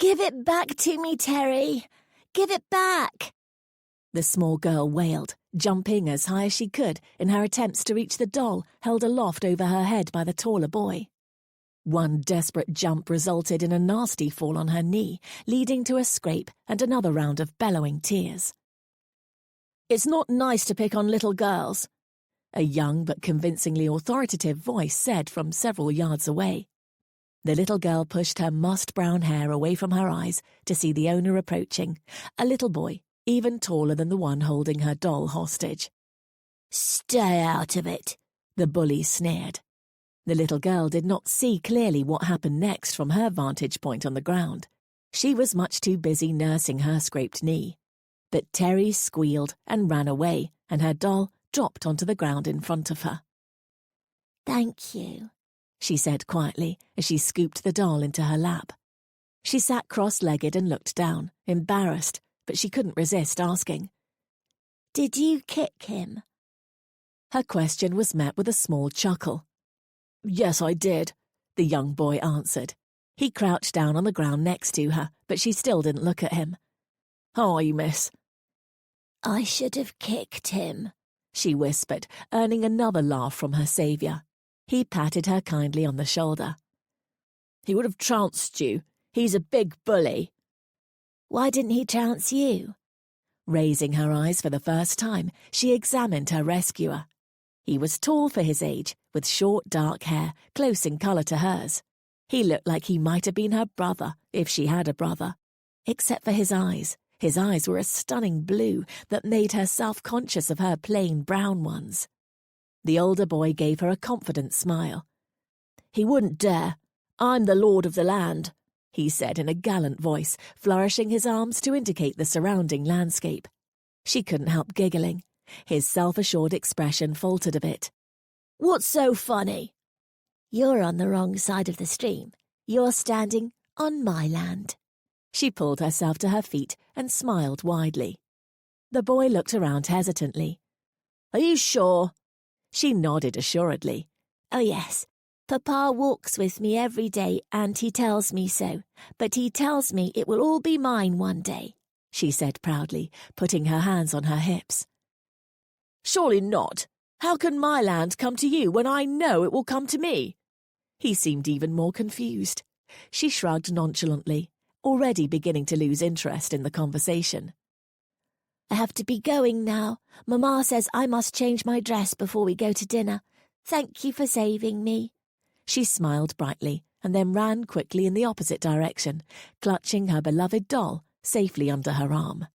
"Give it back to me, Terry! Give it back!" the small girl wailed, jumping as high as she could in her attempts to reach the doll held aloft over her head by the taller boy. One desperate jump resulted in a nasty fall on her knee, leading to a scrape and another round of bellowing tears. "It's not nice to pick on little girls," a young but convincingly authoritative voice said from several yards away. The little girl pushed her mussed brown hair away from her eyes to see the owner approaching, a little boy, even taller than the one holding her doll hostage. "Stay out of it," the bully sneered. The little girl did not see clearly what happened next from her vantage point on the ground. She was much too busy nursing her scraped knee. But Terry squealed and ran away, and her doll dropped onto the ground in front of her. "Thank you," she said quietly as she scooped the doll into her lap. She sat cross-legged and looked down, embarrassed, but she couldn't resist asking, "Did you kick him?" Her question was met with a small chuckle. "Yes, I did," the young boy answered. He crouched down on the ground next to her, but she still didn't look at him. "How are you, miss?" "I should have kicked him," she whispered, earning another laugh from her saviour. He patted her kindly on the shoulder. "He would have trounced you. He's a big bully." "Why didn't he trounce you?" Raising her eyes for the first time, she examined her rescuer. He was tall for his age, with short dark hair, close in colour to hers. He looked like he might have been her brother, if she had a brother. Except for his eyes. His eyes were a stunning blue that made her self-conscious of her plain brown ones. The older boy gave her a confident smile. "He wouldn't dare. I'm the lord of the land," he said in a gallant voice, flourishing his arms to indicate the surrounding landscape. She couldn't help giggling. His self-assured expression faltered a bit. "What's so funny?" "You're on the wrong side of the stream. You're standing on my land." She pulled herself to her feet and smiled widely. The boy looked around hesitantly. "Are you sure?" She nodded assuredly. "Oh, yes. Papa walks with me every day and he tells me so, but he tells me it will all be mine one day," she said proudly, putting her hands on her hips. "Surely not. How can my land come to you when I know it will come to me?" He seemed even more confused. She shrugged nonchalantly, already beginning to lose interest in the conversation. "I have to be going now. Mamma says I must change my dress before we go to dinner. Thank you for saving me." She smiled brightly and then ran quickly in the opposite direction, clutching her beloved doll safely under her arm.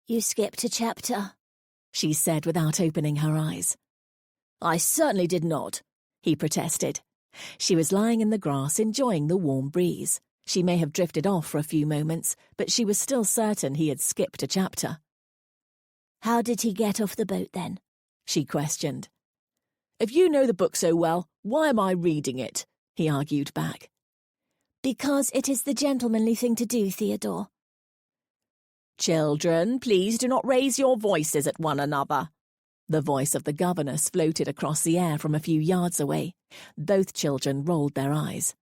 "You skipped a chapter," she said without opening her eyes. "I certainly did not," he protested. She was lying in the grass enjoying the warm breeze. She may have drifted off for a few moments, but she was still certain he had skipped a chapter. "How did he get off the boat then?" she questioned. "If you know the book so well, why am I reading it?" he argued back. "Because it is the gentlemanly thing to do, Theodore." "Children, please do not raise your voices at one another." The voice of the governess floated across the air from a few yards away. Both children rolled their eyes.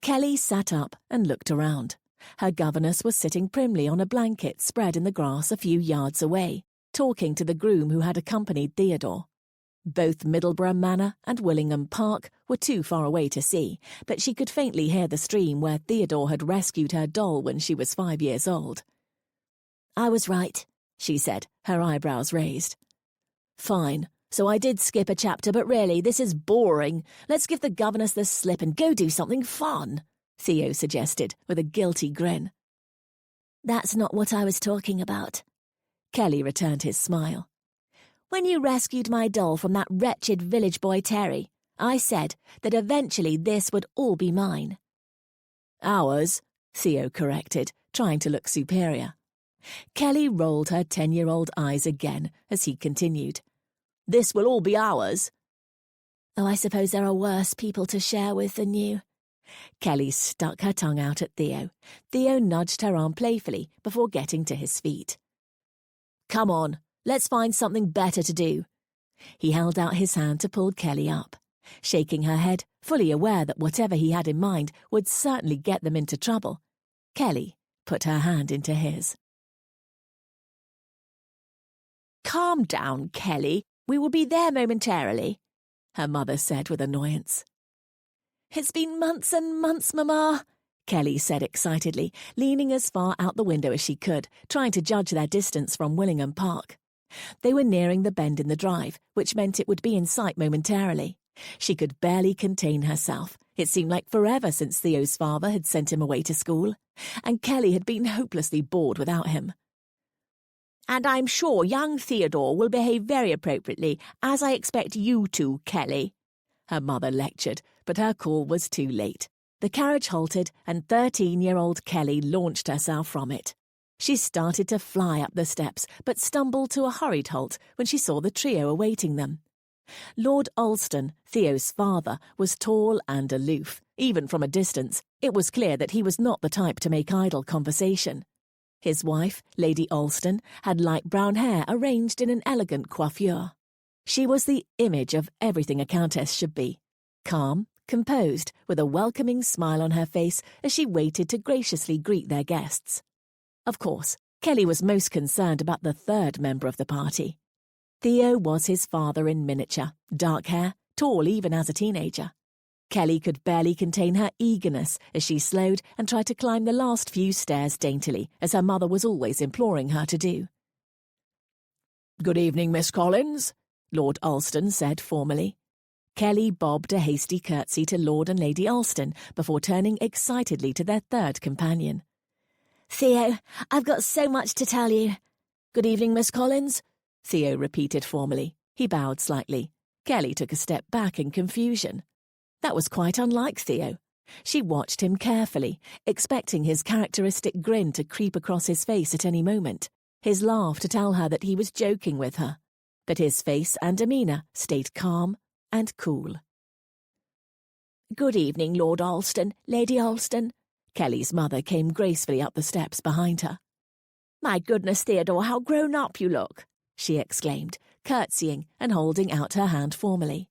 Kelly sat up and looked around. Her governess was sitting primly on a blanket spread in the grass a few yards away, talking to the groom who had accompanied Theodore. Both Middleborough Manor and Willingham Park were too far away to see, but she could faintly hear the stream where Theodore had rescued her doll when she was 5 years old. "I was right," she said, her eyebrows raised. "Fine. So I did skip a chapter, but really, this is boring. Let's give the governess the slip and go do something fun," Theo suggested, with a guilty grin. "That's not what I was talking about." Kelly returned his smile. "When you rescued my doll from that wretched village boy Terry, I said that eventually this would all be mine." "Ours," Theo corrected, trying to look superior. Kelly rolled her 10-year-old eyes again as he continued. "This will all be ours." "Oh, I suppose there are worse people to share with than you." Kelly stuck her tongue out at Theo. Theo nudged her arm playfully before getting to his feet. "Come on, let's find something better to do." He held out his hand to pull Kelly up. Shaking her head, fully aware that whatever he had in mind would certainly get them into trouble, Kelly put her hand into his. "Calm down, Kelly. We will be there momentarily," her mother said with annoyance. "It's been months and months, Mamma," Kelly said excitedly, leaning as far out the window as she could, trying to judge their distance from Willingham Park. They were nearing the bend in the drive, which meant it would be in sight momentarily. She could barely contain herself. It seemed like forever since Theo's father had sent him away to school, and Kelly had been hopelessly bored without him. "And I'm sure young Theodore will behave very appropriately, as I expect you to, Kelly," her mother lectured, but her call was too late. The carriage halted, and 13-year-old Kelly launched herself from it. She started to fly up the steps, but stumbled to a hurried halt when she saw the trio awaiting them. Lord Alston, Theo's father, was tall and aloof. Even from a distance, it was clear that he was not the type to make idle conversation. His wife, Lady Alston, had light brown hair arranged in an elegant coiffure. She was the image of everything a countess should be. Calm, composed, with a welcoming smile on her face as she waited to graciously greet their guests. Of course, Kelly was most concerned about the third member of the party. Theo was his father in miniature, dark hair, tall even as a teenager. Kelly could barely contain her eagerness as she slowed and tried to climb the last few stairs daintily, as her mother was always imploring her to do. "Good evening, Miss Collins," Lord Alston said formally. Kelly bobbed a hasty curtsy to Lord and Lady Alston before turning excitedly to their third companion. "Theo, I've got so much to tell you." "Good evening, Miss Collins," Theo repeated formally. He bowed slightly. Kelly took a step back in confusion. That was quite unlike Theo. She watched him carefully, expecting his characteristic grin to creep across his face at any moment, his laugh to tell her that he was joking with her. But his face and demeanour stayed calm and cool. "Good evening, Lord Alston, Lady Alston." Kelly's mother came gracefully up the steps behind her. "My goodness, Theodore, how grown up you look," she exclaimed, curtsying and holding out her hand formally.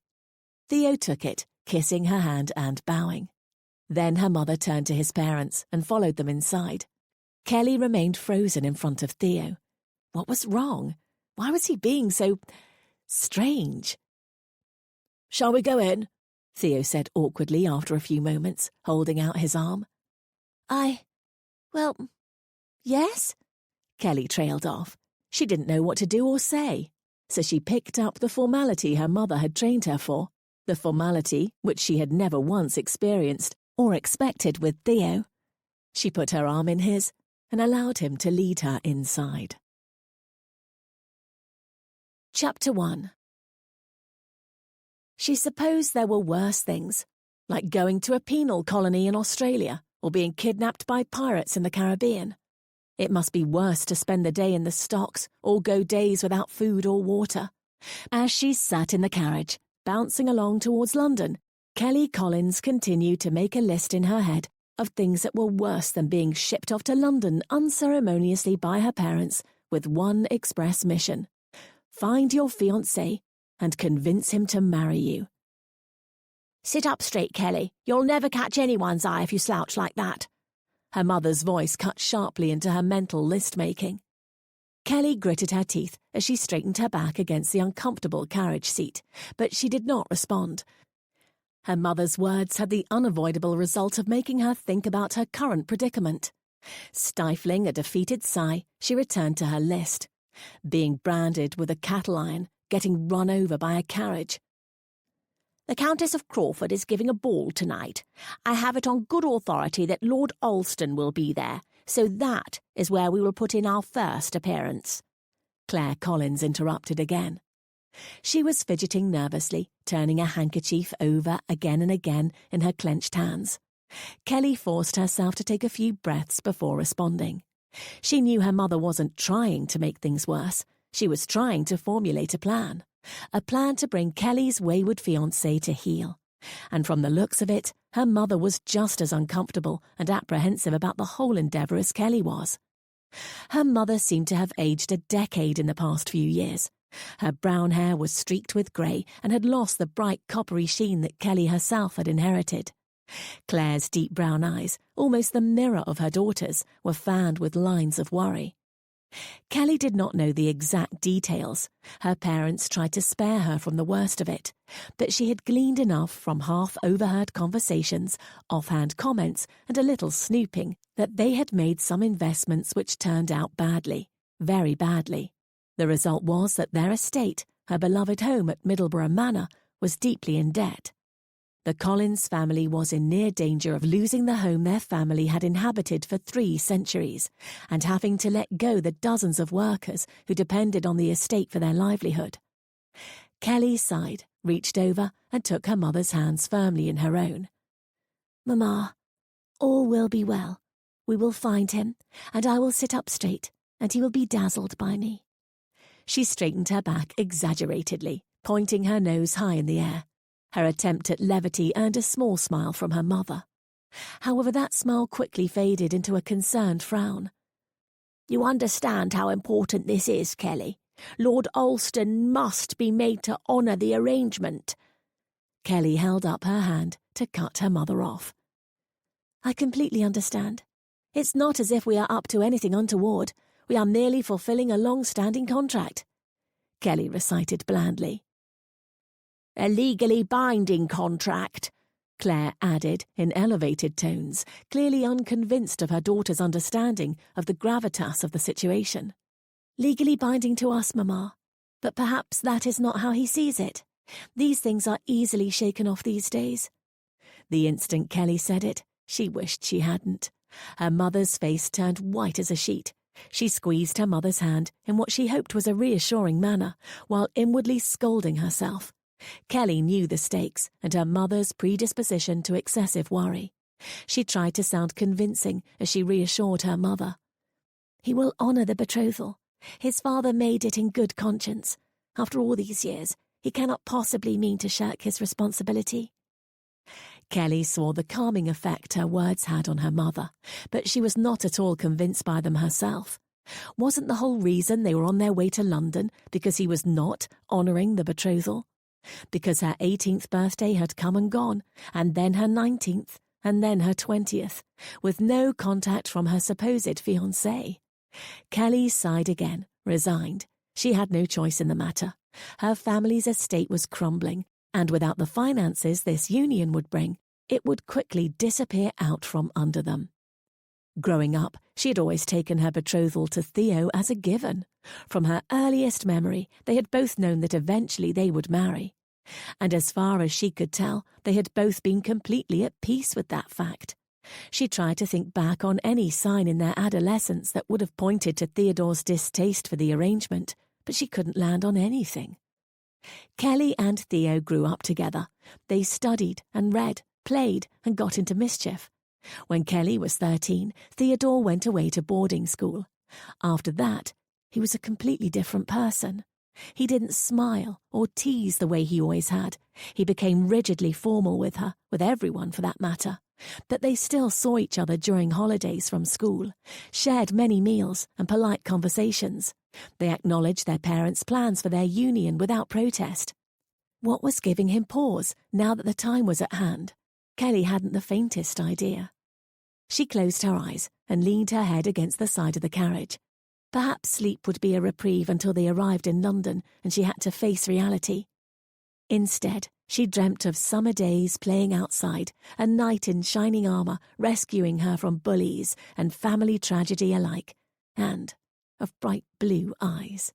Theo took it, kissing her hand and bowing. Then her mother turned to his parents and followed them inside. Kelly remained frozen in front of Theo. What was wrong? Why was he being so strange? "Shall we go in?" Theo said awkwardly after a few moments, holding out his arm. Well, yes?" Kelly trailed off. She didn't know what to do or say, so she picked up the formality her mother had trained her for, the formality which she had never once experienced or expected with Theo. She put her arm in his and allowed him to lead her inside. Chapter 1. She supposed there were worse things, like going to a penal colony in Australia or being kidnapped by pirates in the Caribbean. It must be worse to spend the day in the stocks or go days without food or water. As she sat in the carriage, bouncing along towards London, Kelly Collins continued to make a list in her head of things that were worse than being shipped off to London unceremoniously by her parents with one express mission: find your fiancé and convince him to marry you. "Sit up straight, Kelly. You'll never catch anyone's eye if you slouch like that." Her mother's voice cut sharply into her mental list-making. Kelly gritted her teeth as she straightened her back against the uncomfortable carriage seat, but she did not respond. Her mother's words had the unavoidable result of making her think about her current predicament. Stifling a defeated sigh, she returned to her list. Being branded with a cattle iron, getting run over by a carriage. "The Countess of Crawford is giving a ball tonight. I have it on good authority that Lord Alston will be there, so that is where we will put in our first appearance." Claire Collins interrupted again. She was fidgeting nervously, turning a handkerchief over again and again in her clenched hands. Kelly forced herself to take a few breaths before responding. She knew her mother wasn't trying to make things worse. She was trying to formulate a plan to bring Kelly's wayward fiancé to heel. And from the looks of it, her mother was just as uncomfortable and apprehensive about the whole endeavour as Kelly was. Her mother seemed to have aged a decade in the past few years. Her brown hair was streaked with grey and had lost the bright coppery sheen that Kelly herself had inherited. Claire's deep brown eyes, almost the mirror of her daughter's, were fanned with lines of worry. Kelly did not know the exact details. Her parents tried to spare her from the worst of it, but she had gleaned enough from half-overheard conversations, offhand comments, and a little snooping that they had made some investments which turned out badly, very badly. The result was that their estate, her beloved home at Middleborough Manor, was deeply in debt. The Collins family was in near danger of losing the home their family had inhabited for 3 centuries, and having to let go the dozens of workers who depended on the estate for their livelihood. Kelly sighed, reached over, and took her mother's hands firmly in her own. "Mamma, all will be well. We will find him, and I will sit up straight, and he will be dazzled by me." She straightened her back exaggeratedly, pointing her nose high in the air. Her attempt at levity earned a small smile from her mother. However, that smile quickly faded into a concerned frown. "You understand how important this is, Kelly. Lord Alston must be made to honour the arrangement." Kelly held up her hand to cut her mother off. "I completely understand. It's not as if we are up to anything untoward. We are merely fulfilling a long-standing contract," Kelly recited blandly. "A legally binding contract," Claire added in elevated tones, clearly unconvinced of her daughter's understanding of the gravitas of the situation. "Legally binding to us, Mamma, but perhaps that is not how he sees it. These things are easily shaken off these days." The instant Kelly said it, she wished she hadn't. Her mother's face turned white as a sheet. She squeezed her mother's hand in what she hoped was a reassuring manner, while inwardly scolding herself. Kelly knew the stakes and her mother's predisposition to excessive worry. She tried to sound convincing as she reassured her mother. "He will honour the betrothal. His father made it in good conscience. After all these years, he cannot possibly mean to shirk his responsibility." Kelly saw the calming effect her words had on her mother, but she was not at all convinced by them herself. Wasn't the whole reason they were on their way to London because he was not honouring the betrothal? Because her 18th birthday had come and gone, and then her 19th, and then her 20th, with no contact from her supposed fiancé. Kelly sighed again, resigned. She had no choice in the matter. Her family's estate was crumbling, and without the finances this union would bring, it would quickly disappear out from under them. Growing up, she had always taken her betrothal to Theo as a given. From her earliest memory, they had both known that eventually they would marry. And as far as she could tell, they had both been completely at peace with that fact. She tried to think back on any sign in their adolescence that would have pointed to Theodore's distaste for the arrangement, but she couldn't land on anything. Kelly and Theo grew up together. They studied and read, played, and got into mischief. When Kelly was 13, Theodore went away to boarding school. After that, he was a completely different person. He didn't smile or tease the way he always had. He became rigidly formal with her, with everyone for that matter. But they still saw each other during holidays from school, shared many meals and polite conversations. They acknowledged their parents' plans for their union without protest. What was giving him pause now that the time was at hand? Kelly hadn't the faintest idea. She closed her eyes and leaned her head against the side of the carriage. Perhaps sleep would be a reprieve until they arrived in London and she had to face reality. Instead, she dreamt of summer days playing outside, a knight in shining armour rescuing her from bullies and family tragedy alike, and of bright blue eyes.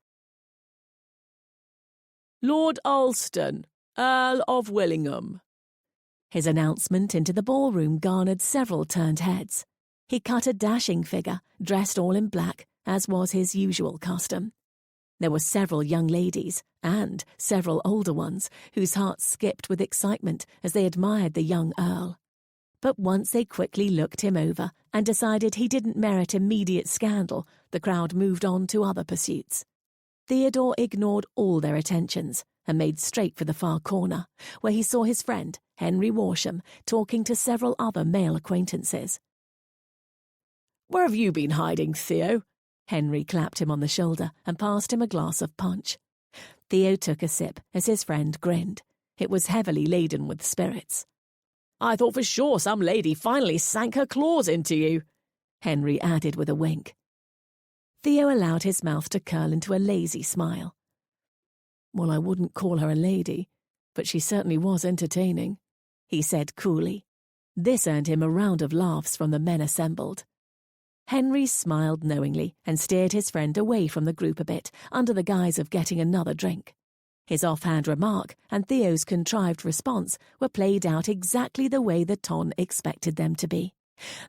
"Lord Alston, Earl of Willingham." His announcement into the ballroom garnered several turned heads. He cut a dashing figure, dressed all in black, as was his usual custom. There were several young ladies, and several older ones, whose hearts skipped with excitement as they admired the young Earl. But once they quickly looked him over and decided he didn't merit immediate scandal, the crowd moved on to other pursuits. Theodore ignored all their attentions and made straight for the far corner, where he saw his friend, Henry Worsham, talking to several other male acquaintances. "Where have you been hiding, Theo?" Henry clapped him on the shoulder and passed him a glass of punch. Theo took a sip as his friend grinned. It was heavily laden with spirits. "I thought for sure some lady finally sank her claws into you," Henry added with a wink. Theo allowed his mouth to curl into a lazy smile. "Well, I wouldn't call her a lady, but she certainly was entertaining," he said coolly. This earned him a round of laughs from the men assembled. Henry smiled knowingly and steered his friend away from the group a bit, under the guise of getting another drink. His offhand remark and Theo's contrived response were played out exactly the way the Ton expected them to be.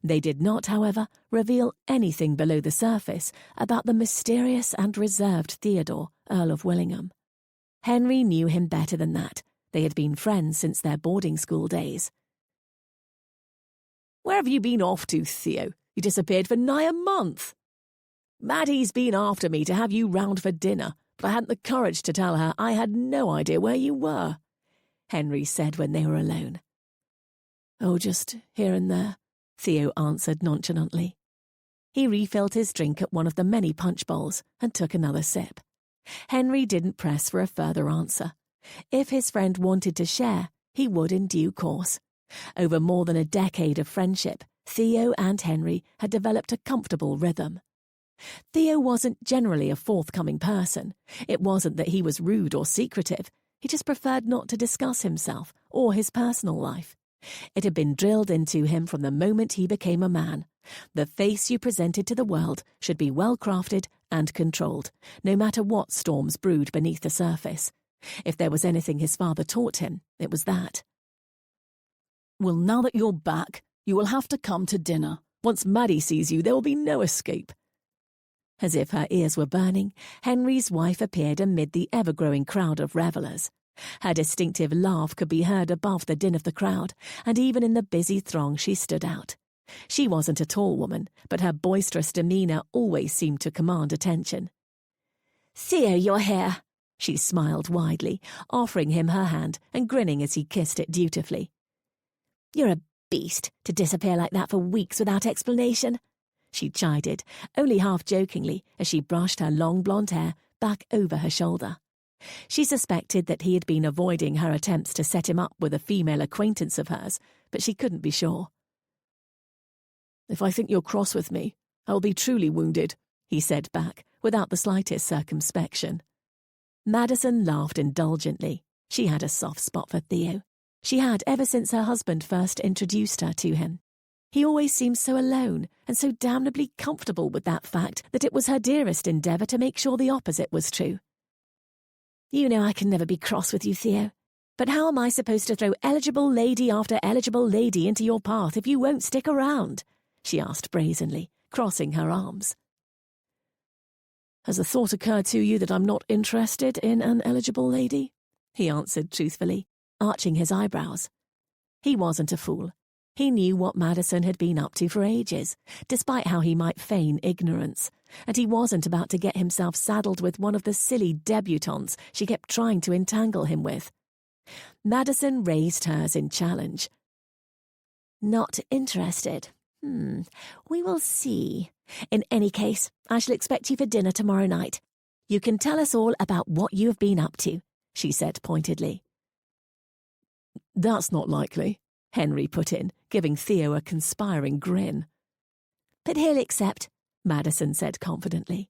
They did not, however, reveal anything below the surface about the mysterious and reserved Theodore, Earl of Willingham. Henry knew him better than that. They had been friends since their boarding school days. "Where have you been off to, Theo? You disappeared for nigh a month." "Maddie's been after me to have you round for dinner, but I hadn't the courage to tell her I had no idea where you were," Henry said when they were alone. "Oh, just here and there," Theo answered nonchalantly. He refilled his drink at one of the many punch bowls and took another sip. Henry didn't press for a further answer. If his friend wanted to share, he would in due course. Over more than a decade of friendship, Theo and Henry had developed a comfortable rhythm. Theo wasn't generally a forthcoming person. It wasn't that he was rude or secretive. He just preferred not to discuss himself or his personal life. It had been drilled into him from the moment he became a man. The face you presented to the world should be well crafted and controlled, no matter what storms brewed beneath the surface. If there was anything his father taught him, it was that. "Well, now that you're back, you will have to come to dinner. Once Maddie sees you, there will be no escape." As if her ears were burning, Henry's wife appeared amid the ever-growing crowd of revellers. Her distinctive laugh could be heard above the din of the crowd, and even in the busy throng she stood out. She wasn't a tall woman, but her boisterous demeanour always seemed to command attention. "Theo, you're here," she smiled widely, offering him her hand and grinning as he kissed it dutifully. "You're a beast to disappear like that for weeks without explanation," she chided, only half-jokingly, as she brushed her long blonde hair back over her shoulder. She suspected that he had been avoiding her attempts to set him up with a female acquaintance of hers, but she couldn't be sure. "If I think you're cross with me, I will be truly wounded," he said back, without the slightest circumspection. Madison laughed indulgently. She had a soft spot for Theo. She had ever since her husband first introduced her to him. He always seemed so alone and so damnably comfortable with that fact that it was her dearest endeavour to make sure the opposite was true. "You know I can never be cross with you, Theo. But how am I supposed to throw eligible lady after eligible lady into your path if you won't stick around?" she asked brazenly, crossing her arms. "Has the thought occurred to you that I'm not interested in an eligible lady?" he answered truthfully, arching his eyebrows. He wasn't a fool. He knew what Madison had been up to for ages, despite how he might feign ignorance, and he wasn't about to get himself saddled with one of the silly debutantes she kept trying to entangle him with. Madison raised hers in challenge. "Not interested? We will see. In any case, I shall expect you for dinner tomorrow night. You can tell us all about what you have been up to," she said pointedly. "That's not likely," Henry put in, giving Theo a conspiring grin. "But he'll accept," Madison said confidently.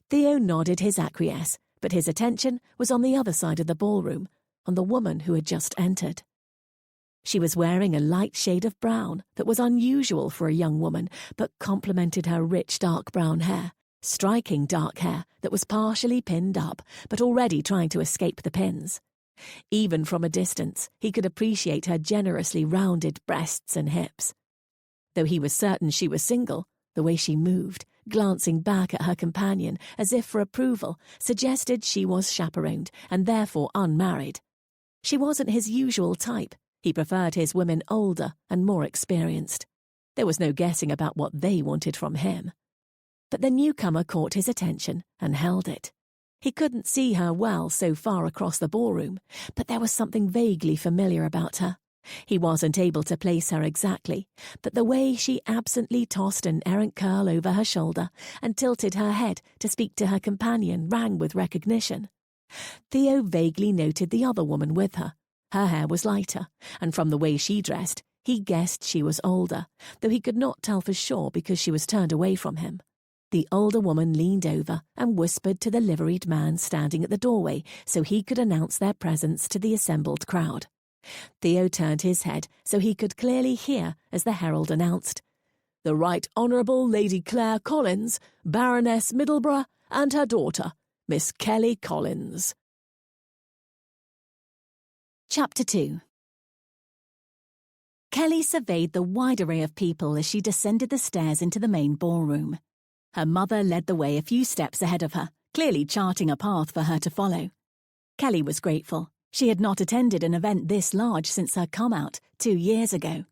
Theo nodded his acquiesce, but his attention was on the other side of the ballroom, on the woman who had just entered. She was wearing a light shade of brown that was unusual for a young woman, but complemented her rich dark brown hair, striking dark hair that was partially pinned up, but already trying to escape the pins. Even from a distance, he could appreciate her generously rounded breasts and hips. Though he was certain she was single, the way she moved, glancing back at her companion as if for approval, suggested she was chaperoned and therefore unmarried. She wasn't his usual type. He preferred his women older and more experienced. There was no guessing about what they wanted from him. But the newcomer caught his attention and held it. He couldn't see her well so far across the ballroom, but there was something vaguely familiar about her. He wasn't able to place her exactly, but the way she absently tossed an errant curl over her shoulder and tilted her head to speak to her companion rang with recognition. Theo vaguely noted the other woman with her. Her hair was lighter, and from the way she dressed, he guessed she was older, though he could not tell for sure because she was turned away from him. The older woman leaned over and whispered to the liveried man standing at the doorway so he could announce their presence to the assembled crowd. Theo turned his head so he could clearly hear as the herald announced, "The Right Honourable Lady Claire Collins, Baroness Middleborough, and her daughter, Miss Kelly Collins." Chapter 2. Kelly surveyed the wide array of people as she descended the stairs into the main ballroom. Her mother led the way a few steps ahead of her, clearly charting a path for her to follow. Kelly was grateful. She had not attended an event this large since her come-out 2 years ago.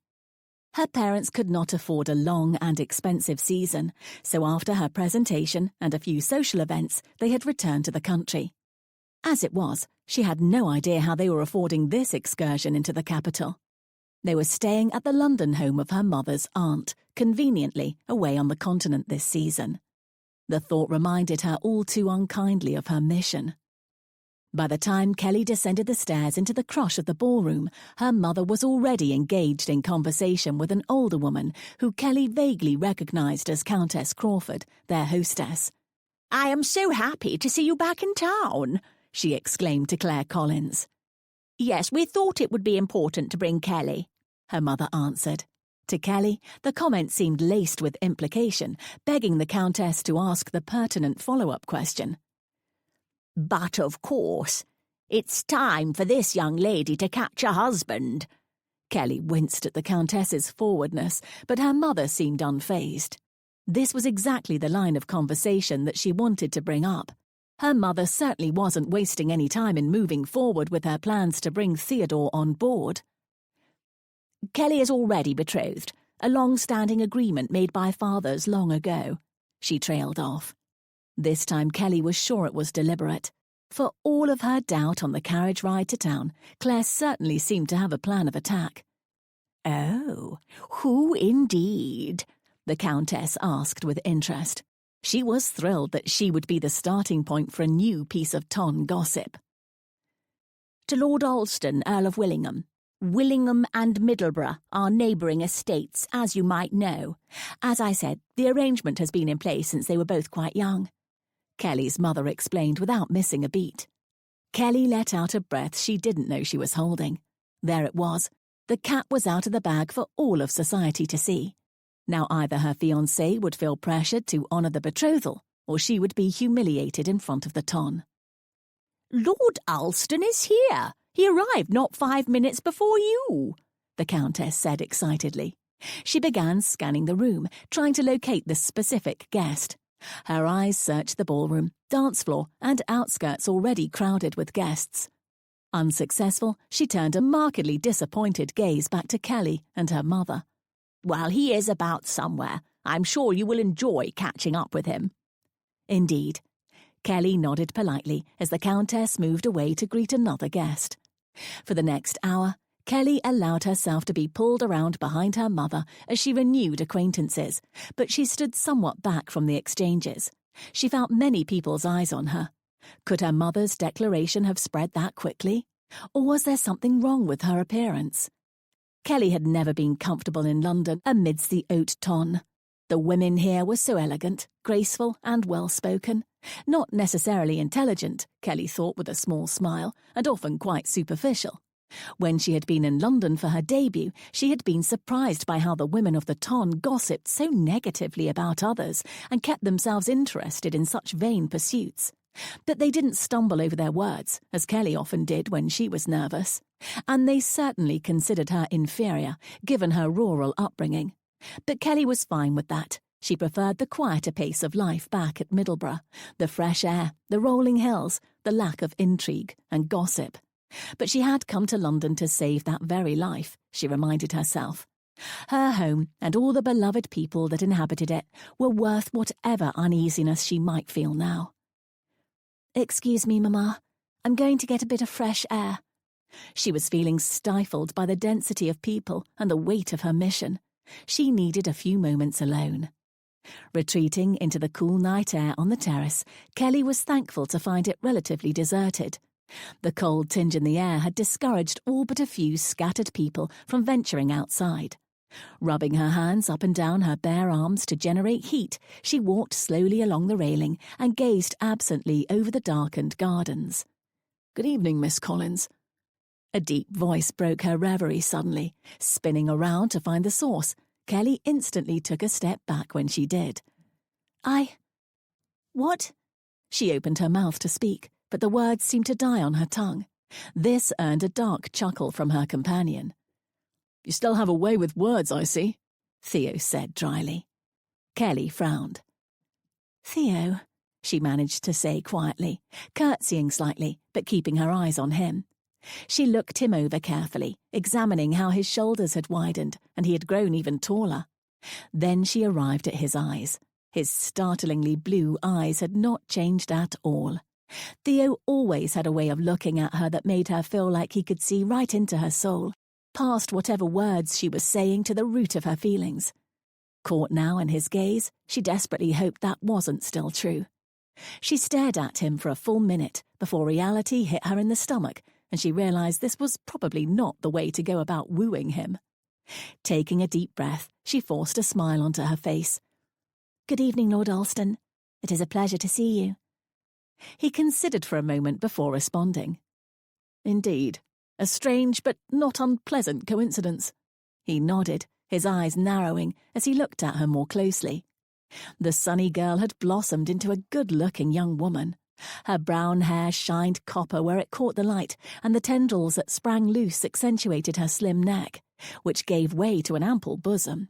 Her parents could not afford a long and expensive season, so after her presentation and a few social events, they had returned to the country. As it was, she had no idea how they were affording this excursion into the capital. They were staying at the London home of her mother's aunt, conveniently away on the continent this season. The thought reminded her all too unkindly of her mission. By the time Kelly descended the stairs into the crush of the ballroom, her mother was already engaged in conversation with an older woman who Kelly vaguely recognised as Countess Crawford, their hostess. "I am so happy to see you back in town," she exclaimed to Claire Collins. "Yes, we thought it would be important to bring Kelly," her mother answered. To Kelly, the comment seemed laced with implication, begging the Countess to ask the pertinent follow-up question. "But of course, it's time for this young lady to catch a husband." Kelly winced at the Countess's forwardness, but her mother seemed unfazed. This was exactly the line of conversation that she wanted to bring up. Her mother certainly wasn't wasting any time in moving forward with her plans to bring Theodore on board. "Kelly is already betrothed, a long-standing agreement made by fathers long ago," she trailed off. This time Kelly was sure it was deliberate. For all of her doubt on the carriage ride to town, Claire certainly seemed to have a plan of attack. "Oh, who indeed?" the Countess asked with interest. She was thrilled that she would be the starting point for a new piece of ton gossip. "To Lord Alston, Earl of Willingham. Willingham and Middleborough are neighbouring estates, as you might know. As I said, the arrangement has been in place since they were both quite young," Kelly's mother explained without missing a beat. Kelly let out a breath she didn't know she was holding. There it was. The cat was out of the bag for all of society to see. Now either her fiancé would feel pressured to honour the betrothal, or she would be humiliated in front of the ton. "Lord Alston is here. He arrived not 5 minutes before you," the Countess said excitedly. She began scanning the room, trying to locate the specific guest. Her eyes searched the ballroom, dance floor, and outskirts already crowded with guests. Unsuccessful, she turned a markedly disappointed gaze back to Kelly and her mother. "Well, he is about somewhere. I'm sure you will enjoy catching up with him." Indeed. Kelly nodded politely as the Countess moved away to greet another guest. For the next hour, Kelly allowed herself to be pulled around behind her mother as she renewed acquaintances, but she stood somewhat back from the exchanges. She felt many people's eyes on her. Could her mother's declaration have spread that quickly? Or was there something wrong with her appearance? Kelly had never been comfortable in London amidst the haute ton. The women here were so elegant, graceful, and well-spoken. Not necessarily intelligent, Kelly thought with a small smile, and often quite superficial. When she had been in London for her debut, she had been surprised by how the women of the ton gossiped so negatively about others and kept themselves interested in such vain pursuits. But they didn't stumble over their words, as Kelly often did when she was nervous. And they certainly considered her inferior, given her rural upbringing. But Kelly was fine with that. She preferred the quieter pace of life back at Middleborough, the fresh air, the rolling hills, the lack of intrigue and gossip. But she had come to London to save that very life, she reminded herself. Her home and all the beloved people that inhabited it were worth whatever uneasiness she might feel now. "Excuse me, Mamma. I'm going to get a bit of fresh air." She was feeling stifled by the density of people and the weight of her mission. She needed a few moments alone. Retreating into the cool night air on the terrace, Kelly was thankful to find it relatively deserted. The cold tinge in the air had discouraged all but a few scattered people from venturing outside. Rubbing her hands up and down her bare arms to generate heat, she walked slowly along the railing and gazed absently over the darkened gardens. "Good evening, Miss Collins." A deep voice broke her reverie suddenly. Spinning around to find the source, Kelly instantly took a step back when she did. What? She opened her mouth to speak, but the words seemed to die on her tongue. This earned a dark chuckle from her companion. "You still have a way with words, I see," Theo said dryly. Kelly frowned. "Theo," she managed to say quietly, curtsying slightly, but keeping her eyes on him. She looked him over carefully, examining how his shoulders had widened and he had grown even taller. Then she arrived at his eyes. His startlingly blue eyes had not changed at all. Theo always had a way of looking at her that made her feel like he could see right into her soul, past whatever words she was saying to the root of her feelings. Caught now in his gaze, she desperately hoped that wasn't still true. She stared at him for a full minute before reality hit her in the stomach, and she realized this was probably not the way to go about wooing him. Taking a deep breath, she forced a smile onto her face. "Good evening, Lord Alston. It is a pleasure to see you." He considered for a moment before responding. "Indeed. A strange but not unpleasant coincidence." He nodded, his eyes narrowing as he looked at her more closely. The sunny girl had blossomed into a good-looking young woman. Her brown hair shined copper where it caught the light, and the tendrils that sprang loose accentuated her slim neck, which gave way to an ample bosom.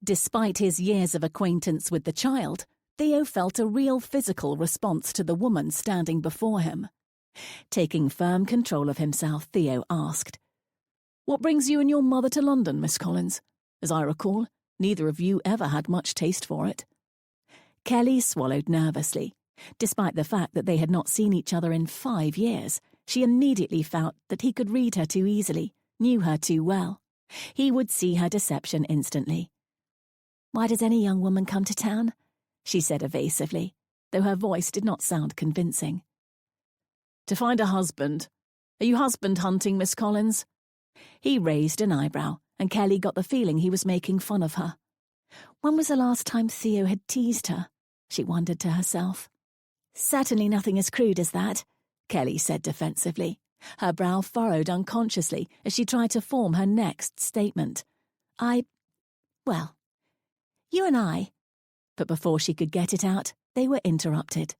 Despite his years of acquaintance with the child, Theo felt a real physical response to the woman standing before him. Taking firm control of himself, Theo asked, "What brings you and your mother to London, Miss Collins? As I recall, neither of you ever had much taste for it." Kelly swallowed nervously. Despite the fact that they had not seen each other in 5 years, she immediately felt that he could read her too easily, knew her too well. He would see her deception instantly. "Why does any young woman come to town?" she said evasively, though her voice did not sound convincing. "To find a husband. Are you husband hunting, Miss Collins?" He raised an eyebrow, and Kelly got the feeling he was making fun of her. When was the last time Theo had teased her? She wondered to herself. "Certainly nothing as crude as that," Kelly said defensively. Her brow furrowed unconsciously as she tried to form her next statement. Well, you and I." But before she could get it out, they were interrupted.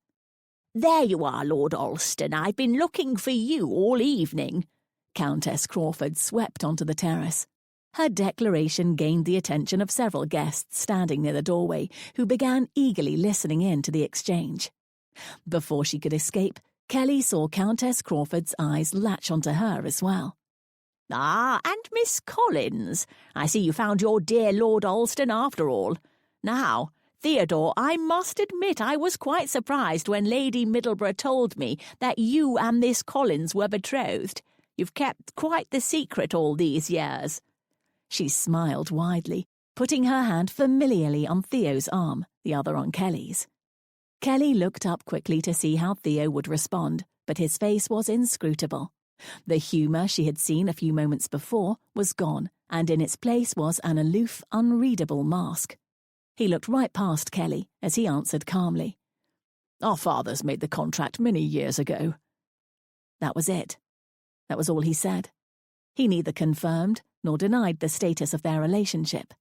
"There you are, Lord Alston. I've been looking for you all evening." Countess Crawford swept onto the terrace. Her declaration gained the attention of several guests standing near the doorway, who began eagerly listening in to the exchange. Before she could escape, Kelly saw Countess Crawford's eyes latch onto her as well. "Ah, and Miss Collins. I see you found your dear Lord Alston after all. Now, Theodore, I must admit I was quite surprised when Lady Middleborough told me that you and Miss Collins were betrothed. You've kept quite the secret all these years." She smiled widely, putting her hand familiarly on Theo's arm, the other on Kelly's. Kelly looked up quickly to see how Theo would respond, but his face was inscrutable. The humour she had seen a few moments before was gone, and in its place was an aloof, unreadable mask. He looked right past Kelly as he answered calmly, "Our fathers made the contract many years ago." That was it. That was all he said. He neither confirmed nor denied the status of their relationship.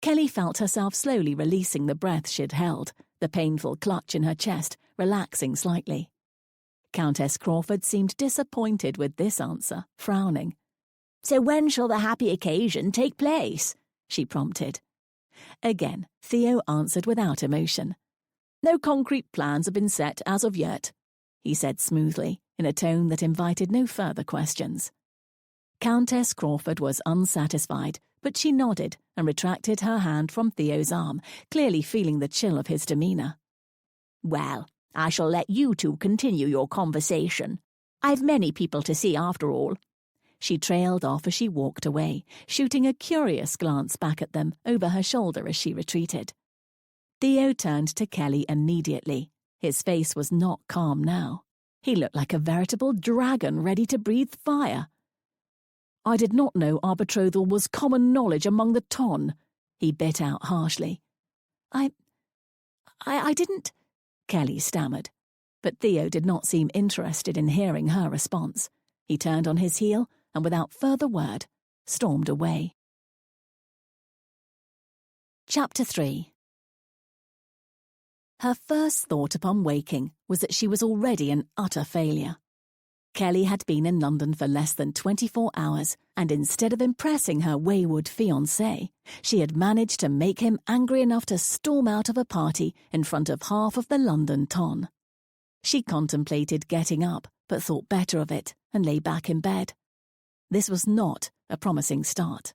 Kelly felt herself slowly releasing the breath she'd held, the painful clutch in her chest relaxing slightly. Countess Crawford seemed disappointed with this answer, frowning. "So when shall the happy occasion take place?" she prompted. Again, Theo answered without emotion. "No concrete plans have been set as of yet," he said smoothly, in a tone that invited no further questions. Countess Crawford was unsatisfied, but she nodded and retracted her hand from Theo's arm, clearly feeling the chill of his demeanour. "Well, I shall let you two continue your conversation. I've many people to see after all." She trailed off as she walked away, shooting a curious glance back at them over her shoulder as she retreated. Theo turned to Kelly immediately. His face was not calm now. He looked like a veritable dragon ready to breathe fire. "I did not know our betrothal was common knowledge among the ton," he bit out harshly. I didn't," Kelly stammered. But Theo did not seem interested in hearing her response. He turned on his heel and, without further word, stormed away. Chapter 3. Her first thought upon waking was that she was already an utter failure. Kelly had been in London for less than 24 hours, and instead of impressing her wayward fiancé, she had managed to make him angry enough to storm out of a party in front of half of the London ton. She contemplated getting up, but thought better of it and lay back in bed. This was not a promising start.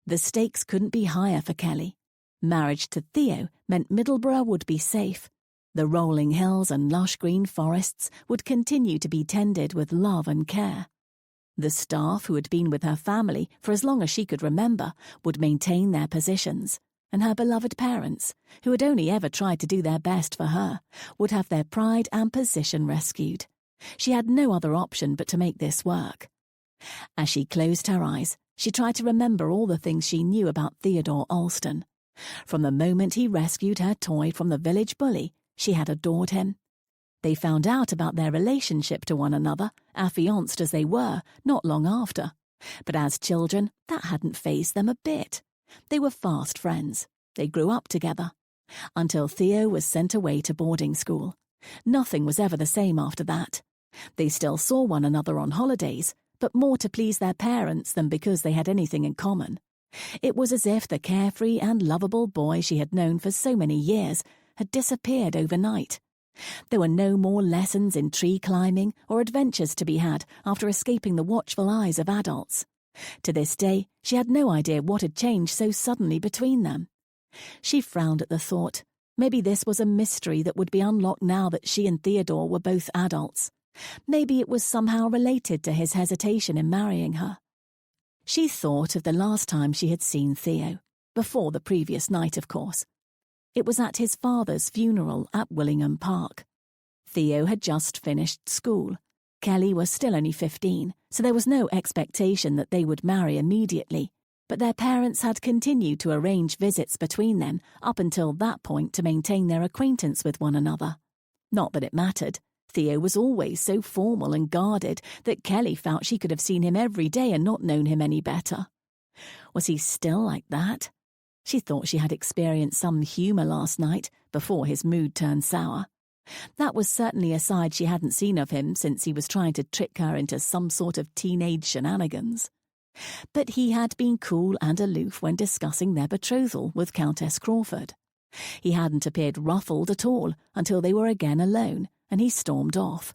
The stakes couldn't be higher for Kelly. Marriage to Theo meant Middleborough would be safe. The rolling hills and lush green forests would continue to be tended with love and care. The staff who had been with her family for as long as she could remember would maintain their positions, and her beloved parents, who had only ever tried to do their best for her, would have their pride and position rescued. She had no other option but to make this work. As she closed her eyes, she tried to remember all the things she knew about Theodore Alston. From the moment he rescued her toy from the village bully, she had adored him. They found out about their relationship to one another, affianced as they were, not long after. But as children, that hadn't fazed them a bit. They were fast friends. They grew up together. Until Theo was sent away to boarding school. Nothing was ever the same after that. They still saw one another on holidays, but more to please their parents than because they had anything in common. It was as if the carefree and lovable boy she had known for so many years had disappeared overnight. There were no more lessons in tree climbing or adventures to be had after escaping the watchful eyes of adults. To this day, she had no idea what had changed so suddenly between them. She frowned at the thought. Maybe this was a mystery that would be unlocked now that she and Theodore were both adults. Maybe it was somehow related to his hesitation in marrying her. She thought of the last time she had seen Theo, before the previous night, of course. It was at his father's funeral at Willingham Park. Theo had just finished school. Kelly was still only 15, so there was no expectation that they would marry immediately, but their parents had continued to arrange visits between them up until that point to maintain their acquaintance with one another. Not that it mattered. Theo was always so formal and guarded that Kelly felt she could have seen him every day and not known him any better. Was he still like that? She thought she had experienced some humour last night, before his mood turned sour. That was certainly a side she hadn't seen of him since he was trying to trick her into some sort of teenage shenanigans. But he had been cool and aloof when discussing their betrothal with Countess Crawford. He hadn't appeared ruffled at all until they were again alone, and he stormed off.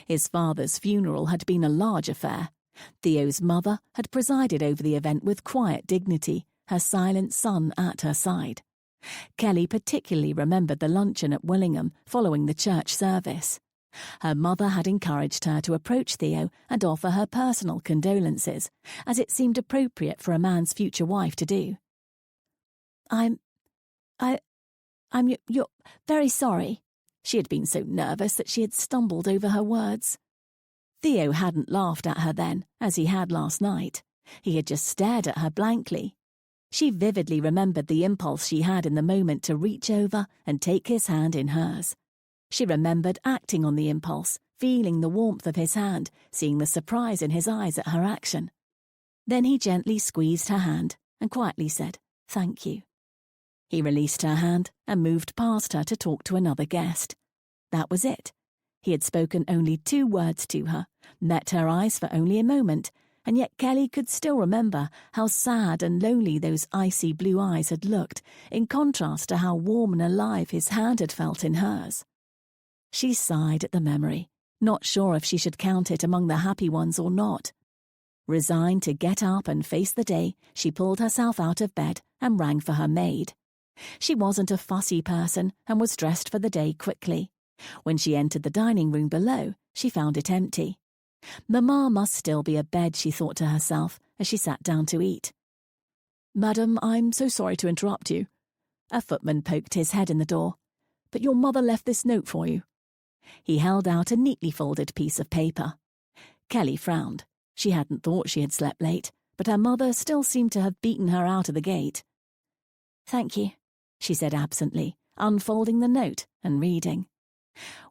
His father's funeral had been a large affair. Theo's mother had presided over the event with quiet dignity, her silent son at her side. Kelly particularly remembered the luncheon at Willingham following the church service. Her mother had encouraged her to approach Theo and offer her personal condolences, as it seemed appropriate for a man's future wife to do. You're very sorry." She had been so nervous that she had stumbled over her words. Theo hadn't laughed at her then, as he had last night. He had just stared at her blankly. She vividly remembered the impulse she had in the moment to reach over and take his hand in hers. She remembered acting on the impulse, feeling the warmth of his hand, seeing the surprise in his eyes at her action. Then he gently squeezed her hand and quietly said, "Thank you." He released her hand and moved past her to talk to another guest. That was it. He had spoken only 2 words to her, met her eyes for only a moment, and yet Kelly could still remember how sad and lonely those icy blue eyes had looked, in contrast to how warm and alive his hand had felt in hers. She sighed at the memory, not sure if she should count it among the happy ones or not. Resigned to get up and face the day, she pulled herself out of bed and rang for her maid. She wasn't a fussy person and was dressed for the day quickly. When she entered the dining room below, she found it empty. Mamma must still be abed, she thought to herself, as she sat down to eat. "Madam, I'm so sorry to interrupt you. A footman poked his head in the door. "But your mother left this note for you." He held out a neatly folded piece of paper. Kelly frowned. She hadn't thought she had slept late, but her mother still seemed to have beaten her out of the gate. "Thank you," she said absently, unfolding the note and reading.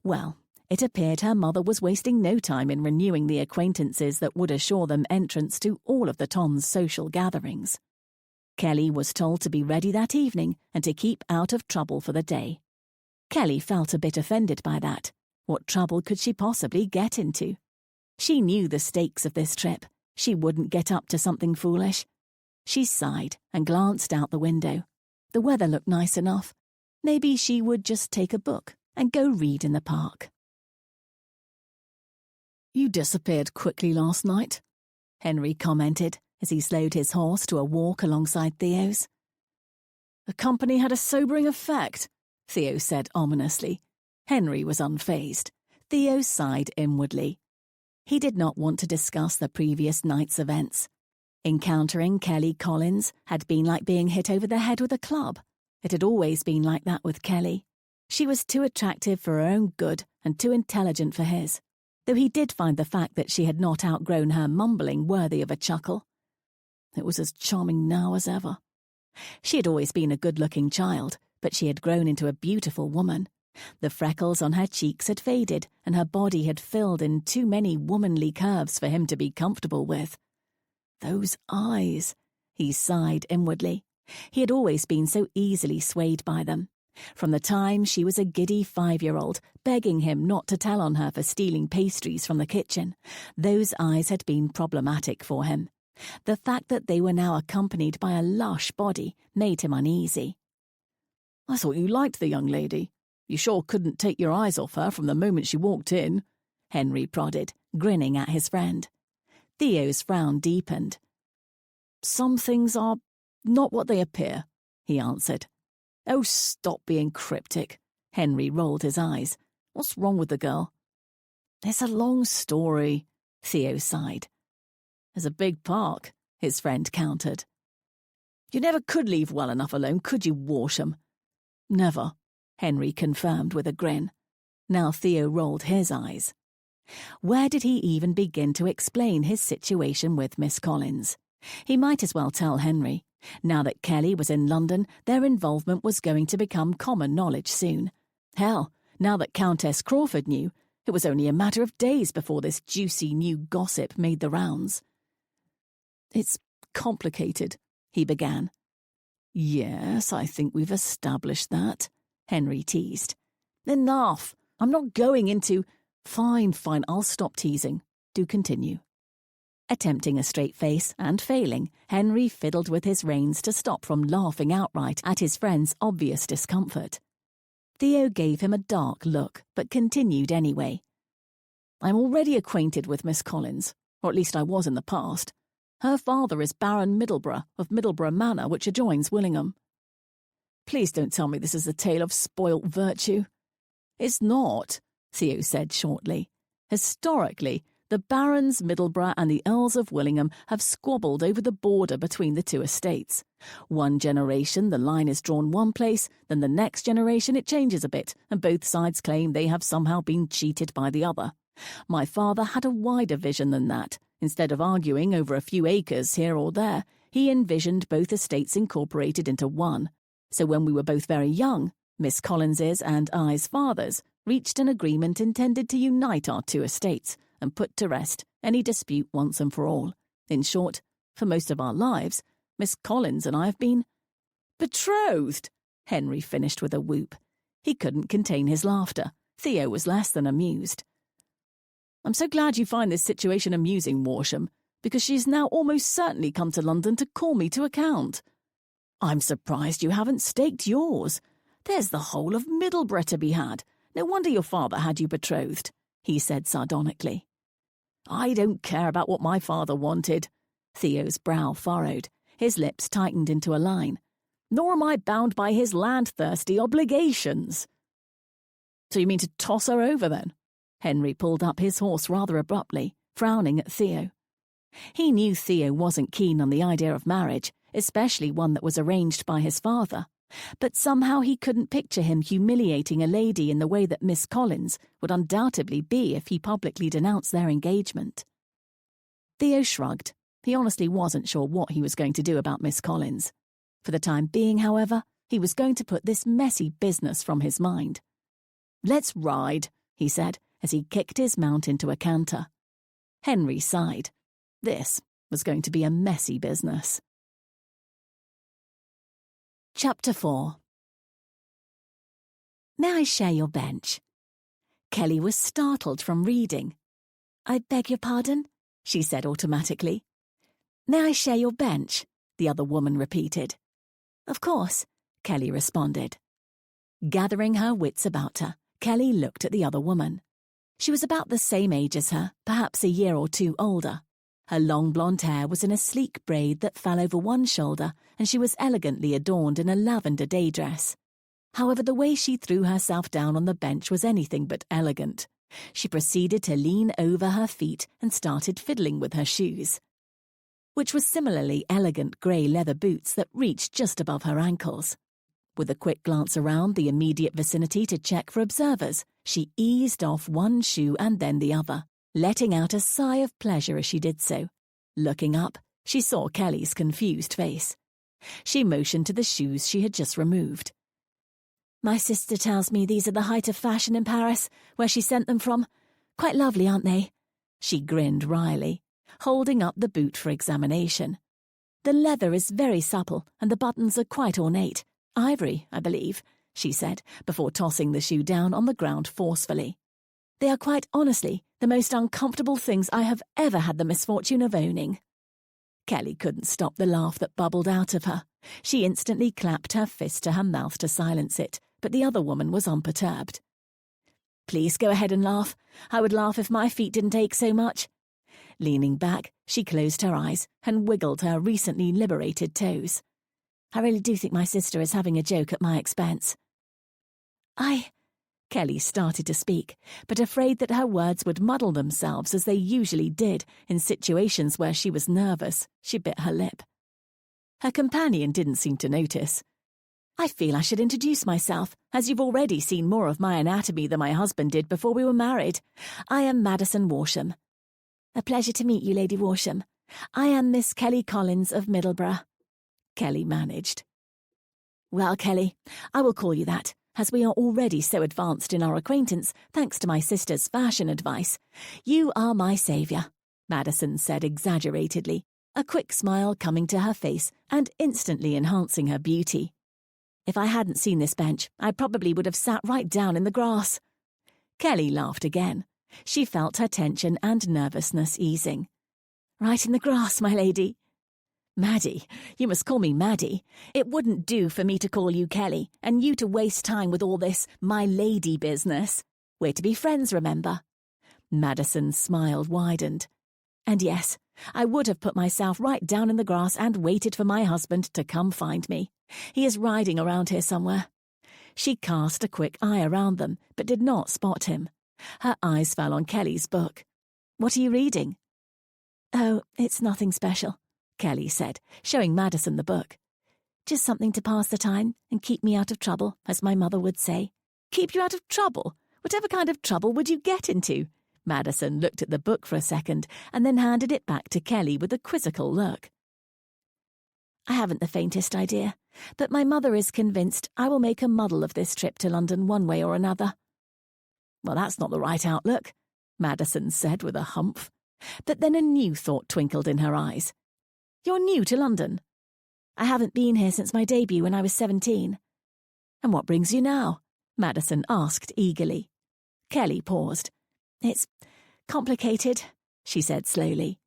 Well, it appeared her mother was wasting no time in renewing the acquaintances that would assure them entrance to all of the Toms' social gatherings. Kelly was told to be ready that evening and to keep out of trouble for the day. Kelly felt a bit offended by that. What trouble could she possibly get into? She knew the stakes of this trip. She wouldn't get up to something foolish. She sighed and glanced out the window. The weather looked nice enough. Maybe she would just take a book and go read in the park. "You disappeared quickly last night," Henry commented as he slowed his horse to a walk alongside Theo's. "The company had a sobering effect," Theo said ominously. Henry was unfazed. Theo sighed inwardly. He did not want to discuss the previous night's events. Encountering Kelly Collins had been like being hit over the head with a club. It had always been like that with Kelly. She was too attractive for her own good and too intelligent for his, though he did find the fact that she had not outgrown her mumbling worthy of a chuckle. It was as charming now as ever. She had always been a good-looking child, but she had grown into a beautiful woman. The freckles on her cheeks had faded, and her body had filled in too many womanly curves for him to be comfortable with. Those eyes, he sighed inwardly. He had always been so easily swayed by them. From the time she was a giddy 5-year-old, begging him not to tell on her for stealing pastries from the kitchen, those eyes had been problematic for him. The fact that they were now accompanied by a lush body made him uneasy. "I thought you liked the young lady. You sure couldn't take your eyes off her from the moment she walked in," Henry prodded, grinning at his friend. Theo's frown deepened. "Some things are not what they appear," he answered. "Oh, stop being cryptic." Henry rolled his eyes. "What's wrong with the girl?" "It's a long story," Theo sighed. "There's a big park," his friend countered. "You never could leave well enough alone, could you, Warsham?" "Never," Henry confirmed with a grin. Now Theo rolled his eyes. Where did he even begin to explain his situation with Miss Collins? He might as well tell Henry. Now that Kelly was in London, their involvement was going to become common knowledge soon. Hell, now that Countess Crawford knew, it was only a matter of days before this juicy new gossip made the rounds. "It's complicated," he began. "Yes, I think we've established that," Henry teased. "Enough! I'm not going into—" Fine, I'll stop teasing. Do continue." Attempting a straight face and failing, Henry fiddled with his reins to stop from laughing outright at his friend's obvious discomfort. Theo gave him a dark look, but continued anyway. "I'm already acquainted with Miss Collins, or at least I was in the past. Her father is Baron Middleborough of Middleborough Manor, which adjoins Willingham." "Please don't tell me this is a tale of spoilt virtue." "It's not," Theo said shortly. "Historically, the Barons Middleborough and the Earls of Willingham have squabbled over the border between the two estates. One generation the line is drawn one place, then the next generation it changes a bit, and both sides claim they have somehow been cheated by the other. My father had a wider vision than that. Instead of arguing over a few acres here or there, he envisioned both estates incorporated into one. So when we were both very young, Miss Collins's and I's fathers reached an agreement intended to unite our two estates and put to rest any dispute once and for all. In short, for most of our lives, Miss Collins and I have been—" "Betrothed!" Henry finished with a whoop. He couldn't contain his laughter. Theo was less than amused. "I'm so glad you find this situation amusing, Warsham, because she's now almost certainly come to London to call me to account. I'm surprised you haven't staked yours. There's the whole of Middleborough to be had. No wonder your father had you betrothed," he said sardonically. "I don't care about what my father wanted." Theo's brow furrowed. His lips tightened into a line. "Nor am I bound by his land-thirsty obligations." "So you mean to toss her over, then?" Henry pulled up his horse rather abruptly, frowning at Theo. He knew Theo wasn't keen on the idea of marriage, especially one that was arranged by his father. But somehow he couldn't picture him humiliating a lady in the way that Miss Collins would undoubtedly be if he publicly denounced their engagement. Theo shrugged. He honestly wasn't sure what he was going to do about Miss Collins. For the time being, however, he was going to put this messy business from his mind. "Let's ride," he said, as he kicked his mount into a canter. Henry sighed. This was going to be a messy business. Chapter 4. "May I share your bench?" Kelly was startled from reading. "I beg your pardon?" she said automatically. "May I share your bench?" the other woman repeated. "Of course," Kelly responded. Gathering her wits about her, Kelly looked at the other woman. She was about the same age as her, perhaps a year or two older. Her long blonde hair was in a sleek braid that fell over one shoulder, and she was elegantly adorned in a lavender day dress. However, the way she threw herself down on the bench was anything but elegant. She proceeded to lean over her feet and started fiddling with her shoes, which were similarly elegant grey leather boots that reached just above her ankles. With a quick glance around the immediate vicinity to check for observers, she eased off one shoe and then the other, letting out a sigh of pleasure as she did so. Looking up, she saw Kelly's confused face. She motioned to the shoes she had just removed. "My sister tells me these are the height of fashion in Paris, where she sent them from. Quite lovely, aren't they?" She grinned wryly, holding up the boot for examination. "The leather is very supple, and the buttons are quite ornate. Ivory, I believe," she said, before tossing the shoe down on the ground forcefully. "They are quite honestly the most uncomfortable things I have ever had the misfortune of owning." Kelly couldn't stop the laugh that bubbled out of her. She instantly clapped her fist to her mouth to silence it, but the other woman was unperturbed. "Please go ahead and laugh. I would laugh if my feet didn't ache so much." Leaning back, she closed her eyes and wiggled her recently liberated toes. "I really do think my sister is having a joke at my expense." Kelly started to speak, but afraid that her words would muddle themselves as they usually did in situations where she was nervous, she bit her lip. Her companion didn't seem to notice. "I feel I should introduce myself, as you've already seen more of my anatomy than my husband did before we were married. I am Madison Walsham." "A pleasure to meet you, Lady Walsham. I am Miss Kelly Collins of Middleborough," Kelly managed. "Well, Kelly, I will call you that, as we are already so advanced in our acquaintance thanks to my sister's fashion advice. You are my saviour," Madison said exaggeratedly, a quick smile coming to her face and instantly enhancing her beauty. "If I hadn't seen this bench, I probably would have sat right down in the grass." Kelly laughed again. She felt her tension and nervousness easing. "Right in the grass, my lady." "Maddie, you must call me Maddie. It wouldn't do for me to call you Kelly, and you to waste time with all this my lady business. We're to be friends, remember?" Madison's smile widened. "And yes, I would have put myself right down in the grass and waited for my husband to come find me. He is riding around here somewhere." She cast a quick eye around them, but did not spot him. Her eyes fell on Kelly's book. "What are you reading?" "Oh, it's nothing special," Kelly said, showing Madison the book. "Just something to pass the time and keep me out of trouble, as my mother would say." "Keep you out of trouble? Whatever kind of trouble would you get into?" Madison looked at the book for a second and then handed it back to Kelly with a quizzical look. "I haven't the faintest idea, but my mother is convinced I will make a muddle of this trip to London one way or another." "Well, that's not the right outlook," Madison said with a humph. But then a new thought twinkled in her eyes. "You're new to London?" "I haven't been here since my debut when I was 17. "And what brings you now?" Madison asked eagerly. Kelly paused. "It's complicated," she said slowly.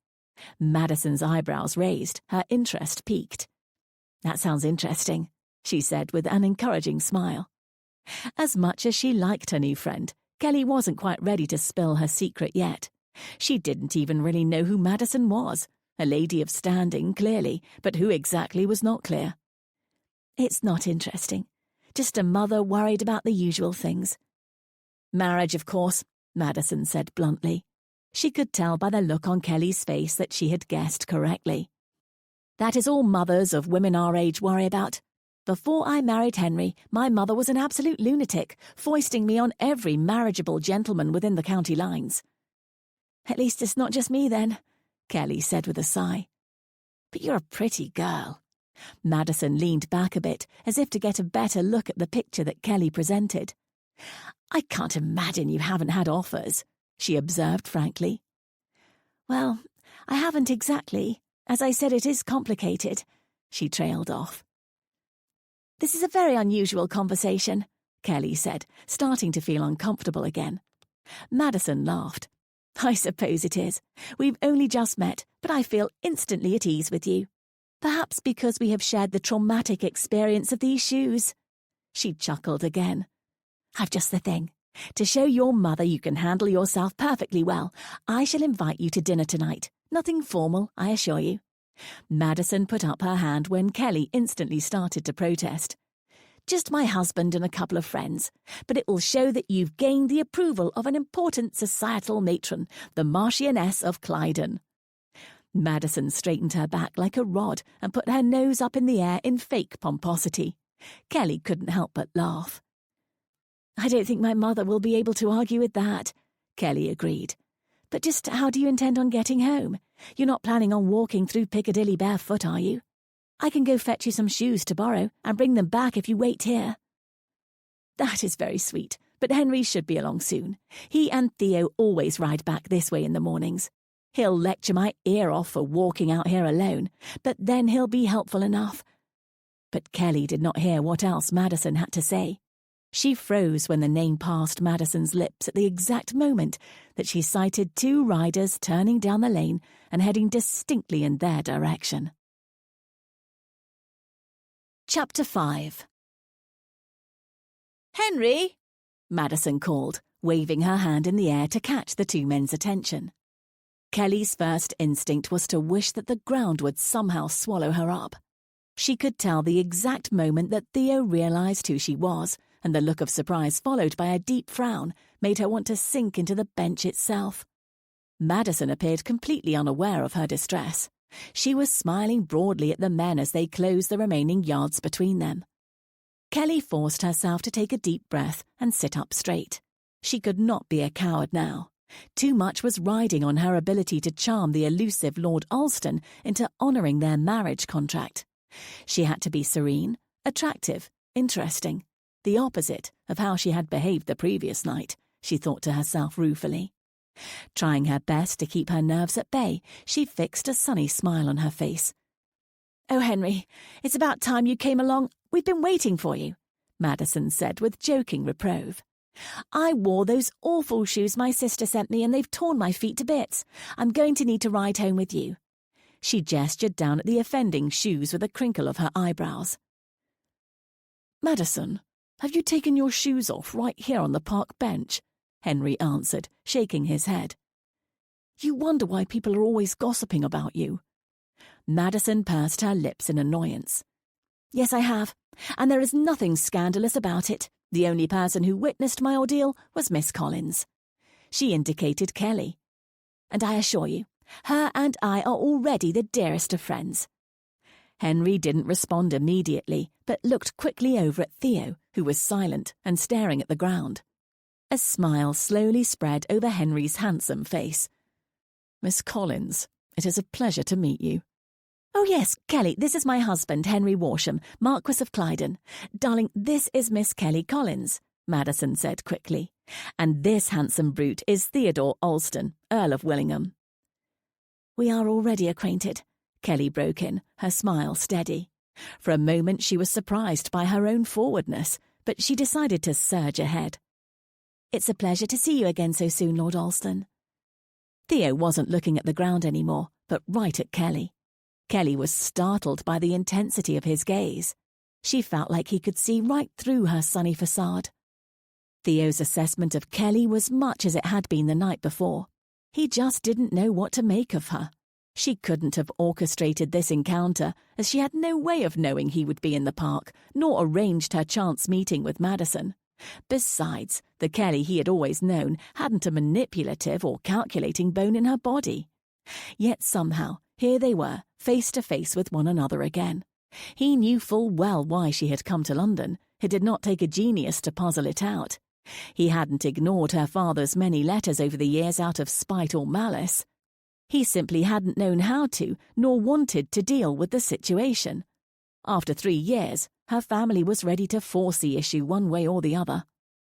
Madison's eyebrows raised, her interest piqued. "That sounds interesting," she said with an encouraging smile. As much as she liked her new friend, Kelly wasn't quite ready to spill her secret yet. She didn't even really know who Madison was. A lady of standing, clearly, but who exactly was not clear. "It's not interesting. Just a mother worried about the usual things." "Marriage, of course," Madison said bluntly. She could tell by the look on Kelly's face that she had guessed correctly. "That is all mothers of women our age worry about. Before I married Henry, my mother was an absolute lunatic, foisting me on every marriageable gentleman within the county lines. At least it's not just me, then, Kelly said with a sigh. But you're a pretty girl. Madison leaned back a bit, as if to get a better look at the picture that Kelly presented. I can't imagine you haven't had offers, she observed frankly. Well, I haven't exactly. As I said, it is complicated, she trailed off. This is a very unusual conversation, Kelly said, starting to feel uncomfortable again. Madison laughed. I suppose it is. We've only just met, but I feel instantly at ease with you. Perhaps because we have shared the traumatic experience of these shoes. She chuckled again. I've just the thing. To show your mother you can handle yourself perfectly well, I shall invite you to dinner tonight. Nothing formal, I assure you. Madison put up her hand when Kelly instantly started to protest. Just my husband and a couple of friends, but it will show that you've gained the approval of an important societal matron, the Marchioness of Clyden. Madison straightened her back like a rod and put her nose up in the air in fake pomposity. Kelly couldn't help but laugh. I don't think my mother will be able to argue with that, Kelly agreed. But just how do you intend on getting home? You're not planning on walking through Piccadilly barefoot, are you? I can go fetch you some shoes to borrow and bring them back if you wait here. That is very sweet, but Henry should be along soon. He and Theo always ride back this way in the mornings. He'll lecture my ear off for walking out here alone, but then he'll be helpful enough. But Kelly did not hear what else Madison had to say. She froze when the name passed Madison's lips at the exact moment that she sighted two riders turning down the lane and heading distinctly in their direction. Chapter 5. Henry, Madison called, waving her hand in the air to catch the two men's attention. Kelly's first instinct was to wish that the ground would somehow swallow her up. She could tell the exact moment that Theo realized who she was, and the look of surprise followed by a deep frown made her want to sink into the bench itself. Madison appeared completely unaware of her distress. She was smiling broadly at the men as they closed the remaining yards between them. Kelly forced herself to take a deep breath and sit up straight. She could not be a coward now. Too much was riding on her ability to charm the elusive Lord Alston into honouring their marriage contract. She had to be serene, attractive, interesting. The opposite of how she had behaved the previous night, she thought to herself ruefully. Trying her best to keep her nerves at bay, she fixed a sunny smile on her face. Oh, Henry, it's about time you came along. We've been waiting for you, Madison said with joking reprove. I wore those awful shoes my sister sent me and they've torn my feet to bits. I'm going to need to ride home with you. She gestured down at the offending shoes with a crinkle of her eyebrows. Madison, have you taken your shoes off right here on the park bench? Henry answered, shaking his head. You wonder why people are always gossiping about you. Madison pursed her lips in annoyance. Yes, I have, and there is nothing scandalous about it. The only person who witnessed my ordeal was Miss Collins. She indicated Kelly. And I assure you, her and I are already the dearest of friends. Henry didn't respond immediately, but looked quickly over at Theo, who was silent and staring at the ground. A smile slowly spread over Henry's handsome face. Miss Collins, it is a pleasure to meet you. Oh yes, Kelly, this is my husband, Henry Walsham, Marquis of Clyden. Darling, this is Miss Kelly Collins, Madison said quickly. And this handsome brute is Theodore Alston, Earl of Willingham. We are already acquainted, Kelly broke in, her smile steady. For a moment she was surprised by her own forwardness, but she decided to surge ahead. It's a pleasure to see you again so soon, Lord Alston. Theo wasn't looking at the ground anymore, but right at Kelly. Kelly was startled by the intensity of his gaze. She felt like he could see right through her sunny facade. Theo's assessment of Kelly was much as it had been the night before. He just didn't know what to make of her. She couldn't have orchestrated this encounter, as she had no way of knowing he would be in the park, nor arranged her chance meeting with Madison. Besides, the Kelly he had always known hadn't a manipulative or calculating bone in her body. Yet somehow, here they were, face to face with one another again. He knew full well why she had come to London. It did not take a genius to puzzle it out. He hadn't ignored her father's many letters over the years out of spite or malice. He simply hadn't known how to, nor wanted to deal with the situation. After 3 years, her family was ready to force the issue one way or the other.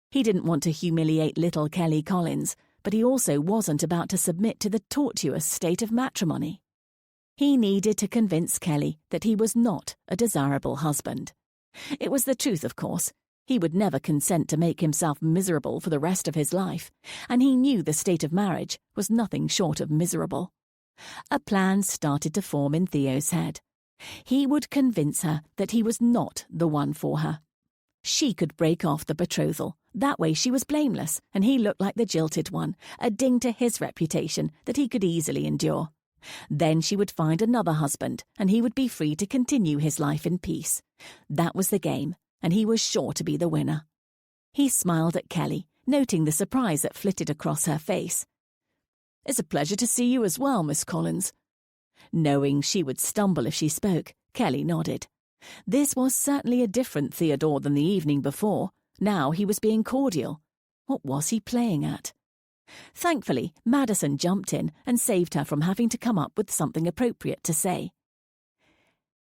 He didn't want to humiliate little Kelly Collins, but he also wasn't about to submit to the tortuous state of matrimony. He needed to convince Kelly that he was not a desirable husband. It was the truth, of course. He would never consent to make himself miserable for the rest of his life, and he knew the state of marriage was nothing short of miserable. A plan started to form in Theo's head. He would convince her that he was not the one for her. She could break off the betrothal. That way she was blameless, and he looked like the jilted one, a ding to his reputation that he could easily endure. Then she would find another husband, and he would be free to continue his life in peace. That was the game, and he was sure to be the winner. He smiled at Kelly, noting the surprise that flitted across her face. "It's a pleasure to see you as well, Miss Collins." Knowing she would stumble if she spoke, Kelly nodded. This was certainly a different Theodore than the evening before. Now he was being cordial. What was he playing at? Thankfully, Madison jumped in and saved her from having to come up with something appropriate to say.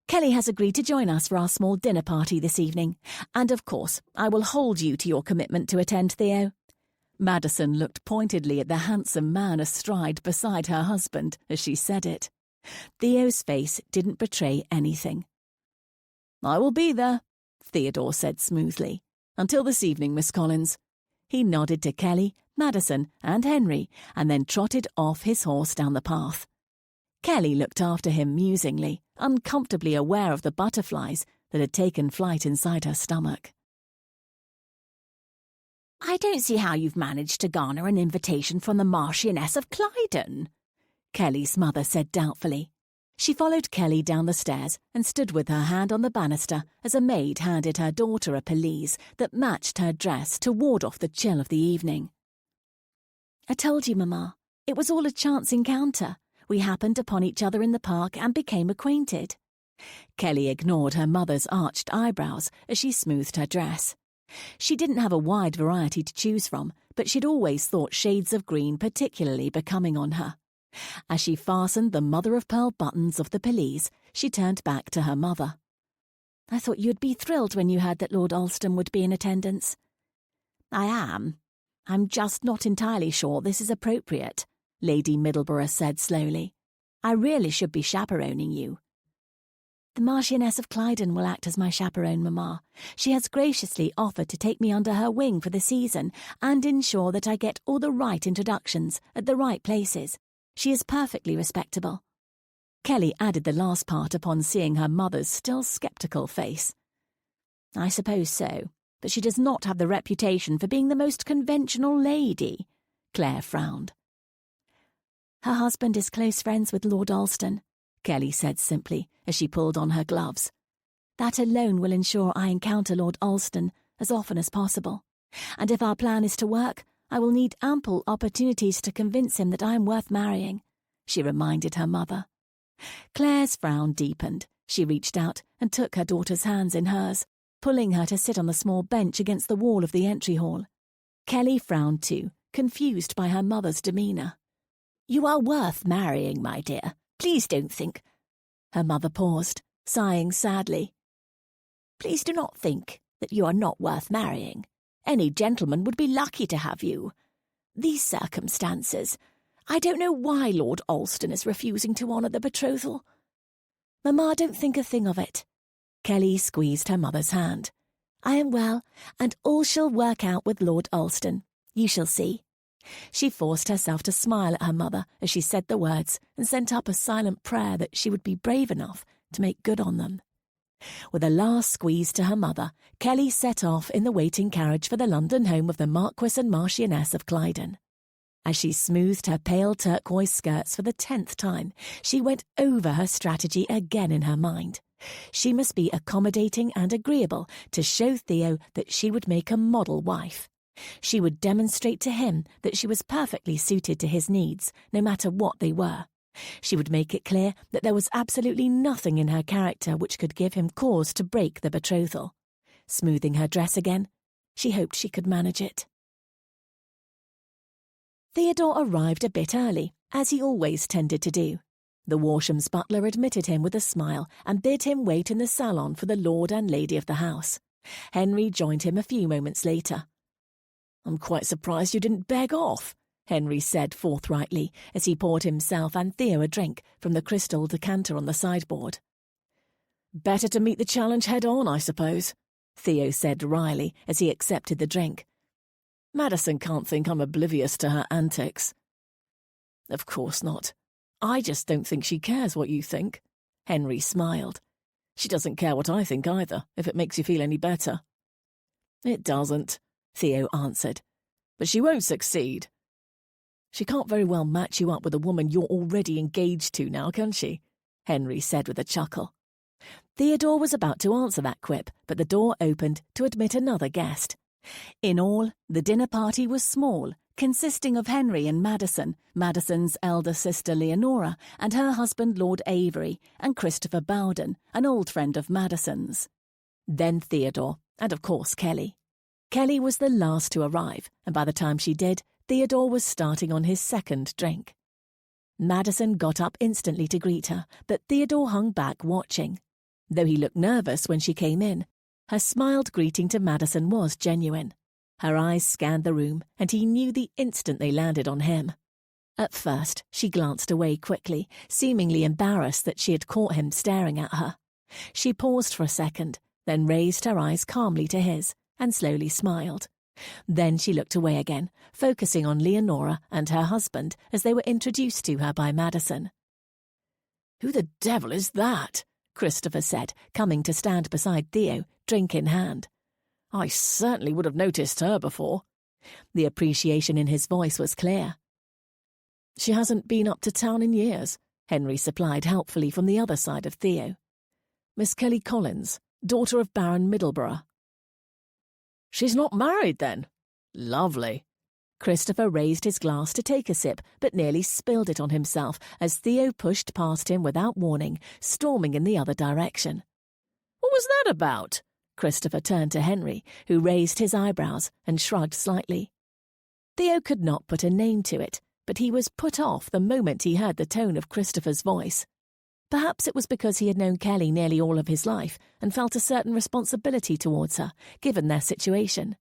"Kelly has agreed to join us for our small dinner party this evening, and of course, I will hold you to your commitment to attend, Theo." Madison looked pointedly at the handsome man astride beside her husband as she said it. Theo's face didn't betray anything. "I will be there," Theodore said smoothly. "Until this evening, Miss Collins." He nodded to Kelly, Madison, and Henry, and then trotted off his horse down the path. Kelly looked after him musingly, uncomfortably aware of the butterflies that had taken flight inside her stomach. "I don't see how you've managed to garner an invitation from the Marchioness of Clyden," Kelly's mother said doubtfully. She followed Kelly down the stairs and stood with her hand on the banister as a maid handed her daughter a pelisse that matched her dress to ward off the chill of the evening. "I told you, Mamma. It was all a chance encounter. We happened upon each other in the park and became acquainted." Kelly ignored her mother's arched eyebrows as she smoothed her dress. She didn't have a wide variety to choose from, but she'd always thought shades of green particularly becoming on her. As she fastened the mother-of-pearl buttons of the pelisse, she turned back to her mother. "I thought you'd be thrilled when you heard that Lord Alston would be in attendance." "I am. I'm just not entirely sure this is appropriate," Lady Middleborough said slowly. "I really should be chaperoning you." "The Marchioness of Clyden will act as my chaperone, Mamma. She has graciously offered to take me under her wing for the season and ensure that I get all the right introductions at the right places. She is perfectly respectable." Kelly added the last part upon seeing her mother's still sceptical face. "I suppose so, but she does not have the reputation for being the most conventional lady," Claire frowned. "Her husband is close friends with Lord Alston," Kelly said simply as she pulled on her gloves. "That alone will ensure I encounter Lord Alston as often as possible. And if our plan is to work, I will need ample opportunities to convince him that I am worth marrying," she reminded her mother. Claire's frown deepened. She reached out and took her daughter's hands in hers, pulling her to sit on the small bench against the wall of the entry hall. Kelly frowned too, confused by her mother's demeanour. "You are worth marrying, my dear. Please don't think—" Her mother paused, sighing sadly. "Please do not think that you are not worth marrying. Any gentleman would be lucky to have you. These circumstances, I don't know why Lord Alston is refusing to honour the betrothal." "Mamma, don't think a thing of it." Kelly squeezed her mother's hand. "I am well, and all shall work out with Lord Alston. You shall see." She forced herself to smile at her mother as she said the words and sent up a silent prayer that she would be brave enough to make good on them. With a last squeeze to her mother, Kelly set off in the waiting carriage for the London home of the Marquess and Marchioness of Clyden. As she smoothed her pale turquoise skirts for the 10th time, she went over her strategy again in her mind. She must be accommodating and agreeable to show Theo that she would make a model wife. She would demonstrate to him that she was perfectly suited to his needs, no matter what they were. She would make it clear that there was absolutely nothing in her character which could give him cause to break the betrothal. Smoothing her dress again, she hoped she could manage it. Theodore arrived a bit early, as he always tended to do. The Warsham's butler admitted him with a smile and bid him wait in the salon for the lord and lady of the house. Henry joined him a few moments later. "I'm quite surprised you didn't beg off," Henry said forthrightly as he poured himself and Theo a drink from the crystal decanter on the sideboard. "Better to meet the challenge head-on, I suppose," Theo said wryly as he accepted the drink. "Madison can't think I'm oblivious to her antics." "Of course not. I just don't think she cares what you think," Henry smiled. "She doesn't care what I think either, if it makes you feel any better." "It doesn't," Theo answered. "But she won't succeed. She can't very well match you up with a woman you're already engaged to now, can she?" Henry said with a chuckle. Theodore was about to answer that quip, but the door opened to admit another guest. In all, the dinner party was small, consisting of Henry and Madison, Madison's elder sister Leonora, and her husband Lord Avery, and Christopher Bowden, an old friend of Madison's. Then Theodore, and of course Kelly. Kelly was the last to arrive, and by the time she did, Theodore was starting on his second drink. Madison got up instantly to greet her, but Theodore hung back watching. Though he looked nervous when she came in, her smiled greeting to Madison was genuine. Her eyes scanned the room, and he knew the instant they landed on him. At first, she glanced away quickly, seemingly embarrassed that she had caught him staring at her. She paused for a second, then raised her eyes calmly to his, and slowly smiled. Then she looked away again, focusing on Leonora and her husband as they were introduced to her by Madison. "Who the devil is that?" Christopher said, coming to stand beside Theo, drink in hand. "I certainly would have noticed her before." The appreciation in his voice was clear. "She hasn't been up to town in years," Henry supplied helpfully from the other side of Theo. "Miss Kelly Collins, daughter of Baron Middleborough." "She's not married, then? Lovely." Christopher raised his glass to take a sip, but nearly spilled it on himself as Theo pushed past him without warning, storming in the other direction. "What was that about?" Christopher turned to Henry, who raised his eyebrows and shrugged slightly. Theo could not put a name to it, but he was put off the moment he heard the tone of Christopher's voice. Perhaps it was because he had known Kelly nearly all of his life and felt a certain responsibility towards her, given their situation.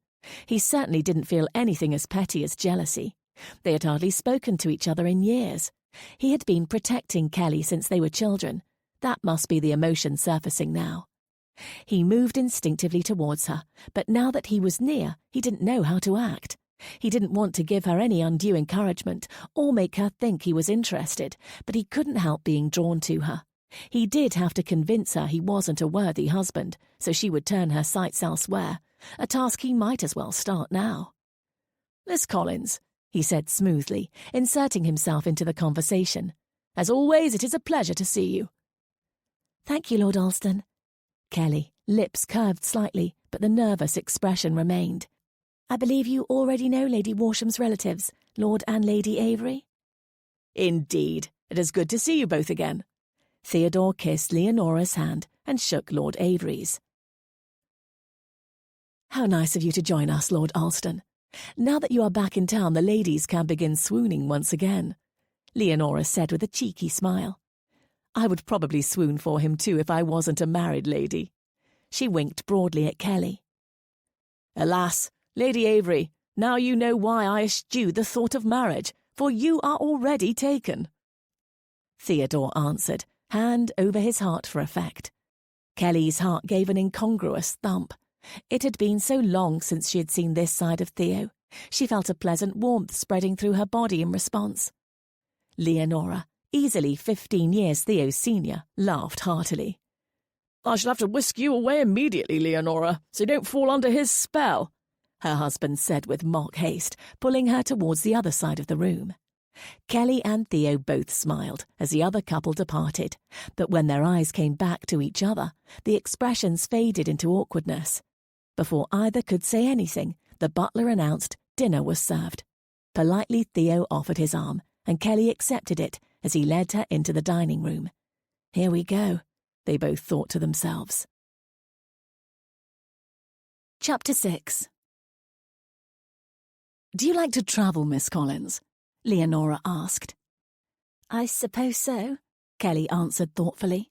He certainly didn't feel anything as petty as jealousy. They had hardly spoken to each other in years. He had been protecting Kelly since they were children. That must be the emotion surfacing now. He moved instinctively towards her, but now that he was near, he didn't know how to act. He didn't want to give her any undue encouragement or make her think he was interested, but he couldn't help being drawn to her. He did have to convince her he wasn't a worthy husband, so she would turn her sights elsewhere, a task he might as well start now. "Miss Collins," he said smoothly, inserting himself into the conversation. "As always, it is a pleasure to see you." "Thank you, Lord Alston." Kelly, lips curved slightly, but the nervous expression remained. "I believe you already know Lady Warsham's relatives, Lord and Lady Avery?" "Indeed. It is good to see you both again." Theodore kissed Leonora's hand and shook Lord Avery's. "How nice of you to join us, Lord Alston. Now that you are back in town, the ladies can begin swooning once again," Leonora said with a cheeky smile. "I would probably swoon for him too if I wasn't a married lady." She winked broadly at Kelly. "Alas, Lady Avery, now you know why I eschew the thought of marriage, for you are already taken." Theodore answered, hand over his heart for effect. Kelly's heart gave an incongruous thump. It had been so long since she had seen this side of Theo. She felt a pleasant warmth spreading through her body in response. Leonora, easily 15 years Theo's senior, laughed heartily. "I shall have to whisk you away immediately, Leonora, so you don't fall under his spell," her husband said with mock haste, pulling her towards the other side of the room. Kelly and Theo both smiled as the other couple departed, but when their eyes came back to each other, the expressions faded into awkwardness. Before either could say anything, the butler announced dinner was served. Politely Theo offered his arm, and Kelly accepted it, as he led her into the dining room. Here we go, they both thought to themselves. Chapter 6. Do you like to travel, Miss Collins? Leonora asked. I suppose so, Kelly answered thoughtfully.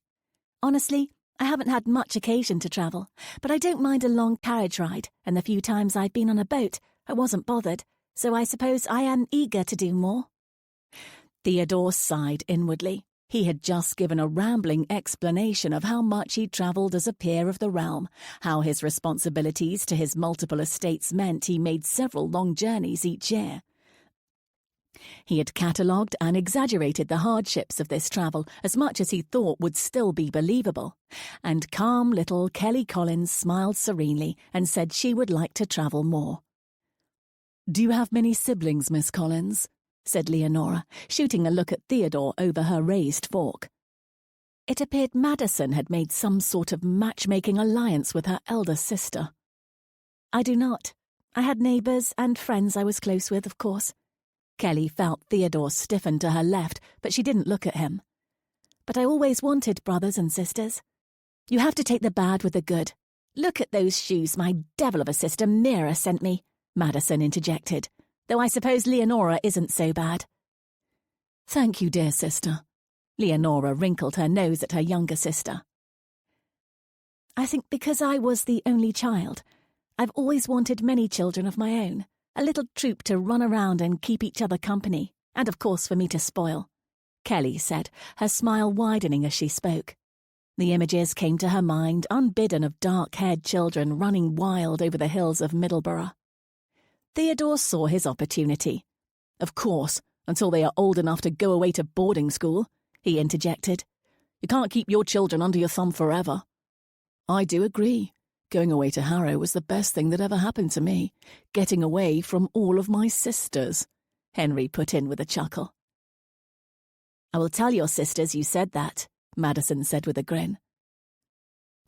Honestly, I haven't had much occasion to travel, but I don't mind a long carriage ride, and the few times I've been on a boat, I wasn't bothered, so I suppose I am eager to do more. Theodore sighed inwardly. He had just given a rambling explanation of how much he'd travelled as a peer of the realm, how his responsibilities to his multiple estates meant he made several long journeys each year. He had catalogued and exaggerated the hardships of this travel as much as he thought would still be believable, and calm little Kelly Collins smiled serenely and said she would like to travel more. "Do you have many siblings, Miss Collins?" said Leonora, shooting a look at Theodore over her raised fork. It appeared Madison had made some sort of matchmaking alliance with her elder sister. I do not. I had neighbours and friends I was close with, of course. Kelly felt Theodore stiffen to her left, but she didn't look at him. But I always wanted brothers and sisters. You have to take the bad with the good. Look at those shoes my devil of a sister Mira sent me, Madison interjected, though I suppose Leonora isn't so bad. Thank you, dear sister. Leonora wrinkled her nose at her younger sister. I think because I was the only child, I've always wanted many children of my own, a little troop to run around and keep each other company, and of course for me to spoil, Kelly said, her smile widening as she spoke. The images came to her mind, unbidden, of dark-haired children running wild over the hills of Middleborough. Theodore saw his opportunity. Of course, until they are old enough to go away to boarding school, he interjected. You can't keep your children under your thumb forever. I do agree. Going away to Harrow was the best thing that ever happened to me. Getting away from all of my sisters, Henry put in with a chuckle. I will tell your sisters you said that, Madison said with a grin.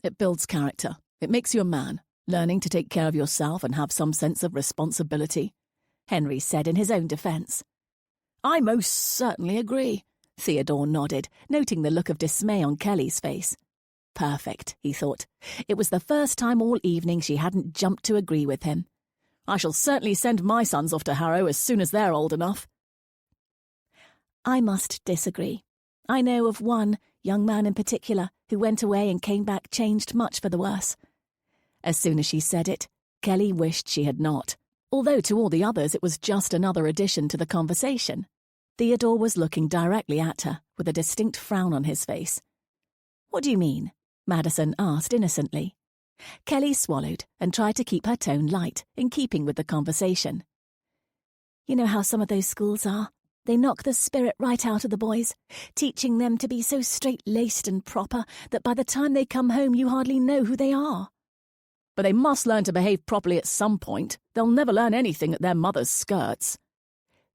It builds character. It makes you a man, learning to take care of yourself and have some sense of responsibility, Henry said in his own defence. I most certainly agree, Theodore nodded, noting the look of dismay on Kelly's face. Perfect, he thought. It was the first time all evening she hadn't jumped to agree with him. I shall certainly send my sons off to Harrow as soon as they're old enough. I must disagree. I know of one young man in particular who went away and came back changed much for the worse. As soon as she said it, Kelly wished she had not, although to all the others it was just another addition to the conversation. Theodore was looking directly at her, with a distinct frown on his face. What do you mean? Madison asked innocently. Kelly swallowed and tried to keep her tone light, in keeping with the conversation. You know how some of those schools are? They knock the spirit right out of the boys, teaching them to be so straight-laced and proper that by the time they come home you hardly know who they are. But they must learn to behave properly at some point. They'll never learn anything at their mother's skirts.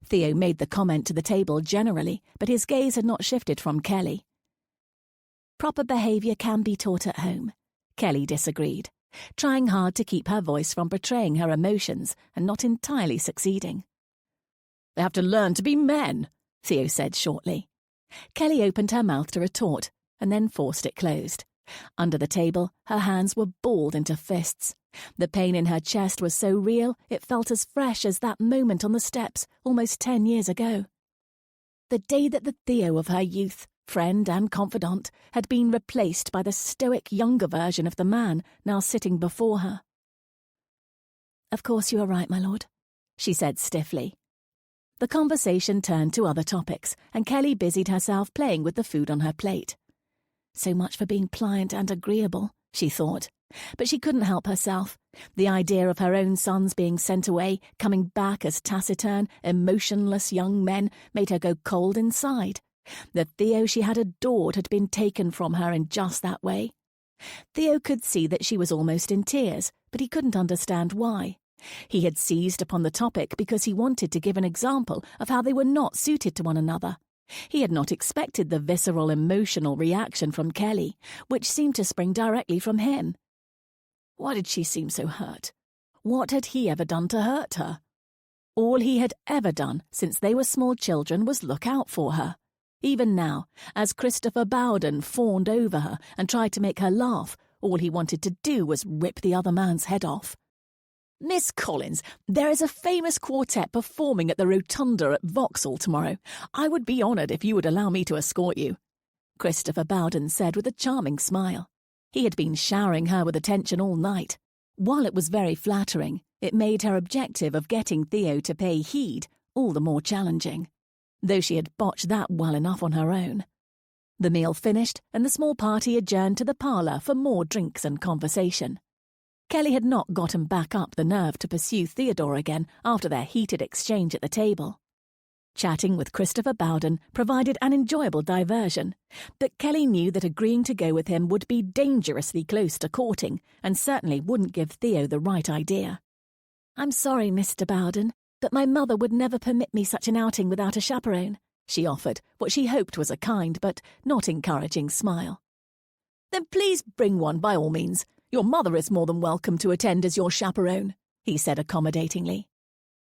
Theo made the comment to the table generally, but his gaze had not shifted from Kelly. Proper behaviour can be taught at home, Kelly disagreed, trying hard to keep her voice from betraying her emotions and not entirely succeeding. They have to learn to be men, Theo said shortly. Kelly opened her mouth to retort and then forced it closed. Under the table, her hands were balled into fists. The pain in her chest was so real it felt as fresh as that moment on the steps almost 10 years ago. The day that the Theo of her youth, friend and confidant, had been replaced by the stoic younger version of the man now sitting before her. Of course you are right, my lord, she said stiffly. The conversation turned to other topics, and Kelly busied herself playing with the food on her plate. So much for being pliant and agreeable, she thought. But she couldn't help herself. The idea of her own sons being sent away, coming back as taciturn, emotionless young men, made her go cold inside. The Theo she had adored had been taken from her in just that way. Theo could see that she was almost in tears, but he couldn't understand why. He had seized upon the topic because he wanted to give an example of how they were not suited to one another. He had not expected the visceral emotional reaction from Kelly, which seemed to spring directly from him. Why did she seem so hurt? What had he ever done to hurt her? All he had ever done since they were small children was look out for her. Even now, as Christopher Bowden fawned over her and tried to make her laugh, all he wanted to do was rip the other man's head off. "Miss Collins, there is a famous quartet performing at the Rotunda at Vauxhall tomorrow. I would be honoured if you would allow me to escort you," Christopher Bowden said with a charming smile. He had been showering her with attention all night. While it was very flattering, it made her objective of getting Theo to pay heed all the more challenging, though she had botched that well enough on her own. The meal finished, and the small party adjourned to the parlour for more drinks and conversation. Kelly had not gotten back up the nerve to pursue Theodore again after their heated exchange at the table. Chatting with Christopher Bowden provided an enjoyable diversion, but Kelly knew that agreeing to go with him would be dangerously close to courting and certainly wouldn't give Theo the right idea. "I'm sorry, Mr. Bowden, but my mother would never permit me such an outing without a chaperone," she offered, what she hoped was a kind but not encouraging smile. "Then please bring one by all means. Your mother is more than welcome to attend as your chaperone," he said accommodatingly.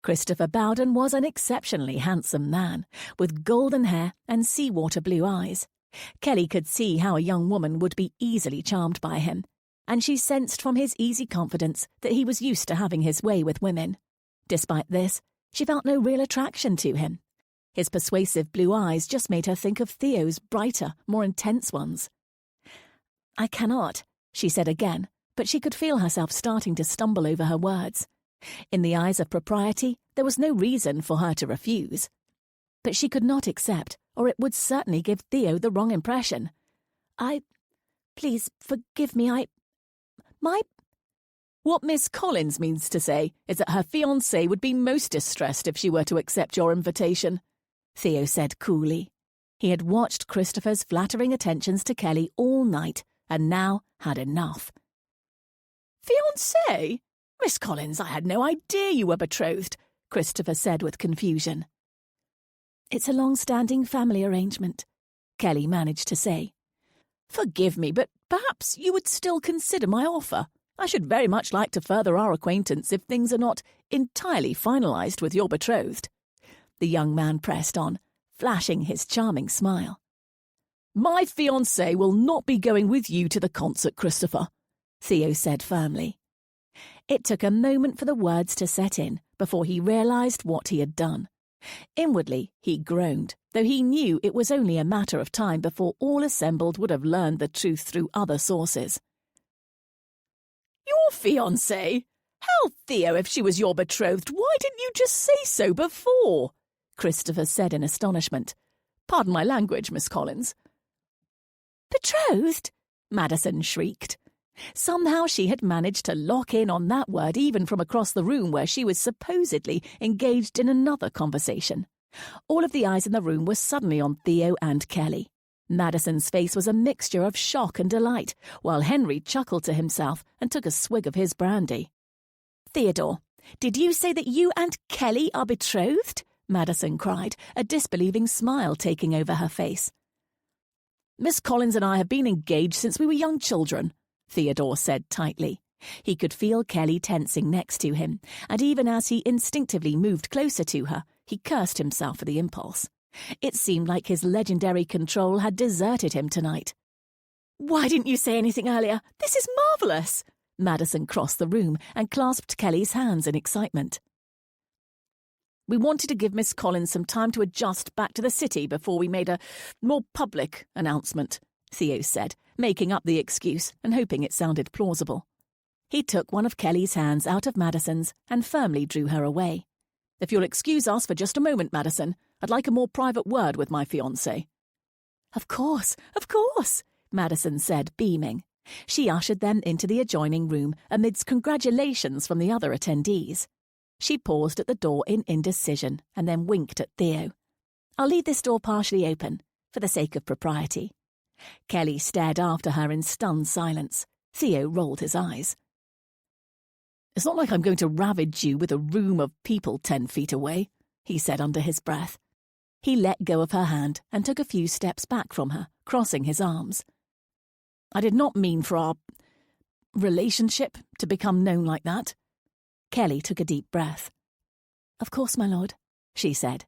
Christopher Bowden was an exceptionally handsome man, with golden hair and seawater blue eyes. Kelly could see how a young woman would be easily charmed by him, and she sensed from his easy confidence that he was used to having his way with women. Despite this, she felt no real attraction to him. His persuasive blue eyes just made her think of Theo's brighter, more intense ones. "I cannot," she said again, but she could feel herself starting to stumble over her words. In the eyes of propriety, there was no reason for her to refuse. But she could not accept, or it would certainly give Theo the wrong impression. Please forgive me, What Miss Collins means to say is that her fiancé would be most distressed if she were to accept your invitation," Theo said coolly. He had watched Christopher's flattering attentions to Kelly all night, and now had enough. "Fiancé? Miss Collins, I had no idea you were betrothed," Christopher said with confusion. "It's a long-standing family arrangement," Kelly managed to say. "Forgive me, but perhaps you would still consider my offer. I should very much like to further our acquaintance if things are not entirely finalised with your betrothed." The young man pressed on, flashing his charming smile. "My fiancé will not be going with you to the concert, Christopher," Theo said firmly. It took a moment for the words to set in before he realised what he had done. Inwardly, he groaned, though he knew it was only a matter of time before all assembled would have learned the truth through other sources. "Your fiancé? Hell, Theo, if she was your betrothed, why didn't you just say so before?" Christopher said in astonishment. "Pardon my language, Miss Collins." "Betrothed?" Madison shrieked. Somehow she had managed to lock in on that word even from across the room where she was supposedly engaged in another conversation. All of the eyes in the room were suddenly on Theo and Kelly. Madison's face was a mixture of shock and delight, while Henry chuckled to himself and took a swig of his brandy. "Theodore, did you say that you and Kelly are betrothed?" Madison cried, a disbelieving smile taking over her face. "Miss Collins and I have been engaged since we were young children," Theodore said tightly. He could feel Kelly tensing next to him, and even as he instinctively moved closer to her, he cursed himself for the impulse. It seemed like his legendary control had deserted him tonight. "Why didn't you say anything earlier? This is marvellous!" Madison crossed the room and clasped Kelly's hands in excitement. "We wanted to give Miss Collins some time to adjust back to the city before we made a more public announcement," Theo said, making up the excuse and hoping it sounded plausible. He took one of Kelly's hands out of Madison's and firmly drew her away. "If you'll excuse us for just a moment, Madison, I'd like a more private word with my fiancé." Of course, Madison said, beaming. She ushered them into the adjoining room amidst congratulations from the other attendees. She paused at the door in indecision and then winked at Theo. "I'll leave this door partially open, for the sake of propriety." Kelly stared after her in stunned silence. Theo rolled his eyes. "It's not like I'm going to ravage you with a room of people 10 feet away," he said under his breath. He let go of her hand and took a few steps back from her, crossing his arms. "I did not mean for our relationship to become known like that." Kelly took a deep breath. "Of course, my lord," she said.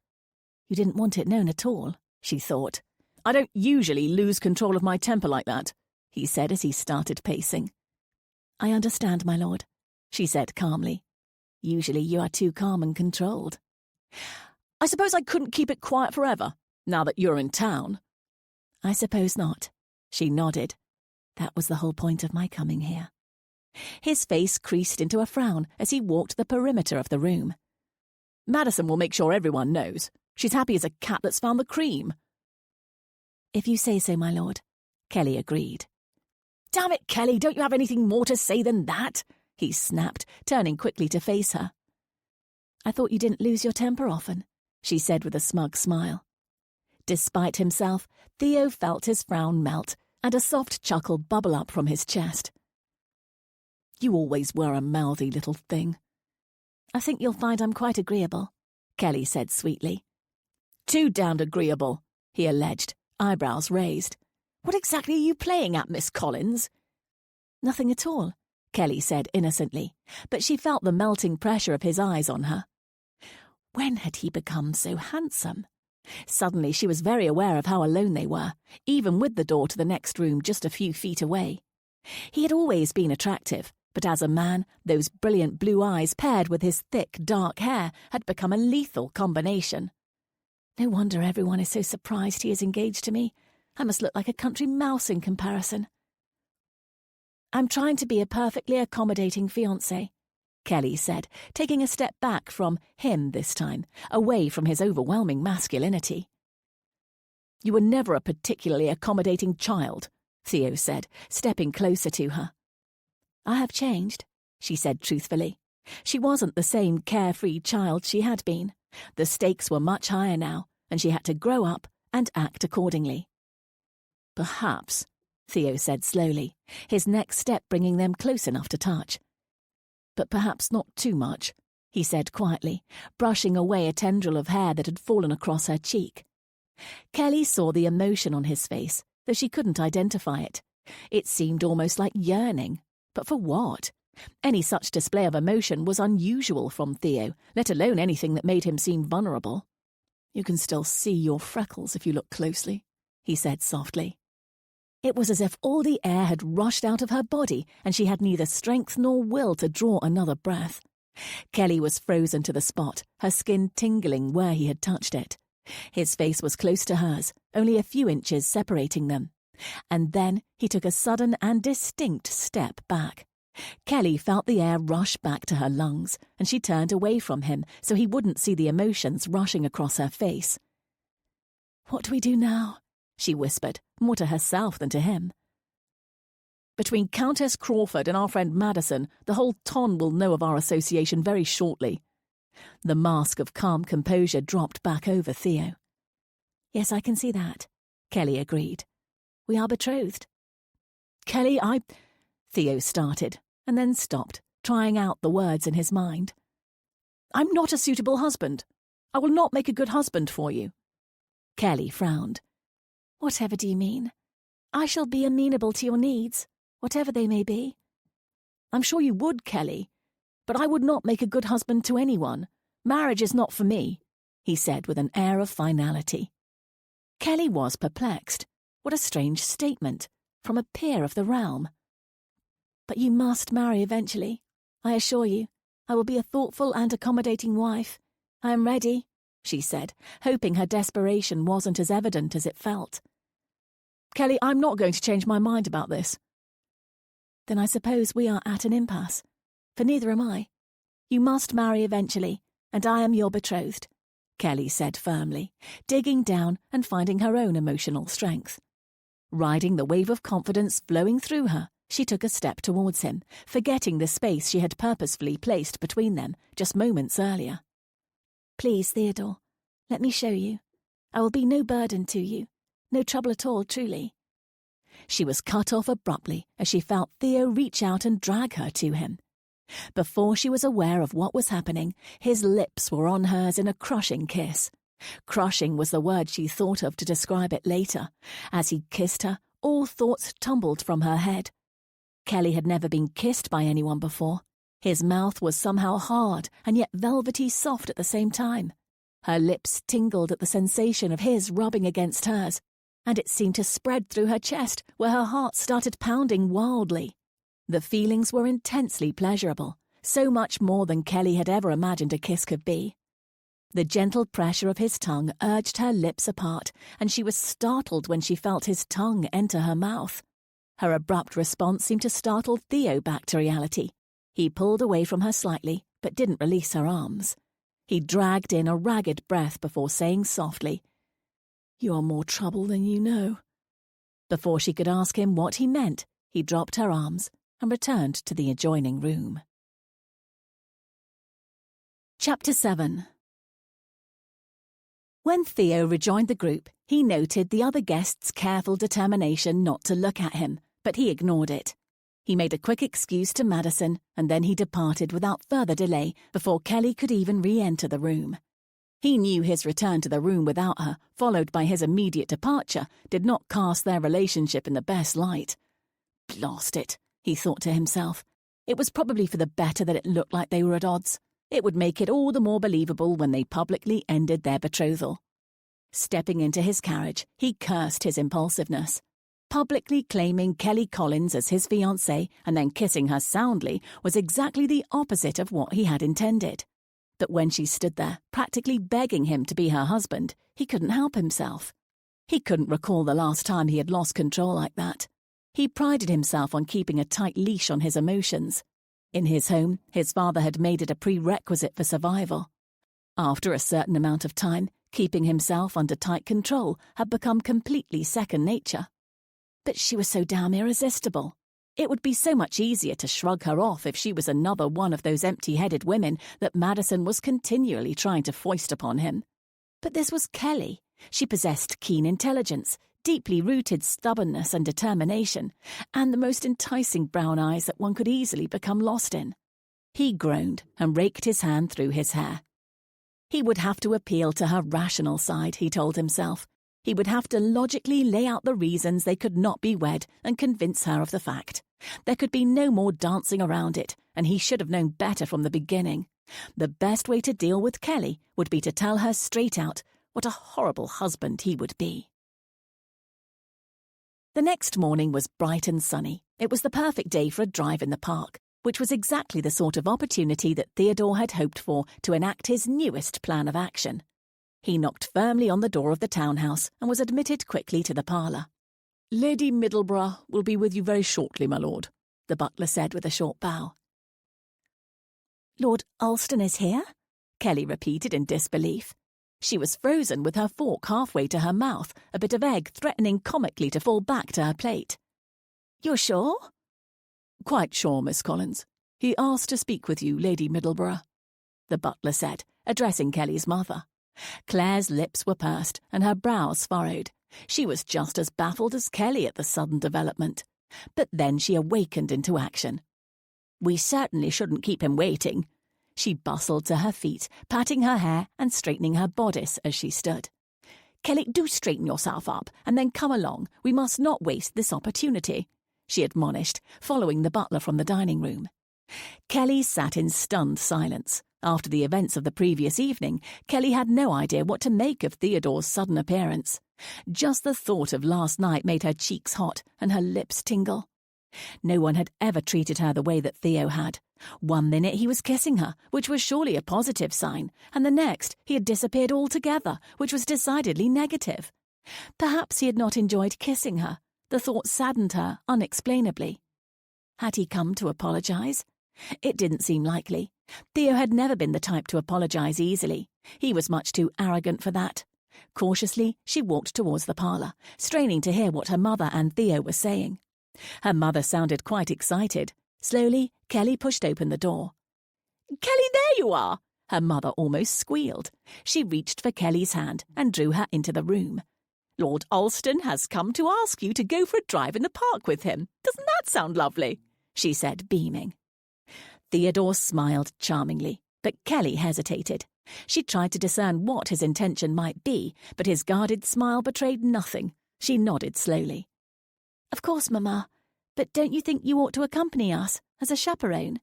You didn't want it known at all, she thought. I don't usually lose control of my temper like that, he said as he started pacing. I understand, my lord, she said calmly. Usually you are too calm and controlled. I suppose I couldn't keep it quiet forever, now that you're in town. I suppose not, she nodded. That was the whole point of my coming here. His face creased into a frown as he walked the perimeter of the room. Madison will make sure everyone knows. She's happy as a cat that's found the cream. If you say so, my lord, Kelly agreed. Damn it, Kelly, don't you have anything more to say than that? He snapped, turning quickly to face her. I thought you didn't lose your temper often, she said with a smug smile. Despite himself, Theo felt his frown melt and a soft chuckle bubble up from his chest. You always were a mouthy little thing. I think you'll find I'm quite agreeable, Kelly said sweetly. Too damned agreeable, he alleged, eyebrows raised. What exactly are you playing at, Miss Collins? Nothing at all, Kelly said innocently, but she felt the melting pressure of his eyes on her. When had he become so handsome? Suddenly she was very aware of how alone they were, even with the door to the next room just a few feet away. He had always been attractive, but as a man, those brilliant blue eyes paired with his thick, dark hair had become a lethal combination. No wonder everyone is so surprised he is engaged to me. I must look like a country mouse in comparison. I'm trying to be a perfectly accommodating fiancé, Kelly said, taking a step back from him this time, away from his overwhelming masculinity. You were never a particularly accommodating child, Theo said, stepping closer to her. I have changed, she said truthfully. She wasn't the same carefree child she had been. The stakes were much higher now, and she had to grow up and act accordingly. Perhaps, Theo said slowly, his next step bringing them close enough to touch. But perhaps not too much, he said quietly, brushing away a tendril of hair that had fallen across her cheek. Kelly saw the emotion on his face, though she couldn't identify it. It seemed almost like yearning. But for what? Any such display of emotion was unusual from Theo, let alone anything that made him seem vulnerable. You can still see your freckles if you look closely, he said softly. It was as if all the air had rushed out of her body and she had neither strength nor will to draw another breath. Kelly was frozen to the spot, her skin tingling where he had touched it. His face was close to hers, only a few inches separating them. And then he took a sudden and distinct step back. Kelly felt the air rush back to her lungs, and she turned away from him so he wouldn't see the emotions rushing across her face. What do we do now? She whispered, more to herself than to him. Between Countess Crawford and our friend Madison, the whole ton will know of our association very shortly. The mask of calm composure dropped back over Theo. Yes, I can see that, Kelly agreed. We are betrothed. Kelly, Theo started, and then stopped, trying out the words in his mind. I'm not a suitable husband. I will not make a good husband for you. Kelly frowned. Whatever do you mean? I shall be amenable to your needs, whatever they may be. I'm sure you would, Kelly, but I would not make a good husband to anyone. Marriage is not for me, he said with an air of finality. Kelly was perplexed. What a strange statement, from a peer of the realm. But you must marry eventually. I assure you, I will be a thoughtful and accommodating wife. I am ready, she said, hoping her desperation wasn't as evident as it felt. Kelly, I'm not going to change my mind about this. Then I suppose we are at an impasse, for neither am I. You must marry eventually, and I am your betrothed, Kelly said firmly, digging down and finding her own emotional strength. Riding the wave of confidence flowing through her, she took a step towards him, forgetting the space she had purposefully placed between them just moments earlier. Please, Theodore, let me show you. I will be no burden to you, no trouble at all, truly. She was cut off abruptly as she felt Theo reach out and drag her to him. Before she was aware of what was happening, his lips were on hers in a crushing kiss. Crushing was the word she thought of to describe it later. As he kissed her, all thoughts tumbled from her head. Kelly had never been kissed by anyone before. His mouth was somehow hard and yet velvety soft at the same time. Her lips tingled at the sensation of his rubbing against hers, and it seemed to spread through her chest where her heart started pounding wildly. The feelings were intensely pleasurable, so much more than Kelly had ever imagined a kiss could be. The gentle pressure of his tongue urged her lips apart, and she was startled when she felt his tongue enter her mouth. Her abrupt response seemed to startle Theo back to reality. He pulled away from her slightly, but didn't release her arms. He dragged in a ragged breath before saying softly, "You're more trouble than you know." Before she could ask him what he meant, he dropped her arms and returned to the adjoining room. Chapter 7. When Theo rejoined the group, he noted the other guests' careful determination not to look at him, but he ignored it. He made a quick excuse to Madison, and then he departed without further delay before Kelly could even re-enter the room. He knew his return to the room without her, followed by his immediate departure, did not cast their relationship in the best light. Blast it, he thought to himself. It was probably for the better that it looked like they were at odds. It would make it all the more believable when they publicly ended their betrothal. Stepping into his carriage, he cursed his impulsiveness. Publicly claiming Kelly Collins as his fiancé and then kissing her soundly was exactly the opposite of what he had intended. But when she stood there, practically begging him to be her husband, he couldn't help himself. He couldn't recall the last time he had lost control like that. He prided himself on keeping a tight leash on his emotions. In his home, his father had made it a prerequisite for survival. After a certain amount of time, keeping himself under tight control had become completely second nature. But she was so damn irresistible. It would be so much easier to shrug her off if she was another one of those empty-headed women that Madison was continually trying to foist upon him. But this was Kelly. She possessed keen intelligence, deeply rooted stubbornness and determination, and the most enticing brown eyes that one could easily become lost in. He groaned and raked his hand through his hair. He would have to appeal to her rational side, he told himself. He would have to logically lay out the reasons they could not be wed and convince her of the fact. There could be no more dancing around it, and he should have known better from the beginning. The best way to deal with Kelly would be to tell her straight out what a horrible husband he would be. The next morning was bright and sunny. It was the perfect day for a drive in the park, which was exactly the sort of opportunity that Theodore had hoped for to enact his newest plan of action. He knocked firmly on the door of the townhouse and was admitted quickly to the parlour. "Lady Middleborough will be with you very shortly, my lord," the butler said with a short bow. "Lord Alston is here?" Kelly repeated in disbelief. She was frozen with her fork halfway to her mouth, a bit of egg threatening comically to fall back to her plate. "You're sure?" "Quite sure, Miss Collins. He asked to speak with you, Lady Middleborough," the butler said, addressing Kelly's mother. Claire's lips were pursed and her brows furrowed. She was just as baffled as Kelly at the sudden development. But then she awakened into action. "We certainly shouldn't keep him waiting." She bustled to her feet, patting her hair and straightening her bodice as she stood. "Kelly, do straighten yourself up, and then come along. We must not waste this opportunity," she admonished, following the butler from the dining room. Kelly sat in stunned silence. After the events of the previous evening, Kelly had no idea what to make of Theodore's sudden appearance. Just the thought of last night made her cheeks hot and her lips tingle. No one had ever treated her the way that Theo had. One minute he was kissing her, which was surely a positive sign, and the next he had disappeared altogether, which was decidedly negative. Perhaps he had not enjoyed kissing her. The thought saddened her unexplainably. Had he come to apologize? It didn't seem likely. Theo had never been the type to apologize easily. He was much too arrogant for that. Cautiously, she walked towards the parlour, straining to hear what her mother and Theo were saying. Her mother sounded quite excited. Slowly, Kelly pushed open the door. "Kelly, there you are!" her mother almost squealed. She reached for Kelly's hand and drew her into the room. "Lord Alston has come to ask you to go for a drive in the park with him. Doesn't that sound lovely?" she said, beaming. Theodore smiled charmingly, but Kelly hesitated. She tried to discern what his intention might be, but his guarded smile betrayed nothing. She nodded slowly. "Of course, Mamma, but don't you think you ought to accompany us, as a chaperone?"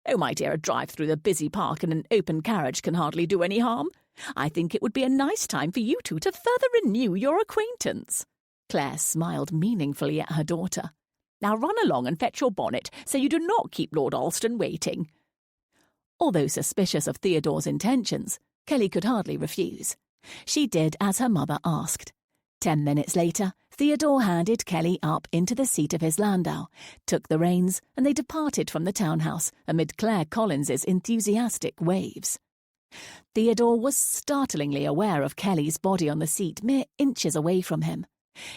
"Oh, my dear, a drive through the busy park in an open carriage can hardly do any harm. I think it would be a nice time for you two to further renew your acquaintance." Claire smiled meaningfully at her daughter. "Now run along and fetch your bonnet so you do not keep Lord Alston waiting." Although suspicious of Theodore's intentions, Kelly could hardly refuse. She did as her mother asked. 10 minutes later, Theodore handed Kelly up into the seat of his landau, took the reins, and they departed from the townhouse amid Claire Collins's enthusiastic waves. Theodore was startlingly aware of Kelly's body on the seat mere inches away from him.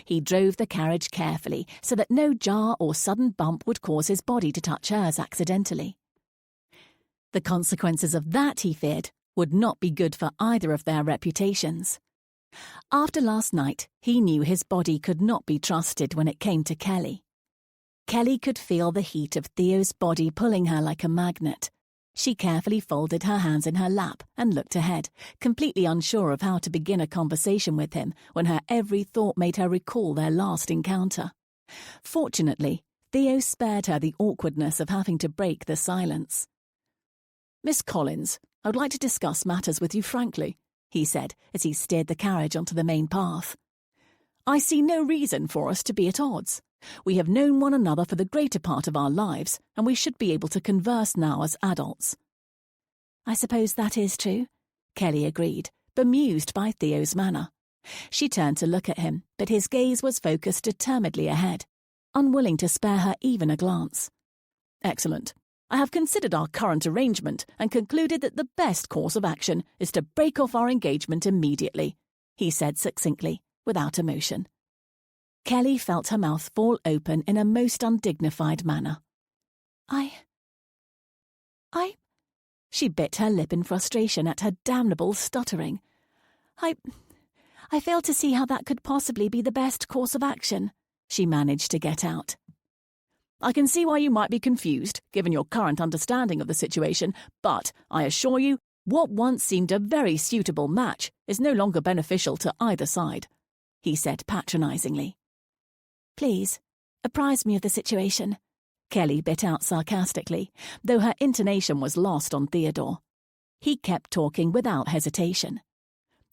He drove the carriage carefully so that no jar or sudden bump would cause his body to touch hers accidentally. The consequences of that, he feared, would not be good for either of their reputations. After last night, he knew his body could not be trusted when it came to Kelly. Kelly could feel the heat of Theo's body pulling her like a magnet. She carefully folded her hands in her lap and looked ahead, completely unsure of how to begin a conversation with him when her every thought made her recall their last encounter. Fortunately, Theo spared her the awkwardness of having to break the silence. "Miss Collins, I would like to discuss matters with you frankly," he said as he steered the carriage onto the main path. "I see no reason for us to be at odds. We have known one another for the greater part of our lives, and we should be able to converse now as adults." "I suppose that is true," Kelly agreed, bemused by Theo's manner. She turned to look at him, but his gaze was focused determinedly ahead, unwilling to spare her even a glance. "Excellent. I have considered our current arrangement and concluded that the best course of action is to break off our engagement immediately," he said succinctly, without emotion. Kelly felt her mouth fall open in a most undignified manner. I... She bit her lip in frustration at her damnable stuttering. I fail to see how that could possibly be the best course of action," she managed to get out. "I can see why you might be confused, given your current understanding of the situation, but I assure you, what once seemed a very suitable match is no longer beneficial to either side," he said patronizingly. "Please, apprise me of the situation," Kelly bit out sarcastically, though her intonation was lost on Theodore. He kept talking without hesitation.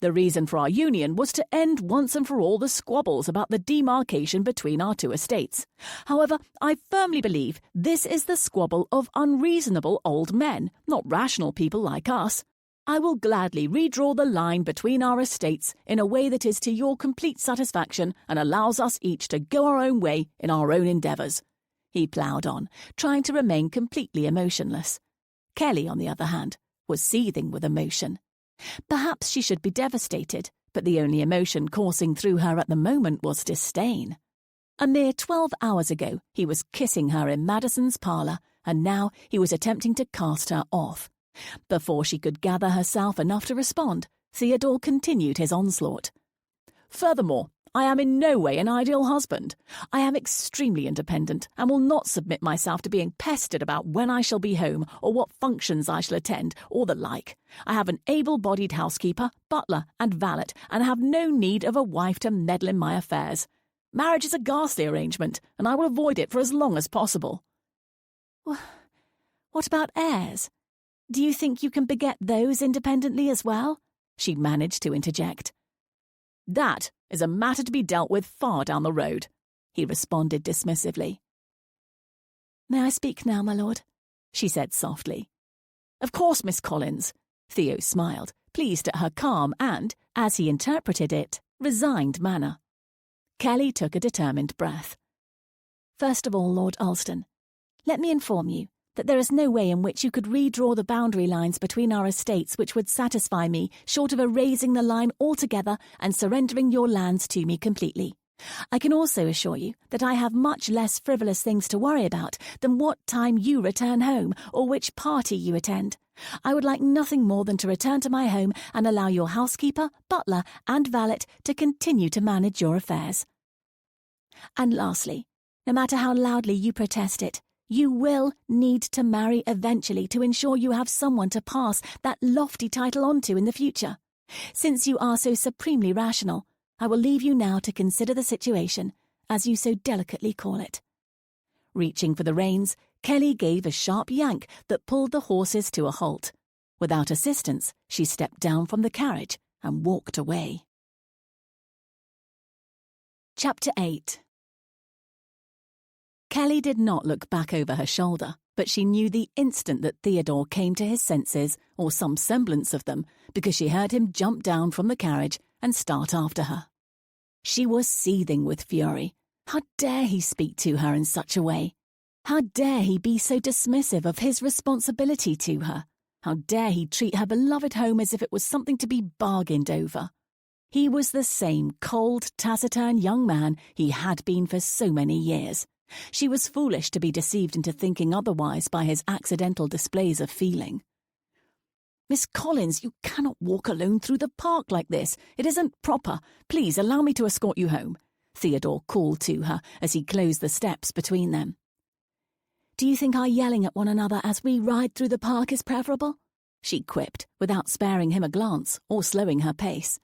"The reason for our union was to end once and for all the squabbles about the demarcation between our two estates. However, I firmly believe this is the squabble of unreasonable old men, not rational people like us. I will gladly redraw the line between our estates in a way that is to your complete satisfaction and allows us each to go our own way in our own endeavours." He ploughed on, trying to remain completely emotionless. Kelly, on the other hand, was seething with emotion. Perhaps she should be devastated, but the only emotion coursing through her at the moment was disdain. A mere 12 hours ago, he was kissing her in Madison's parlour, and now he was attempting to cast her off. Before she could gather herself enough to respond, Theodore continued his onslaught. "Furthermore, I am in no way an ideal husband. I am extremely independent and will not submit myself to being pestered about when I shall be home or what functions I shall attend or the like. I have an able-bodied housekeeper, butler, and valet, and have no need of a wife to meddle in my affairs. Marriage is a ghastly arrangement, and I will avoid it for as long as possible." "What about heirs? Do you think you can beget those independently as well?" she managed to interject. "That is a matter to be dealt with far down the road," he responded dismissively. "May I speak now, my lord?" she said softly. "Of course, Miss Collins." Theo smiled, pleased at her calm and, as he interpreted it, resigned manner. Kelly took a determined breath. "First of all, Lord Alston, let me inform you that there is no way in which you could redraw the boundary lines between our estates which would satisfy me short of erasing the line altogether and surrendering your lands to me completely. I can also assure you that I have much less frivolous things to worry about than what time you return home or which party you attend. I would like nothing more than to return to my home and allow your housekeeper, butler, and valet to continue to manage your affairs. And lastly, no matter how loudly you protest it, you will need to marry eventually to ensure you have someone to pass that lofty title on to in the future. Since you are so supremely rational, I will leave you now to consider the situation, as you so delicately call it." Reaching for the reins, Kelly gave a sharp yank that pulled the horses to a halt. Without assistance, she stepped down from the carriage and walked away. Chapter 8. Kelly did not look back over her shoulder, but she knew the instant that Theodore came to his senses, or some semblance of them, because she heard him jump down from the carriage and start after her. She was seething with fury. How dare he speak to her in such a way? How dare he be so dismissive of his responsibility to her? How dare he treat her beloved home as if it was something to be bargained over? He was the same cold, taciturn young man he had been for so many years. She was foolish to be deceived into thinking otherwise by his accidental displays of feeling. "Miss Collins, you cannot walk alone through the park like this. It isn't proper. Please allow me to escort you home," Theodore called to her as he closed the steps between them. "Do you think our yelling at one another as we ride through the park is preferable?" she quipped, without sparing him a glance or slowing her pace.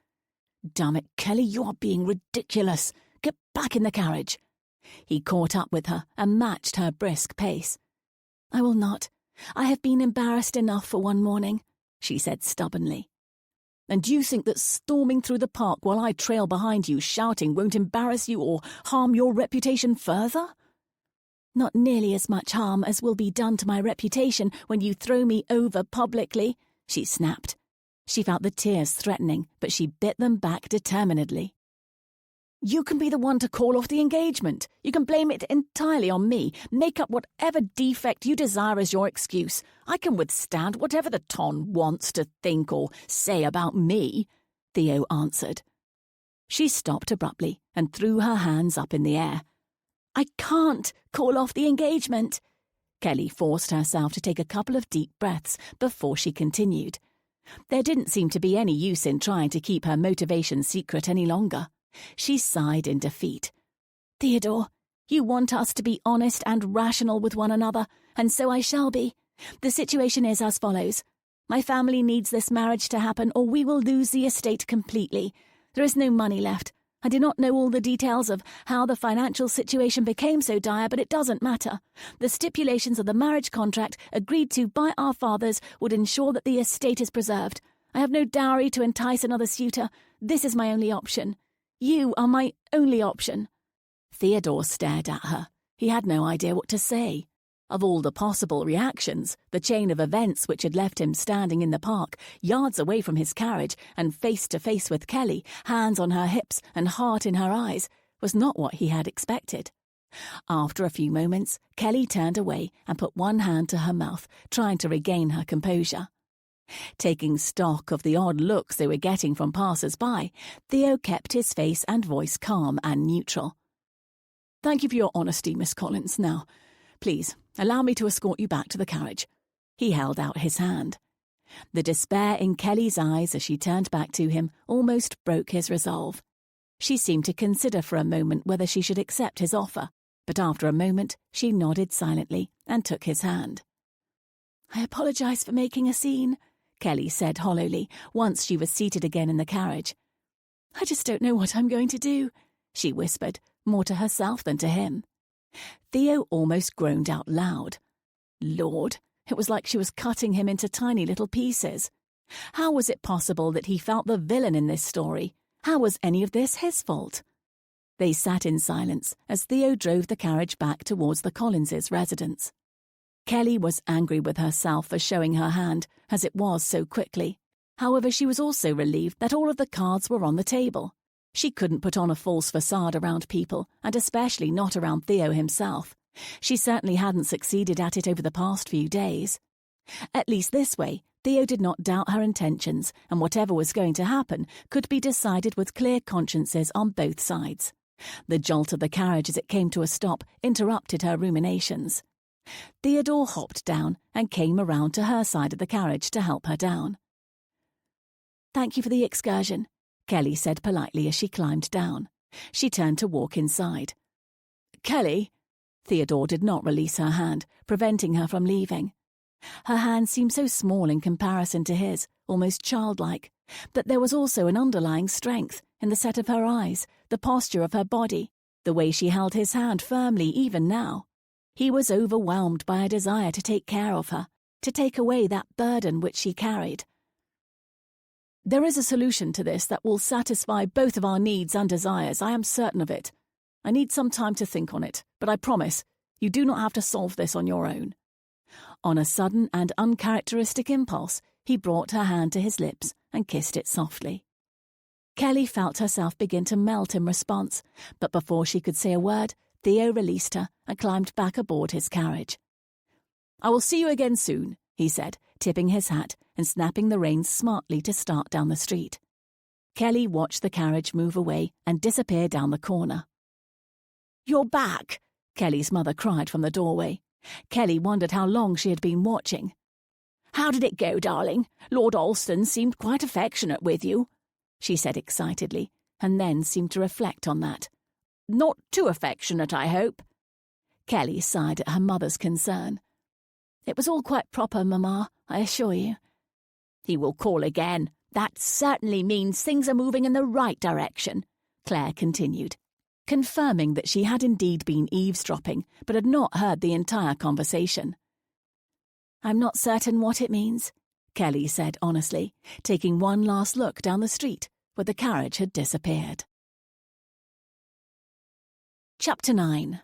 "Damn it, Kelly, you are being ridiculous. Get back in the carriage." He caught up with her and matched her brisk pace. "I will not. I have been embarrassed enough for one morning," she said stubbornly. "And you think that storming through the park while I trail behind you shouting won't embarrass you or harm your reputation further?" "Not nearly as much harm as will be done to my reputation when you throw me over publicly," she snapped. She felt the tears threatening, but she bit them back determinedly. "You can be the one to call off the engagement. You can blame it entirely on me. Make up whatever defect you desire as your excuse. I can withstand whatever the ton wants to think or say about me," Theo answered. She stopped abruptly and threw her hands up in the air. "I can't call off the engagement." Kelly forced herself to take a couple of deep breaths before she continued. There didn't seem to be any use in trying to keep her motivation secret any longer. She sighed in defeat. "Theodore, you want us to be honest and rational with one another, and so I shall be. The situation is as follows. My family needs this marriage to happen or we will lose the estate completely. There is no money left. I do not know all the details of how the financial situation became so dire, but it doesn't matter. The stipulations of the marriage contract agreed to by our fathers would ensure that the estate is preserved. I have no dowry to entice another suitor. This is my only option. You are my only option." Theodore stared at her. He had no idea what to say. Of all the possible reactions, the chain of events which had left him standing in the park, yards away from his carriage and face to face with Kelly, hands on her hips and heart in her eyes, was not what he had expected. After a few moments, Kelly turned away and put one hand to her mouth, trying to regain her composure. Taking stock of the odd looks they were getting from passers-by, Theo kept his face and voice calm and neutral. "Thank you for your honesty, Miss Collins. Now, please, allow me to escort you back to the carriage." He held out his hand. The despair in Kelly's eyes as she turned back to him almost broke his resolve. She seemed to consider for a moment whether she should accept his offer, but after a moment she nodded silently and took his hand. "I apologize for making a scene," Kelly said hollowly, once she was seated again in the carriage. "I just don't know what I'm going to do," she whispered, more to herself than to him. Theo almost groaned out loud. Lord, it was like she was cutting him into tiny little pieces. How was it possible that he felt the villain in this story? How was any of this his fault? They sat in silence as Theo drove the carriage back towards the Collinses' residence. Kelly was angry with herself for showing her hand, as it was so quickly. However, she was also relieved that all of the cards were on the table. She couldn't put on a false facade around people, and especially not around Theo himself. She certainly hadn't succeeded at it over the past few days. At least this way, Theo did not doubt her intentions, and whatever was going to happen could be decided with clear consciences on both sides. The jolt of the carriage as it came to a stop interrupted her ruminations. Theodore hopped down and came around to her side of the carriage to help her down. "Thank you for the excursion," Kelly said politely as she climbed down. She turned to walk inside. "Kelly?" Theodore did not release her hand, preventing her from leaving. Her hand seemed so small in comparison to his, almost childlike, but there was also an underlying strength in the set of her eyes, the posture of her body, the way she held his hand firmly even now. He was overwhelmed by a desire to take care of her, to take away that burden which she carried. "There is a solution to this that will satisfy both of our needs and desires, I am certain of it. I need some time to think on it, but I promise you do not have to solve this on your own." On a sudden and uncharacteristic impulse, he brought her hand to his lips and kissed it softly. Kelly felt herself begin to melt in response, but before she could say a word, Theo released her and climbed back aboard his carriage. "I will see you again soon," he said, tipping his hat and snapping the reins smartly to start down the street. Kelly watched the carriage move away and disappear down the corner. "You're back," Kelly's mother cried from the doorway. Kelly wondered how long she had been watching. "How did it go, darling? Lord Alston seemed quite affectionate with you," she said excitedly, and then seemed to reflect on that. "Not too affectionate, I hope." Kelly sighed at her mother's concern. "It was all quite proper, Mamma, I assure you." "He will call again. That certainly means things are moving in the right direction," Claire continued, confirming that she had indeed been eavesdropping, but had not heard the entire conversation. "I'm not certain what it means," Kelly said honestly, taking one last look down the street where the carriage had disappeared. Chapter 9.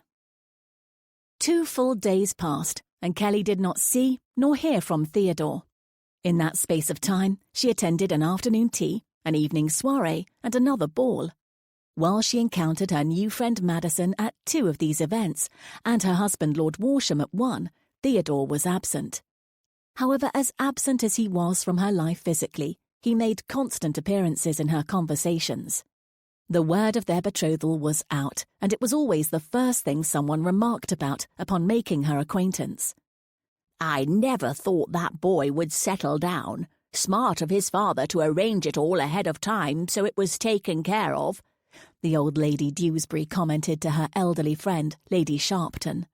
2 full days passed, and Kelly did not see nor hear from Theodore. In that space of time, she attended an afternoon tea, an evening soiree, and another ball. While she encountered her new friend Madison at 2 of these events, and her husband Lord Walsham at 1, Theodore was absent. However, as absent as he was from her life physically, he made constant appearances in her conversations. The word of their betrothal was out, and it was always the first thing someone remarked about upon making her acquaintance. "I never thought that boy would settle down. Smart of his father to arrange it all ahead of time so it was taken care of," the old Lady Dewsbury commented to her elderly friend, Lady Sharpton.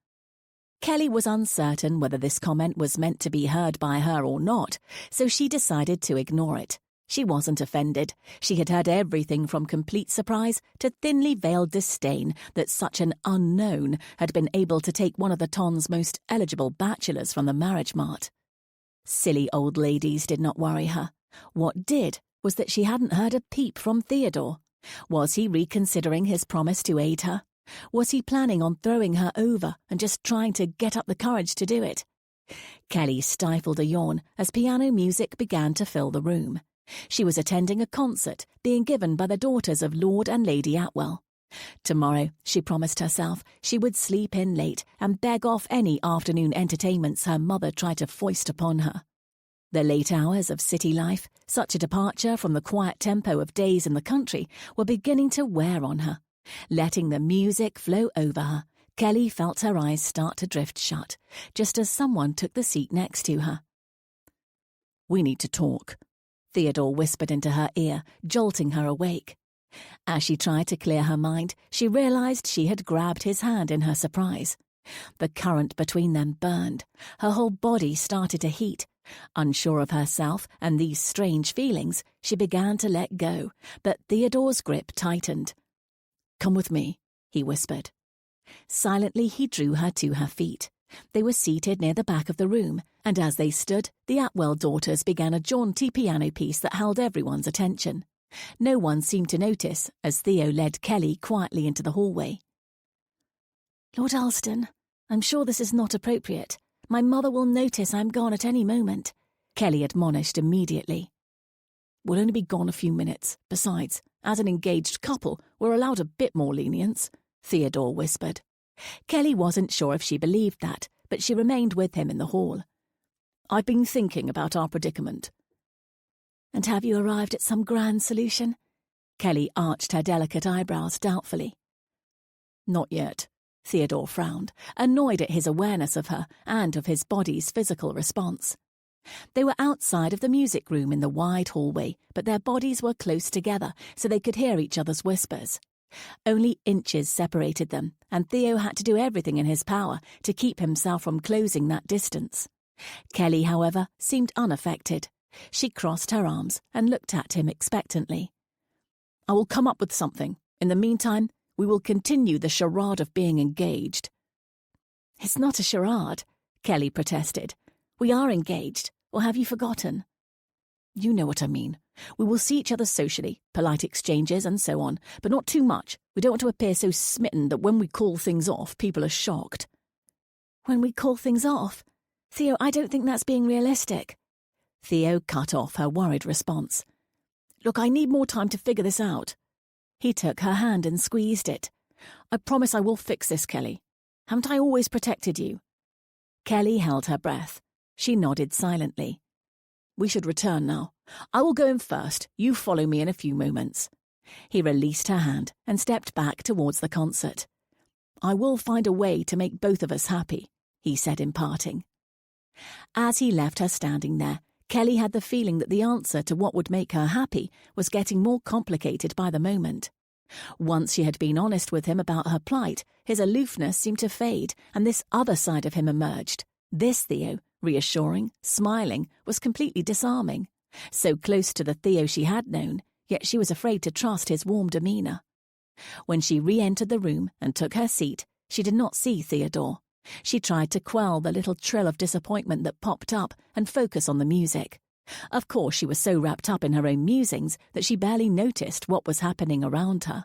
Kelly was uncertain whether this comment was meant to be heard by her or not, so she decided to ignore it. She wasn't offended. She had heard everything from complete surprise to thinly veiled disdain that such an unknown had been able to take one of the Ton's most eligible bachelors from the marriage mart. Silly old ladies did not worry her. What did was that she hadn't heard a peep from Theodore. Was he reconsidering his promise to aid her? Was he planning on throwing her over and just trying to get up the courage to do it? Kelly stifled a yawn as piano music began to fill the room. She was attending a concert being given by the daughters of Lord and Lady Atwell. Tomorrow, she promised herself, she would sleep in late and beg off any afternoon entertainments her mother tried to foist upon her. The late hours of city life, such a departure from the quiet tempo of days in the country, were beginning to wear on her. Letting the music flow over her, Kelly felt her eyes start to drift shut, just as someone took the seat next to her. "We need to talk," Theodore whispered into her ear, jolting her awake. As she tried to clear her mind, she realized she had grabbed his hand in her surprise. The current between them burned. Her whole body started to heat. Unsure of herself and these strange feelings, she began to let go, but Theodore's grip tightened. "Come with me," he whispered. Silently, he drew her to her feet. They were seated near the back of the room, and as they stood, the Atwell daughters began a jaunty piano piece that held everyone's attention. No one seemed to notice as Theo led Kelly quietly into the hallway. "Lord Alston, I'm sure this is not appropriate. My mother will notice I'm gone at any moment," Kelly admonished immediately. "We'll only be gone a few minutes. Besides, as an engaged couple, we're allowed a bit more lenience," Theodore whispered. Kelly wasn't sure if she believed that, but she remained with him in the hall. "I've been thinking about our predicament." "And have you arrived at some grand solution?" Kelly arched her delicate eyebrows doubtfully. "Not yet," Theodore frowned, annoyed at his awareness of her and of his body's physical response. They were outside of the music room in the wide hallway, but their bodies were close together so they could hear each other's whispers. Only inches separated them, and Theo had to do everything in his power to keep himself from closing that distance. Kelly, however, seemed unaffected. She crossed her arms and looked at him expectantly. "I will come up with something. In the meantime, we will continue the charade of being engaged." "It's not a charade," Kelly protested. We are engaged, or have you forgotten? You know what I mean. We will see each other socially, polite exchanges and so on, but not too much. We don't want to appear so smitten that when we call things off, people are shocked. When we call things off? Theo, I don't think that's being realistic. Theo cut off her worried response. Look, I need more time to figure this out. He took her hand and squeezed it. I promise I will fix this, Kelly. Haven't I always protected you? Kelly held her breath. She nodded silently. We should return now. I will go in first. You follow me in a few moments. He released her hand and stepped back towards the concert. I will find a way to make both of us happy, he said in parting. As he left her standing there, Kelly had the feeling that the answer to what would make her happy was getting more complicated by the moment. Once she had been honest with him about her plight, his aloofness seemed to fade, and this other side of him emerged. This Theo, reassuring, smiling, was completely disarming. So close to the Theo she had known, yet she was afraid to trust his warm demeanour. When she re-entered the room and took her seat, she did not see Theodore. She tried to quell the little trill of disappointment that popped up and focus on the music. Of course, she was so wrapped up in her own musings that she barely noticed what was happening around her.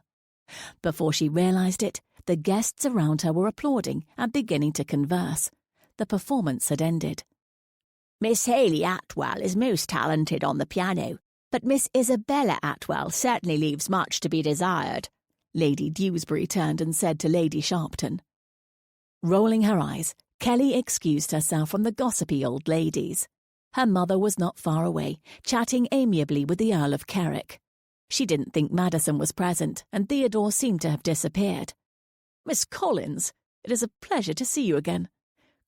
Before she realised it, the guests around her were applauding and beginning to converse. The performance had ended. Miss Haley Atwell is most talented on the piano, but Miss Isabella Atwell certainly leaves much to be desired, Lady Dewsbury turned and said to Lady Sharpton. Rolling her eyes, Kelly excused herself from the gossipy old ladies. Her mother was not far away, chatting amiably with the Earl of Carrick. She didn't think Madison was present, and Theodore seemed to have disappeared. Miss Collins, it is a pleasure to see you again.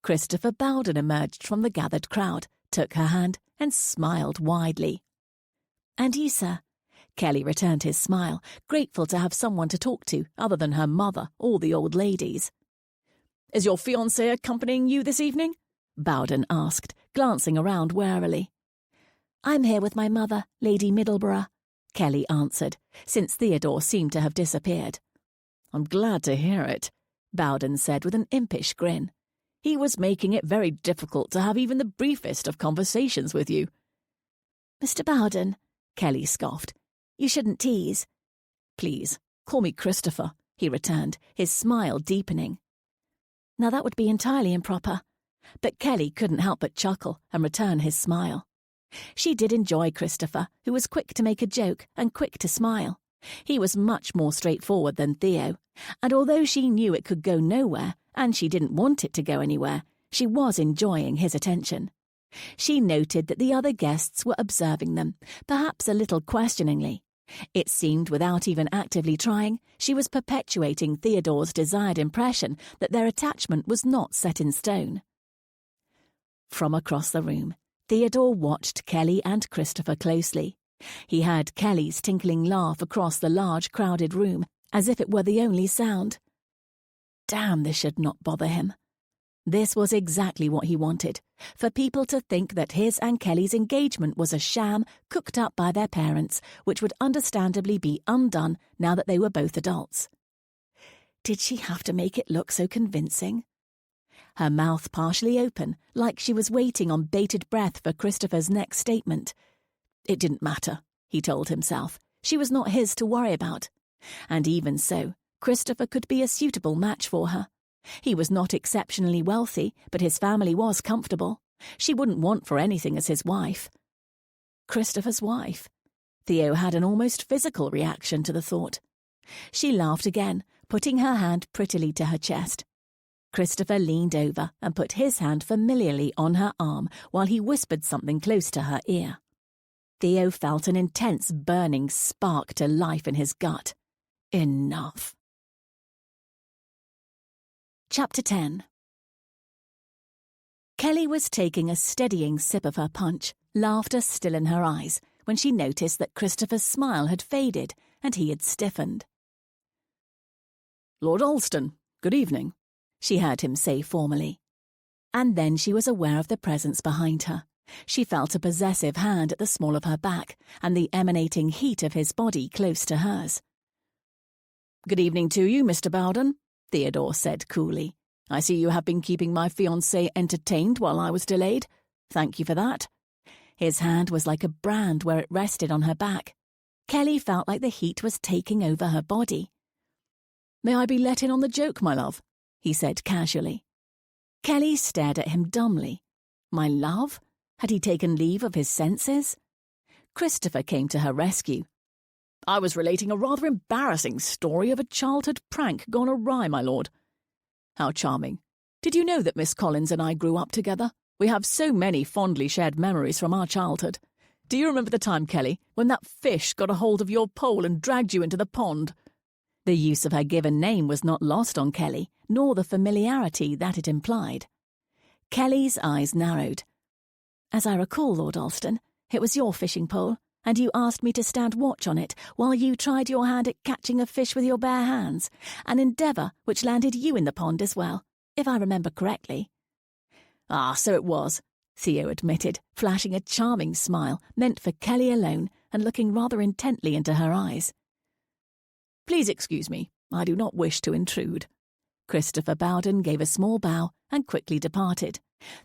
Christopher Bowden emerged from the gathered crowd, took her hand, and smiled widely. And you, sir? Kelly returned his smile, grateful to have someone to talk to other than her mother or the old ladies. Is your fiancé accompanying you this evening? Bowden asked, glancing around warily. I'm here with my mother, Lady Middleborough, Kelly answered, since Theodore seemed to have disappeared. I'm glad to hear it, Bowden said with an impish grin. He was making it very difficult to have even the briefest of conversations with you. Mr. Bowden, Kelly scoffed, you shouldn't tease. Please, call me Christopher, he returned, his smile deepening. Now that would be entirely improper. But Kelly couldn't help but chuckle and return his smile. She did enjoy Christopher, who was quick to make a joke and quick to smile. He was much more straightforward than Theo, and although she knew it could go nowhere, and she didn't want it to go anywhere, she was enjoying his attention. She noted that the other guests were observing them, perhaps a little questioningly. It seemed, without even actively trying, she was perpetuating Theodore's desired impression that their attachment was not set in stone. From across the room, Theodore watched Kelly and Christopher closely. He heard Kelly's tinkling laugh across the large, crowded room, as if it were the only sound. Damn, this should not bother him. This was exactly what he wanted, for people to think that his and Kelly's engagement was a sham cooked up by their parents, which would understandably be undone now that they were both adults. Did she have to make it look so convincing? Her mouth partially open, like she was waiting on bated breath for Christopher's next statement. It didn't matter, he told himself. She was not his to worry about. And even so, Christopher could be a suitable match for her. He was not exceptionally wealthy, but his family was comfortable. She wouldn't want for anything as his wife. Christopher's wife. Theo had an almost physical reaction to the thought. She laughed again, putting her hand prettily to her chest. Christopher leaned over and put his hand familiarly on her arm while he whispered something close to her ear. Theo felt an intense burning spark to life in his gut. Enough. Chapter 10. Kelly was taking a steadying sip of her punch, laughter still in her eyes, when she noticed that Christopher's smile had faded and he had stiffened. Lord Alston, good evening, she heard him say formally. And then she was aware of the presence behind her. She felt a possessive hand at the small of her back and the emanating heat of his body close to hers. Good evening to you, Mr. Bowden, Theodore said coolly. I see you have been keeping my fiancé entertained while I was delayed. Thank you for that." His hand was like a brand where it rested on her back. Kelly felt like the heat was taking over her body. "May I be let in on the joke, my love?" he said casually. Kelly stared at him dumbly. My love? Had he taken leave of his senses? Christopher came to her rescue. "I was relating a rather embarrassing story of a childhood prank gone awry, my lord." "How charming. Did you know that Miss Collins and I grew up together? We have so many fondly shared memories from our childhood. Do you remember the time, Kelly, when that fish got a hold of your pole and dragged you into the pond?" The use of her given name was not lost on Kelly, nor the familiarity that it implied. Kelly's eyes narrowed. "As I recall, Lord Alston, it was your fishing pole, and you asked me to stand watch on it while you tried your hand at catching a fish with your bare hands, an endeavour which landed you in the pond as well, if I remember correctly." "Ah, so it was," Theo admitted, flashing a charming smile meant for Kelly alone and looking rather intently into her eyes. "Please excuse me, I do not wish to intrude." Christopher Bowden gave a small bow and quickly departed.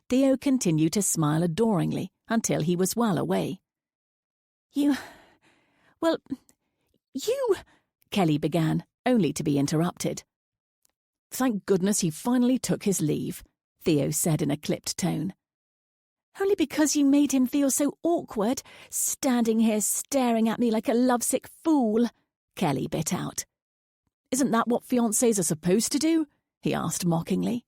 Theo continued to smile adoringly until he was well away. You, Kelly began, only to be interrupted. "Thank goodness he finally took his leave," Theo said in a clipped tone. "Only because you made him feel so awkward, standing here staring at me like a lovesick fool," Kelly bit out. "Isn't that what fiancés are supposed to do?" he asked mockingly.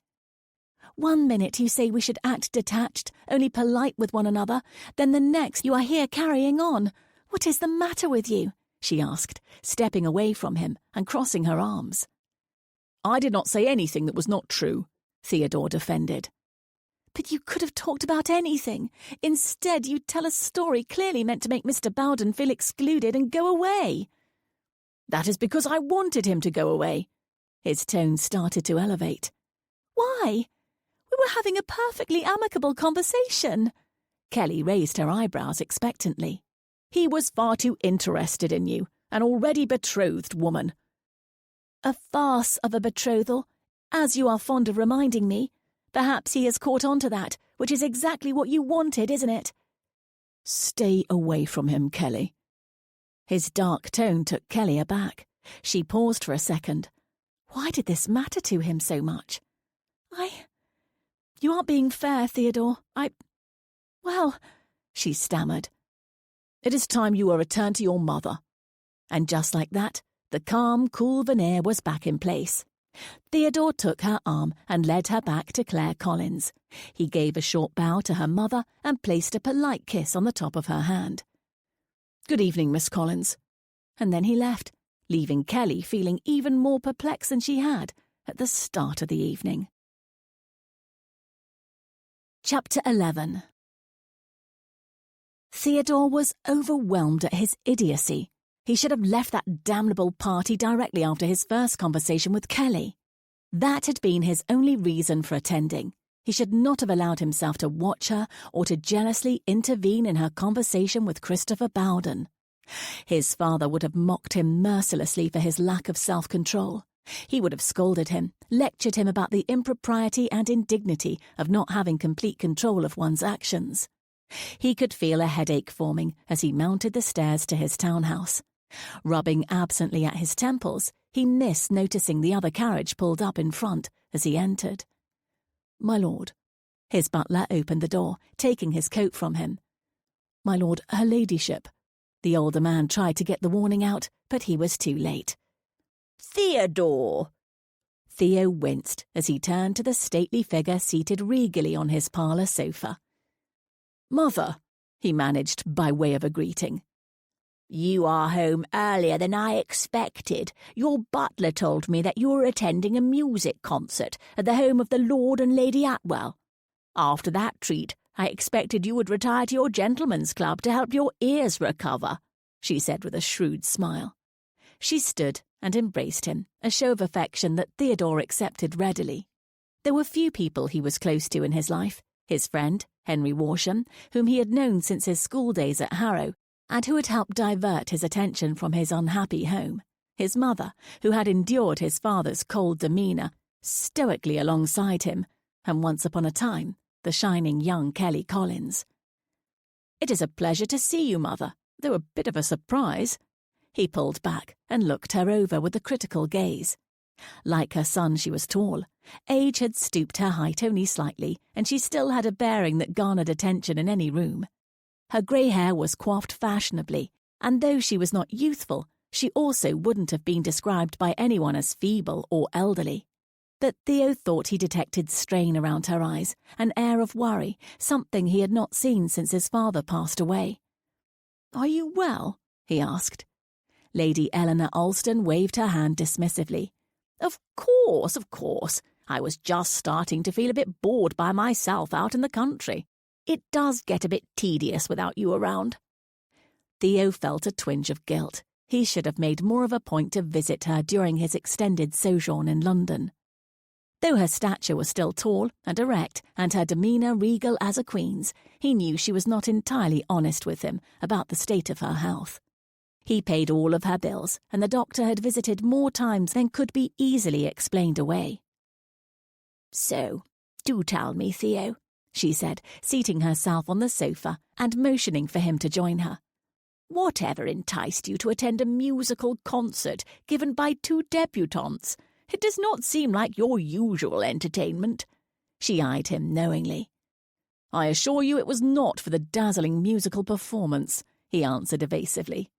"One minute you say we should act detached, only polite with one another, then the next you are here carrying on. What is the matter with you?" she asked, stepping away from him and crossing her arms. "I did not say anything that was not true," Theodore defended. "But you could have talked about anything. Instead, you tell a story clearly meant to make Mr. Bowden feel excluded and go away." "That is because I wanted him to go away." His tone started to elevate. "Why? We were having a perfectly amicable conversation." Kelly raised her eyebrows expectantly. "He was far too interested in you, an already betrothed woman." "A farce of a betrothal, as you are fond of reminding me. Perhaps he has caught on to that, which is exactly what you wanted, isn't it?" "Stay away from him, Kelly." His dark tone took Kelly aback. She paused for a second. Why did this matter to him so much? You aren't being fair, Theodore. She stammered. "It is time you were returned to your mother." And just like that, the calm, cool veneer was back in place. Theodore took her arm and led her back to Claire Collins. He gave a short bow to her mother and placed a polite kiss on the top of her hand. "Good evening, Miss Collins." And then he left, leaving Kelly feeling even more perplexed than she had at the start of the evening. Chapter 11. Theodore was overwhelmed at his idiocy. He should have left that damnable party directly after his first conversation with Kelly. That had been his only reason for attending. He should not have allowed himself to watch her or to jealously intervene in her conversation with Christopher Bowden. His father would have mocked him mercilessly for his lack of self-control. He would have scolded him, lectured him about the impropriety and indignity of not having complete control of one's actions. He could feel a headache forming as he mounted the stairs to his townhouse. Rubbing absently at his temples, he missed noticing the other carriage pulled up in front as he entered. "My lord." His butler opened the door, taking his coat from him. "My lord, her ladyship." The older man tried to get the warning out, but he was too late. "Theodore!" Theo winced as he turned to the stately figure seated regally on his parlour sofa. "Mother," he managed by way of a greeting. "You are home earlier than I expected. Your butler told me that you were attending a music concert at the home of the Lord and Lady Atwell. After that treat, I expected you would retire to your gentleman's club to help your ears recover," she said with a shrewd smile. She stood and embraced him, a show of affection that Theodore accepted readily. There were few people he was close to in his life. His friend, Henry Worsham, whom he had known since his school days at Harrow, and who had helped divert his attention from his unhappy home. His mother, who had endured his father's cold demeanour stoically alongside him, and once upon a time the shining young Kelly Collins. "It is a pleasure to see you, Mother, though a bit of a surprise." He pulled back and looked her over with a critical gaze. Like her son, she was tall. Age had stooped her height only slightly, and she still had a bearing that garnered attention in any room. Her grey hair was coiffed fashionably, and though she was not youthful, she also wouldn't have been described by anyone as feeble or elderly. But Theo thought he detected strain around her eyes, an air of worry, something he had not seen since his father passed away. "Are you well?" he asked. Lady Eleanor Alston waved her hand dismissively. Of course. I was just starting to feel a bit bored by myself out in the country. It does get a bit tedious without you around." Theo felt a twinge of guilt. He should have made more of a point to visit her during his extended sojourn in London. Though her stature was still tall and erect and her demeanour regal as a queen's, he knew she was not entirely honest with him about the state of her health. He paid all of her bills, and the doctor had visited more times than could be easily explained away. "So, do tell me, Theo," she said, seating herself on the sofa and motioning for him to join her. "Whatever enticed you to attend a musical concert given by two debutantes? It does not seem like your usual entertainment." She eyed him knowingly. "I assure you it was not for the dazzling musical performance," he answered evasively.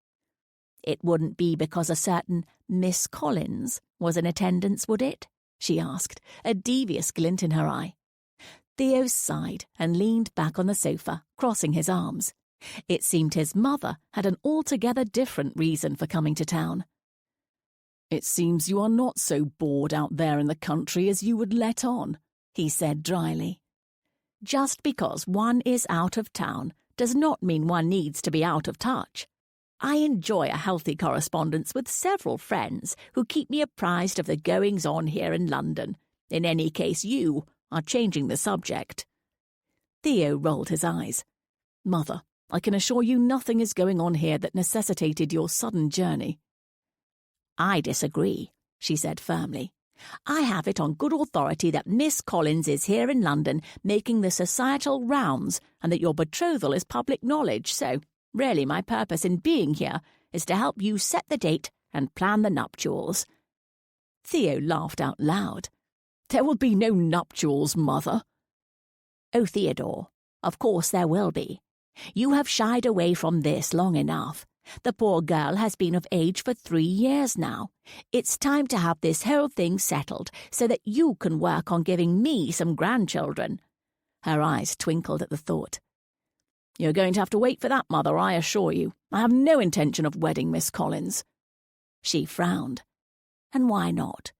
"It wouldn't be because a certain Miss Collins was in attendance, would it?" she asked, a devious glint in her eye. Theo sighed and leaned back on the sofa, crossing his arms. It seemed his mother had an altogether different reason for coming to town. "It seems you are not so bored out there in the country as you would let on," he said dryly. "Just because one is out of town does not mean one needs to be out of touch. I enjoy a healthy correspondence with several friends who keep me apprised of the goings-on here in London. In any case, you are changing the subject." Theo rolled his eyes. "Mother, I can assure you nothing is going on here that necessitated your sudden journey." "I disagree," she said firmly. "I have it on good authority that Miss Collins is here in London making the societal rounds and that your betrothal is public knowledge, so really my purpose in being here is to help you set the date and plan the nuptials." Theo laughed out loud. "There will be no nuptials, Mother." "Oh, Theodore, of course there will be. You have shied away from this long enough. The poor girl has been of age for 3 years now. It's time to have this whole thing settled so that you can work on giving me some grandchildren." Her eyes twinkled at the thought. "You're going to have to wait for that, Mother, I assure you. I have no intention of wedding Miss Collins." She frowned. "And why not?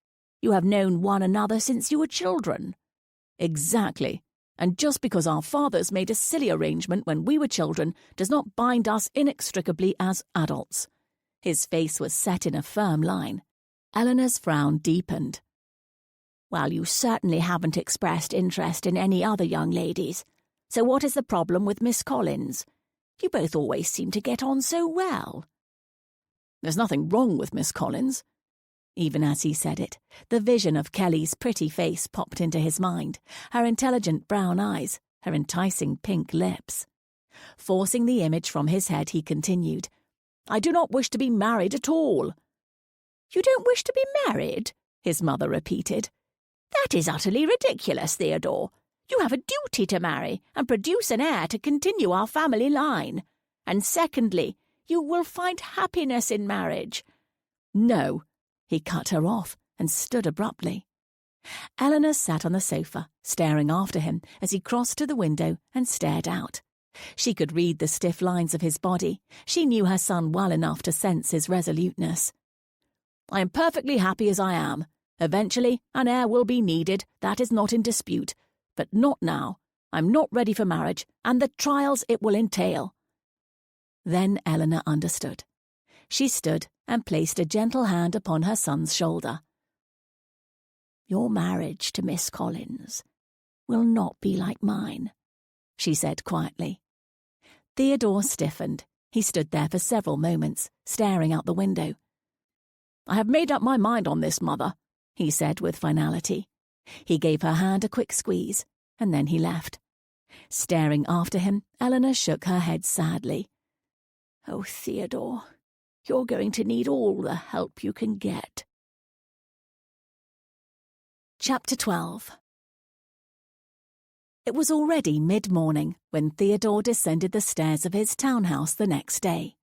You have known one another since you were children." "Exactly. And just because our fathers made a silly arrangement when we were children does not bind us inextricably as adults." His face was set in a firm line. Eleanor's frown deepened. "Well, you certainly haven't expressed interest in any other young ladies. So what is the problem with Miss Collins? You both always seem to get on so well." "There's nothing wrong with Miss Collins." Even as he said it, the vision of Kelly's pretty face popped into his mind, her intelligent brown eyes, her enticing pink lips. Forcing the image from his head, he continued, "I do not wish to be married at all." "You don't wish to be married?" his mother repeated. "That is utterly ridiculous, Theodore. You have a duty to marry and produce an heir to continue our family line. And secondly, you will find happiness in marriage." "No." He cut her off and stood abruptly. Eleanor sat on the sofa, staring after him as he crossed to the window and stared out. She could read the stiff lines of his body. She knew her son well enough to sense his resoluteness. "I am perfectly happy as I am. Eventually, an heir will be needed, that is not in dispute. But not now. I'm not ready for marriage, and the trials it will entail." Then Eleanor understood. She stood and placed a gentle hand upon her son's shoulder. "Your marriage to Miss Collins will not be like mine," she said quietly. Theodore stiffened. He stood there for several moments, staring out the window. "I have made up my mind on this, Mother," he said with finality. He gave her hand a quick squeeze, and then he left. Staring after him, Eleanor shook her head sadly. Oh, Theodore, you're going to need all the help you can get. Chapter 12. It was already mid-morning when Theodore descended the stairs of his townhouse the next day.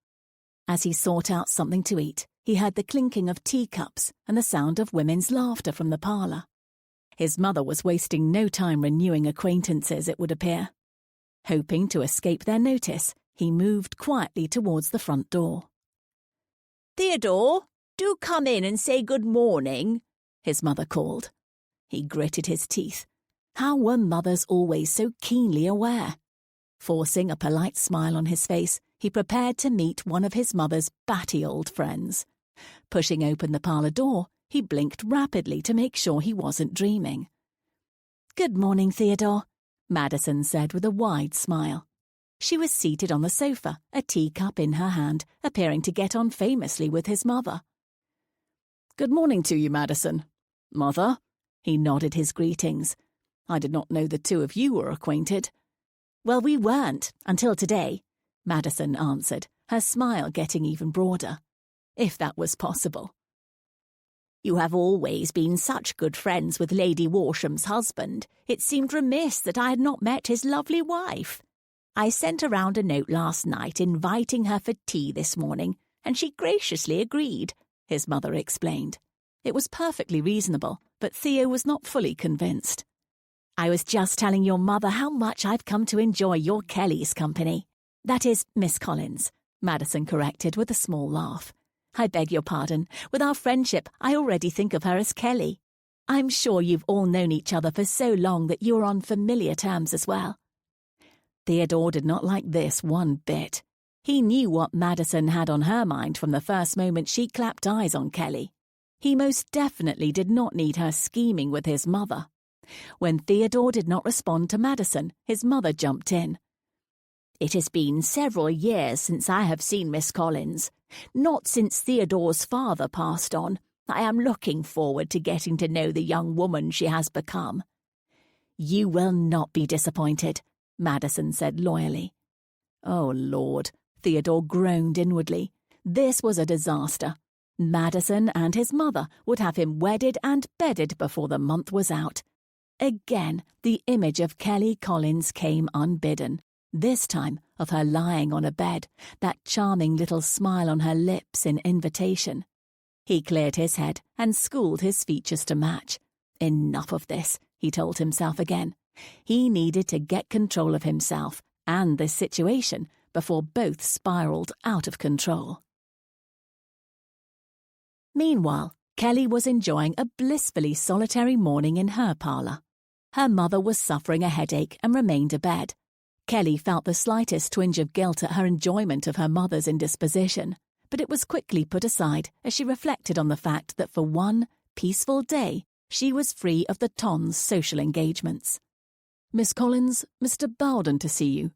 As he sought out something to eat, he heard the clinking of teacups and the sound of women's laughter from the parlour. His mother was wasting no time renewing acquaintances, it would appear. Hoping to escape their notice, he moved quietly towards the front door. Theodore, do come in and say good morning, his mother called. He gritted his teeth. How were mothers always so keenly aware? Forcing a polite smile on his face, he prepared to meet one of his mother's batty old friends. Pushing open the parlour door, he blinked rapidly to make sure he wasn't dreaming. "Good morning, Theodore," Madison said with a wide smile. She was seated on the sofa, a teacup in her hand, appearing to get on famously with his mother. "Good morning to you, Madison. Mother?" He nodded his greetings. "I did not know the two of you were acquainted." "Well, we weren't, until today," Madison answered, her smile getting even broader. If that was possible. You have always been such good friends with Lady Warsham's husband. It seemed remiss that I had not met his lovely wife. I sent around a note last night inviting her for tea this morning, and she graciously agreed," his mother explained. It was perfectly reasonable, but Theo was not fully convinced. "I was just telling your mother how much I've come to enjoy your Kelly's company. That is, Miss Collins," Madison corrected with a small laugh. "I beg your pardon. With our friendship, I already think of her as Kelly. I'm sure you've all known each other for so long that you are on familiar terms as well." Theodore did not like this one bit. He knew what Madison had on her mind from the first moment she clapped eyes on Kelly. He most definitely did not need her scheming with his mother. When Theodore did not respond to Madison, his mother jumped in. "It has been several years since I have seen Miss Collins. Not since Theodore's father passed on. I am looking forward to getting to know the young woman she has become." "You will not be disappointed," Madison said loyally. Oh, Lord, Theodore groaned inwardly. This was a disaster. Madison and his mother would have him wedded and bedded before the month was out. Again, the image of Kelly Collins came unbidden. This time of her lying on a bed, that charming little smile on her lips in invitation. He cleared his head and schooled his features to match. Enough of this, he told himself again. He needed to get control of himself and this situation before both spiraled out of control. Meanwhile, Kelly was enjoying a blissfully solitary morning in her parlour. Her mother was suffering a headache and remained abed. Kelly felt the slightest twinge of guilt at her enjoyment of her mother's indisposition, but it was quickly put aside as she reflected on the fact that for one peaceful day she was free of the Ton's social engagements. "Miss Collins, Mr. Bowden to see you."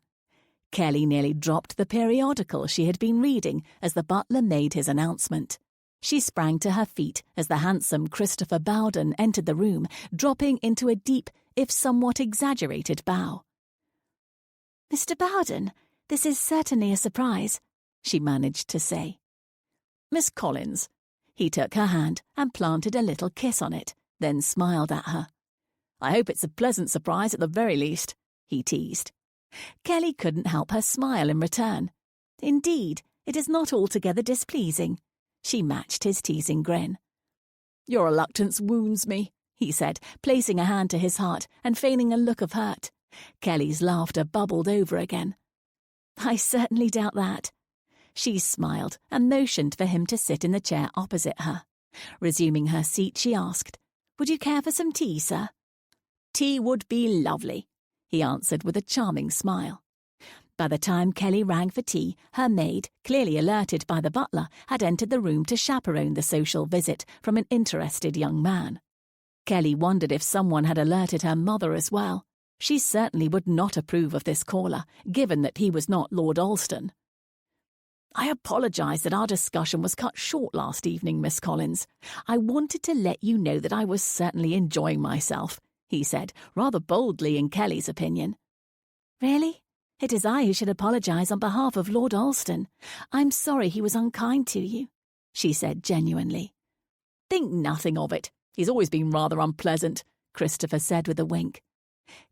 Kelly nearly dropped the periodical she had been reading as the butler made his announcement. She sprang to her feet as the handsome Christopher Bowden entered the room, dropping into a deep, if somewhat exaggerated, bow. "Mr. Bowden, this is certainly a surprise," she managed to say. "Miss Collins." He took her hand and planted a little kiss on it, then smiled at her. "I hope it's a pleasant surprise at the very least," he teased. Kelly couldn't help her smile in return. "Indeed, it is not altogether displeasing." She matched his teasing grin. "Your reluctance wounds me," he said, placing a hand to his heart and feigning a look of hurt. Kelly's laughter bubbled over again. "I certainly doubt that." She smiled and motioned for him to sit in the chair opposite her. Resuming her seat, she asked, "Would you care for some tea, sir?" "Tea would be lovely," he answered with a charming smile. By the time Kelly rang for tea, her maid, clearly alerted by the butler, had entered the room to chaperone the social visit from an interested young man. Kelly wondered if someone had alerted her mother as well. She certainly would not approve of this caller, given that he was not Lord Alston. "I apologise that our discussion was cut short last evening, Miss Collins. I wanted to let you know that I was certainly enjoying myself," he said, rather boldly in Kelly's opinion. Really? It is I who should apologise on behalf of Lord Alston. I'm sorry he was unkind to you, she said genuinely. Think nothing of it. He's always been rather unpleasant, Christopher said with a wink.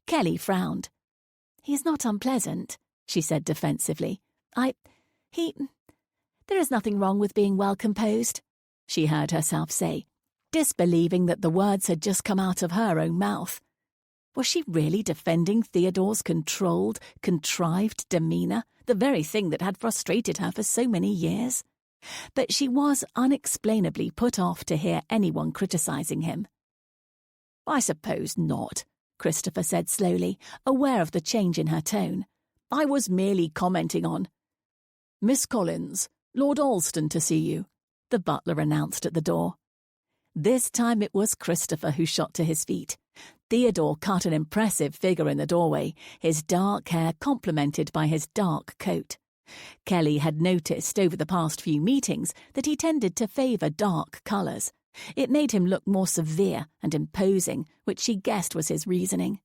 Kelly frowned. He's not unpleasant, she said defensively. There is nothing wrong with being well composed, she heard herself say, disbelieving that the words had just come out of her own mouth. Was she really defending Theodore's controlled, contrived demeanour, the very thing that had frustrated her for so many years? But she was unexplainably put off to hear anyone criticising him. I suppose not, Christopher said slowly, aware of the change in her tone. I was merely commenting on. Miss Collins, Lord Alston to see you, the butler announced at the door. This time it was Christopher who shot to his feet. Theodore cut an impressive figure in the doorway, his dark hair complemented by his dark coat. Kelly had noticed over the past few meetings that he tended to favour dark colours. It made him look more severe and imposing, which she guessed was his reasoning.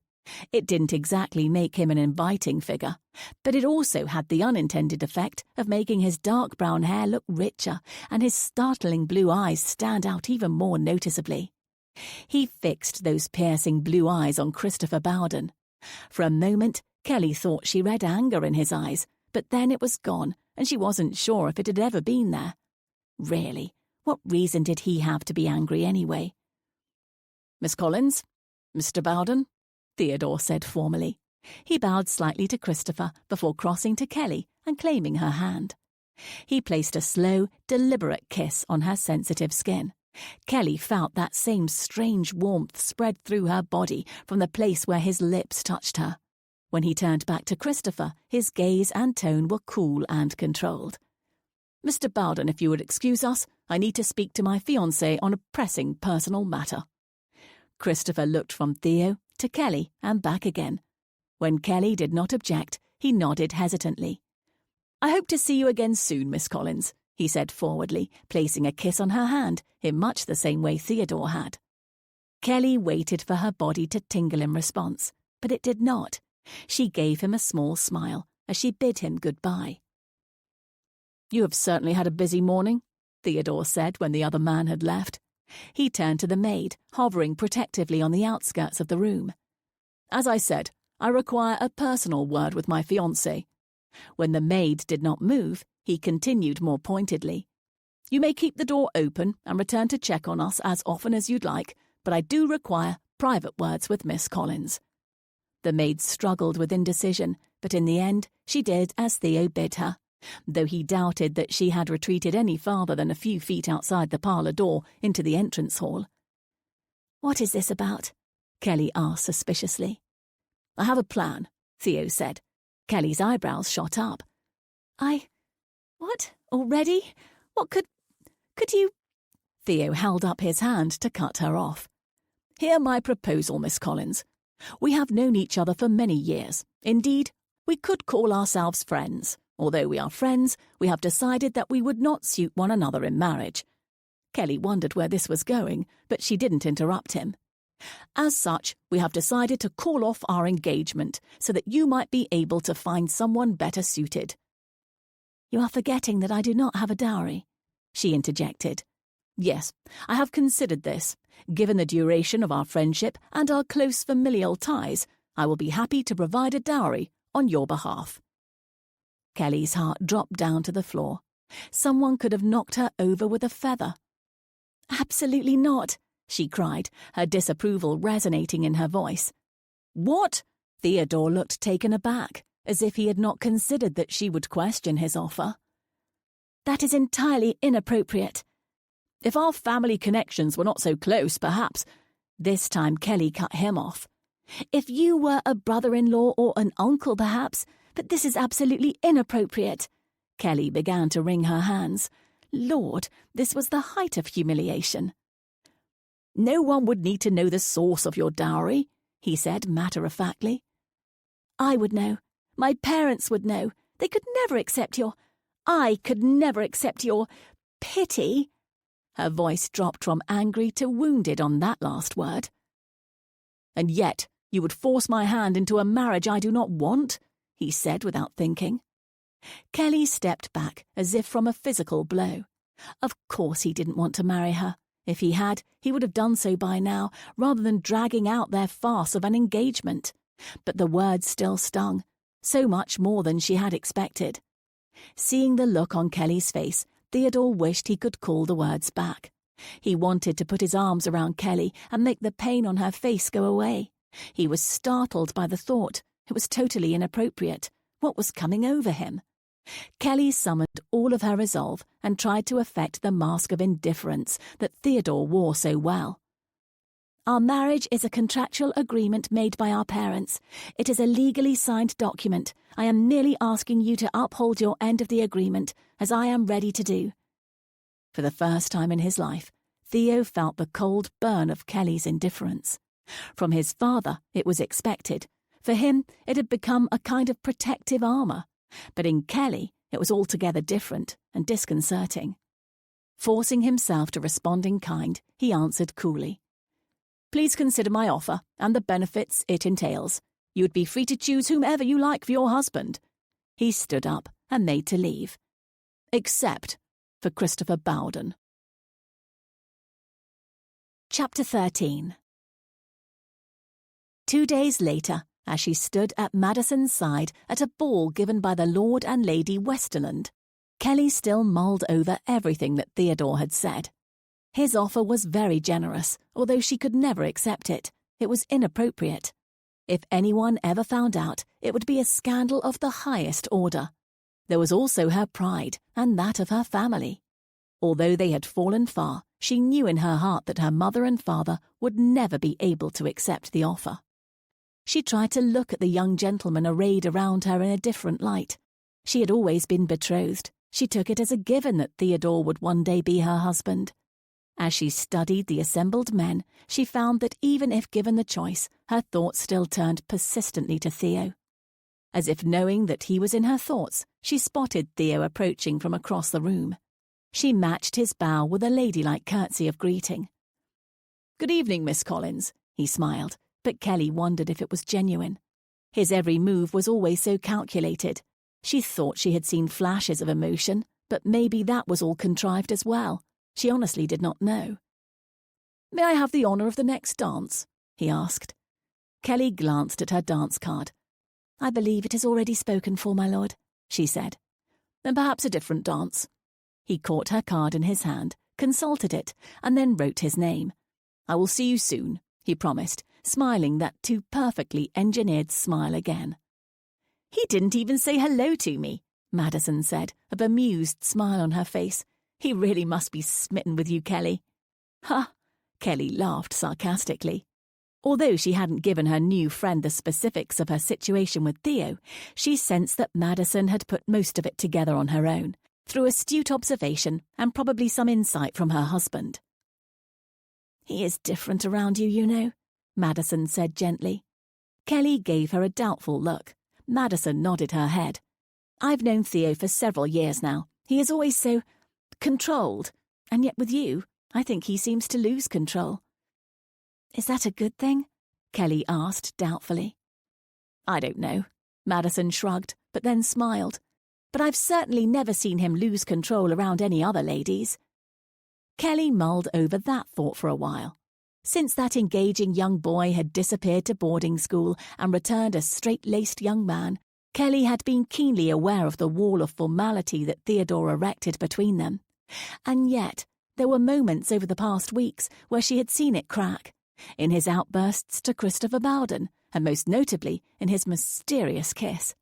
It didn't exactly make him an inviting figure, but it also had the unintended effect of making his dark brown hair look richer and his startling blue eyes stand out even more noticeably. He fixed those piercing blue eyes on Christopher Bowden. For a moment, Kelly thought she read anger in his eyes, but then it was gone, and she wasn't sure if it had ever been there. Really, what reason did he have to be angry anyway? Miss Collins, Mr. Bowden, Theodore said formally. He bowed slightly to Christopher before crossing to Kelly and claiming her hand. He placed a slow, deliberate kiss on her sensitive skin. Kelly felt that same strange warmth spread through her body from the place where his lips touched her. When he turned back to Christopher, his gaze and tone were cool and controlled. Mr. Bowden, if you would excuse us, I need to speak to my fiancé on a pressing personal matter. Christopher looked from Theo to Kelly and back again. When Kelly did not object, he nodded hesitantly. I hope to see you again soon, Miss Collins, he said forwardly, placing a kiss on her hand in much the same way Theodore had. Kelly waited for her body to tingle in response, but it did not. She gave him a small smile as she bid him goodbye. You have certainly had a busy morning, Theodore said when the other man had left. He turned to the maid, hovering protectively on the outskirts of the room. As I said, I require a personal word with my fiancé. When the maid did not move, he continued more pointedly. You may keep the door open and return to check on us as often as you'd like, but I do require private words with Miss Collins. The maid struggled with indecision, but in the end she did as Theo bid her, though he doubted that she had retreated any farther than a few feet outside the parlour door into the entrance hall. "What is this about?" Kelly asked suspiciously. "I have a plan," Theo said. Kelly's eyebrows shot up. What? Already? What could you—" Theo held up his hand to cut her off. "Hear my proposal, Miss Collins. We have known each other for many years. Indeed, we could call ourselves friends. Although we are friends, we have decided that we would not suit one another in marriage." Kelly wondered where this was going, but she didn't interrupt him. "As such, we have decided to call off our engagement so that you might be able to find someone better suited." "You are forgetting that I do not have a dowry," she interjected. "Yes, I have considered this. Given the duration of our friendship and our close familial ties, I will be happy to provide a dowry on your behalf." Kelly's heart dropped down to the floor. Someone could have knocked her over with a feather. "Absolutely not," she cried, her disapproval resonating in her voice. "What?" Theodore looked taken aback, as if he had not considered that she would question his offer. "That is entirely inappropriate." "If our family connections were not so close, perhaps—" This time Kelly cut him off. "If you were a brother-in-law or an uncle, perhaps, but this is absolutely inappropriate." Kelly began to wring her hands. Lord, this was the height of humiliation. "No one would need to know the source of your dowry," he said matter-of-factly. "I would know. My parents would know. They could never accept your— I could never accept your— pity." Her voice dropped from angry to wounded on that last word. "And yet you would force my hand into a marriage I do not want?" he said without thinking. Kelly stepped back as if from a physical blow. Of course he didn't want to marry her. If he had, he would have done so by now, rather than dragging out their farce of an engagement. But the words still stung, so much more than she had expected. Seeing the look on Kelly's face, Theodore wished he could call the words back. He wanted to put his arms around Kelly and make the pain on her face go away. He was startled by the thought. It was totally inappropriate. What was coming over him? Kelly summoned all of her resolve and tried to affect the mask of indifference that Theodore wore so well. Our marriage is a contractual agreement made by our parents. It is a legally signed document. I am merely asking you to uphold your end of the agreement, as I am ready to do. For the first time in his life, Theo felt the cold burn of Kelly's indifference. From his father, it was expected. For him, it had become a kind of protective armour. But in Kelly, it was altogether different and disconcerting. Forcing himself to respond in kind, he answered coolly. Please consider my offer and the benefits it entails. You would be free to choose whomever you like for your husband. He stood up and made to leave. Except for Christopher Bowden. Chapter 13. 2 days later, as she stood at Madison's side at a ball given by the Lord and Lady Westerland, Kelly still mulled over everything that Theodore had said. His offer was very generous, although she could never accept it. It was inappropriate. If anyone ever found out, it would be a scandal of the highest order. There was also her pride, and that of her family. Although they had fallen far, she knew in her heart that her mother and father would never be able to accept the offer. She tried to look at the young gentleman arrayed around her in a different light. She had always been betrothed. She took it as a given that Theodore would one day be her husband. As she studied the assembled men, she found that even if given the choice, her thoughts still turned persistently to Theo. As if knowing that he was in her thoughts, she spotted Theo approaching from across the room. She matched his bow with a ladylike curtsy of greeting. Good evening, Miss Collins, he smiled, but Kelly wondered if it was genuine. His every move was always so calculated. She thought she had seen flashes of emotion, but maybe that was all contrived as well. She honestly did not know. May I have the honour of the next dance? He asked. Kelly glanced at her dance card. I believe it is already spoken for, my lord, she said. Then perhaps a different dance. He caught her card in his hand, consulted it, and then wrote his name. I will see you soon, he promised, smiling that too perfectly engineered smile again. He didn't even say hello to me, Madison said, a bemused smile on her face. He really must be smitten with you, Kelly. Ha! Kelly laughed sarcastically. Although she hadn't given her new friend the specifics of her situation with Theo, she sensed that Madison had put most of it together on her own, through astute observation and probably some insight from her husband. He is different around you, you know, Madison said gently. Kelly gave her a doubtful look. Madison nodded her head. I've known Theo for several years now. He is always so controlled, and yet with you, I think he seems to lose control. Is that a good thing? Kelly asked doubtfully. I don't know. Madison shrugged, but then smiled. But I've certainly never seen him lose control around any other ladies. Kelly mulled over that thought for a while. Since that engaging young boy had disappeared to boarding school and returned a straight-laced young man, Kelly had been keenly aware of the wall of formality that Theodore erected between them. And yet, there were moments over the past weeks where she had seen it crack, in his outbursts to Christopher Bowden, and most notably in his mysterious kiss.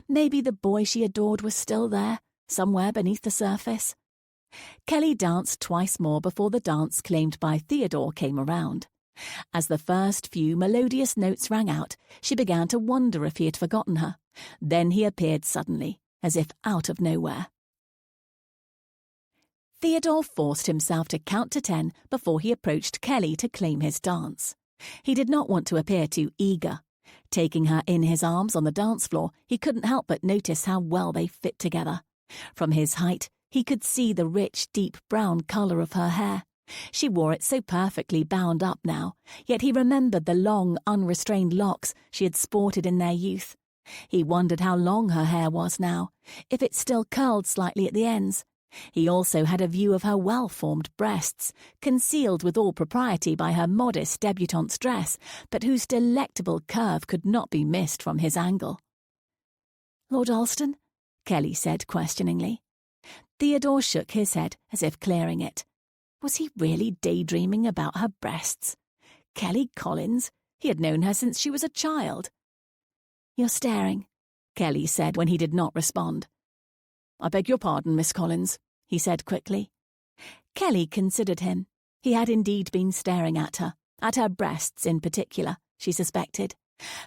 Maybe the boy she adored was still there, somewhere beneath the surface. Kelly danced twice more before the dance claimed by Theodore came around. As the first few melodious notes rang out, she began to wonder if he had forgotten her. Then he appeared suddenly, as if out of nowhere. Theodore forced himself to count to 10 before he approached Kelly to claim his dance. He did not want to appear too eager. Taking her in his arms on the dance floor, he couldn't help but notice how well they fit together. From his height, he could see the rich, deep brown colour of her hair. She wore it so perfectly bound up now, yet he remembered the long, unrestrained locks she had sported in their youth. He wondered how long her hair was now, if it still curled slightly at the ends. He also had a view of her well-formed breasts, concealed with all propriety by her modest debutante's dress, but whose delectable curve could not be missed from his angle. "Lord Alston?" Kelly said questioningly. Theodore shook his head as if clearing it. Was he really daydreaming about her breasts? Kelly Collins? He had known her since she was a child. "You're staring," Kelly said when he did not respond. "I beg your pardon, Miss Collins," he said quickly. Kelly considered him. He had indeed been staring at her breasts in particular, she suspected.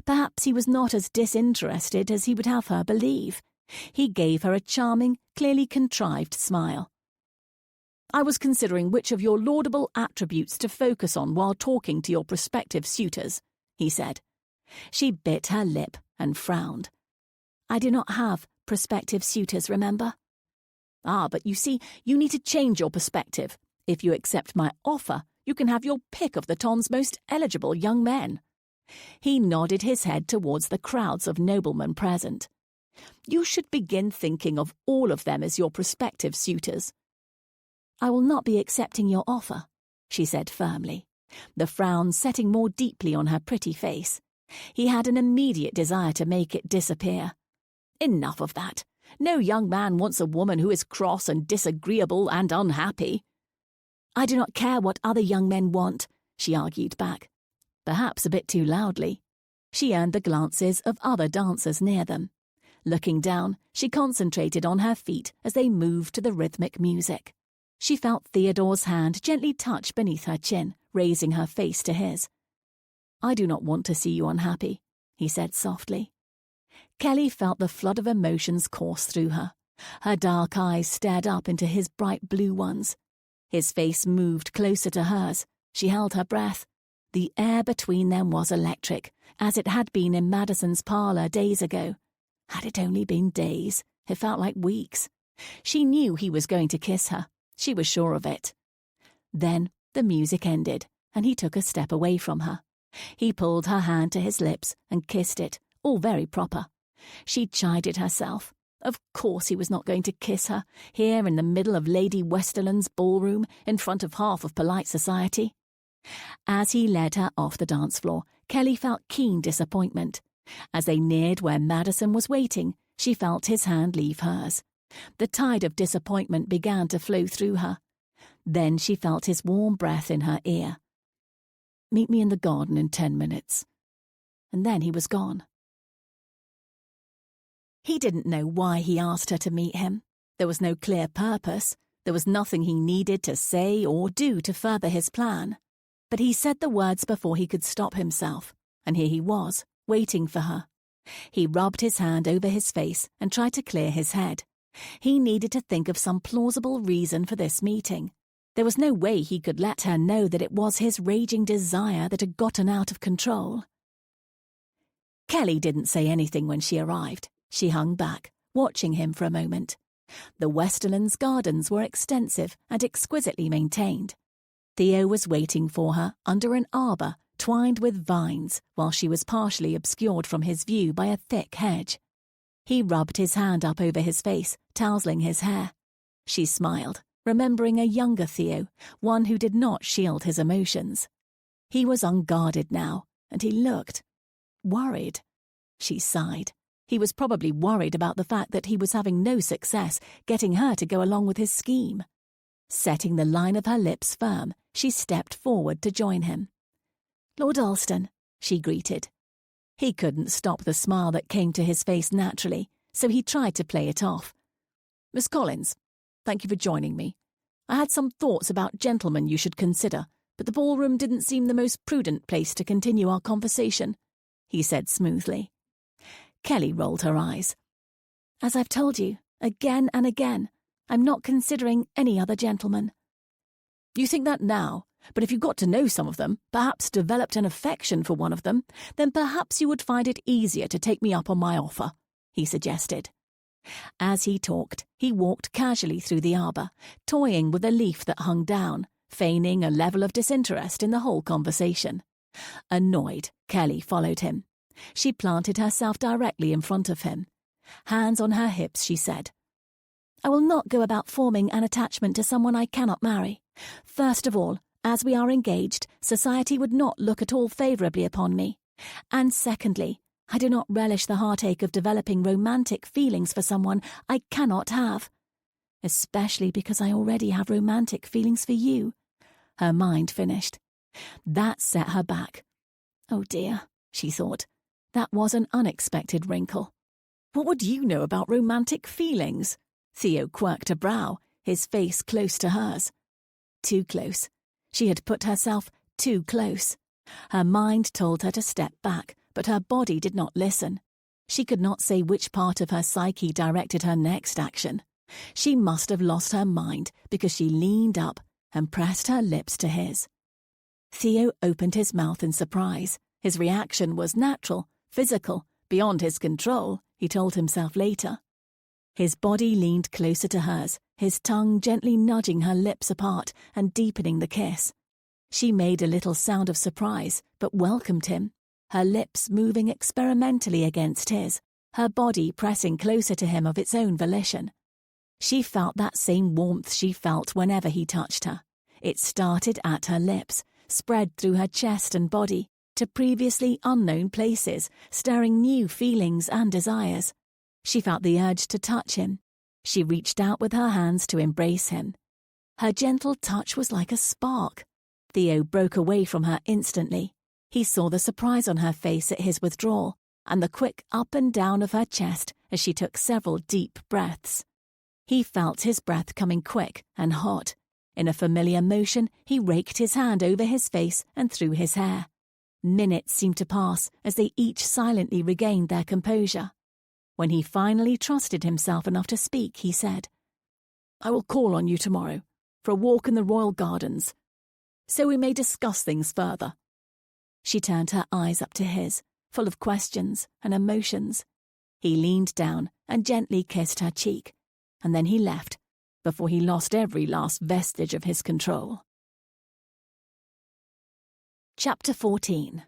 Perhaps he was not as disinterested as he would have her believe. He gave her a charming, clearly contrived smile. "I was considering which of your laudable attributes to focus on while talking to your prospective suitors," he said. She bit her lip and frowned. "I do not have prospective suitors, remember?" "Ah, but you see, you need to change your perspective. If you accept my offer, you can have your pick of the town's most eligible young men." He nodded his head towards the crowds of noblemen present. "You should begin thinking of all of them as your prospective suitors." "I will not be accepting your offer," she said firmly, the frown setting more deeply on her pretty face. He had an immediate desire to make it disappear. "Enough of that. No young man wants a woman who is cross and disagreeable and unhappy." "I do not care what other young men want," she argued back, perhaps a bit too loudly. She earned the glances of other dancers near them. Looking down, she concentrated on her feet as they moved to the rhythmic music. She felt Theodore's hand gently touch beneath her chin, raising her face to his. "I do not want to see you unhappy," he said softly. Kelly felt the flood of emotions course through her. Her dark eyes stared up into his bright blue ones. His face moved closer to hers. She held her breath. The air between them was electric, as it had been in Madison's parlour days ago. Had it only been days? It felt like weeks. She knew he was going to kiss her. She was sure of it. Then the music ended, and he took a step away from her. He pulled her hand to his lips and kissed it, all very proper. She chided herself. Of course he was not going to kiss her, here in the middle of Lady Westerland's ballroom, in front of half of polite society. As he led her off the dance floor, Kelly felt keen disappointment. As they neared where Madison was waiting, she felt his hand leave hers. The tide of disappointment began to flow through her. Then she felt his warm breath in her ear. "Meet me in the garden in 10 minutes." And then he was gone. He didn't know why he asked her to meet him. There was no clear purpose. There was nothing he needed to say or do to further his plan. But he said the words before he could stop himself, and here he was, waiting for her. He rubbed his hand over his face and tried to clear his head. He needed to think of some plausible reason for this meeting. There was no way he could let her know that it was his raging desire that had gotten out of control. Kelly didn't say anything when she arrived. She hung back, watching him for a moment. The Westerlands' gardens were extensive and exquisitely maintained. Theo was waiting for her under an arbour twined with vines while she was partially obscured from his view by a thick hedge. He rubbed his hand up over his face, tousling his hair. She smiled, remembering a younger Theo, one who did not shield his emotions. He was unguarded now, and he looked worried. She sighed. He was probably worried about the fact that he was having no success getting her to go along with his scheme. Setting the line of her lips firm, she stepped forward to join him. "Lord Alston," she greeted. He couldn't stop the smile that came to his face naturally, so he tried to play it off. "Miss Collins, thank you for joining me. I had some thoughts about gentlemen you should consider, but the ballroom didn't seem the most prudent place to continue our conversation," he said smoothly. Kelly rolled her eyes. "As I've told you, again and again, I'm not considering any other gentleman." "You think that now, but if you got to know some of them, perhaps developed an affection for one of them, then perhaps you would find it easier to take me up on my offer," he suggested. As he talked, he walked casually through the arbour, toying with a leaf that hung down, feigning a level of disinterest in the whole conversation. Annoyed, Kelly followed him. She planted herself directly in front of him. Hands on her hips, she said, "I will not go about forming an attachment to someone I cannot marry. First of all, as we are engaged, society would not look at all favourably upon me. And secondly, I do not relish the heartache of developing romantic feelings for someone I cannot have. Especially because I already have romantic feelings for you," her mind finished. That set her back. Oh dear, she thought. That was an unexpected wrinkle. What would you know about romantic feelings? Theo quirked a brow, his face close to hers. Too close. She had put herself too close. Her mind told her to step back, but her body did not listen. She could not say which part of her psyche directed her next action. She must have lost her mind because she leaned up and pressed her lips to his. Theo opened his mouth in surprise. His reaction was natural, physical, beyond his control, he told himself later. His body leaned closer to hers, his tongue gently nudging her lips apart and deepening the kiss. She made a little sound of surprise, but welcomed him, her lips moving experimentally against his, her body pressing closer to him of its own volition. She felt that same warmth she felt whenever he touched her. It started at her lips, spread through her chest and body, to previously unknown places, stirring new feelings and desires. She felt the urge to touch him. She reached out with her hands to embrace him. Her gentle touch was like a spark. Theo broke away from her instantly. He saw the surprise on her face at his withdrawal, and the quick up and down of her chest as she took several deep breaths. He felt his breath coming quick and hot. In a familiar motion, he raked his hand over his face and through his hair. Minutes seemed to pass as they each silently regained their composure. When he finally trusted himself enough to speak, he said, "I will call on you tomorrow for a walk in the royal gardens, so we may discuss things further." She turned her eyes up to his, full of questions and emotions. He leaned down and gently kissed her cheek, and then he left, before he lost every last vestige of his control. Chapter 14.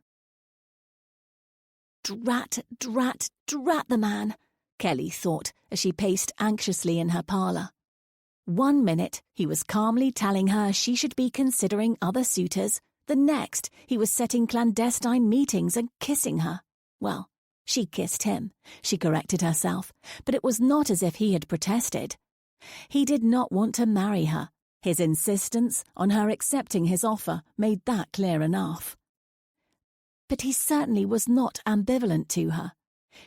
Drat the man, Kelly thought as she paced anxiously in her parlour. 1 minute, he was calmly telling her she should be considering other suitors. The next, he was setting clandestine meetings and kissing her. Well, she kissed him, she corrected herself, but it was not as if he had protested. He did not want to marry her. His insistence on her accepting his offer made that clear enough. But he certainly was not ambivalent to her.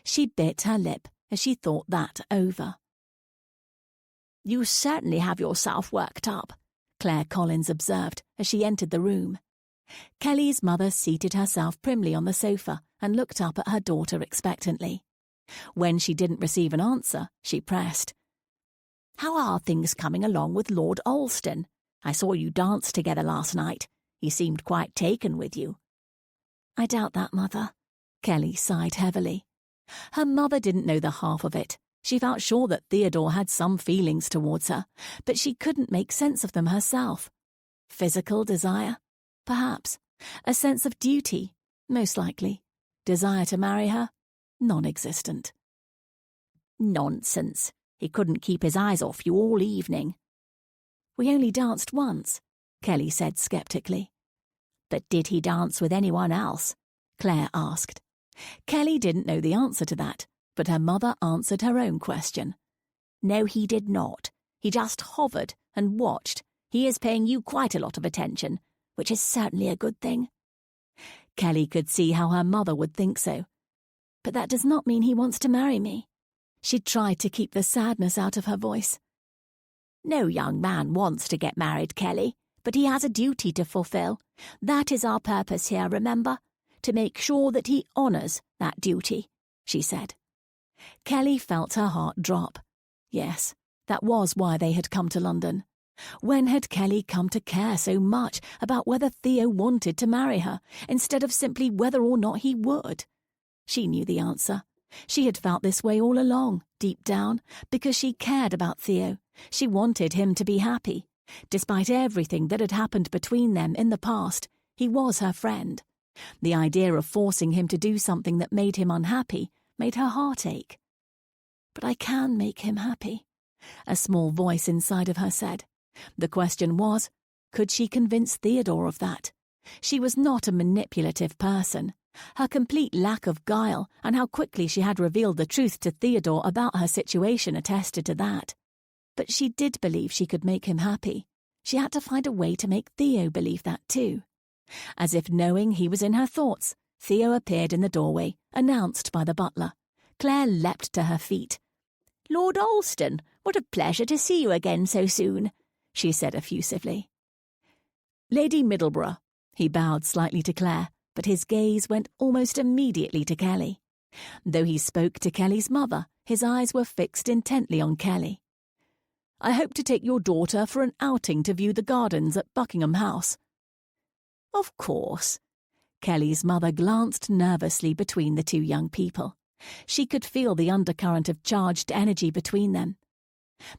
She bit her lip as she thought that over. "You certainly have yourself worked up," Claire Collins observed as she entered the room. Kelly's mother seated herself primly on the sofa and looked up at her daughter expectantly. When she didn't receive an answer, she pressed, "How are things coming along with Lord Alston? I saw you dance together last night. He seemed quite taken with you." "I doubt that, Mother." Kelly sighed heavily. Her mother didn't know the half of it. She felt sure that Theodore had some feelings towards her, but she couldn't make sense of them herself. Physical desire? Perhaps. A sense of duty? Most likely. Desire to marry her? Non-existent. "Nonsense. He couldn't keep his eyes off you all evening." "We only danced once," Kelly said sceptically. "But did he dance with anyone else?" Claire asked. Kelly didn't know the answer to that, but her mother answered her own question. "No, he did not. He just hovered and watched. He is paying you quite a lot of attention, which is certainly a good thing." Kelly could see how her mother would think so. "But that does not mean he wants to marry me." She tried to keep the sadness out of her voice. "No young man wants to get married, Kelly, but he has a duty to fulfill. That is our purpose here, remember? To make sure that he honours that duty," she said. Kelly felt her heart drop. Yes, that was why they had come to London. When had Kelly come to care so much about whether Theo wanted to marry her, instead of simply whether or not he would? She knew the answer. She had felt this way all along, deep down, because she cared about Theo. She wanted him to be happy. Despite everything that had happened between them in the past, he was her friend. The idea of forcing him to do something that made him unhappy made her heart ache. "But I can make him happy," a small voice inside of her said. The question was, could she convince Theodore of that? She was not a manipulative person. Her complete lack of guile and how quickly she had revealed the truth to Theodore about her situation attested to that. But she did believe she could make him happy. She had to find a way to make Theo believe that too. As if knowing he was in her thoughts, Theo appeared in the doorway, announced by the butler. Claire leapt to her feet. "Lord Alston, what a pleasure to see you again so soon," she said effusively. "Lady Middleborough." He bowed slightly to Claire, but his gaze went almost immediately to Kelly. Though he spoke to Kelly's mother, his eyes were fixed intently on Kelly. "I hope to take your daughter for an outing to view the gardens at Buckingham House." "Of course." Kelly's mother glanced nervously between the two young people. She could feel the undercurrent of charged energy between them.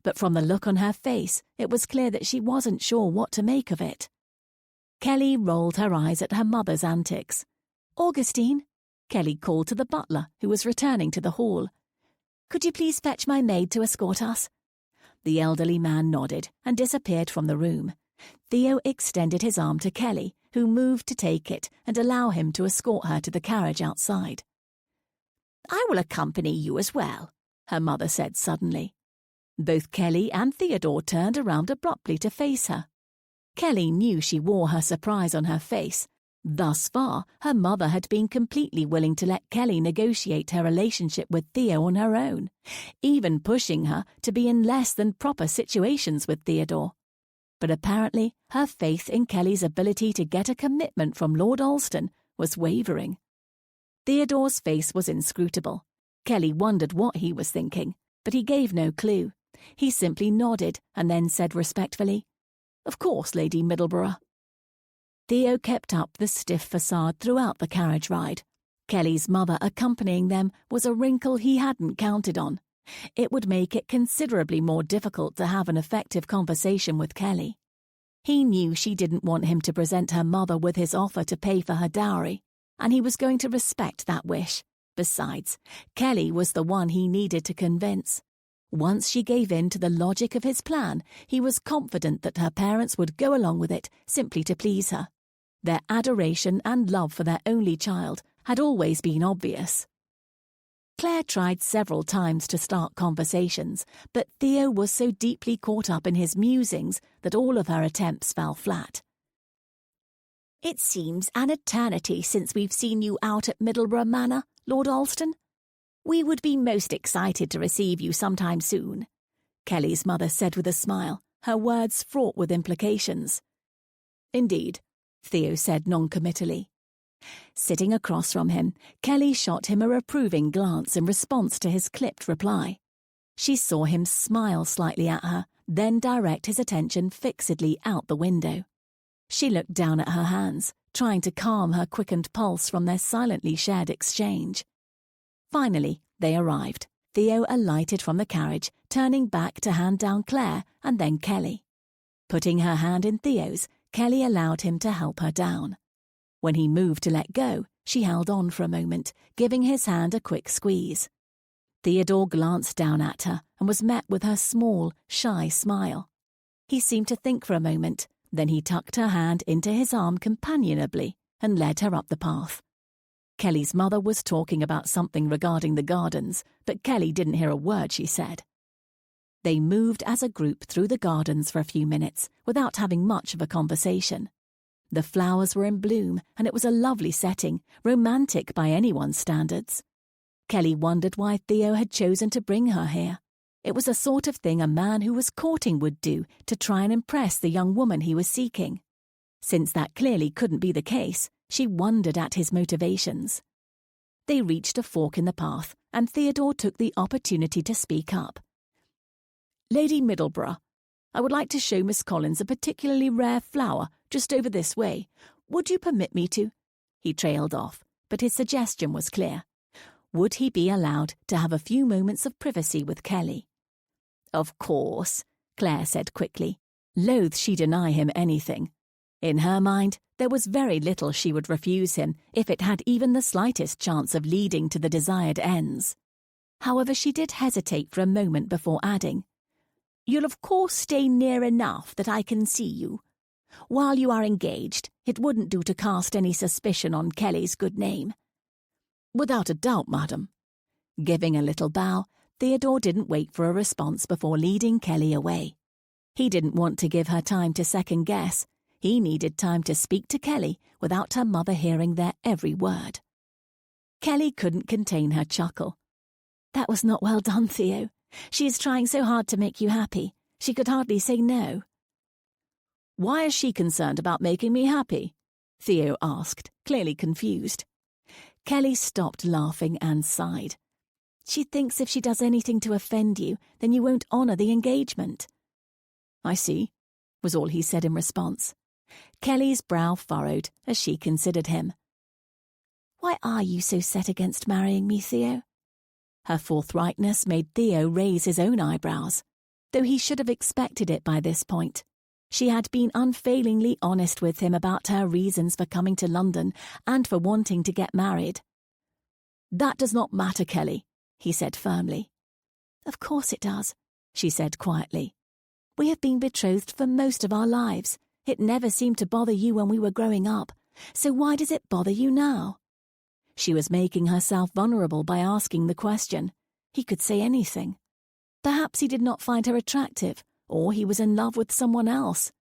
But from the look on her face, it was clear that she wasn't sure what to make of it. Kelly rolled her eyes at her mother's antics. "Augustine," Kelly called to the butler, who was returning to the hall. "Could you please fetch my maid to escort us?" The elderly man nodded and disappeared from the room. Theo extended his arm to Kelly, who moved to take it and allow him to escort her to the carriage outside. "I will accompany you as well," her mother said suddenly. Both Kelly and Theodore turned around abruptly to face her. Kelly knew she wore her surprise on her face. Thus far, her mother had been completely willing to let Kelly negotiate her relationship with Theo on her own, even pushing her to be in less than proper situations with Theodore. But apparently, her faith in Kelly's ability to get a commitment from Lord Alston was wavering. Theodore's face was inscrutable. Kelly wondered what he was thinking, but he gave no clue. He simply nodded and then said respectfully, "Of course, Lady Middleborough." Theo kept up the stiff facade throughout the carriage ride. Kelly's mother accompanying them was a wrinkle he hadn't counted on. It would make it considerably more difficult to have an effective conversation with Kelly. He knew she didn't want him to present her mother with his offer to pay for her dowry, and he was going to respect that wish. Besides, Kelly was the one he needed to convince. Once she gave in to the logic of his plan, he was confident that her parents would go along with it simply to please her. Their adoration and love for their only child had always been obvious. Claire tried several times to start conversations, but Theo was so deeply caught up in his musings that all of her attempts fell flat. "It seems an eternity since we've seen you out at Middleborough Manor, Lord Alston. We would be most excited to receive you sometime soon," Kelly's mother said with a smile, her words fraught with implications. "Indeed," Theo said noncommittally. Sitting across from him, Kelly shot him a reproving glance in response to his clipped reply. She saw him smile slightly at her, then direct his attention fixedly out the window. She looked down at her hands, trying to calm her quickened pulse from their silently shared exchange. Finally, they arrived. Theo alighted from the carriage, turning back to hand down Claire and then Kelly. Putting her hand in Theo's, Kelly allowed him to help her down. When he moved to let go, she held on for a moment, giving his hand a quick squeeze. Theodore glanced down at her and was met with her small, shy smile. He seemed to think for a moment, then he tucked her hand into his arm companionably and led her up the path. Kelly's mother was talking about something regarding the gardens, but Kelly didn't hear a word she said. They moved as a group through the gardens for a few minutes without having much of a conversation. The flowers were in bloom, and it was a lovely setting, romantic by anyone's standards. Kelly wondered why Theo had chosen to bring her here. It was the sort of thing a man who was courting would do to try and impress the young woman he was seeking. Since that clearly couldn't be the case, she wondered at his motivations. They reached a fork in the path, and Theodore took the opportunity to speak up. "Lady Middleborough, I would like to show Miss Collins a particularly rare flower just over this way. Would you permit me to?" He trailed off, but his suggestion was clear. Would he be allowed to have a few moments of privacy with Kelly? "Of course," Claire said quickly, loath she deny him anything. In her mind, there was very little she would refuse him if it had even the slightest chance of leading to the desired ends. However, she did hesitate for a moment before adding, "You'll of course stay near enough that I can see you. While you are engaged, it wouldn't do to cast any suspicion on Kelly's good name." "Without a doubt, madam." Giving a little bow, Theodore didn't wait for a response before leading Kelly away. He didn't want to give her time to second guess. He needed time to speak to Kelly without her mother hearing their every word. Kelly couldn't contain her chuckle. "That was not well done, Theo. She is trying so hard to make you happy. She could hardly say no." "Why is she concerned about making me happy?" Theo asked, clearly confused. Kelly stopped laughing and sighed. "She thinks if she does anything to offend you, then you won't honour the engagement." "I see," was all he said in response. Kelly's brow furrowed as she considered him. "Why are you so set against marrying me, Theo?" Her forthrightness made Theo raise his own eyebrows, though he should have expected it by this point. She had been unfailingly honest with him about her reasons for coming to London and for wanting to get married. "That does not matter, Kelly," he said firmly. "Of course it does," she said quietly. "We have been betrothed for most of our lives. It never seemed to bother you when we were growing up. So why does it bother you now?" She was making herself vulnerable by asking the question. He could say anything. Perhaps he did not find her attractive, or he was in love with someone else.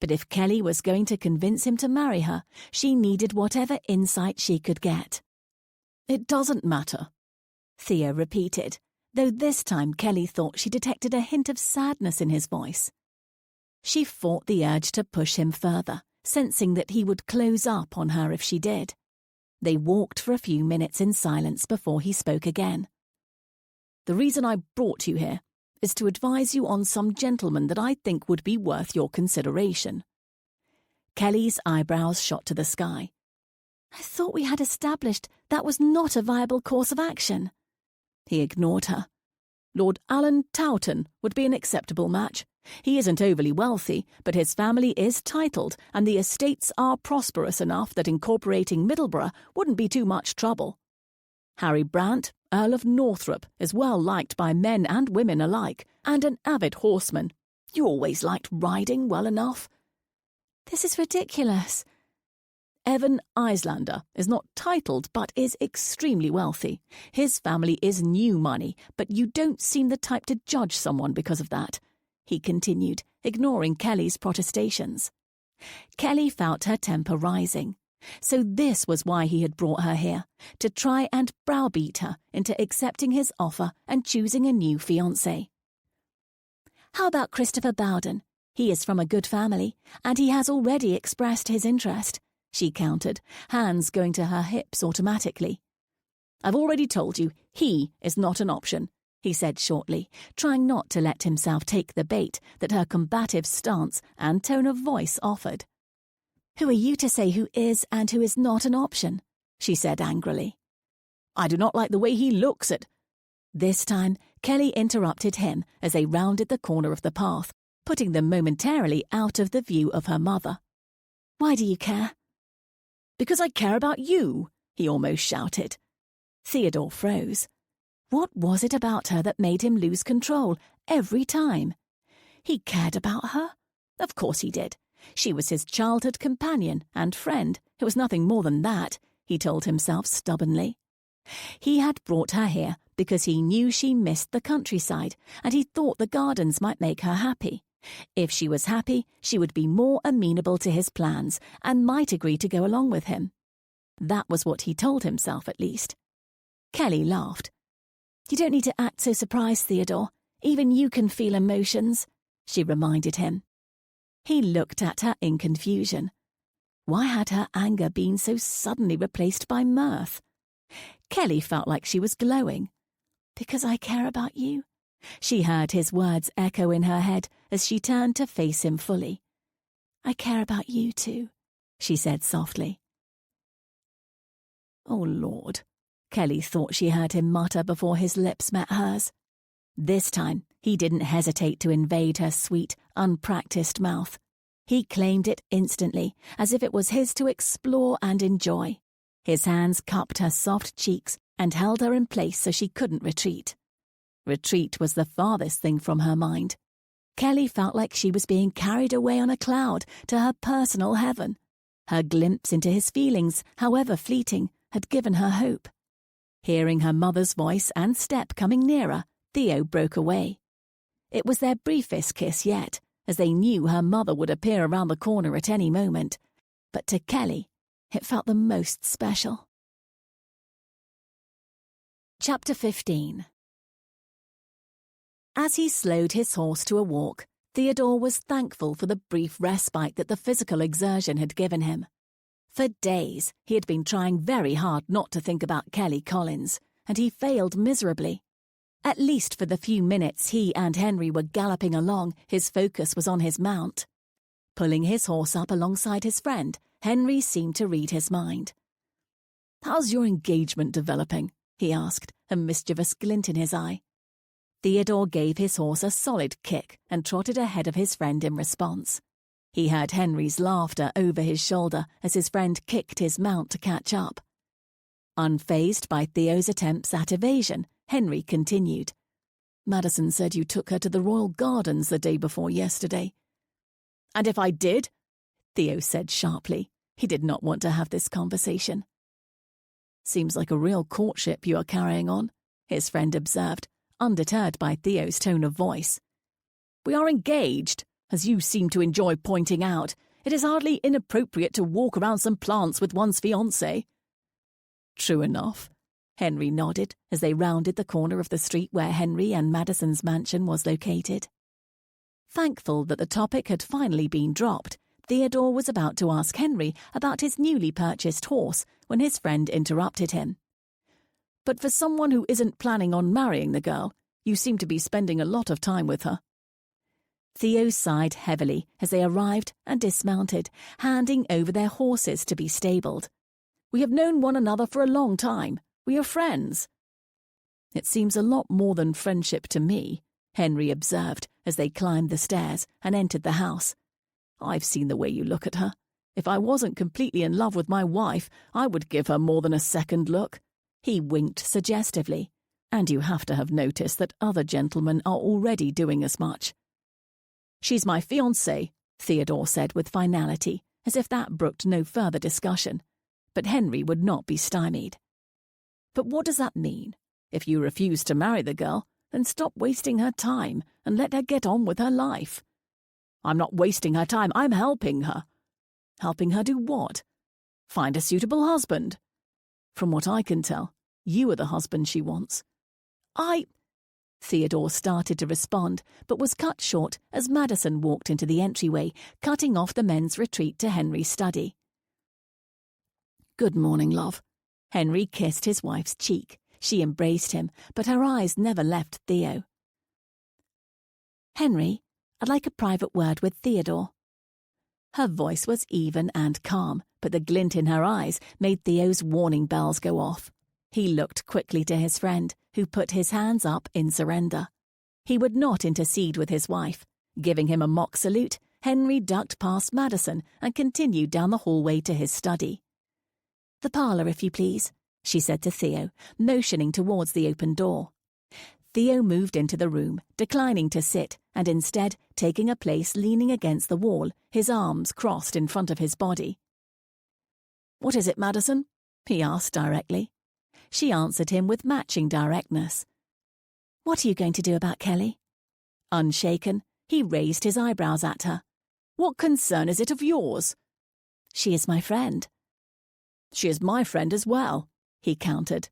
But if Kelly was going to convince him to marry her, she needed whatever insight she could get. "It doesn't matter," Theo repeated, though this time Kelly thought she detected a hint of sadness in his voice. She fought the urge to push him further, sensing that he would close up on her if she did. They walked for a few minutes in silence before he spoke again. "The reason I brought you here is to advise you on some gentleman that I think would be worth your consideration." Kelly's eyebrows shot to the sky. "I thought we had established that was not a viable course of action." He ignored her. "Lord Alan Towton would be an acceptable match. He isn't overly wealthy, but his family is titled, and the estates are prosperous enough that incorporating Middleborough wouldn't be too much trouble. Harry Brant, Earl of Northrop, is well liked by men and women alike, and an avid horseman. You always liked riding well enough." "This is ridiculous." "Evan Islander is not titled but is extremely wealthy. His family is new money, but you don't seem the type to judge someone because of that," he continued, ignoring Kelly's protestations. Kelly felt her temper rising. So this was why he had brought her here, to try and browbeat her into accepting his offer and choosing a new fiancé. "How about Christopher Bowden? He is from a good family, and he has already expressed his interest," she countered, hands going to her hips automatically. "I've already told you, he is not an option," he said shortly, trying not to let himself take the bait that her combative stance and tone of voice offered. "Who are you to say who is and who is not an option?" she said angrily. "I do not like the way he looks at—" This time, Kelly interrupted him as they rounded the corner of the path, putting them momentarily out of the view of her mother. "Why do you care?" "Because I care about you," he almost shouted. Theodore froze. What was it about her that made him lose control every time? He cared about her? Of course he did. She was his childhood companion and friend. It was nothing more than that, he told himself stubbornly. He had brought her here because he knew she missed the countryside, and he thought the gardens might make her happy. If she was happy, she would be more amenable to his plans and might agree to go along with him. That was what he told himself, at least. Kelly laughed. "You don't need to act so surprised, Theodore. Even you can feel emotions," she reminded him. He looked at her in confusion. Why had her anger been so suddenly replaced by mirth? Kelly felt like she was glowing. "Because I care about you?" She heard his words echo in her head as she turned to face him fully. "I care about you too," she said softly. "Oh, Lord," Kelly thought she heard him mutter before his lips met hers. This time, he didn't hesitate to invade her sweet, unpracticed mouth. He claimed it instantly, as if it was his to explore and enjoy. His hands cupped her soft cheeks and held her in place so she couldn't retreat. Retreat was the farthest thing from her mind. Kelly felt like she was being carried away on a cloud to her personal heaven. Her glimpse into his feelings, however fleeting, had given her hope. Hearing her mother's voice and step coming nearer, Theo broke away. It was their briefest kiss yet, as they knew her mother would appear around the corner at any moment. But to Kelly, it felt the most special. Chapter 15. As he slowed his horse to a walk, Theodore was thankful for the brief respite that the physical exertion had given him. For days, he had been trying very hard not to think about Kelly Collins, and he failed miserably. At least for the few minutes he and Henry were galloping along, his focus was on his mount. Pulling his horse up alongside his friend, Henry seemed to read his mind. "How's your engagement developing?" he asked, a mischievous glint in his eye. Theodore gave his horse a solid kick and trotted ahead of his friend in response. He heard Henry's laughter over his shoulder as his friend kicked his mount to catch up. Unfazed by Theo's attempts at evasion, Henry continued. "Madison said you took her to the Royal Gardens the day before yesterday." "And if I did?" Theo said sharply. He did not want to have this conversation. "Seems like a real courtship you are carrying on," his friend observed, undeterred by Theo's tone of voice. "We are engaged, as you seem to enjoy pointing out. It is hardly inappropriate to walk around some plants with one's fiancé." "True enough," Henry nodded as they rounded the corner of the street where Henry and Madison's mansion was located. Thankful that the topic had finally been dropped, Theodore was about to ask Henry about his newly purchased horse when his friend interrupted him. "But for someone who isn't planning on marrying the girl, you seem to be spending a lot of time with her." Theo sighed heavily as they arrived and dismounted, handing over their horses to be stabled. "We have known one another for a long time. We are friends." "It seems a lot more than friendship to me," Henry observed as they climbed the stairs and entered the house. "I've seen the way you look at her. If I wasn't completely in love with my wife, I would give her more than a second look." He winked suggestively. "And you have to have noticed that other gentlemen are already doing as much." "She's my fiancé," Theodore said with finality, as if that brooked no further discussion. But Henry would not be stymied. "But what does that mean? If you refuse to marry the girl, then stop wasting her time and let her get on with her life." "I'm not wasting her time, I'm helping her." "Helping her do what?" "Find a suitable husband." "From what I can tell, you are the husband she wants." Theodore started to respond, but was cut short as Madison walked into the entryway, cutting off the men's retreat to Henry's study. "Good morning, love." Henry kissed his wife's cheek. She embraced him, but her eyes never left Theo. "Henry, I'd like a private word with Theodore." Her voice was even and calm, but the glint in her eyes made Theo's warning bells go off. He looked quickly to his friend, who put his hands up in surrender. He would not intercede with his wife. Giving him a mock salute, Henry ducked past Madison and continued down the hallway to his study. "The parlour, if you please," she said to Theo, motioning towards the open door. Theo moved into the room, declining to sit, and instead taking a place leaning against the wall, his arms crossed in front of his body. "What is it, Madison?" he asked directly. She answered him with matching directness. "What are you going to do about Kelly?" Unshaken, he raised his eyebrows at her. "What concern is it of yours?" "She is my friend." "She is my friend as well," he countered.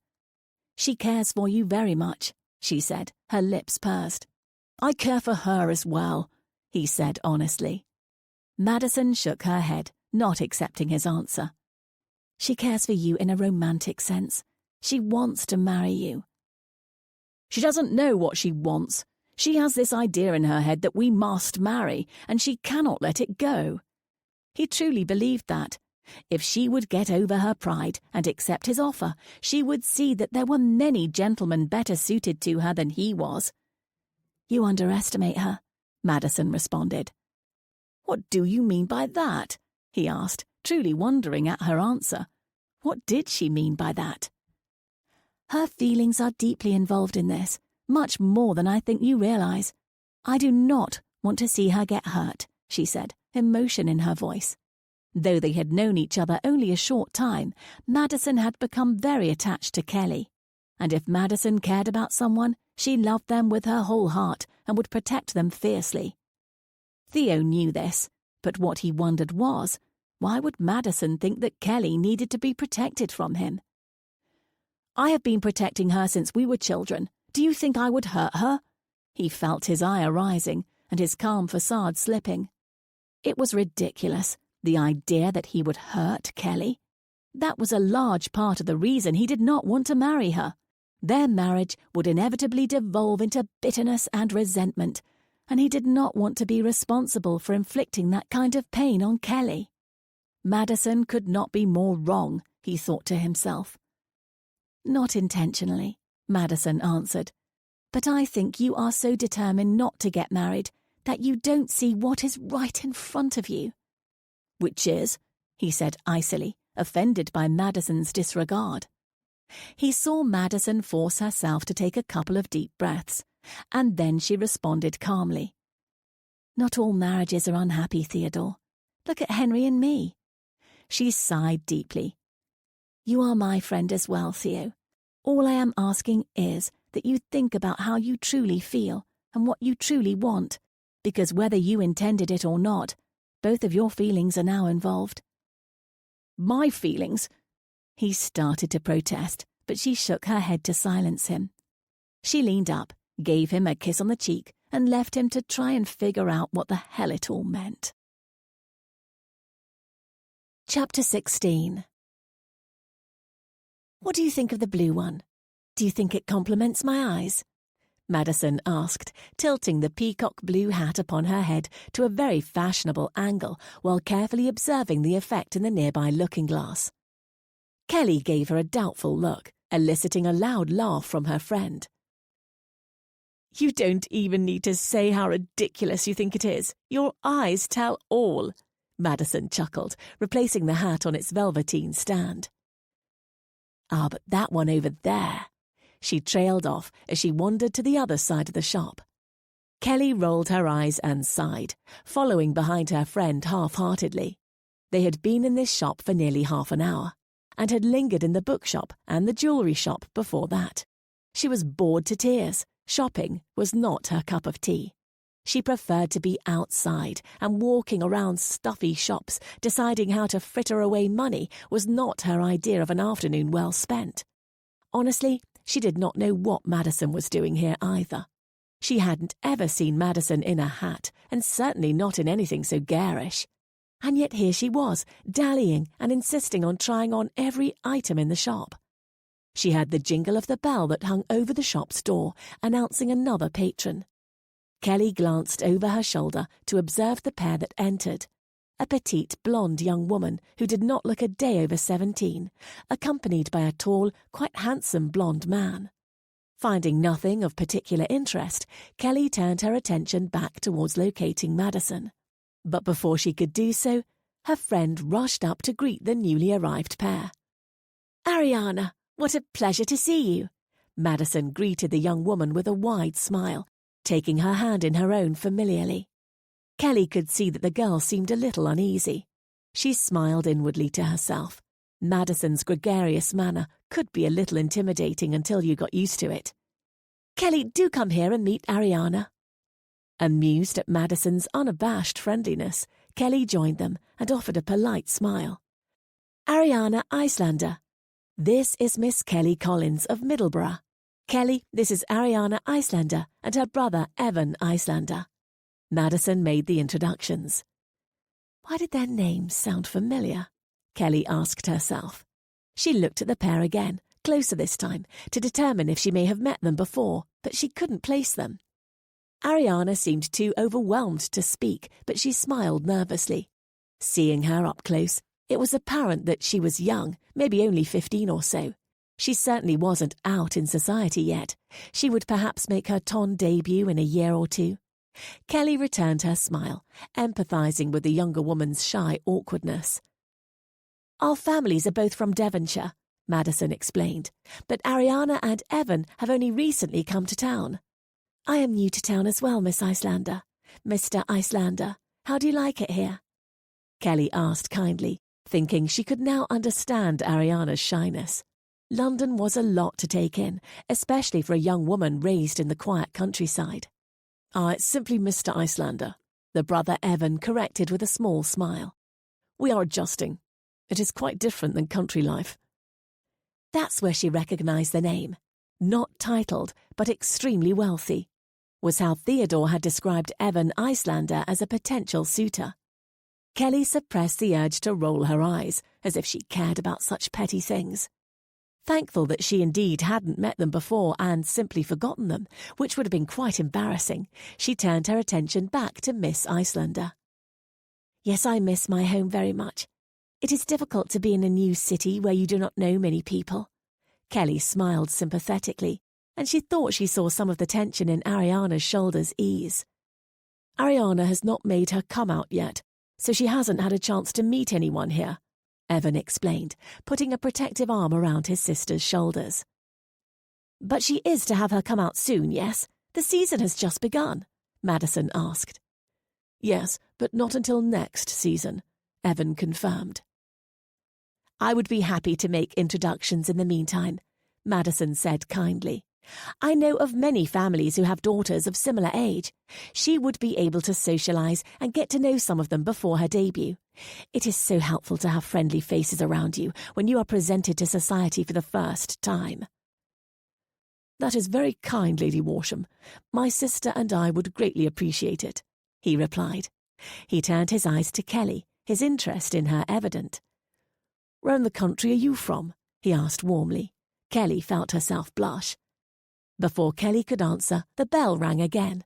"She cares for you very much," she said, her lips pursed. "I care for her as well," he said honestly. Madison shook her head, not accepting his answer. "She cares for you in a romantic sense. She wants to marry you." "She doesn't know what she wants. She has this idea in her head that we must marry, and she cannot let it go." He truly believed that. If she would get over her pride and accept his offer, she would see that there were many gentlemen better suited to her than he was. "You underestimate her," Madison responded. "What do you mean by that?" he asked, truly wondering at her answer. What did she mean by that? Her feelings are deeply involved in this, much more than I think you realize. I do not want to see her get hurt, she said, emotion in her voice. Though they had known each other only a short time, Madison had become very attached to Kelly. And if Madison cared about someone, she loved them with her whole heart and would protect them fiercely. Theo knew this, but what he wondered was, why would Madison think that Kelly needed to be protected from him? "I have been protecting her since we were children. Do you think I would hurt her?" He felt his ire rising and his calm facade slipping. It was ridiculous, the idea that he would hurt Kelly. That was a large part of the reason he did not want to marry her. Their marriage would inevitably devolve into bitterness and resentment, and he did not want to be responsible for inflicting that kind of pain on Kelly. Madison could not be more wrong, he thought to himself. "Not intentionally," Madison answered. "But I think you are so determined not to get married that you don't see what is right in front of you." "Which is?" he said icily, offended by Madison's disregard. He saw Madison force herself to take a couple of deep breaths, and then she responded calmly. "Not all marriages are unhappy, Theodore. Look at Henry and me." She sighed deeply. "You are my friend as well, Theo. All I am asking is that you think about how you truly feel and what you truly want, because whether you intended it or not, both of your feelings are now involved." "My feelings?" He started to protest, but she shook her head to silence him. She leaned up, gave him a kiss on the cheek, and left him to try and figure out what the hell it all meant. Chapter 16. "What do you think of the blue one? Do you think it compliments my eyes?" Madison asked, tilting the peacock blue hat upon her head to a very fashionable angle while carefully observing the effect in the nearby looking-glass. Kelly gave her a doubtful look, eliciting a loud laugh from her friend. "You don't even need to say how ridiculous you think it is. Your eyes tell all," Madison chuckled, replacing the hat on its velveteen stand. "Ah, but that one over there," she trailed off as she wandered to the other side of the shop. Kelly rolled her eyes and sighed, following behind her friend half-heartedly. They had been in this shop for nearly half an hour, and had lingered in the bookshop and the jewellery shop before that. She was bored to tears. Shopping was not her cup of tea. She preferred to be outside, and walking around stuffy shops, deciding how to fritter away money was not her idea of an afternoon well spent. Honestly, she did not know what Madison was doing here either. She hadn't ever seen Madison in a hat, and certainly not in anything so garish. And yet here she was, dallying and insisting on trying on every item in the shop. She heard the jingle of the bell that hung over the shop's door, announcing another patron. Kelly glanced over her shoulder to observe the pair that entered. A petite, blonde young woman who did not look a day over 17, accompanied by a tall, quite handsome blonde man. Finding nothing of particular interest, Kelly turned her attention back towards locating Madison. But before she could do so, her friend rushed up to greet the newly arrived pair. "Ariana, what a pleasure to see you," Madison greeted the young woman with a wide smile, taking her hand in her own familiarly. Kelly could see that the girl seemed a little uneasy. She smiled inwardly to herself. Madison's gregarious manner could be a little intimidating until you got used to it. "Kelly, do come here and meet Ariana." Amused at Madison's unabashed friendliness, Kelly joined them and offered a polite smile. "Ariana Icelander. This is Miss Kelly Collins of Middleborough. Kelly, this is Ariana Icelander and her brother Evan Icelander." Madison made the introductions. Why did their names sound familiar? Kelly asked herself. She looked at the pair again, closer this time, to determine if she may have met them before, but she couldn't place them. Ariana seemed too overwhelmed to speak, but she smiled nervously. Seeing her up close, it was apparent that she was young, maybe only 15 or so. She certainly wasn't out in society yet. She would perhaps make her ton debut in a year or two. Kelly returned her smile, empathizing with the younger woman's shy awkwardness. "Our families are both from Devonshire," Madison explained, "but Ariana and Evan have only recently come to town." "I am new to town as well, Miss Icelander. Mr. Icelander, how do you like it here?" Kelly asked kindly, thinking she could now understand Ariana's shyness. London was a lot to take in, especially for a young woman raised in the quiet countryside. It's simply Mr. Icelander," the brother Evan corrected with a small smile. "We are adjusting. It is quite different than country life." That's where she recognized the name. Not titled, but extremely wealthy, was how Theodore had described Evan Icelander as a potential suitor. Kelly suppressed the urge to roll her eyes, as if she cared about such petty things. Thankful that she indeed hadn't met them before and simply forgotten them, which would have been quite embarrassing, she turned her attention back to Miss Icelander. "Yes, I miss my home very much. It is difficult to be in a new city where you do not know many people." Kelly smiled sympathetically, and she thought she saw some of the tension in Ariana's shoulders ease. "Ariana has not made her come out yet, so she hasn't had a chance to meet anyone here," Evan explained, putting a protective arm around his sister's shoulders. "But she is to have her come out soon, yes? The season has just begun," Madison asked. "Yes, but not until next season," Evan confirmed. "I would be happy to make introductions in the meantime," Madison said kindly. "I know of many families who have daughters of similar age. She would be able to socialize and get to know some of them before her debut. It is so helpful to have friendly faces around you when you are presented to society for the first time." "That is very kind, Lady Walsham. My sister and I would greatly appreciate it," he replied. He turned his eyes to Kelly, his interest in her evident. "Where in the country are you from?" he asked warmly. Kelly felt herself blush. Before Kelly could answer, the bell rang again.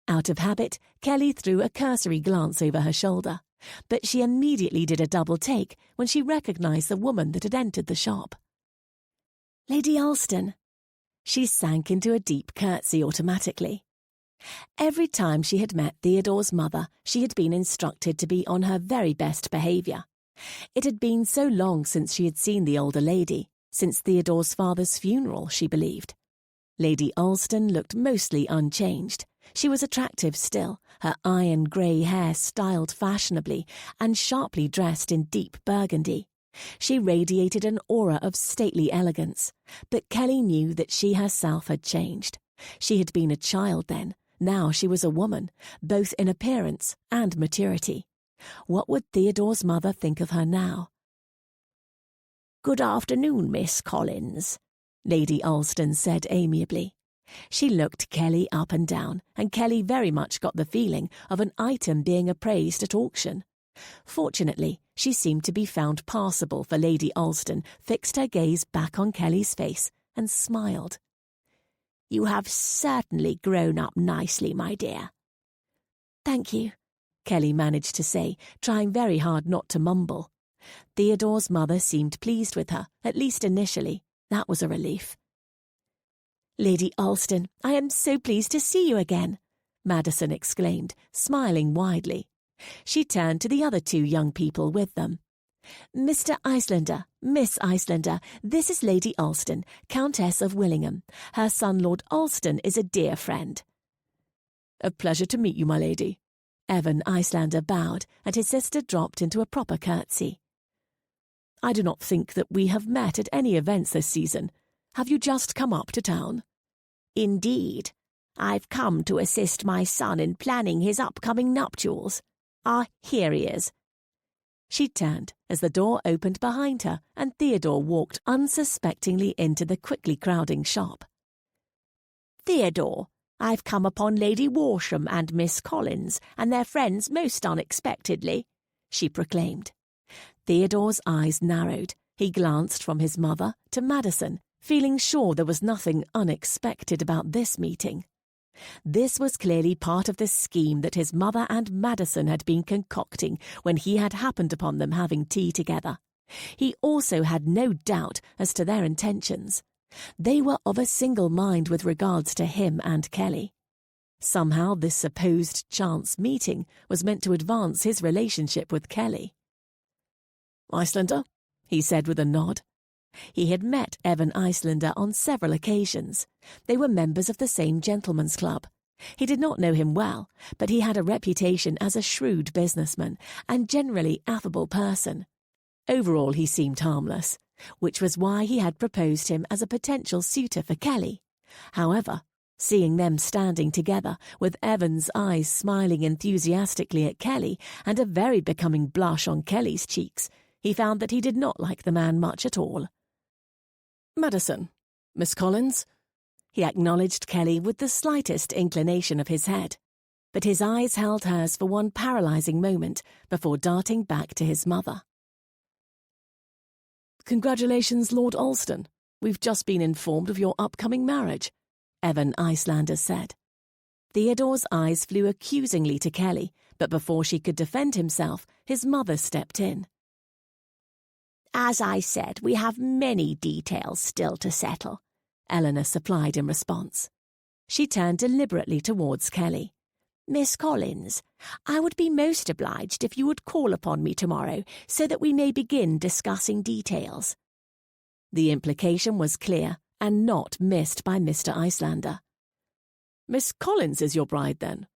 Out of habit, Kelly threw a cursory glance over her shoulder, but she immediately did a double take when she recognized the woman that had entered the shop. "Lady Alston." She sank into a deep curtsy automatically. Every time she had met Theodore's mother, she had been instructed to be on her very best behaviour. It had been so long since she had seen the older lady, since Theodore's father's funeral, she believed. Lady Alston looked mostly unchanged. She was attractive still, her iron grey hair styled fashionably and sharply dressed in deep burgundy. She radiated an aura of stately elegance, but Kelly knew that she herself had changed. She had been a child then, now she was a woman, both in appearance and maturity. What would Theodore's mother think of her now? "Good afternoon, Miss Collins," Lady Alston said amiably. She looked Kelly up and down, and Kelly very much got the feeling of an item being appraised at auction. Fortunately, she seemed to be found passable, for Lady Alston fixed her gaze back on Kelly's face and smiled. "You have certainly grown up nicely, my dear." "Thank you," Kelly managed to say, trying very hard not to mumble. Theodore's mother seemed pleased with her, at least initially. That was a relief. "Lady Alston, I am so pleased to see you again," Madison exclaimed, smiling widely. She turned to the other two young people with them. "Mr. Icelander, Miss Icelander, this is Lady Alston, Countess of Willingham. Her son Lord Alston is a dear friend." "A pleasure to meet you, my lady." Evan Icelander bowed, and his sister dropped into a proper curtsy. "I do not think that we have met at any events this season. Have you just come up to town?" "Indeed. I've come to assist my son in planning his upcoming nuptials. Here he is." She turned as the door opened behind her and Theodore walked unsuspectingly into the quickly crowding shop. "Theodore, I've come upon Lady Walsham and Miss Collins and their friends most unexpectedly," she proclaimed. Theodore's eyes narrowed. He glanced from his mother to Madison, feeling sure there was nothing unexpected about this meeting. This was clearly part of the scheme that his mother and Madison had been concocting when he had happened upon them having tea together. He also had no doubt as to their intentions. They were of a single mind with regards to him and Kelly. Somehow this supposed chance meeting was meant to advance his relationship with Kelly. "Icelander," he said with a nod. He had met Evan Icelander on several occasions. They were members of the same gentlemen's club. He did not know him well, but he had a reputation as a shrewd businessman and generally affable person. Overall, he seemed harmless, which was why he had proposed him as a potential suitor for Kelly. However, seeing them standing together, with Evan's eyes smiling enthusiastically at Kelly and a very becoming blush on Kelly's cheeks, he found that he did not like the man much at all. "Madison, Miss Collins?" He acknowledged Kelly with the slightest inclination of his head, but his eyes held hers for one paralysing moment before darting back to his mother. "Congratulations, Lord Alston. We've just been informed of your upcoming marriage," Evan Icelander said. Theodore's eyes flew accusingly to Kelly, but before she could defend himself, his mother stepped in. "As I said, we have many details still to settle," Eleanor supplied in response. She turned deliberately towards Kelly. "Miss Collins, I would be most obliged if you would call upon me tomorrow so that we may begin discussing details." The implication was clear and not missed by Mr. Icelander. "Miss Collins is your bride, then?"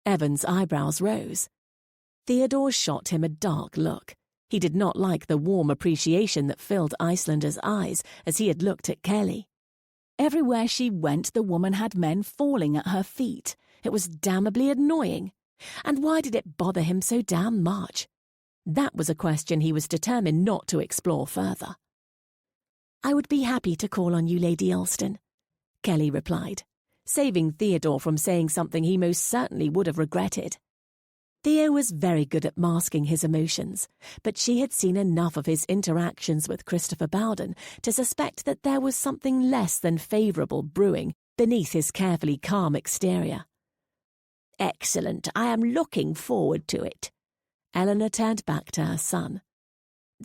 Evan's eyebrows rose. Theodore shot him a dark look. He did not like the warm appreciation that filled Icelander's eyes as he had looked at Kelly. Everywhere she went, the woman had men falling at her feet. It was damnably annoying. And why did it bother him so damn much? That was a question he was determined not to explore further. "I would be happy to call on you, Lady Alston," Kelly replied, saving Theodore from saying something he most certainly would have regretted. Theo was very good at masking his emotions, but she had seen enough of his interactions with Christopher Bowden to suspect that there was something less than favourable brewing beneath his carefully calm exterior. "Excellent. I am looking forward to it." Eleanor turned back to her son.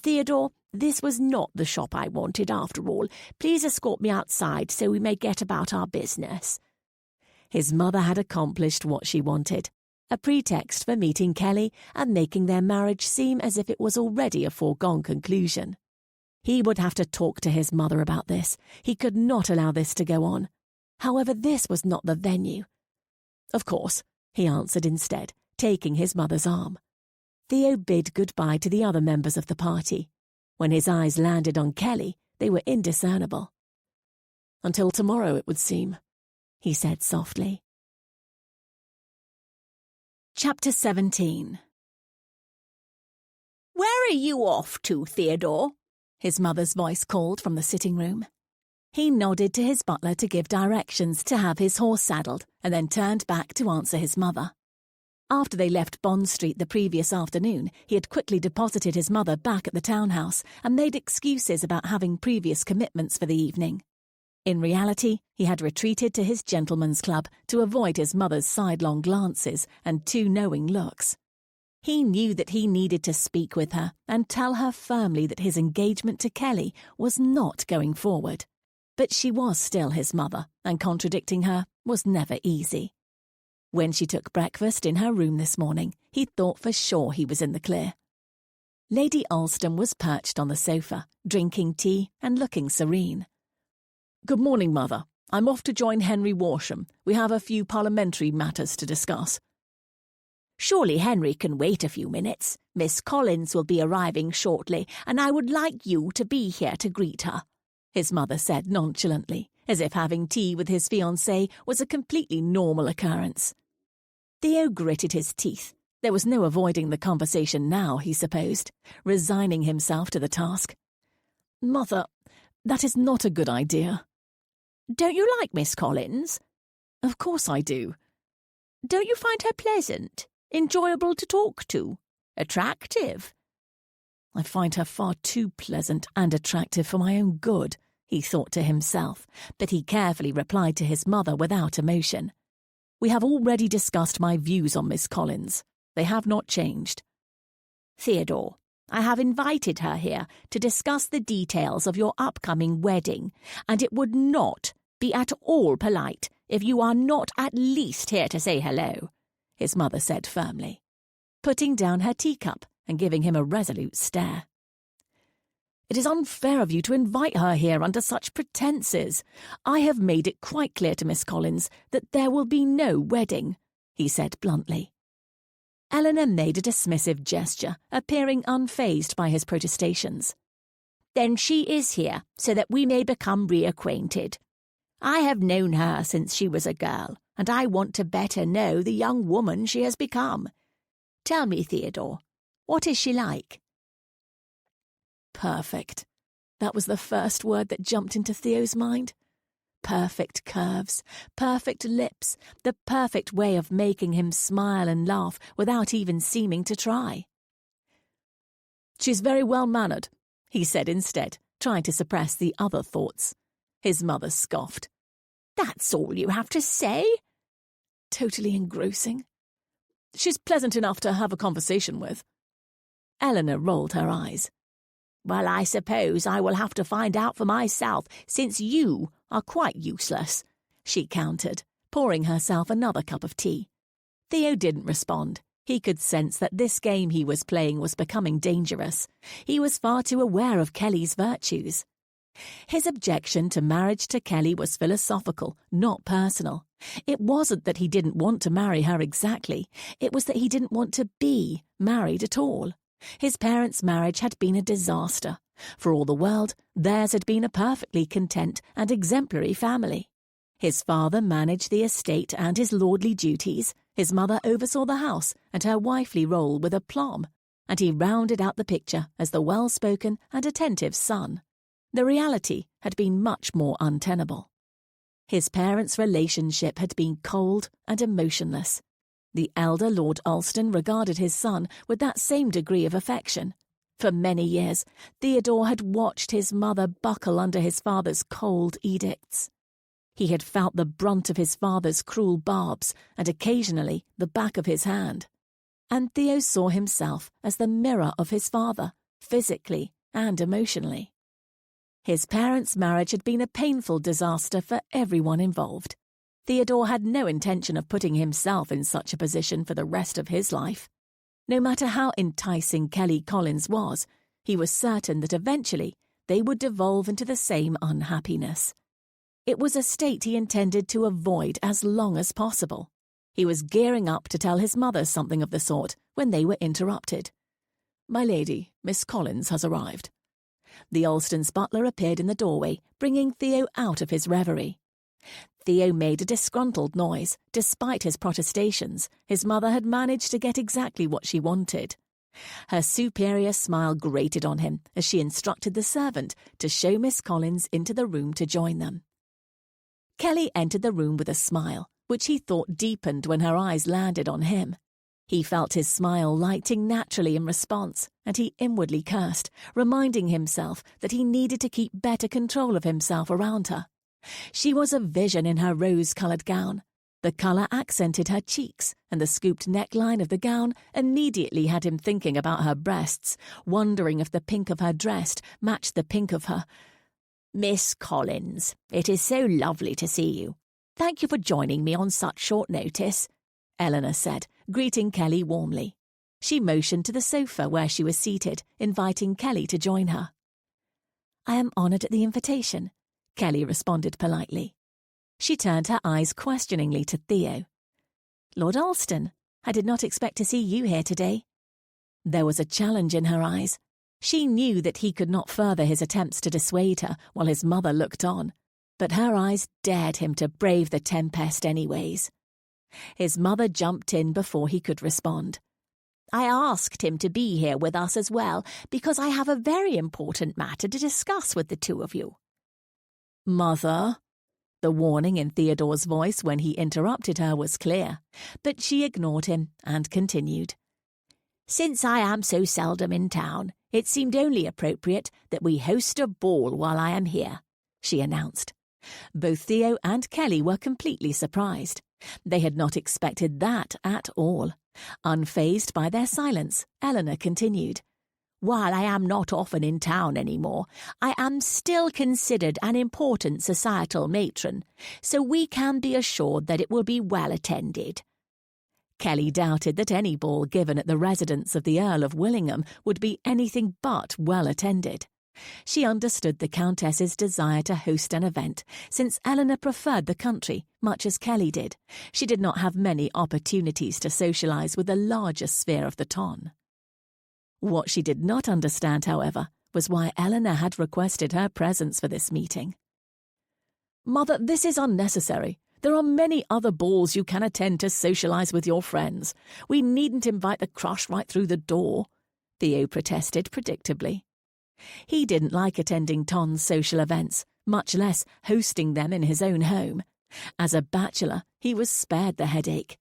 "Theodore, this was not the shop I wanted after all. Please escort me outside so we may get about our business." His mother had accomplished what she wanted, a pretext for meeting Kelly and making their marriage seem as if it was already a foregone conclusion. He would have to talk to his mother about this. He could not allow this to go on. However, this was not the venue. "Of course," he answered instead, taking his mother's arm. Theo bid goodbye to the other members of the party. When his eyes landed on Kelly, they were indiscernible. "Until tomorrow, it would seem," he said softly. Chapter 17. "Where are you off to, Theodore?" his mother's voice called from the sitting room. He nodded to his butler to give directions to have his horse saddled, and then turned back to answer his mother. After they left Bond Street the previous afternoon, he had quickly deposited his mother back at the townhouse and made excuses about having previous commitments for the evening. In reality, he had retreated to his gentleman's club to avoid his mother's sidelong glances and too knowing looks. He knew that he needed to speak with her and tell her firmly that his engagement to Kelly was not going forward. But she was still his mother, and contradicting her was never easy. When she took breakfast in her room this morning, he thought for sure he was in the clear. Lady Alston was perched on the sofa, drinking tea and looking serene. "Good morning, Mother. I'm off to join Henry Worsham. We have a few parliamentary matters to discuss." "Surely Henry can wait a few minutes. Miss Collins will be arriving shortly, and I would like you to be here to greet her," his mother said nonchalantly, as if having tea with his fiancé was a completely normal occurrence. Theo gritted his teeth. There was no avoiding the conversation now, he supposed, resigning himself to the task. "Mother, that is not a good idea." "Don't you like Miss Collins?" "Of course I do." "Don't you find her pleasant, enjoyable to talk to, attractive?" "I find her far too pleasant and attractive for my own good," he thought to himself, but he carefully replied to his mother without emotion. "We have already discussed my views on Miss Collins. They have not changed." "Theodore, I have invited her here to discuss the details of your upcoming wedding, and it would not be at all polite if you are not at least here to say hello," his mother said firmly, putting down her teacup and giving him a resolute stare. "It is unfair of you to invite her here under such pretences. I have made it quite clear to Miss Collins that there will be no wedding," he said bluntly. Eleanor made a dismissive gesture, appearing unfazed by his protestations. "Then she is here, so that we may become reacquainted. I have known her since she was a girl, and I want to better know the young woman she has become. Tell me, Theodore, what is she like?" Perfect. That was the first word that jumped into Theo's mind. Perfect curves, perfect lips, the perfect way of making him smile and laugh without even seeming to try. "She's very well-mannered," he said instead, trying to suppress the other thoughts. His mother scoffed. "That's all you have to say?" "Totally engrossing. She's pleasant enough to have a conversation with." Eleanor rolled her eyes. "Well, I suppose I will have to find out for myself, since you are quite useless," she countered, pouring herself another cup of tea. Theo didn't respond. He could sense that this game he was playing was becoming dangerous. He was far too aware of Kelly's virtues. His objection to marriage to Kelly was philosophical, not personal. It wasn't that he didn't want to marry her exactly. It was that he didn't want to be married at all. His parents' marriage had been a disaster. For all the world, theirs had been a perfectly content and exemplary family. His father managed the estate and his lordly duties. His mother oversaw the house and her wifely role with aplomb, and he rounded out the picture as the well-spoken and attentive son. The reality had been much more untenable. His parents' relationship had been cold and emotionless. The elder Lord Ulston regarded his son with that same degree of affection. For many years, Theodore had watched his mother buckle under his father's cold edicts. He had felt the brunt of his father's cruel barbs and occasionally the back of his hand. And Theo saw himself as the mirror of his father, physically and emotionally. His parents' marriage had been a painful disaster for everyone involved. Theodore had no intention of putting himself in such a position for the rest of his life. No matter how enticing Kelly Collins was, he was certain that eventually they would devolve into the same unhappiness. It was a state he intended to avoid as long as possible. He was gearing up to tell his mother something of the sort when they were interrupted. "My lady, Miss Collins has arrived." The Ulstons' butler appeared in the doorway, bringing Theo out of his reverie. Theo made a disgruntled noise. Despite his protestations, his mother had managed to get exactly what she wanted. Her superior smile grated on him as she instructed the servant to show Miss Collins into the room to join them. Kelly entered the room with a smile, which he thought deepened when her eyes landed on him. He felt his smile lighting naturally in response, and he inwardly cursed, reminding himself that he needed to keep better control of himself around her. She was a vision in her rose-coloured gown. The colour accented her cheeks, and the scooped neckline of the gown immediately had him thinking about her breasts, wondering if the pink of her dress matched the pink of her. "Miss Collins, it is so lovely to see you. Thank you for joining me on such short notice," Eleanor said, greeting Kelly warmly. She motioned to the sofa where she was seated, inviting Kelly to join her. "I am honoured at the invitation," Kelly responded politely. She turned her eyes questioningly to Theo. "Lord Ulston, I did not expect to see you here today." There was a challenge in her eyes. She knew that he could not further his attempts to dissuade her while his mother looked on, but her eyes dared him to brave the tempest anyways. His mother jumped in before he could respond. "I asked him to be here with us as well because I have a very important matter to discuss with the two of you." "Mother?" The warning in Theodore's voice when he interrupted her was clear, but she ignored him and continued. "Since I am so seldom in town, it seemed only appropriate that we host a ball while I am here," she announced. Both Theo and Kelly were completely surprised. They had not expected that at all. Unfazed by their silence, Eleanor continued. While I am not often in town anymore, I am still considered an important societal matron, so we can be assured that it will be well attended." Kelly doubted that any ball given at the residence of the Earl of Willingham would be anything but well attended. She understood the Countess's desire to host an event, since Eleanor preferred the country, much as Kelly did. She did not have many opportunities to socialise with the larger sphere of the ton. What she did not understand, however, was why Eleanor had requested her presence for this meeting. "Mother, this is unnecessary. There are many other balls you can attend to socialise with your friends. We needn't invite the crush right through the door," Theo protested predictably. He didn't like attending Ton's social events, much less hosting them in his own home. As a bachelor, he was spared the headache.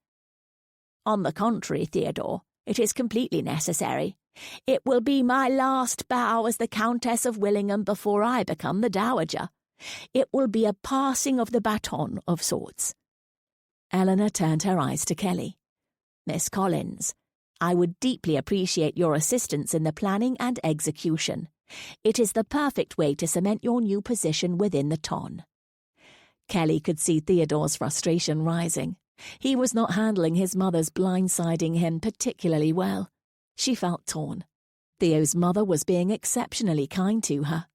"On the contrary, Theodore, it is completely necessary. It will be my last bow as the Countess of Willingham before I become the Dowager. It will be a passing of the baton of sorts." Eleanor turned her eyes to Kelly. "Miss Collins, I would deeply appreciate your assistance in the planning and execution. It is the perfect way to cement your new position within the ton." Kelly could see Theodore's frustration rising. He was not handling his mother's blindsiding him particularly well. She felt torn. Theo's mother was being exceptionally kind to her.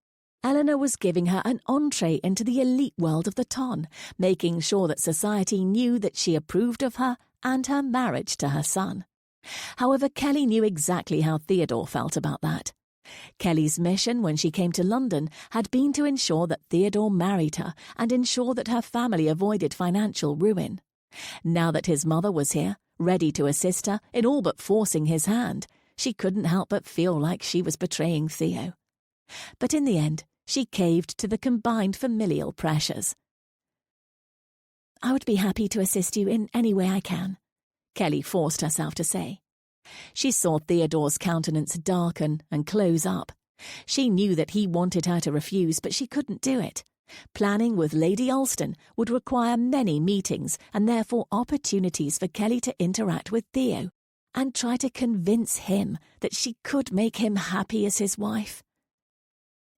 Eleanor was giving her an entree into the elite world of the ton, making sure that society knew that she approved of her and her marriage to her son. However, Kelly knew exactly how Theodore felt about that. Kelly's mission when she came to London had been to ensure that Theodore married her and ensure that her family avoided financial ruin. Now that his mother was here, ready to assist her in all but forcing his hand, she couldn't help but feel like she was betraying Theo. But in the end, she caved to the combined familial pressures. "I would be happy to assist you in any way I can," Kelly forced herself to say. She saw Theodore's countenance darken and close up. She knew that he wanted her to refuse, but she couldn't do it. Planning with Lady Ulston would require many meetings and therefore opportunities for Kelly to interact with Theo and try to convince him that she could make him happy as his wife.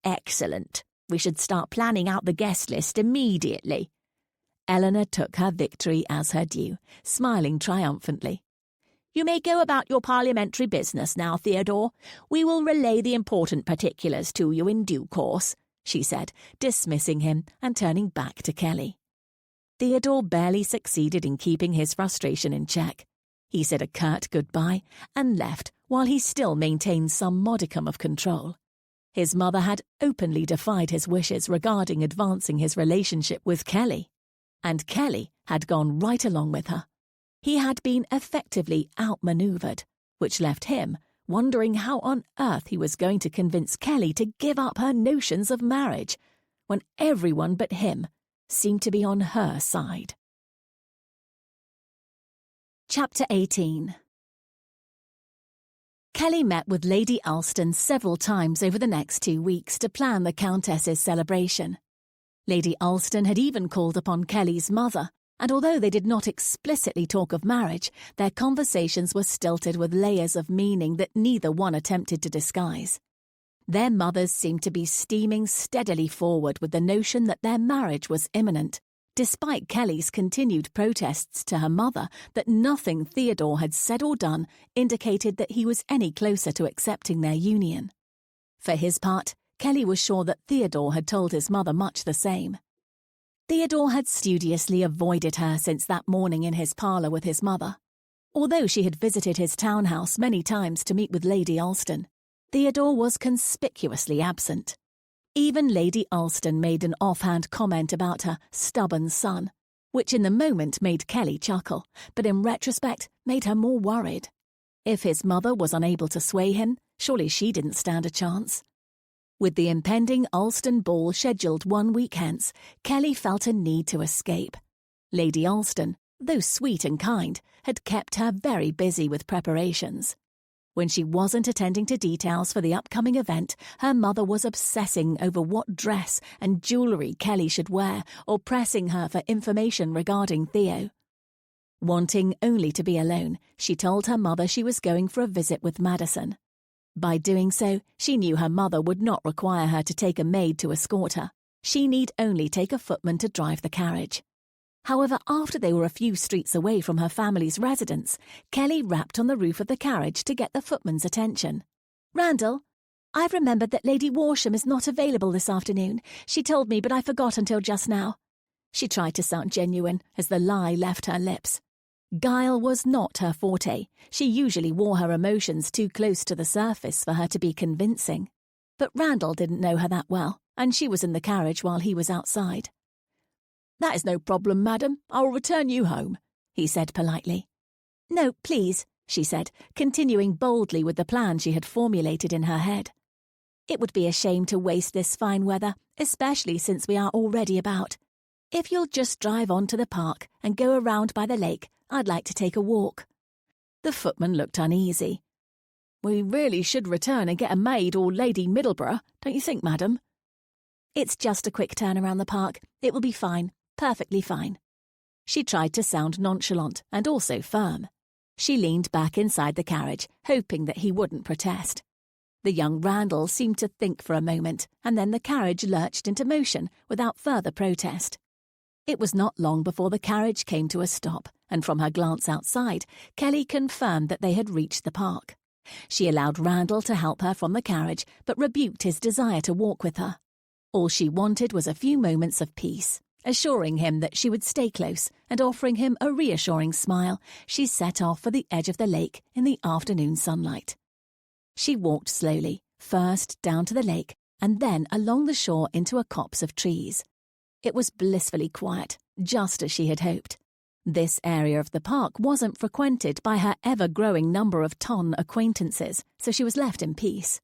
"Excellent. We should start planning out the guest list immediately." Eleanor took her victory as her due, smiling triumphantly. "You may go about your parliamentary business now, Theodore. We will relay the important particulars to you in due course," she said, dismissing him and turning back to Kelly. Theodore barely succeeded in keeping his frustration in check. He said a curt goodbye and left while he still maintained some modicum of control. His mother had openly defied his wishes regarding advancing his relationship with Kelly, and Kelly had gone right along with her. He had been effectively outmaneuvered, which left him wondering how on earth he was going to convince Kelly to give up her notions of marriage, when everyone but him seemed to be on her side. Chapter 18. Kelly met with Lady Ulston several times over the next 2 weeks to plan the Countess's celebration. Lady Ulston had even called upon Kelly's mother, and although they did not explicitly talk of marriage, their conversations were stilted with layers of meaning that neither one attempted to disguise. Their mothers seemed to be steaming steadily forward with the notion that their marriage was imminent, despite Kelly's continued protests to her mother that nothing Theodore had said or done indicated that he was any closer to accepting their union. For his part, Kelly was sure that Theodore had told his mother much the same. Theodore had studiously avoided her since that morning in his parlour with his mother. Although she had visited his townhouse many times to meet with Lady Ulston, Theodore was conspicuously absent. Even Lady Ulston made an offhand comment about her stubborn son, which in the moment made Kelly chuckle, but in retrospect made her more worried. If his mother was unable to sway him, surely she didn't stand a chance. With the impending Ulston ball scheduled 1 week hence, Kelly felt a need to escape. Lady Ulston, though sweet and kind, had kept her very busy with preparations. When she wasn't attending to details for the upcoming event, her mother was obsessing over what dress and jewellery Kelly should wear or pressing her for information regarding Theo. Wanting only to be alone, she told her mother she was going for a visit with Madison. By doing so, she knew her mother would not require her to take a maid to escort her. She need only take a footman to drive the carriage. However, after they were a few streets away from her family's residence, Kelly rapped on the roof of the carriage to get the footman's attention. "Randall, I've remembered that Lady Warsham is not available this afternoon. She told me, but I forgot until just now." She tried to sound genuine as the lie left her lips. Guile was not her forte. She usually wore her emotions too close to the surface for her to be convincing. But Randall didn't know her that well, and she was in the carriage while he was outside. "That is no problem, madam. I will return you home," he said politely. "No, please," she said, continuing boldly with the plan she had formulated in her head. "It would be a shame to waste this fine weather, especially since we are already about. If you'll just drive on to the park and go around by the lake, I'd like to take a walk." The footman looked uneasy. "We really should return and get a maid or Lady Middleborough, don't you think, madam?" "It's just a quick turn around the park. It will be fine. Perfectly fine." She tried to sound nonchalant and also firm. She leaned back inside the carriage, hoping that he wouldn't protest. The young Randall seemed to think for a moment, and then the carriage lurched into motion without further protest. It was not long before the carriage came to a stop, and from her glance outside, Kelly confirmed that they had reached the park. She allowed Randall to help her from the carriage, but rebuked his desire to walk with her. All she wanted was a few moments of peace. Assuring him that she would stay close and offering him a reassuring smile, she set off for the edge of the lake in the afternoon sunlight. She walked slowly, first down to the lake and then along the shore into a copse of trees. It was blissfully quiet, just as she had hoped. This area of the park wasn't frequented by her ever-growing number of ton acquaintances, so she was left in peace.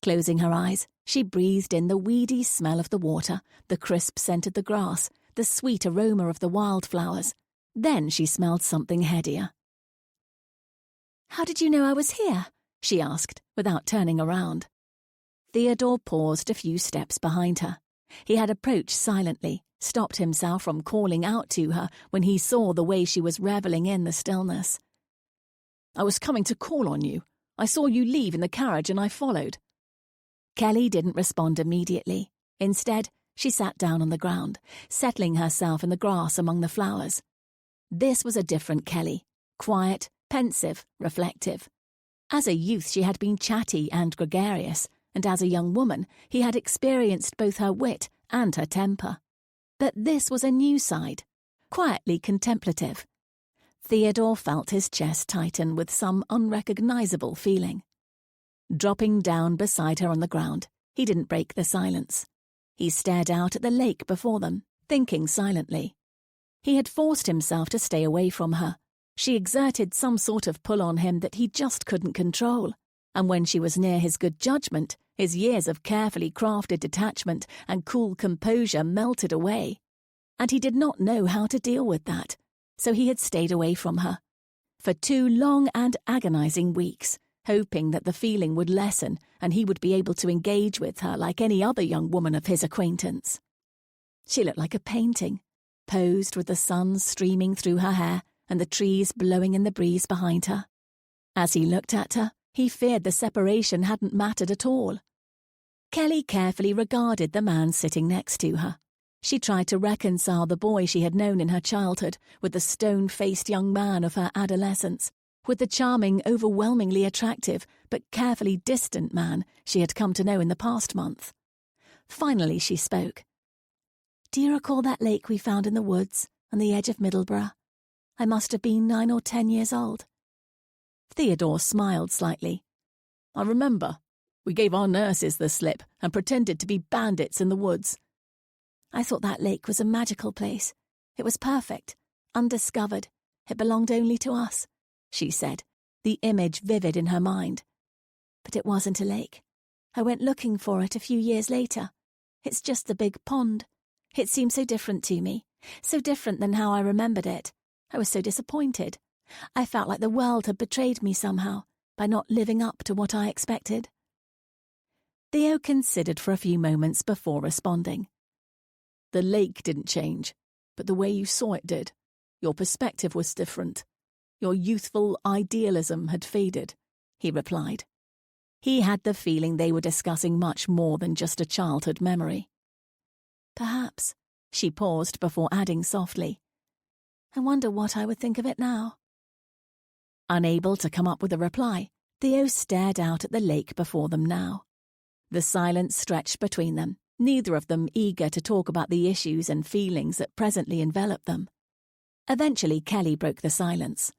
Closing her eyes, she breathed in the weedy smell of the water, the crisp scent of the grass, the sweet aroma of the wildflowers. Then she smelled something headier. "How did you know I was here?" she asked, without turning around. Theodore paused a few steps behind her. He had approached silently, stopped himself from calling out to her when he saw the way she was reveling in the stillness. "I was coming to call on you. I saw you leave in the carriage and I followed." Kelly didn't respond immediately. Instead, she sat down on the ground, settling herself in the grass among the flowers. This was a different Kelly, quiet, pensive, reflective. As a youth she had been chatty and gregarious, and as a young woman he had experienced both her wit and her temper. But this was a new side, quietly contemplative. Theodore felt his chest tighten with some unrecognizable feeling. Dropping down beside her on the ground, he didn't break the silence. He stared out at the lake before them, thinking silently. He had forced himself to stay away from her. She exerted some sort of pull on him that he just couldn't control. And when she was near his good judgment, his years of carefully crafted detachment and cool composure melted away. And he did not know how to deal with that, so he had stayed away from her. For 2 long and agonizing weeks, hoping that the feeling would lessen and he would be able to engage with her like any other young woman of his acquaintance. She looked like a painting, posed with the sun streaming through her hair and the trees blowing in the breeze behind her. As he looked at her, he feared the separation hadn't mattered at all. Kelly carefully regarded the man sitting next to her. She tried to reconcile the boy she had known in her childhood with the stone-faced young man of her adolescence, with the charming, overwhelmingly attractive, but carefully distant man she had come to know in the past month. Finally she spoke. "Do you recall that lake we found in the woods on the edge of Middleborough? I must have been 9 or 10 years old." Theodore smiled slightly. "I remember. We gave our nurses the slip and pretended to be bandits in the woods." "I thought that lake was a magical place. It was perfect, undiscovered. It belonged only to us," she said, the image vivid in her mind. "But it wasn't a lake. I went looking for it a few years later. It's just a big pond. It seemed so different to me, so different than how I remembered it. I was so disappointed. I felt like the world had betrayed me somehow by not living up to what I expected." Theo considered for a few moments before responding. "The lake didn't change, but the way you saw it did. Your perspective was different. Your youthful idealism had faded," he replied. He had the feeling they were discussing much more than just a childhood memory. Perhaps, she paused before adding softly, I wonder what I would think of it now. Unable to come up with a reply, Theo stared out at the lake before them now. The silence stretched between them, neither of them eager to talk about the issues and feelings that presently enveloped them. Eventually, Kelly broke the silence.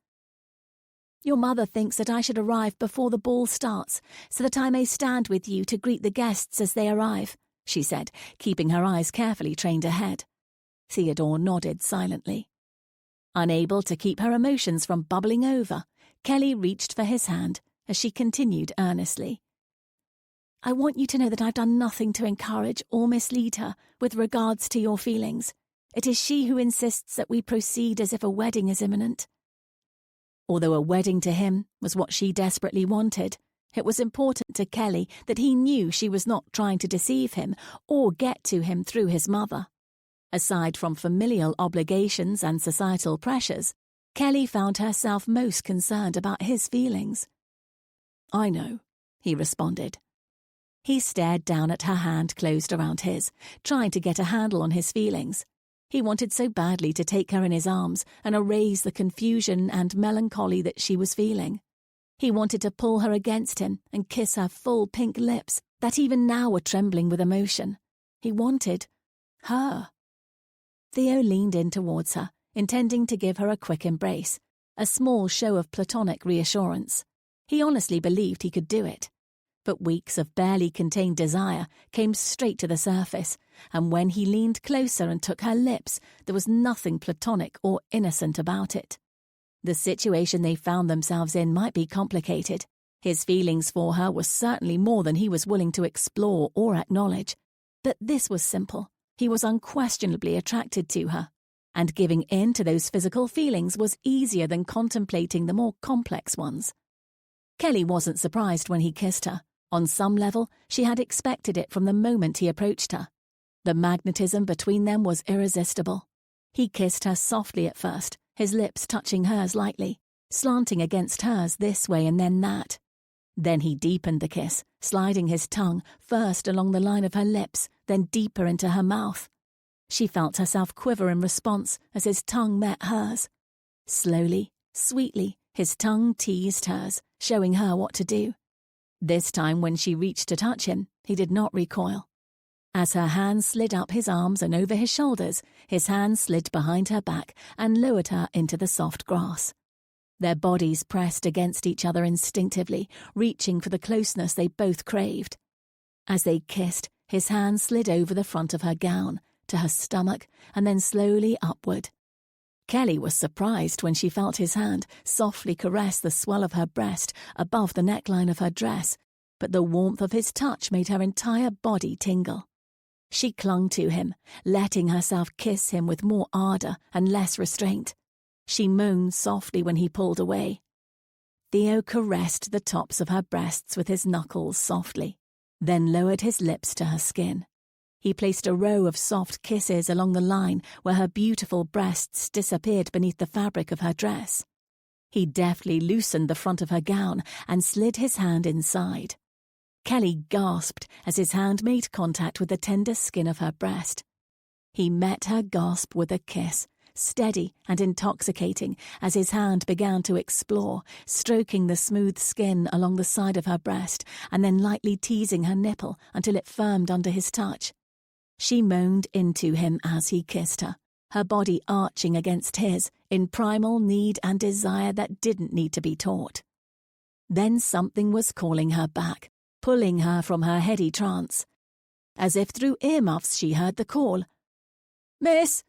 Your mother thinks that I should arrive before the ball starts, so that I may stand with you to greet the guests as they arrive, she said, keeping her eyes carefully trained ahead. Theodore nodded silently. Unable to keep her emotions from bubbling over, Kelly reached for his hand as she continued earnestly. I want you to know that I've done nothing to encourage or mislead her with regards to your feelings. It is she who insists that we proceed as if a wedding is imminent. Although a wedding to him was what she desperately wanted, it was important to Kelly that he knew she was not trying to deceive him or get to him through his mother. Aside from familial obligations and societal pressures, Kelly found herself most concerned about his feelings. I know, he responded. He stared down at her hand closed around his, trying to get a handle on his feelings. He wanted so badly to take her in his arms and erase the confusion and melancholy that she was feeling. He wanted to pull her against him and kiss her full pink lips that even now were trembling with emotion. He wanted her. Theo leaned in towards her, intending to give her a quick embrace, a small show of platonic reassurance. He honestly believed he could do it. But weeks of barely contained desire came straight to the surface, and when he leaned closer and took her lips, there was nothing platonic or innocent about it. The situation they found themselves in might be complicated. His feelings for her were certainly more than he was willing to explore or acknowledge. But this was simple. He was unquestionably attracted to her, and giving in to those physical feelings was easier than contemplating the more complex ones. Kelly wasn't surprised when he kissed her. On some level, she had expected it from the moment he approached her. The magnetism between them was irresistible. He kissed her softly at first, his lips touching hers lightly, slanting against hers this way and then that. Then he deepened the kiss, sliding his tongue first along the line of her lips, then deeper into her mouth. She felt herself quiver in response as his tongue met hers. Slowly, sweetly, his tongue teased hers, showing her what to do. This time when she reached to touch him, he did not recoil. As her hands slid up his arms and over his shoulders, his hands slid behind her back and lowered her into the soft grass. Their bodies pressed against each other instinctively, reaching for the closeness they both craved. As they kissed, his hands slid over the front of her gown, to her stomach, and then slowly upward. Kelly was surprised when she felt his hand softly caress the swell of her breast above the neckline of her dress, but the warmth of his touch made her entire body tingle. She clung to him, letting herself kiss him with more ardor and less restraint. She moaned softly when he pulled away. Theo caressed the tops of her breasts with his knuckles softly, then lowered his lips to her skin. He placed a row of soft kisses along the line where her beautiful breasts disappeared beneath the fabric of her dress. He deftly loosened the front of her gown and slid his hand inside. Kelly gasped as his hand made contact with the tender skin of her breast. He met her gasp with a kiss, steady and intoxicating, as his hand began to explore, stroking the smooth skin along the side of her breast and then lightly teasing her nipple until it firmed under his touch. She moaned into him as he kissed her, her body arching against his in primal need and desire that didn't need to be taught. Then something was calling her back, pulling her from her heady trance. As if through earmuffs she heard the call. "Miss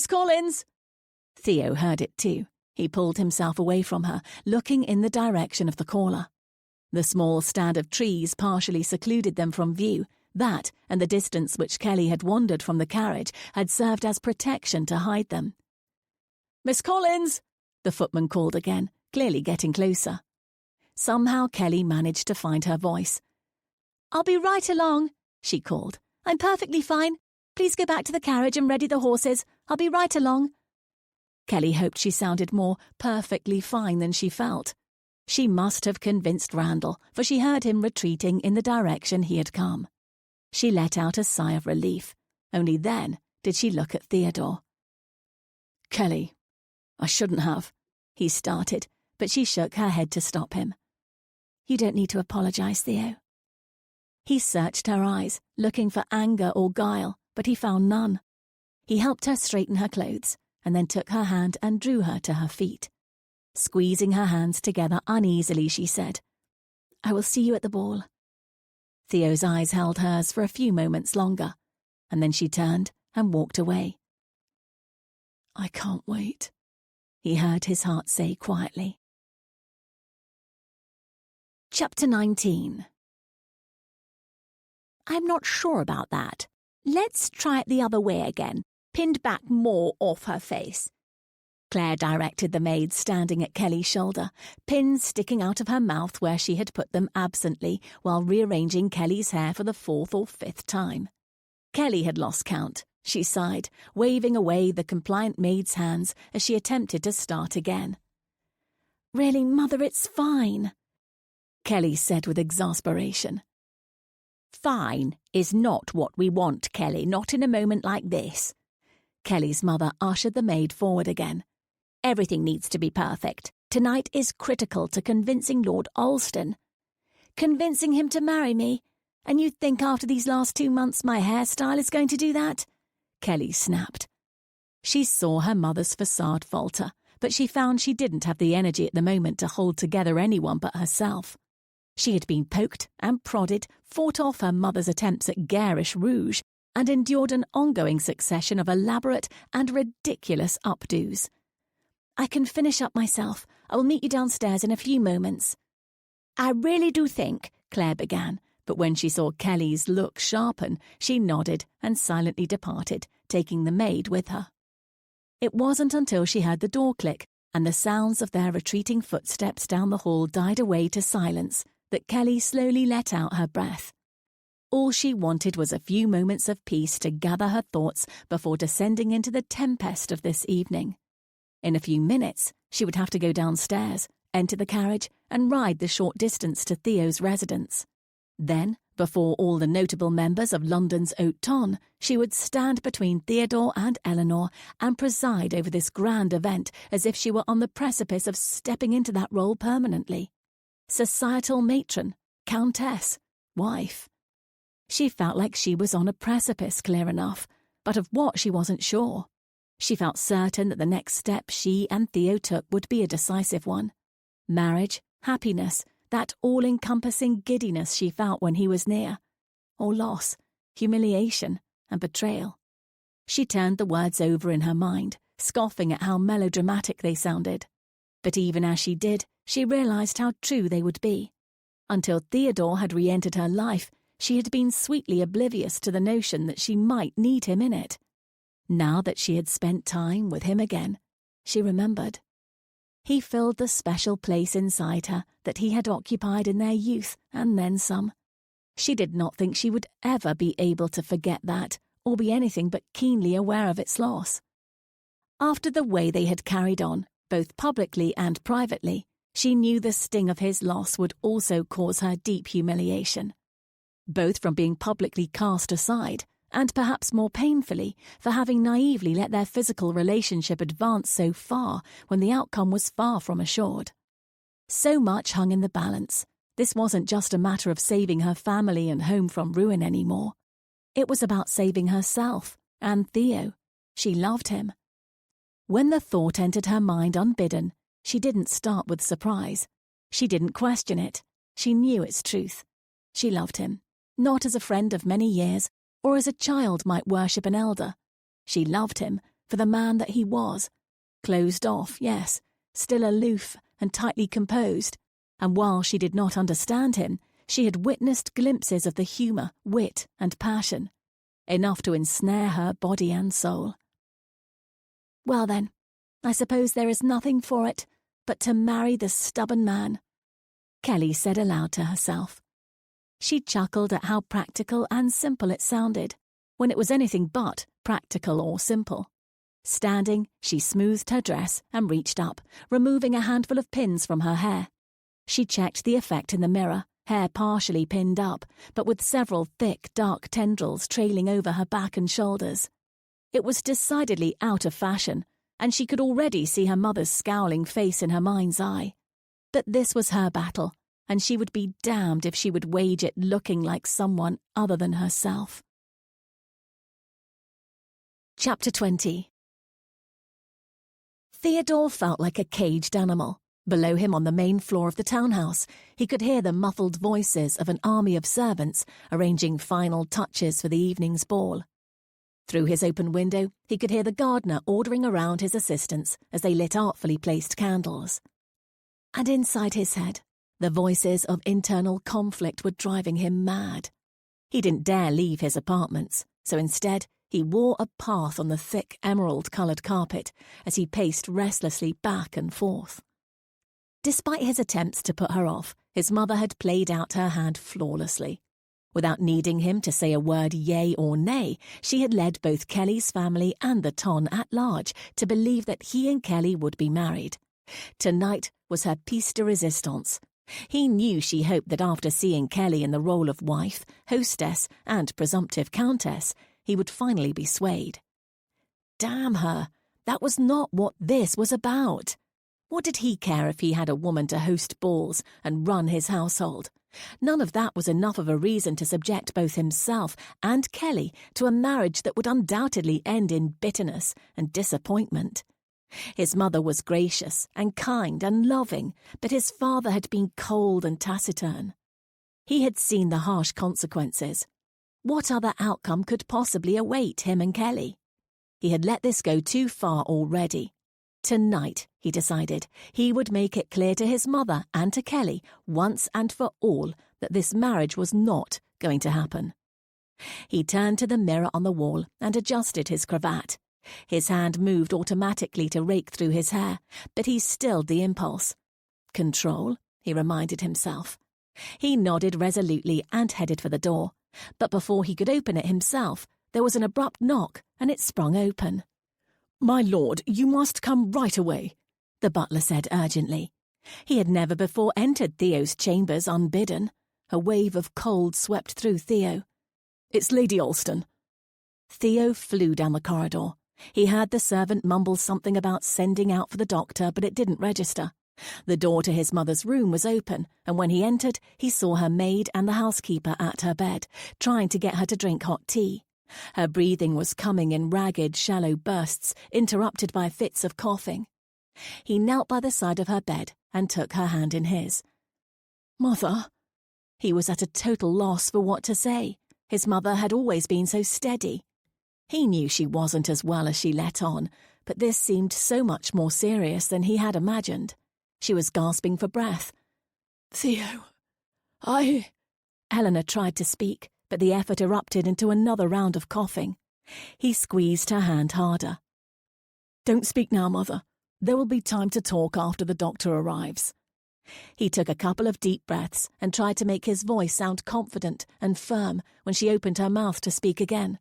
Collins!" Theo heard it too. He pulled himself away from her, looking in the direction of the caller. The small stand of trees partially secluded them from view. That, and the distance which Kelly had wandered from the carriage, had served as protection to hide them. "Miss Collins!" the footman called again, clearly getting closer. Somehow Kelly managed to find her voice. "I'll be right along," she called. "I'm perfectly fine. Please go back to the carriage and ready the horses. I'll be right along." Kelly hoped she sounded more perfectly fine than she felt. She must have convinced Randall, for she heard him retreating in the direction he had come. She let out a sigh of relief. Only then did she look at Theodore. Kelly, I shouldn't have, he started, but she shook her head to stop him. You don't need to apologize, Theo. He searched her eyes, looking for anger or guile, but he found none. He helped her straighten her clothes, and then took her hand and drew her to her feet. Squeezing her hands together uneasily, she said, I will see you at the ball. Theo's eyes held hers for a few moments longer, and then she turned and walked away. I can't wait, he heard his heart say quietly. Chapter 19. I'm not sure about that. Let's try it the other way again, pinned back more off her face. Claire directed the maid standing at Kelly's shoulder, pins sticking out of her mouth where she had put them absently while rearranging Kelly's hair for the 4th or 5th time. Kelly had lost count. She sighed, waving away the compliant maid's hands as she attempted to start again. Really, Mother, it's fine, Kelly said with exasperation. Fine is not what we want, Kelly, not in a moment like this. Kelly's mother ushered the maid forward again. Everything needs to be perfect. Tonight is critical to convincing Lord Alston. Convincing him to marry me? And you think after these last 2 months my hairstyle is going to do that? Kelly snapped. She saw her mother's facade falter, but she found she didn't have the energy at the moment to hold together anyone but herself. She had been poked and prodded, fought off her mother's attempts at garish rouge, and endured an ongoing succession of elaborate and ridiculous updos. I can finish up myself. I will meet you downstairs in a few moments. I really do think, Claire began, but when she saw Kelly's look sharpen, she nodded and silently departed, taking the maid with her. It wasn't until she heard the door click and the sounds of their retreating footsteps down the hall died away to silence that Kelly slowly let out her breath. All she wanted was a few moments of peace to gather her thoughts before descending into the tempest of this evening. In a few minutes, she would have to go downstairs, enter the carriage, and ride the short distance to Theo's residence. Then, before all the notable members of London's haute ton, she would stand between Theodore and Eleanor and preside over this grand event as if she were on the precipice of stepping into that role permanently. Societal matron, countess, wife. She felt like she was on a precipice, clear enough, but of what she wasn't sure. She felt certain that the next step she and Theo took would be a decisive one. Marriage, happiness, that all-encompassing giddiness she felt when he was near. Or loss, humiliation, and betrayal. She turned the words over in her mind, scoffing at how melodramatic they sounded. But even as she did, she realized how true they would be. Until Theodore had re-entered her life, she had been sweetly oblivious to the notion that she might need him in it. Now that she had spent time with him again, she remembered. He filled the special place inside her that he had occupied in their youth and then some. She did not think she would ever be able to forget that or be anything but keenly aware of its loss. After the way they had carried on, both publicly and privately, she knew the sting of his loss would also cause her deep humiliation. Both from being publicly cast aside, and perhaps more painfully, for having naively let their physical relationship advance so far when the outcome was far from assured. So much hung in the balance. This wasn't just a matter of saving her family and home from ruin anymore. It was about saving herself and Theo. She loved him. When the thought entered her mind unbidden, she didn't start with surprise. She didn't question it. She knew its truth. She loved him, not as a friend of many years, or as a child might worship an elder. She loved him for the man that he was. Closed off, yes, still aloof and tightly composed. And while she did not understand him, she had witnessed glimpses of the humour, wit, and passion. Enough to ensnare her body and soul. Well then, I suppose there is nothing for it but to marry the stubborn man, Kelly said aloud to herself. She chuckled at how practical and simple it sounded, when it was anything but practical or simple. Standing, she smoothed her dress and reached up, removing a handful of pins from her hair. She checked the effect in the mirror, hair partially pinned up, but with several thick, dark tendrils trailing over her back and shoulders. It was decidedly out of fashion, and she could already see her mother's scowling face in her mind's eye. But this was her battle, and she would be damned if she would wage it looking like someone other than herself. Chapter 20. Theodore felt like a caged animal. Below him on the main floor of the townhouse, he could hear the muffled voices of an army of servants arranging final touches for the evening's ball. Through his open window, he could hear the gardener ordering around his assistants as they lit artfully placed candles. And inside his head, the voices of internal conflict were driving him mad. He didn't dare leave his apartments, so instead he wore a path on the thick emerald-coloured carpet as he paced restlessly back and forth. Despite his attempts to put her off, his mother had played out her hand flawlessly. Without needing him to say a word yea or nay, she had led both Kelly's family and the ton at large to believe that he and Kelly would be married. Tonight was her piece de resistance. He knew she hoped that after seeing Kelly in the role of wife, hostess, and presumptive countess, he would finally be swayed. Damn her, that was not what this was about. What did he care if he had a woman to host balls and run his household? None of that was enough of a reason to subject both himself and Kelly to a marriage that would undoubtedly end in bitterness and disappointment. His mother was gracious and kind and loving, but his father had been cold and taciturn. He had seen the harsh consequences. What other outcome could possibly await him and Kelly? He had let this go too far already. Tonight, he decided, he would make it clear to his mother and to Kelly, once and for all, that this marriage was not going to happen. He turned to the mirror on the wall and adjusted his cravat. His hand moved automatically to rake through his hair, but he stilled the impulse. Control, he reminded himself. He nodded resolutely and headed for the door, but before he could open it himself, there was an abrupt knock and it sprung open. "My lord, you must come right away," the butler said urgently. He had never before entered Theo's chambers unbidden. A wave of cold swept through Theo. "It's Lady Alston." Theo flew down the corridor. He heard the servant mumble something about sending out for the doctor, but it didn't register. The door to his mother's room was open, and when he entered, he saw her maid and the housekeeper at her bed, trying to get her to drink hot tea. Her breathing was coming in ragged, shallow bursts, interrupted by fits of coughing. He knelt by the side of her bed and took her hand in his. "Mother?" He was at a total loss for what to say. His mother had always been so steady. He knew she wasn't as well as she let on, but this seemed so much more serious than he had imagined. She was gasping for breath. "Theo, Helena tried to speak, but the effort erupted into another round of coughing. He squeezed her hand harder. "Don't speak now, Mother. There will be time to talk after the doctor arrives." He took a couple of deep breaths and tried to make his voice sound confident and firm when she opened her mouth to speak again.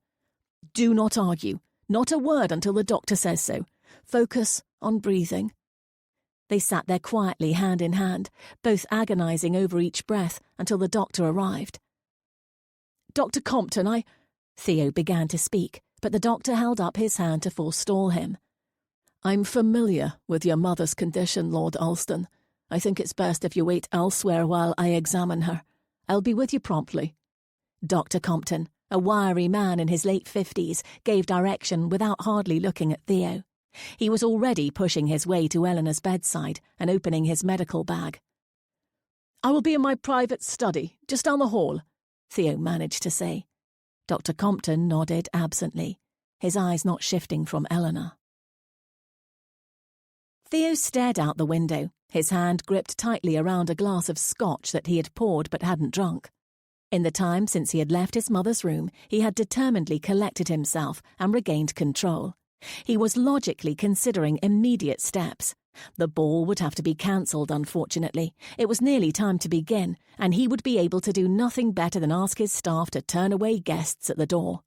"Do not argue. Not a word until the doctor says so. Focus on breathing." They sat there quietly, hand in hand, both agonizing over each breath until the doctor arrived. "Dr. Compton, Theo began to speak, but the doctor held up his hand to forestall him. "I'm familiar with your mother's condition, Lord Alston. I think it's best if you wait elsewhere while I examine her. I'll be with you promptly." Dr. Compton, a wiry man in his late 50s, gave direction without hardly looking at Theo. He was already pushing his way to Eleanor's bedside and opening his medical bag. "I will be in my private study, just down the hall," Theo managed to say. Dr. Compton nodded absently, his eyes not shifting from Eleanor. Theo stared out the window, his hand gripped tightly around a glass of scotch that he had poured but hadn't drunk. In the time since he had left his mother's room, he had determinedly collected himself and regained control. He was logically considering immediate steps. The ball would have to be cancelled, unfortunately. It was nearly time to begin, and he would be able to do nothing better than ask his staff to turn away guests at the door.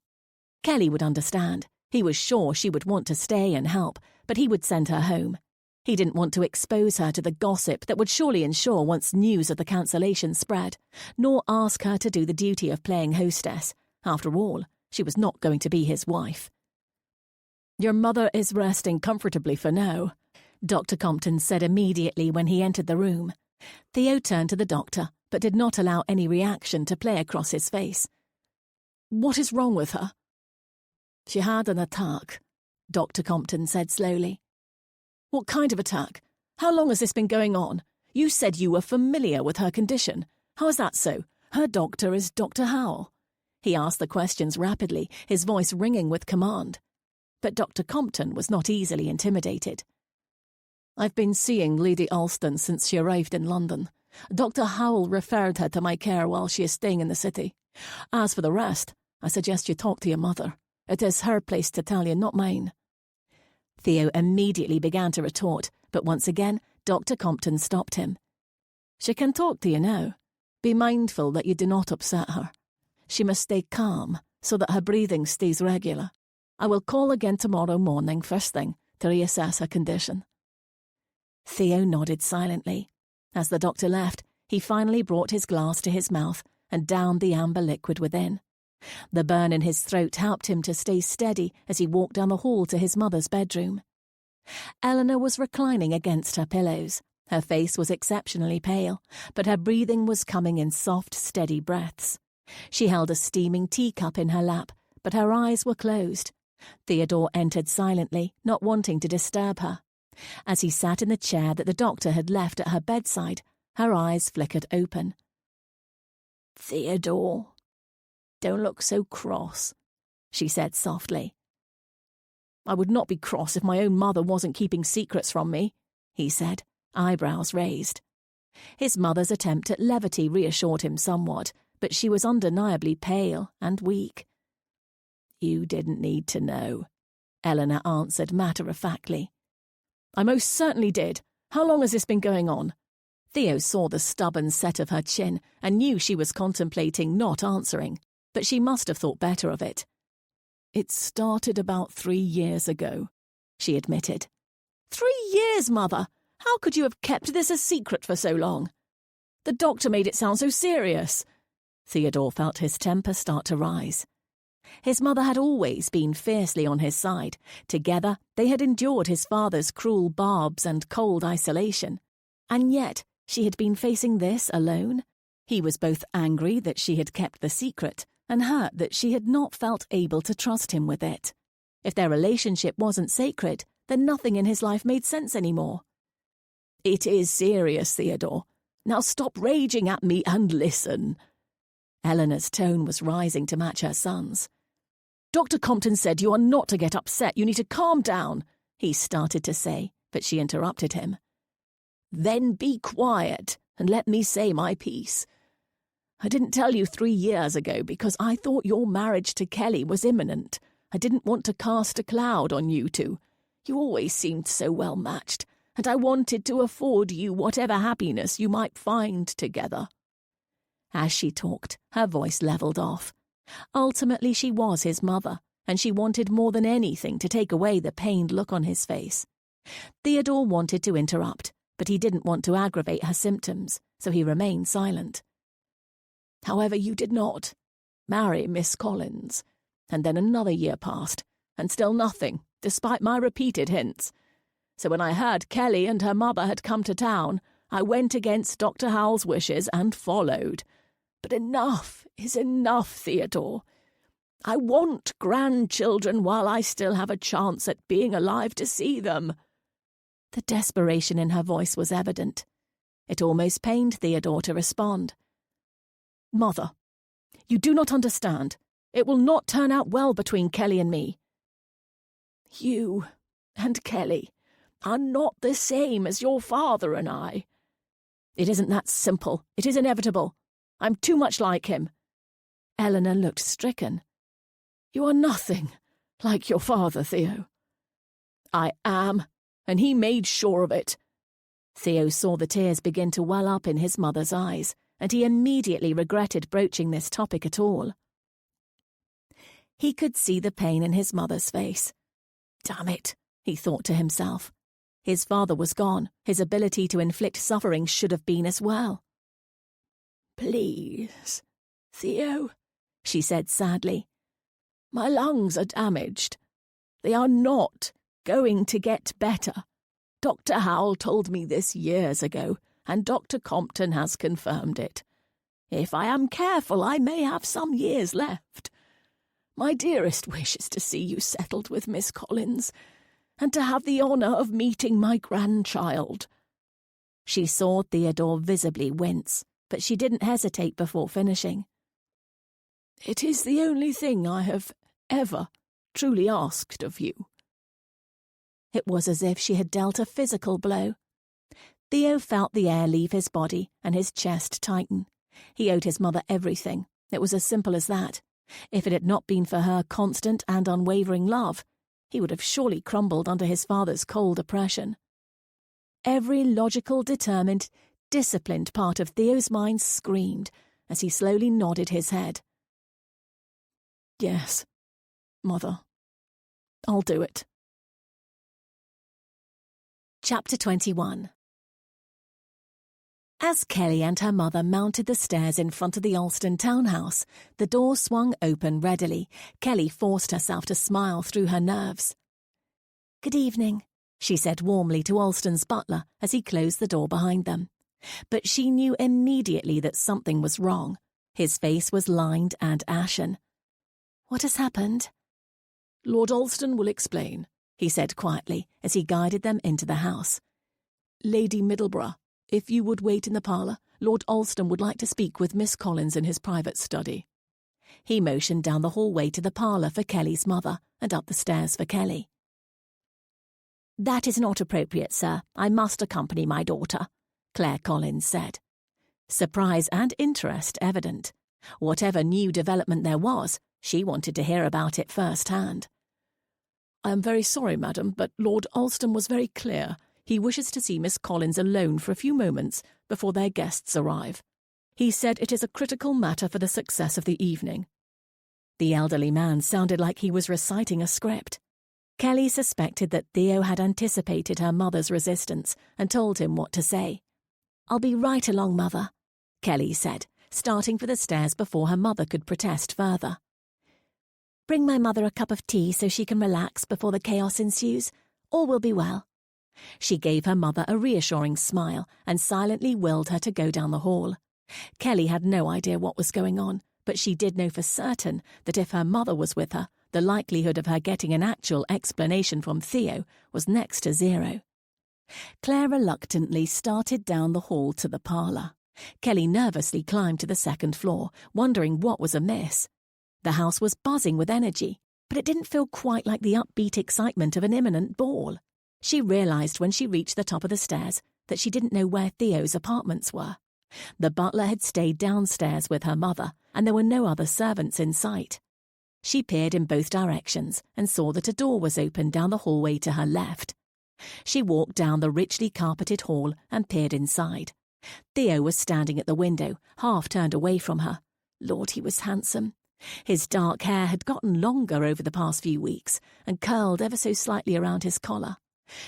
Kelly would understand. He was sure she would want to stay and help, but he would send her home. He didn't want to expose her to the gossip that would surely ensure once news of the cancellation spread, nor ask her to do the duty of playing hostess. After all, she was not going to be his wife. "Your mother is resting comfortably for now," Dr. Compton said immediately when he entered the room. Theo turned to the doctor, but did not allow any reaction to play across his face. "What is wrong with her?" "She had an attack," Dr. Compton said slowly. "What kind of attack? How long has this been going on? You said you were familiar with her condition. How is that so? Her doctor is Dr. Howell." He asked the questions rapidly, his voice ringing with command. But Dr. Compton was not easily intimidated. "I've been seeing Lady Alston since she arrived in London. Dr. Howell referred her to my care while she is staying in the city. As for the rest, I suggest you talk to your mother. It is her place to tell you, not mine." Theo immediately began to retort, but once again, Dr. Compton stopped him. "She can talk to you now. Be mindful that you do not upset her. She must stay calm so that her breathing stays regular. I will call again tomorrow morning first thing to reassess her condition." Theo nodded silently. As the doctor left, he finally brought his glass to his mouth and downed the amber liquid within. The burn in his throat helped him to stay steady as he walked down the hall to his mother's bedroom. Eleanor was reclining against her pillows. Her face was exceptionally pale, but her breathing was coming in soft, steady breaths. She held a steaming teacup in her lap, but her eyes were closed. Theodore entered silently, not wanting to disturb her. As he sat in the chair that the doctor had left at her bedside, her eyes flickered open. "Theodore, don't look so cross," she said softly. "I would not be cross if my own mother wasn't keeping secrets from me," he said, eyebrows raised. His mother's attempt at levity reassured him somewhat, but she was undeniably pale and weak. "You didn't need to know," Eleanor answered matter-of-factly. "I most certainly did. How long has this been going on?" Theo saw the stubborn set of her chin and knew she was contemplating not answering, but she must have thought better of it. "It started about 3 years ago," she admitted. 3 years, Mother! How could you have kept this a secret for so long? The doctor made it sound so serious." Theodore felt his temper start to rise. His mother had always been fiercely on his side. Together, they had endured his father's cruel barbs and cold isolation. And yet, she had been facing this alone. He was both angry that she had kept the secret and hurt that she had not felt able to trust him with it. If their relationship wasn't sacred, then nothing in his life made sense anymore. "It is serious, Theodore. Now stop raging at me and listen." Eleanor's tone was rising to match her son's. "Dr. Compton said you are not to get upset. You need to calm down," he started to say, but she interrupted him. "Then be quiet and let me say my piece. I didn't tell you 3 years ago because I thought your marriage to Kelly was imminent. I didn't want to cast a cloud on you two. You always seemed so well matched, and I wanted to afford you whatever happiness you might find together." As she talked, her voice levelled off. Ultimately, she was his mother, and she wanted more than anything to take away the pained look on his face. Theodore wanted to interrupt, but he didn't want to aggravate her symptoms, so he remained silent. "However, you did not marry Miss Collins, and then another year passed, and still nothing, despite my repeated hints. So when I heard Kelly and her mother had come to town, I went against Dr. Howell's wishes and followed. But enough is enough, Theodore. I want grandchildren while I still have a chance at being alive to see them." The desperation in her voice was evident. It almost pained Theodore to respond. "Mother, you do not understand. It will not turn out well between Kelly and me." "You and Kelly are not the same as your father and I." "It isn't that simple. It is inevitable. I'm too much like him." Eleanor looked stricken. "You are nothing like your father, Theo." "I am, and he made sure of it." Theo saw the tears begin to well up in his mother's eyes, and he immediately regretted broaching this topic at all. He could see the pain in his mother's face. Damn it, he thought to himself. His father was gone. His ability to inflict suffering should have been as well. "Please, Theo," she said sadly. "My lungs are damaged. They are not going to get better. Dr. Howell told me this years ago, and Dr. Compton has confirmed it. If I am careful, I may have some years left. My dearest wish is to see you settled with Miss Collins, and to have the honour of meeting my grandchild." She saw Theodore visibly wince, but she didn't hesitate before finishing. "It is the only thing I have ever truly asked of you." It was as if she had dealt a physical blow. Theo felt the air leave his body and his chest tighten. He owed his mother everything. It was as simple as that. If it had not been for her constant and unwavering love, he would have surely crumbled under his father's cold oppression. Every logical, determined, disciplined part of Theo's mind screamed as he slowly nodded his head. "Yes, Mother. I'll do it." Chapter 21. As Kelly and her mother mounted the stairs in front of the Alston townhouse, the door swung open readily. Kelly forced herself to smile through her nerves. "Good evening," she said warmly to Alston's butler as he closed the door behind them. But she knew immediately that something was wrong. His face was lined and ashen. "What has happened?" "Lord Alston will explain," he said quietly as he guided them into the house. "Lady Middleborough, if you would wait in the parlour, Lord Alston would like to speak with Miss Collins in his private study." He motioned down the hallway to the parlour for Kelly's mother and up the stairs for Kelly. "That is not appropriate, sir. I must accompany my daughter," Claire Collins said. Surprise and interest evident. Whatever new development there was, she wanted to hear about it firsthand. "I am very sorry, madam, but Lord Alston was very clear. He wishes to see Miss Collins alone for a few moments before their guests arrive. He said it is a critical matter for the success of the evening." The elderly man sounded like he was reciting a script. Kelly suspected that Theo had anticipated her mother's resistance and told him what to say. "I'll be right along, Mother," Kelly said, starting for the stairs before her mother could protest further. "Bring my mother a cup of tea so she can relax before the chaos ensues. All will be well." She gave her mother a reassuring smile and silently willed her to go down the hall. Kelly had no idea what was going on, but she did know for certain that if her mother was with her, the likelihood of her getting an actual explanation from Theo was next to zero. Claire reluctantly started down the hall to the parlour. Kelly nervously climbed to the second floor, wondering what was amiss. The house was buzzing with energy, but it didn't feel quite like the upbeat excitement of an imminent ball. She realised when she reached the top of the stairs that she didn't know where Theo's apartments were. The butler had stayed downstairs with her mother, and there were no other servants in sight. She peered in both directions and saw that a door was open down the hallway to her left. She walked down the richly carpeted hall and peered inside. Theo was standing at the window, half turned away from her. Lord, he was handsome. His dark hair had gotten longer over the past few weeks and curled ever so slightly around his collar.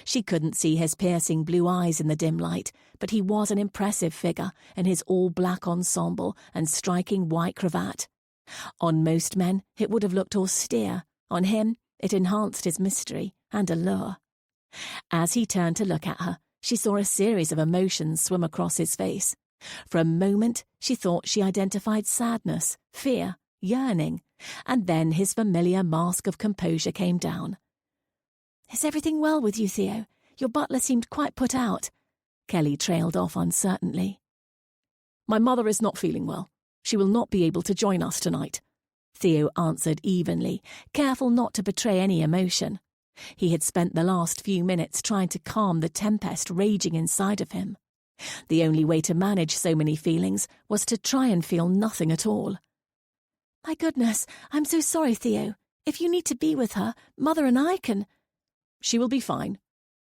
She couldn't see his piercing blue eyes in the dim light, but he was an impressive figure in his all-black ensemble and striking white cravat. On most men, it would have looked austere. On him, it enhanced his mystery and allure. As he turned to look at her, she saw a series of emotions swim across his face. For a moment, she thought she identified sadness, fear, yearning, and then his familiar mask of composure came down. "Is everything well with you, Theo? Your butler seemed quite put out." Kelly trailed off uncertainly. "My mother is not feeling well. She will not be able to join us tonight," Theo answered evenly, careful not to betray any emotion. He had spent the last few minutes trying to calm the tempest raging inside of him. The only way to manage so many feelings was to try and feel nothing at all. "My goodness, I'm so sorry, Theo. If you need to be with her, Mother and I can—" "She will be fine.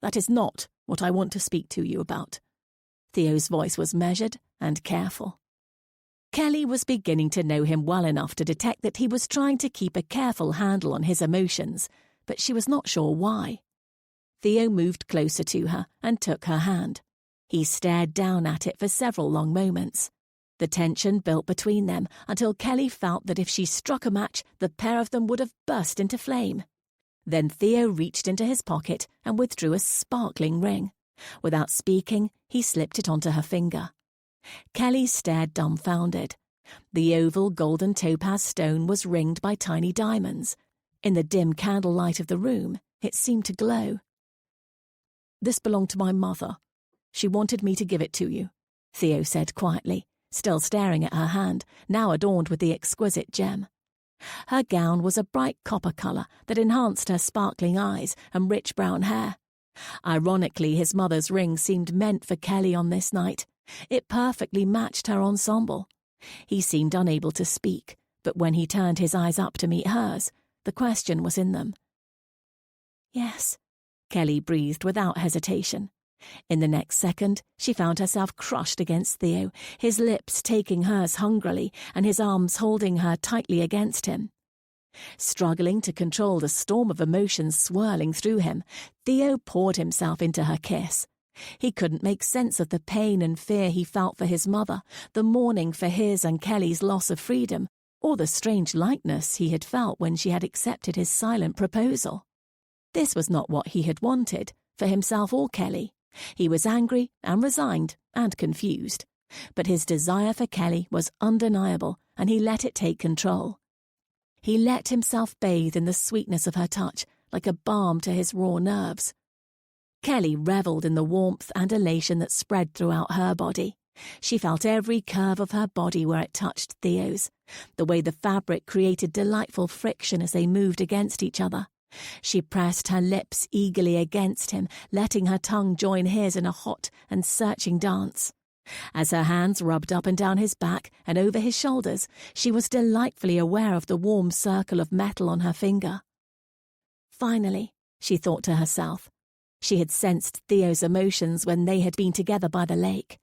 That is not what I want to speak to you about." Theo's voice was measured and careful. Kelly was beginning to know him well enough to detect that he was trying to keep a careful handle on his emotions, but she was not sure why. Theo moved closer to her and took her hand. He stared down at it for several long moments. The tension built between them until Kelly felt that if she struck a match, the pair of them would have burst into flame. Then Theo reached into his pocket and withdrew a sparkling ring. Without speaking, he slipped it onto her finger. Kelly stared dumbfounded. The oval golden topaz stone was ringed by tiny diamonds. In the dim candlelight of the room, it seemed to glow. "This belonged to my mother. She wanted me to give it to you," Theo said quietly, still staring at her hand, now adorned with the exquisite gem. Her gown was a bright copper colour that enhanced her sparkling eyes and rich brown hair. Ironically, his mother's ring seemed meant for Kelly on this night. It perfectly matched her ensemble. He seemed unable to speak, but when he turned his eyes up to meet hers, the question was in them. "Yes," Kelly breathed without hesitation. In the next second, she found herself crushed against Theo, his lips taking hers hungrily and his arms holding her tightly against him. Struggling to control the storm of emotions swirling through him, Theo poured himself into her kiss. He couldn't make sense of the pain and fear he felt for his mother, the mourning for his and Kelly's loss of freedom, or the strange lightness he had felt when she had accepted his silent proposal. This was not what he had wanted, for himself or Kelly. He was angry and resigned and confused. But his desire for Kelly was undeniable, and he let it take control. He let himself bathe in the sweetness of her touch, like a balm to his raw nerves. Kelly revelled in the warmth and elation that spread throughout her body. She felt every curve of her body where it touched Theo's, the way the fabric created delightful friction as they moved against each other. She pressed her lips eagerly against him, letting her tongue join his in a hot and searching dance. As her hands rubbed up and down his back and over his shoulders, she was delightfully aware of the warm circle of metal on her finger. Finally, she thought to herself. She had sensed Theo's emotions when they had been together by the lake.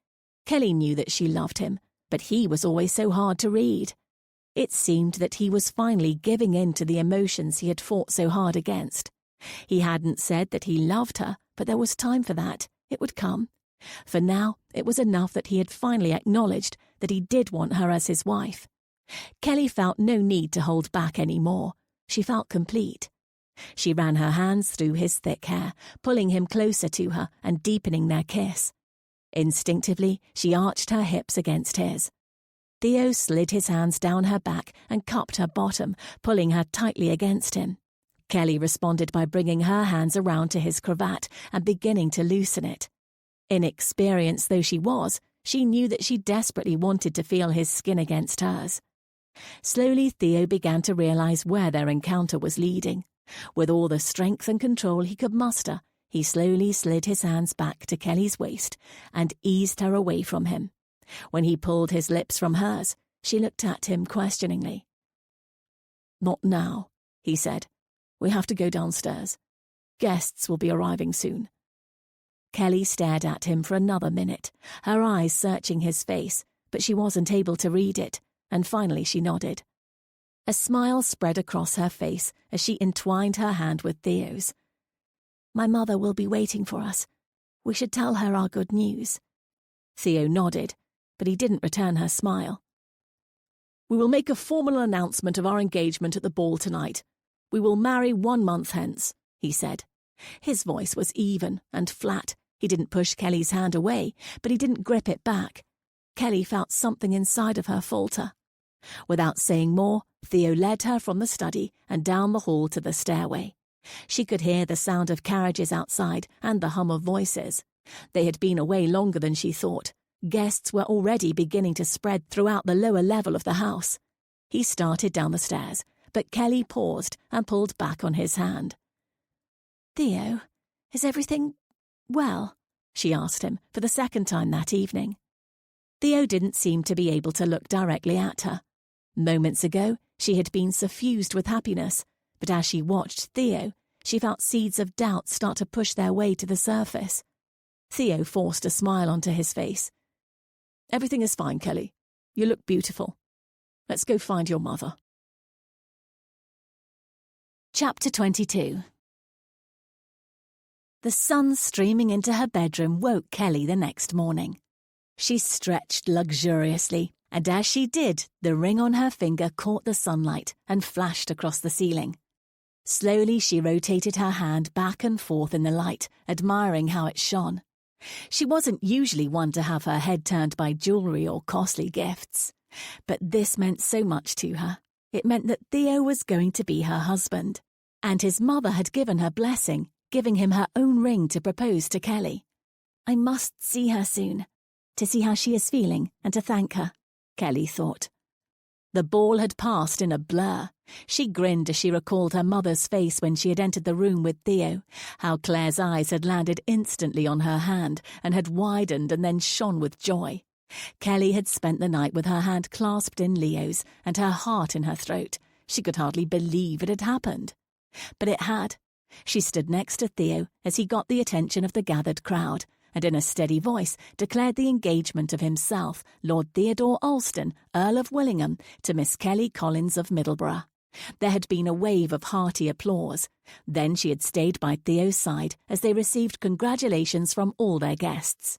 Kelly knew that she loved him, but he was always so hard to read. It seemed that he was finally giving in to the emotions he had fought so hard against. He hadn't said that he loved her, but there was time for that. It would come. For now, it was enough that he had finally acknowledged that he did want her as his wife. Kelly felt no need to hold back any more. She felt complete. She ran her hands through his thick hair, pulling him closer to her and deepening their kiss. Instinctively, she arched her hips against his. Theo slid his hands down her back and cupped her bottom, pulling her tightly against him. Kelly responded by bringing her hands around to his cravat and beginning to loosen it. Inexperienced though she was, she knew that she desperately wanted to feel his skin against hers. Slowly, Theo began to realize where their encounter was leading. With all the strength and control he could muster, he slowly slid his hands back to Kelly's waist and eased her away from him. When he pulled his lips from hers, she looked at him questioningly. "Not now," he said. "We have to go downstairs. Guests will be arriving soon." Kelly stared at him for another minute, her eyes searching his face, but she wasn't able to read it, and finally she nodded. A smile spread across her face as she entwined her hand with Theo's. "My mother will be waiting for us. We should tell her our good news." Theo nodded, but he didn't return her smile. "We will make a formal announcement of our engagement at the ball tonight. We will marry 1 month hence," he said. His voice was even and flat. He didn't push Kelly's hand away, but he didn't grip it back. Kelly felt something inside of her falter. Without saying more, Theo led her from the study and down the hall to the stairway. She could hear the sound of carriages outside and the hum of voices. They had been away longer than she thought. Guests were already beginning to spread throughout the lower level of the house. He started down the stairs, but Kelly paused and pulled back on his hand. "Theo, is everything well?" she asked him for the second time that evening. Theo didn't seem to be able to look directly at her. Moments ago, she had been suffused with happiness, but as she watched Theo, she felt seeds of doubt start to push their way to the surface. Theo forced a smile onto his face. "Everything is fine, Kelly. You look beautiful. Let's go find your mother." Chapter 22. The sun streaming into her bedroom woke Kelly the next morning. She stretched luxuriously, and as she did, the ring on her finger caught the sunlight and flashed across the ceiling. Slowly she rotated her hand back and forth in the light, admiring how it shone. She wasn't usually one to have her head turned by jewellery or costly gifts, but this meant so much to her. It meant that Theo was going to be her husband, and his mother had given her blessing, giving him her own ring to propose to Kelly. I must see her soon, to see how she is feeling and to thank her, Kelly thought. The ball had passed in a blur. She grinned as she recalled her mother's face when she had entered the room with Theo, how Claire's eyes had landed instantly on her hand and had widened and then shone with joy. Kelly had spent the night with her hand clasped in Leo's and her heart in her throat. She could hardly believe it had happened. But it had. She stood next to Theo as he got the attention of the gathered crowd, and in a steady voice declared the engagement of himself, Lord Theodore Alston, Earl of Willingham, to Miss Kelly Collins of Middleborough. There had been a wave of hearty applause. Then she had stayed by Theo's side as they received congratulations from all their guests.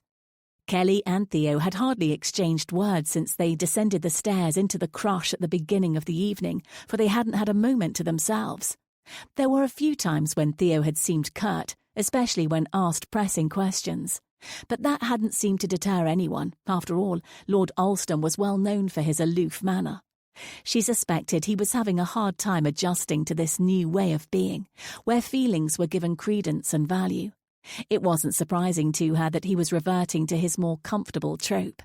Kelly and Theo had hardly exchanged words since they descended the stairs into the crush at the beginning of the evening, for they hadn't had a moment to themselves. There were a few times when Theo had seemed curt, especially when asked pressing questions. But that hadn't seemed to deter anyone. After all, Lord Alston was well known for his aloof manner. She suspected he was having a hard time adjusting to this new way of being, where feelings were given credence and value. It wasn't surprising to her that he was reverting to his more comfortable trope.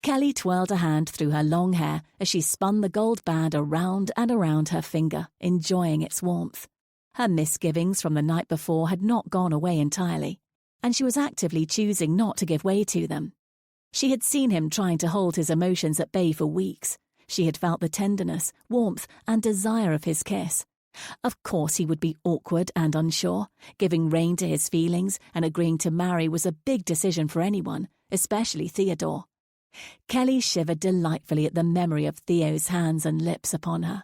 Kelly twirled a hand through her long hair as she spun the gold band around and around her finger, enjoying its warmth. Her misgivings from the night before had not gone away entirely, and she was actively choosing not to give way to them. She had seen him trying to hold his emotions at bay for weeks. She had felt the tenderness, warmth, and desire of his kiss. Of course he would be awkward and unsure. Giving rein to his feelings and agreeing to marry was a big decision for anyone, especially Theodore. Kelly shivered delightfully at the memory of Theo's hands and lips upon her.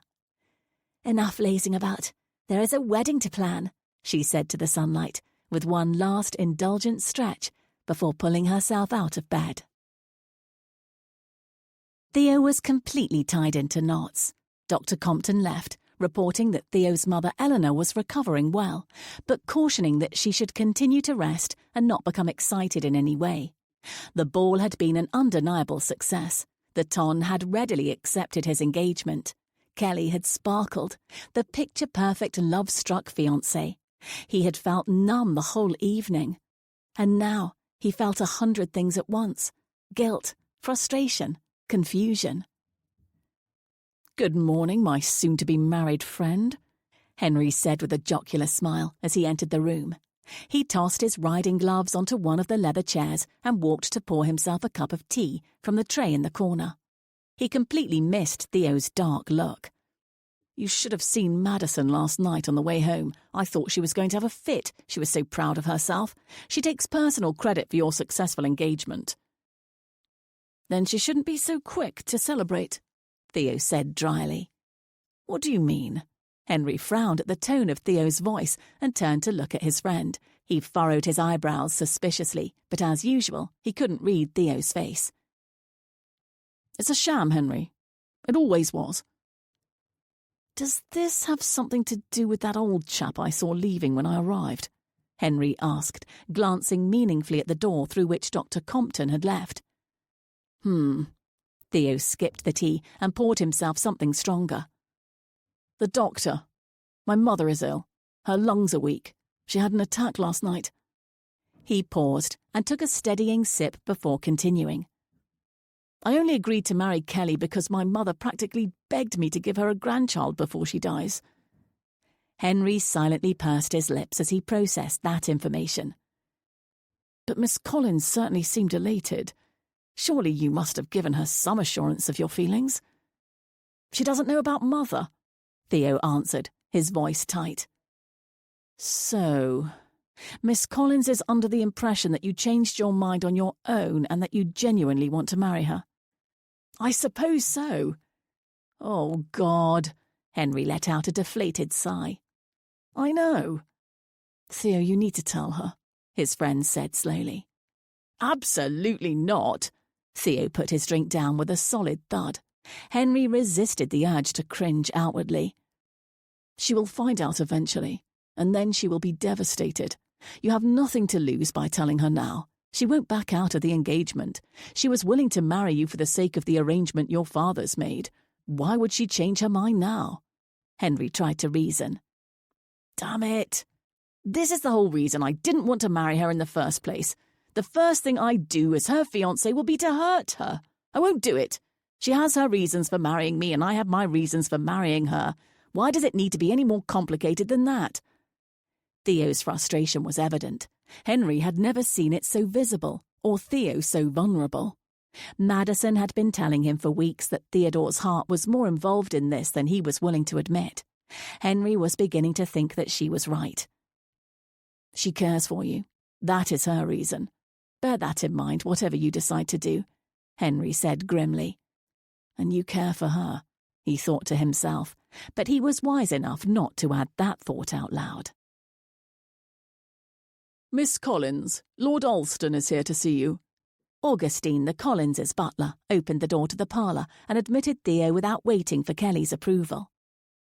"Enough lazing about. There is a wedding to plan," she said to the sunlight, with one last indulgent stretch before pulling herself out of bed. Theo was completely tied into knots. Dr. Compton left, reporting that Theo's mother Eleanor was recovering well, but cautioning that she should continue to rest and not become excited in any way. The ball had been an undeniable success. The Ton had readily accepted his engagement. Kelly had sparkled, the picture-perfect love-struck fiancé. He had felt numb the whole evening. And now he felt 100 things at once: guilt, frustration, confusion. "Good morning, my soon-to-be-married friend," Henry said with a jocular smile as he entered the room. He tossed his riding gloves onto one of the leather chairs and walked to pour himself a cup of tea from the tray in the corner. He completely missed Theo's dark look. "You should have seen Madison last night on the way home. I thought she was going to have a fit. She was so proud of herself. She takes personal credit for your successful engagement." "Then she shouldn't be so quick to celebrate," Theo said dryly. "What do you mean?" Henry frowned at the tone of Theo's voice and turned to look at his friend. He furrowed his eyebrows suspiciously, but as usual, he couldn't read Theo's face. "It's a sham, Henry. It always was." "Does this have something to do with that old chap I saw leaving when I arrived?" Henry asked, glancing meaningfully at the door through which Dr. Compton had left. Theo skipped the tea and poured himself something stronger. "The doctor. My mother is ill. Her lungs are weak. She had an attack last night." He paused and took a steadying sip before continuing. "I only agreed to marry Kelly because my mother practically begged me to give her a grandchild before she dies." Henry silently pursed his lips as he processed that information. "But Miss Collins certainly seemed elated. Surely you must have given her some assurance of your feelings." "She doesn't know about Mother," Theo answered, his voice tight. "So, Miss Collins is under the impression that you changed your mind on your own and that you genuinely want to marry her." "I suppose so." "Oh, God," Henry let out a deflated sigh. "I know." Theo, you need to tell her, his friend said slowly. Absolutely not. Theo put his drink down with a solid thud. Henry resisted the urge to cringe outwardly. She will find out eventually, and then she will be devastated. You have nothing to lose by telling her now. She won't back out of the engagement. She was willing to marry you for the sake of the arrangement your fathers made. Why would she change her mind now? Henry tried to reason. Damn it. This is the whole reason I didn't want to marry her in the first place. The first thing I do as her fiancé will be to hurt her. I won't do it. She has her reasons for marrying me, and I have my reasons for marrying her. Why does it need to be any more complicated than that? Theo's frustration was evident. Henry had never seen it so visible, or Theo so vulnerable. Madison had been telling him for weeks that Theodore's heart was more involved in this than he was willing to admit. Henry was beginning to think that she was right. She cares for you. That is her reason. Bear that in mind, whatever you decide to do, Henry said grimly. And you care for her, he thought to himself, but he was wise enough not to add that thought out loud. Miss Collins, Lord Alston is here to see you. Augustine, the Collinses' butler, opened the door to the parlour and admitted Theo without waiting for Kelly's approval.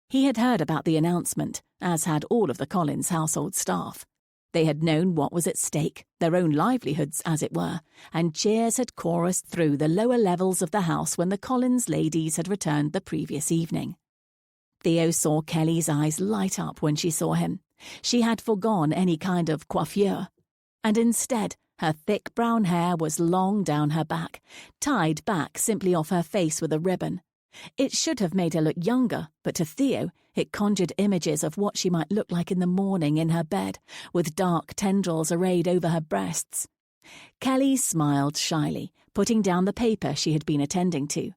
He had heard about the announcement, as had all of the Collins household staff. They had known what was at stake, their own livelihoods, as it were, and cheers had chorused through the lower levels of the house when the Collins ladies had returned the previous evening. Theo saw Kelly's eyes light up when she saw him. She had foregone any kind of coiffure, and instead her thick brown hair was long down her back, tied back simply off her face with a ribbon. It should have made her look younger, but to Theo it conjured images of what she might look like in the morning in her bed, with dark tendrils arrayed over her breasts. Kelly smiled shyly, putting down the paper she had been attending to.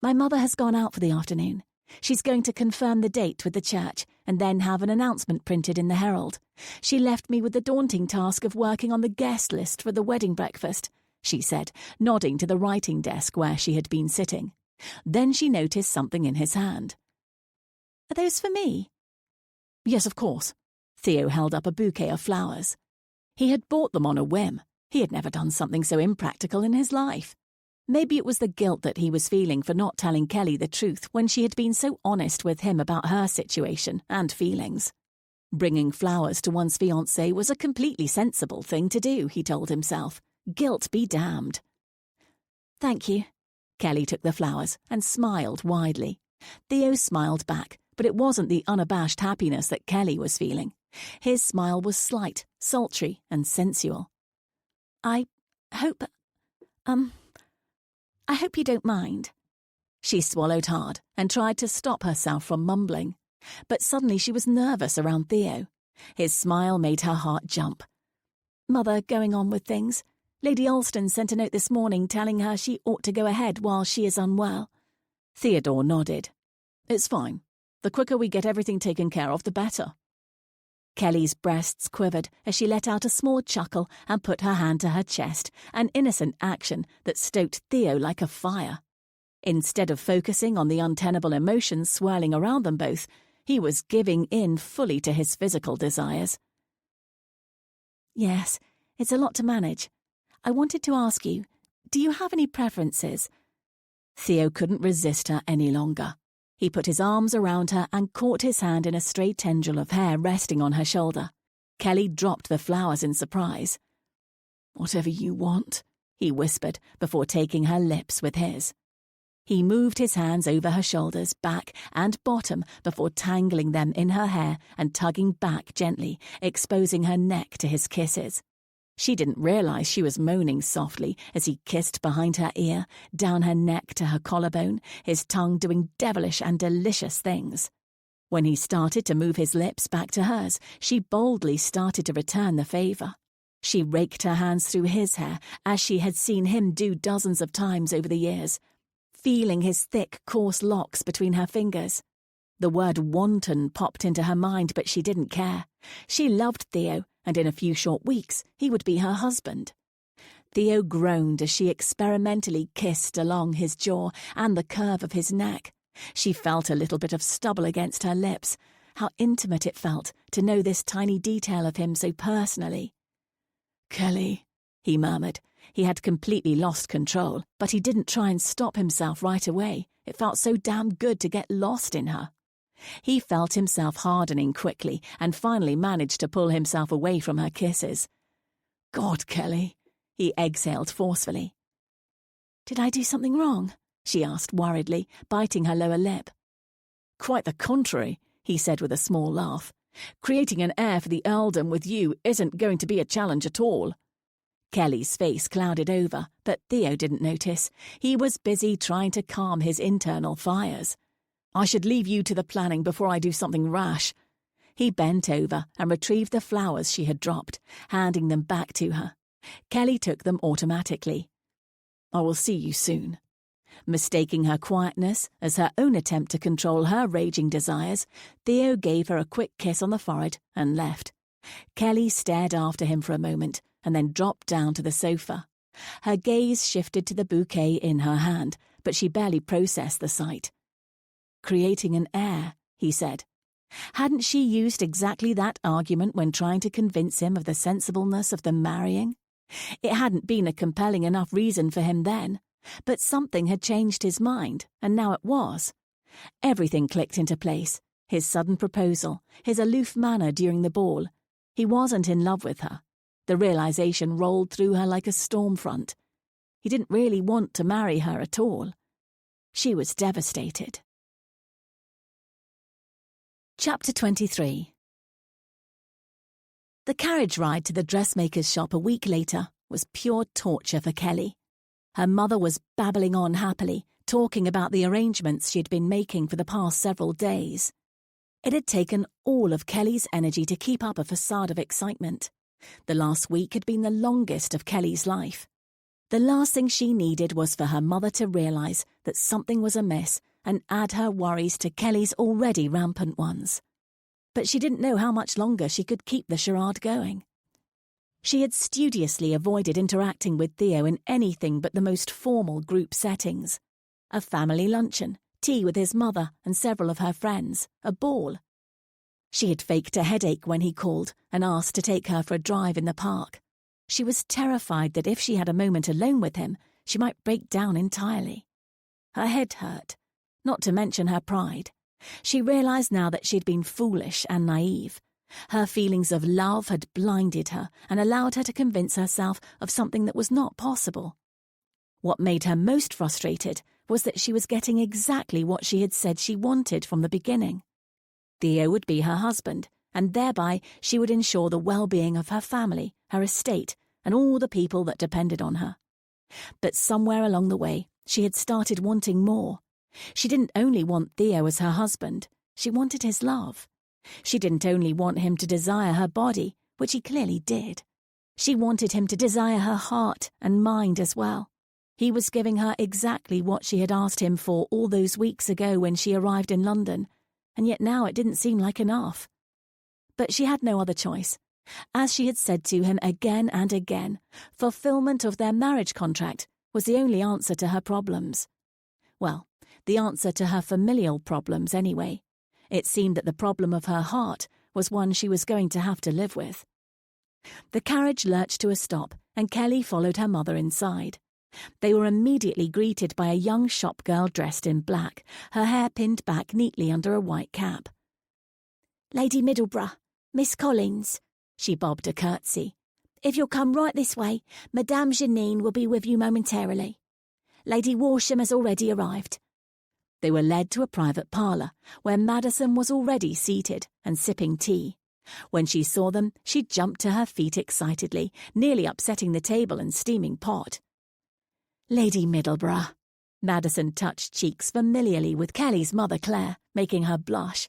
My mother has gone out for the afternoon. She's going to confirm the date with the church and then have an announcement printed in the Herald. She left me with the daunting task of working on the guest list for the wedding breakfast, she said, nodding to the writing desk where she had been sitting. Then she noticed something in his hand. Are those for me? Yes, of course. Theo held up a bouquet of flowers. He had bought them on a whim. He had never done something so impractical in his life. Maybe it was the guilt that he was feeling for not telling Kelly the truth when she had been so honest with him about her situation and feelings. Bringing flowers to one's fiancé was a completely sensible thing to do, he told himself. Guilt be damned. Thank you. Kelly took the flowers and smiled widely. Theo smiled back, but it wasn't the unabashed happiness that Kelly was feeling. His smile was slight, sultry, and sensual. I hope you don't mind. She swallowed hard and tried to stop herself from mumbling. But suddenly she was nervous around Theo. His smile made her heart jump. Mother going on with things. Lady Alston sent a note this morning telling her she ought to go ahead while she is unwell. Theodore nodded. It's fine. The quicker we get everything taken care of, the better. Kelly's breasts quivered as she let out a small chuckle and put her hand to her chest, an innocent action that stoked Theo like a fire. Instead of focusing on the untenable emotions swirling around them both, he was giving in fully to his physical desires. Yes, it's a lot to manage. I wanted to ask you, do you have any preferences? Theo couldn't resist her any longer. He put his arms around her and caught his hand in a stray tendril of hair resting on her shoulder. Kelly dropped the flowers in surprise. Whatever you want, he whispered before taking her lips with his. He moved his hands over her shoulders, back and bottom before tangling them in her hair and tugging back gently, exposing her neck to his kisses. She didn't realize she was moaning softly as he kissed behind her ear, down her neck to her collarbone, his tongue doing devilish and delicious things. When he started to move his lips back to hers, she boldly started to return the favor. She raked her hands through his hair, as she had seen him do dozens of times over the years, feeling his thick, coarse locks between her fingers. The word wanton popped into her mind, but she didn't care. She loved Theo, and in a few short weeks he would be her husband. Theo groaned as she experimentally kissed along his jaw and the curve of his neck. She felt a little bit of stubble against her lips. How intimate it felt to know this tiny detail of him so personally. "Kelly," he murmured. He had completely lost control, but he didn't try and stop himself right away. It felt so damn good to get lost in her. He felt himself hardening quickly and finally managed to pull himself away from her kisses. "God, Kelly," he exhaled forcefully. "Did I do something wrong?" she asked worriedly, biting her lower lip. "Quite the contrary," he said with a small laugh. "Creating an heir for the earldom with you isn't going to be a challenge at all." Kelly's face clouded over, but Theo didn't notice. He was busy trying to calm his internal fires. "I should leave you to the planning before I do something rash." He bent over and retrieved the flowers she had dropped, handing them back to her. Kelly took them automatically. "I will see you soon." Mistaking her quietness as her own attempt to control her raging desires, Theo gave her a quick kiss on the forehead and left. Kelly stared after him for a moment and then dropped down to the sofa. Her gaze shifted to the bouquet in her hand, but she barely processed the sight. "Creating an heir," he said. Hadn't she used exactly that argument when trying to convince him of the sensibleness of them marrying? It hadn't been a compelling enough reason for him then, but something had changed his mind, and now it was. Everything clicked into place. His sudden proposal, his aloof manner during the ball. He wasn't in love with her. The realization rolled through her like a storm front. He didn't really want to marry her at all. She was devastated. Chapter 23. The carriage ride to the dressmaker's shop a week later was pure torture for Kelly. Her mother was babbling on happily, talking about the arrangements she'd been making for the past several days. It had taken all of Kelly's energy to keep up a facade of excitement. The last week had been the longest of Kelly's life. The last thing she needed was for her mother to realize that something was amiss and add her worries to Kelly's already rampant ones. But she didn't know how much longer she could keep the charade going. She had studiously avoided interacting with Theo in anything but the most formal group settings. A family luncheon, tea with his mother and several of her friends, a ball. She had faked a headache when he called and asked to take her for a drive in the park. She was terrified that if she had a moment alone with him, she might break down entirely. Her head hurt, not to mention her pride. She realized now that she'd been foolish and naive. Her feelings of love had blinded her and allowed her to convince herself of something that was not possible. What made her most frustrated was that she was getting exactly what she had said she wanted from the beginning. Theo would be her husband, and thereby she would ensure the well-being of her family, her estate, and all the people that depended on her. But somewhere along the way, she had started wanting more. She didn't only want Theo as her husband, she wanted his love. She didn't only want him to desire her body, which he clearly did. She wanted him to desire her heart and mind as well. He was giving her exactly what she had asked him for all those weeks ago when she arrived in London, and yet now it didn't seem like enough. But she had no other choice. As she had said to him again and again, fulfillment of their marriage contract was the only answer to her problems. Well, the answer to her familial problems anyway. It seemed that the problem of her heart was one she was going to have to live with. The carriage lurched to a stop, and Kelly followed her mother inside. They were immediately greeted by a young shop girl dressed in black, her hair pinned back neatly under a white cap. "Lady Middleborough, Miss Collins," she bobbed a curtsy. "If you'll come right this way, Madame Janine will be with you momentarily. Lady Walsham has already arrived." They were led to a private parlour, where Madison was already seated and sipping tea. When she saw them, she jumped to her feet excitedly, nearly upsetting the table and steaming pot. "Lady Middleborough." Madison touched cheeks familiarly with Kelly's mother Claire, making her blush.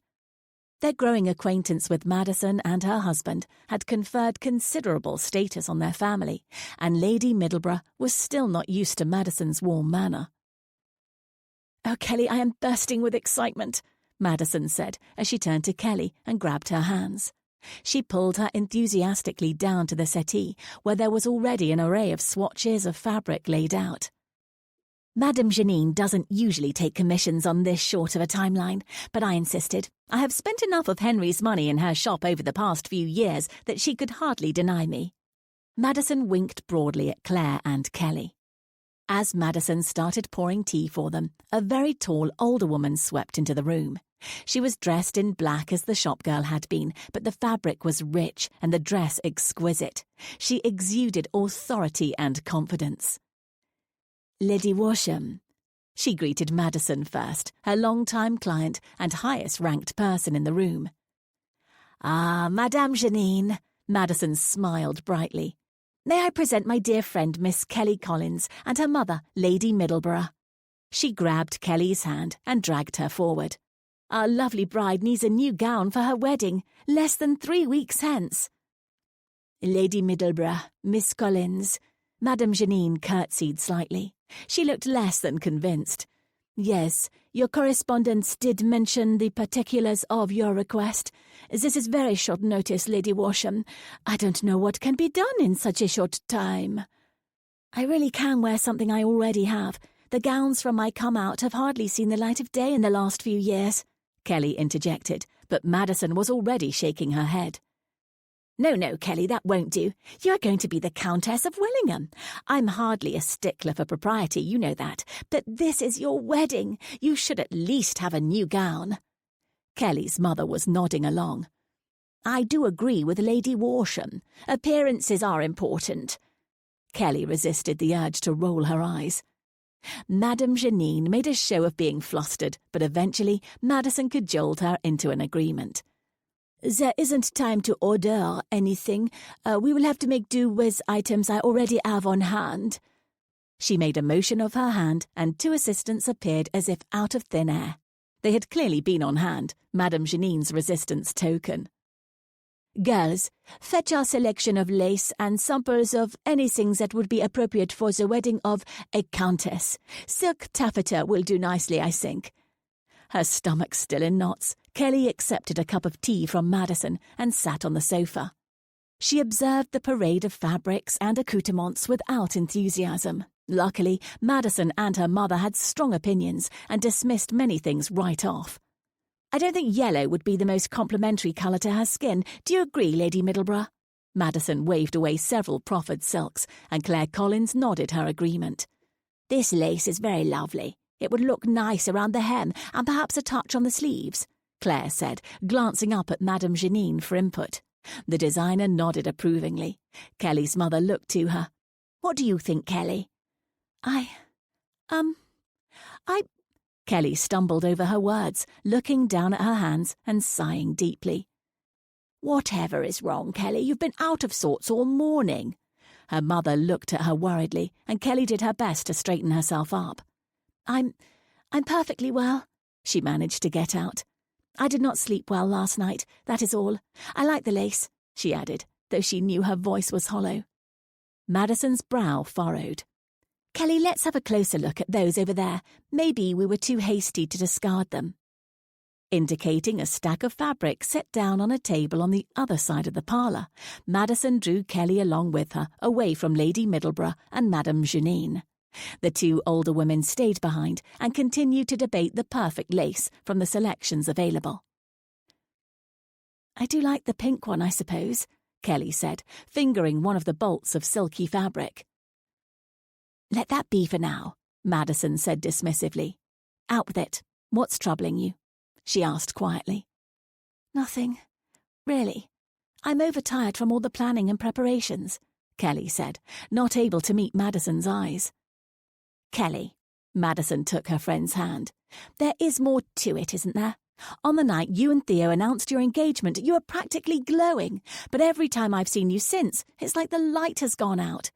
Their growing acquaintance with Madison and her husband had conferred considerable status on their family, and Lady Middleborough was still not used to Madison's warm manner. "Oh, Kelly, I am bursting with excitement," Madison said as she turned to Kelly and grabbed her hands. She pulled her enthusiastically down to the settee, where there was already an array of swatches of fabric laid out. Madame Janine doesn't usually take commissions on this short of a timeline, but I insisted. I have spent enough of Henry's money in her shop over the past few years that she could hardly deny me. Madison winked broadly at Claire and Kelly. As Madison started pouring tea for them, a very tall older woman swept into the room. She was dressed in black as the shop girl had been, but the fabric was rich and the dress exquisite. She exuded authority and confidence. Lady Worsham. She greeted Madison first, her long-time client and highest-ranked person in the room. Ah, Madame Janine, Madison smiled brightly. May I present my dear friend Miss Kelly Collins and her mother, Lady Middleborough. She grabbed Kelly's hand and dragged her forward. Our lovely bride needs a new gown for her wedding, less than 3 weeks hence. Lady Middleborough, Miss Collins. Madame Janine curtsied slightly. She looked less than convinced. Yes, your correspondence did mention the particulars of your request. This is very short notice, Lady Worsham. I don't know what can be done in such a short time. I really can wear something I already have. The gowns from my come-out have hardly seen the light of day in the last few years, Kelly interjected, but Madison was already shaking her head. No, Kelly, that won't do. You are going to be the Countess of Willingham. I'm hardly a stickler for propriety, you know that, but this is your wedding. You should at least have a new gown. Kelly's mother was nodding along. I do agree with Lady Worsham. Appearances are important. Kelly resisted the urge to roll her eyes. Madame Janine made a show of being flustered, but eventually Madison cajoled her into an agreement. There isn't time to order anything. We will have to make do with items I already have on hand. She made a motion of her hand, and 2 assistants appeared as if out of thin air. They had clearly been on hand, Madame Janine's resistance token. Girls, fetch our selection of lace and samples of anything that would be appropriate for the wedding of a countess. Silk taffeta will do nicely, I think. Her stomach still in knots, Kelly accepted a cup of tea from Madison and sat on the sofa. She observed the parade of fabrics and accoutrements without enthusiasm. Luckily, Madison and her mother had strong opinions and dismissed many things right off. I don't think yellow would be the most complimentary colour to her skin. Do you agree, Lady Middleborough? Madison waved away several proffered silks, and Claire Collins nodded her agreement. This lace is very lovely. It would look nice around the hem and perhaps a touch on the sleeves, Claire said, glancing up at Madame Janine for input. The designer nodded approvingly. Kelly's mother looked to her. What do you think, Kelly? Kelly stumbled over her words, looking down at her hands and sighing deeply. Whatever is wrong, Kelly? You've been out of sorts all morning. Her mother looked at her worriedly, and Kelly did her best to straighten herself up. I'm perfectly well, she managed to get out. I did not sleep well last night, that is all. I like the lace, she added, though she knew her voice was hollow. Madison's brow furrowed. Kelly, let's have a closer look at those over there. Maybe we were too hasty to discard them. Indicating a stack of fabric set down on a table on the other side of the parlour, Madison drew Kelly along with her, away from Lady Middleborough and Madame Janine. The 2 older women stayed behind and continued to debate the perfect lace from the selections available. I do like the pink one, I suppose, Kelly said, fingering one of the bolts of silky fabric. Let that be for now, Madison said dismissively. Out with it. What's troubling you? She asked quietly. Nothing. Really. I'm overtired from all the planning and preparations, Kelly said, not able to meet Madison's eyes. Kelly, Madison took her friend's hand. There is more to it, isn't there? On the night you and Theo announced your engagement, you were practically glowing, but every time I've seen you since, it's like the light has gone out.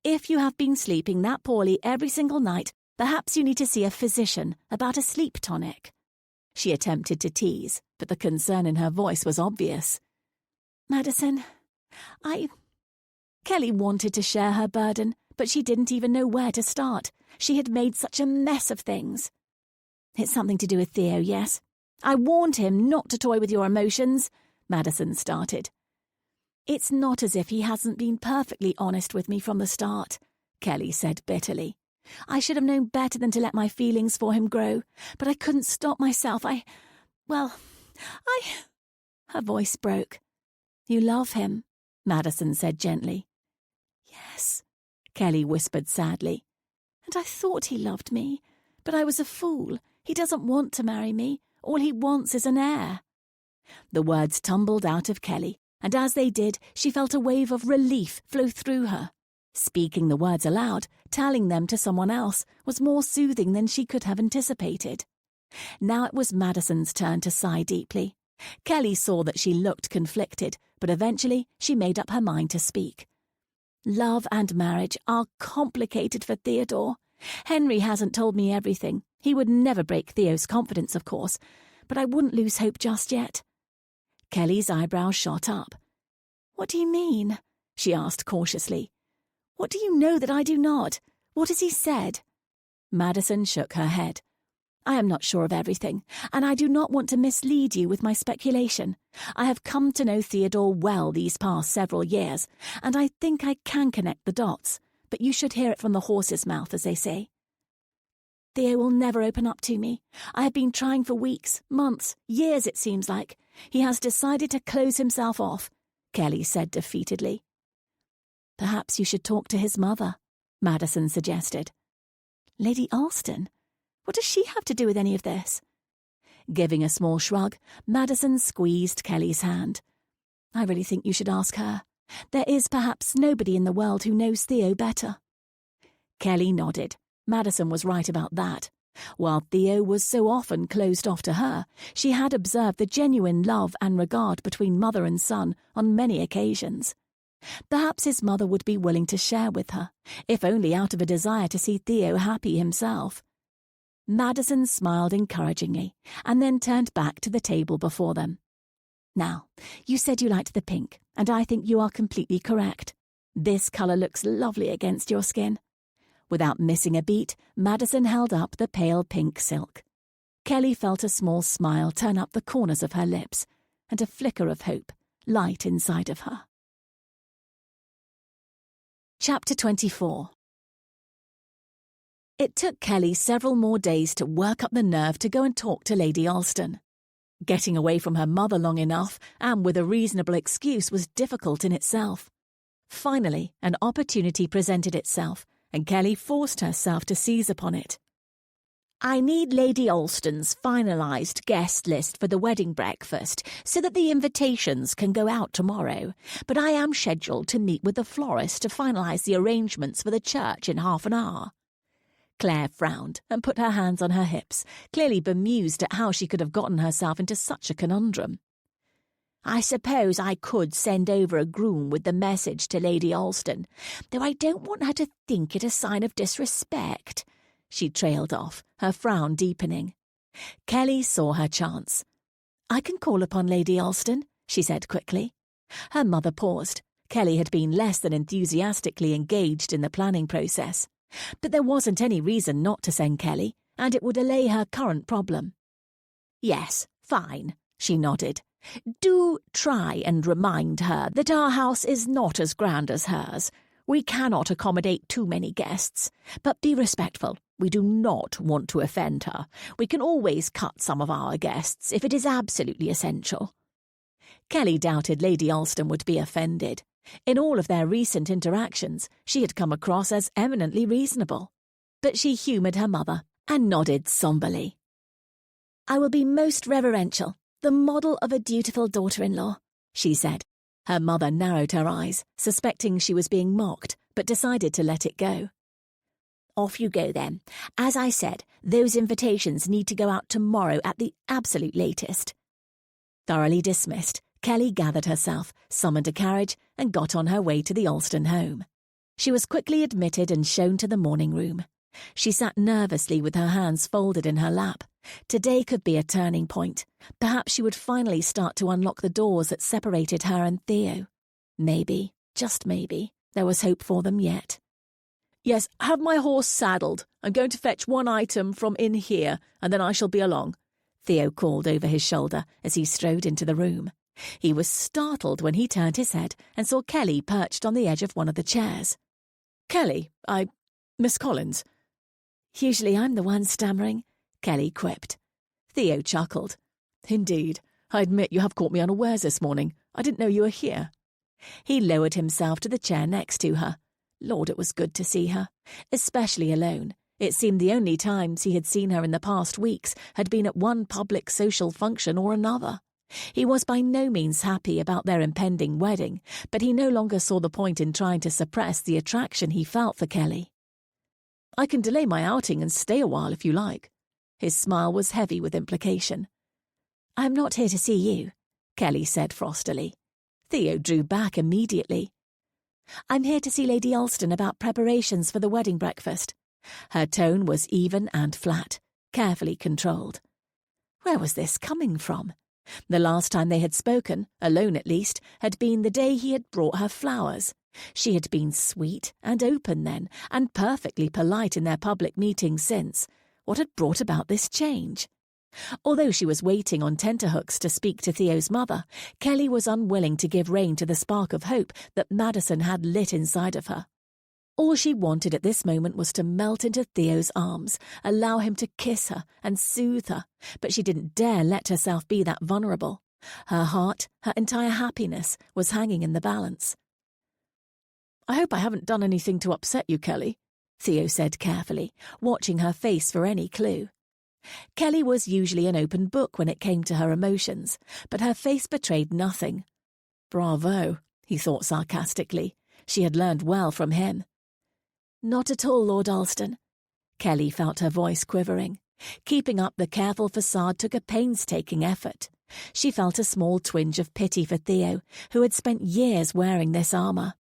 If you have been sleeping that poorly every single night, perhaps you need to see a physician about a sleep tonic. She attempted to tease, but the concern in her voice was obvious. Madison, Kelly wanted to share her burden, but she didn't even know where to start. She had made such a mess of things. It's something to do with Theo, yes. I warned him not to toy with your emotions, Madison started. It's not as if he hasn't been perfectly honest with me from the start, Kelly said bitterly. I should have known better than to let my feelings for him grow, but I couldn't stop myself. Her voice broke. You love him, Madison said gently. Yes, Kelly whispered sadly. And I thought he loved me, but I was a fool. He doesn't want to marry me. All he wants is an heir. The words tumbled out of Kelly, and as they did, she felt a wave of relief flow through her. Speaking the words aloud, telling them to someone else, was more soothing than she could have anticipated. Now it was Madison's turn to sigh deeply. Kelly saw that she looked conflicted, but eventually she made up her mind to speak. Love and marriage are complicated for Theodore. Henry hasn't told me everything. He would never break Theo's confidence, of course, but I wouldn't lose hope just yet. Kelly's eyebrows shot up. What do you mean? She asked cautiously. What do you know that I do not? What has he said? Madison shook her head. I am not sure of everything, and I do not want to mislead you with my speculation. I have come to know Theodore well these past several years, and I think I can connect the dots, but you should hear it from the horse's mouth, as they say. Theo will never open up to me. I have been trying for weeks, months, years it seems like. He has decided to close himself off, Kelly said defeatedly. Perhaps you should talk to his mother, Madison suggested. Lady Alston? What does she have to do with any of this? Giving a small shrug, Madison squeezed Kelly's hand. I really think you should ask her. There is perhaps nobody in the world who knows Theo better. Kelly nodded. Madison was right about that. While Theo was so often closed off to her, she had observed the genuine love and regard between mother and son on many occasions. Perhaps his mother would be willing to share with her, if only out of a desire to see Theo happy himself. Madison smiled encouragingly, and then turned back to the table before them. Now, you said you liked the pink, and I think you are completely correct. This colour looks lovely against your skin. Without missing a beat, Madison held up the pale pink silk. Kelly felt a small smile turn up the corners of her lips, and a flicker of hope light inside of her. Chapter 24. It took Kelly several more days to work up the nerve to go and talk to Lady Alston. Getting away from her mother long enough, and with a reasonable excuse, was difficult in itself. Finally, an opportunity presented itself, and Kelly forced herself to seize upon it. I need Lady Alston's finalised guest list for the wedding breakfast so that the invitations can go out tomorrow, but I am scheduled to meet with the florist to finalise the arrangements for the church in half an hour. Claire frowned and put her hands on her hips, clearly bemused at how she could have gotten herself into such a conundrum. I suppose I could send over a groom with the message to Lady Alston, though I don't want her to think it a sign of disrespect. She trailed off, her frown deepening. Kelly saw her chance. I can call upon Lady Alston, she said quickly. Her mother paused. Kelly had been less than enthusiastically engaged in the planning process. But there wasn't any reason not to send Kelly, and it would allay her current problem. Yes, fine, she nodded. Do try and remind her that our house is not as grand as hers. We cannot accommodate too many guests, but be respectful. We do not want to offend her. We can always cut some of our guests if it is absolutely essential. Kelly doubted Lady Alston would be offended. In all of their recent interactions, she had come across as eminently reasonable. But she humoured her mother and nodded somberly. I will be most reverential, the model of a dutiful daughter-in-law, she said. Her mother narrowed her eyes, suspecting she was being mocked, but decided to let it go. Off you go then. As I said, those invitations need to go out tomorrow at the absolute latest. Thoroughly dismissed, Kelly gathered herself, summoned a carriage, and got on her way to the Alston home. She was quickly admitted and shown to the morning room. She sat nervously with her hands folded in her lap. Today could be a turning point. Perhaps she would finally start to unlock the doors that separated her and Theo. Maybe, just maybe, there was hope for them yet. Yes, have my horse saddled. I'm going to fetch one item from in here, and then I shall be along, Theo called over his shoulder as he strode into the room. He was startled when he turned his head and saw Kelly perched on the edge of one of the chairs. Kelly, Miss Collins, Usually I'm the one stammering, Kelly quipped. Theo chuckled. Indeed, I admit you have caught me unawares this morning. I didn't know you were here. He lowered himself to the chair next to her. Lord, it was good to see her, especially alone. It seemed the only times he had seen her in the past weeks had been at one public social function or another. He was by no means happy about their impending wedding, but he no longer saw the point in trying to suppress the attraction he felt for Kelly. I can delay my outing and stay a while if you like. His smile was heavy with implication. I'm not here to see you, Kelly said frostily. Theo drew back immediately. I'm here to see Lady Alston about preparations for the wedding breakfast. Her tone was even and flat, carefully controlled. Where was this coming from? The last time they had spoken, alone at least, had been the day he had brought her flowers. She had been sweet and open then, and perfectly polite in their public meetings since. What had brought about this change? Although she was waiting on tenterhooks to speak to Theo's mother, Kelly was unwilling to give rein to the spark of hope that Madison had lit inside of her. All she wanted at this moment was to melt into Theo's arms, allow him to kiss her and soothe her, but she didn't dare let herself be that vulnerable. Her heart, her entire happiness, was hanging in the balance. I hope I haven't done anything to upset you, Kelly, Theo said carefully, watching her face for any clue. Kelly was usually an open book when it came to her emotions, but her face betrayed nothing. Bravo, he thought sarcastically. She had learned well from him. Not at all, Lord Alston. Kelly felt her voice quivering. Keeping up the careful facade took a painstaking effort. She felt a small twinge of pity for Theo, who had spent years wearing this armour.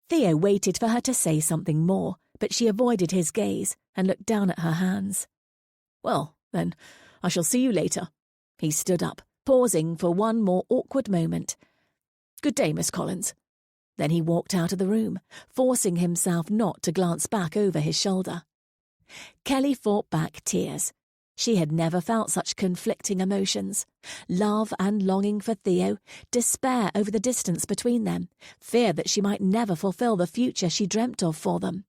Theo waited for her to say something more, but she avoided his gaze and looked down at her hands. Well, then, I shall see you later. He stood up, pausing for one more awkward moment. Good day, Miss Collins. Then he walked out of the room, forcing himself not to glance back over his shoulder. Kelly fought back tears. She had never felt such conflicting emotions. Love and longing for Theo, despair over the distance between them, fear that she might never fulfill the future she dreamt of for them.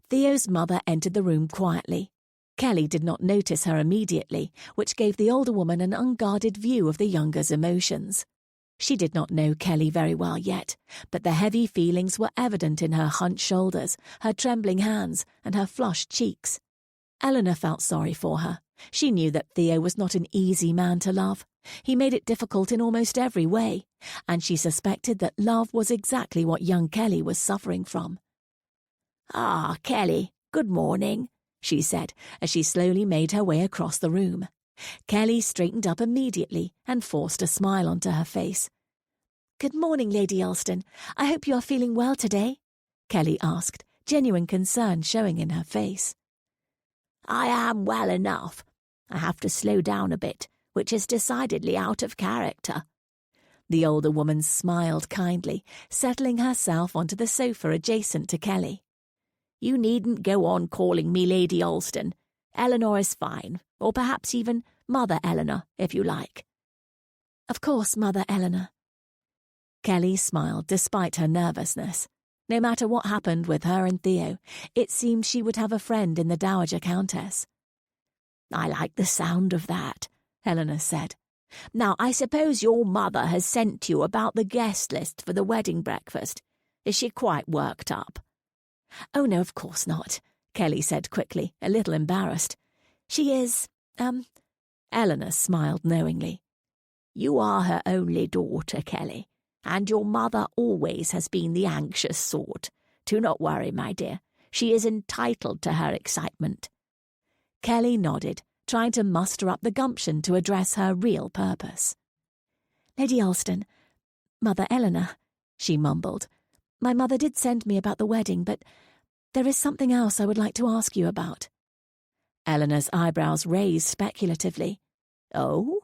Theo's mother entered the room quietly. Kelly did not notice her immediately, which gave the older woman an unguarded view of the younger's emotions. She did not know Kelly very well yet, but the heavy feelings were evident in her hunched shoulders, her trembling hands, and her flushed cheeks. Eleanor felt sorry for her. She knew that Theo was not an easy man to love. He made it difficult in almost every way, and she suspected that love was exactly what young Kelly was suffering from. Ah, Kelly, good morning, she said as she slowly made her way across the room. Kelly straightened up immediately and forced a smile onto her face. Good morning, Lady Alston. I hope you are feeling well today, Kelly asked, genuine concern showing in her face. I am well enough. I have to slow down a bit, which is decidedly out of character. The older woman smiled kindly, settling herself onto the sofa adjacent to Kelly. You needn't go on calling me Lady Alston. Eleanor is fine, or perhaps even Mother Eleanor, if you like. Of course, Mother Eleanor. Kelly smiled despite her nervousness. No matter what happened with her and Theo, it seemed she would have a friend in the Dowager Countess. I like the sound of that, Eleanor said. Now, I suppose your mother has sent you about the guest list for the wedding breakfast. Is she quite worked up? Oh, no, of course not, Kelly said quickly, a little embarrassed. She is, Eleanor smiled knowingly. You are her only daughter, Kelly, and your mother always has been the anxious sort. Do not worry, my dear. She is entitled to her excitement. Kelly nodded, trying to muster up the gumption to address her real purpose. Lady Alston, Mother Eleanor, she mumbled. My mother did send me about the wedding, but there is something else I would like to ask you about. Eleanor's eyebrows raised speculatively. Oh?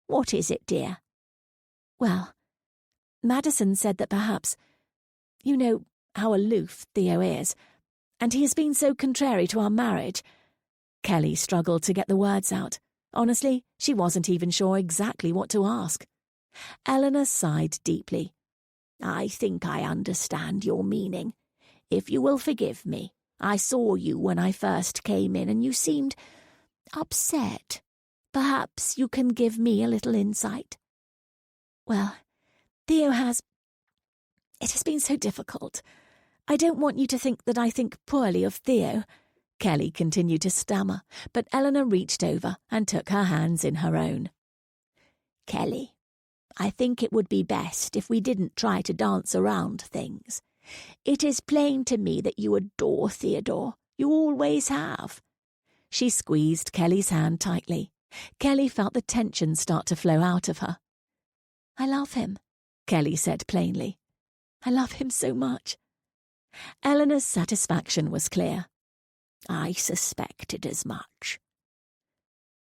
What is it, dear? Well, Madison said that perhaps, you know how aloof Theo is, and he has been so contrary to our marriage. Kelly struggled to get the words out. Honestly, she wasn't even sure exactly what to ask. Eleanor sighed deeply. I think I understand your meaning. If you will forgive me, I saw you when I first came in and you seemed upset. Perhaps you can give me a little insight." "Well, Theo has... It has been so difficult. I don't want you to think that I think poorly of Theo," Kelly continued to stammer, but Eleanor reached over and took her hands in her own. "Kelly, I think it would be best if we didn't try to dance around things. It is plain to me that you adore Theodore. You always have." She squeezed Kelly's hand tightly. Kelly felt the tension start to flow out of her. "I love him," Kelly said plainly. "I love him so much." Eleanor's satisfaction was clear. "I suspected as much."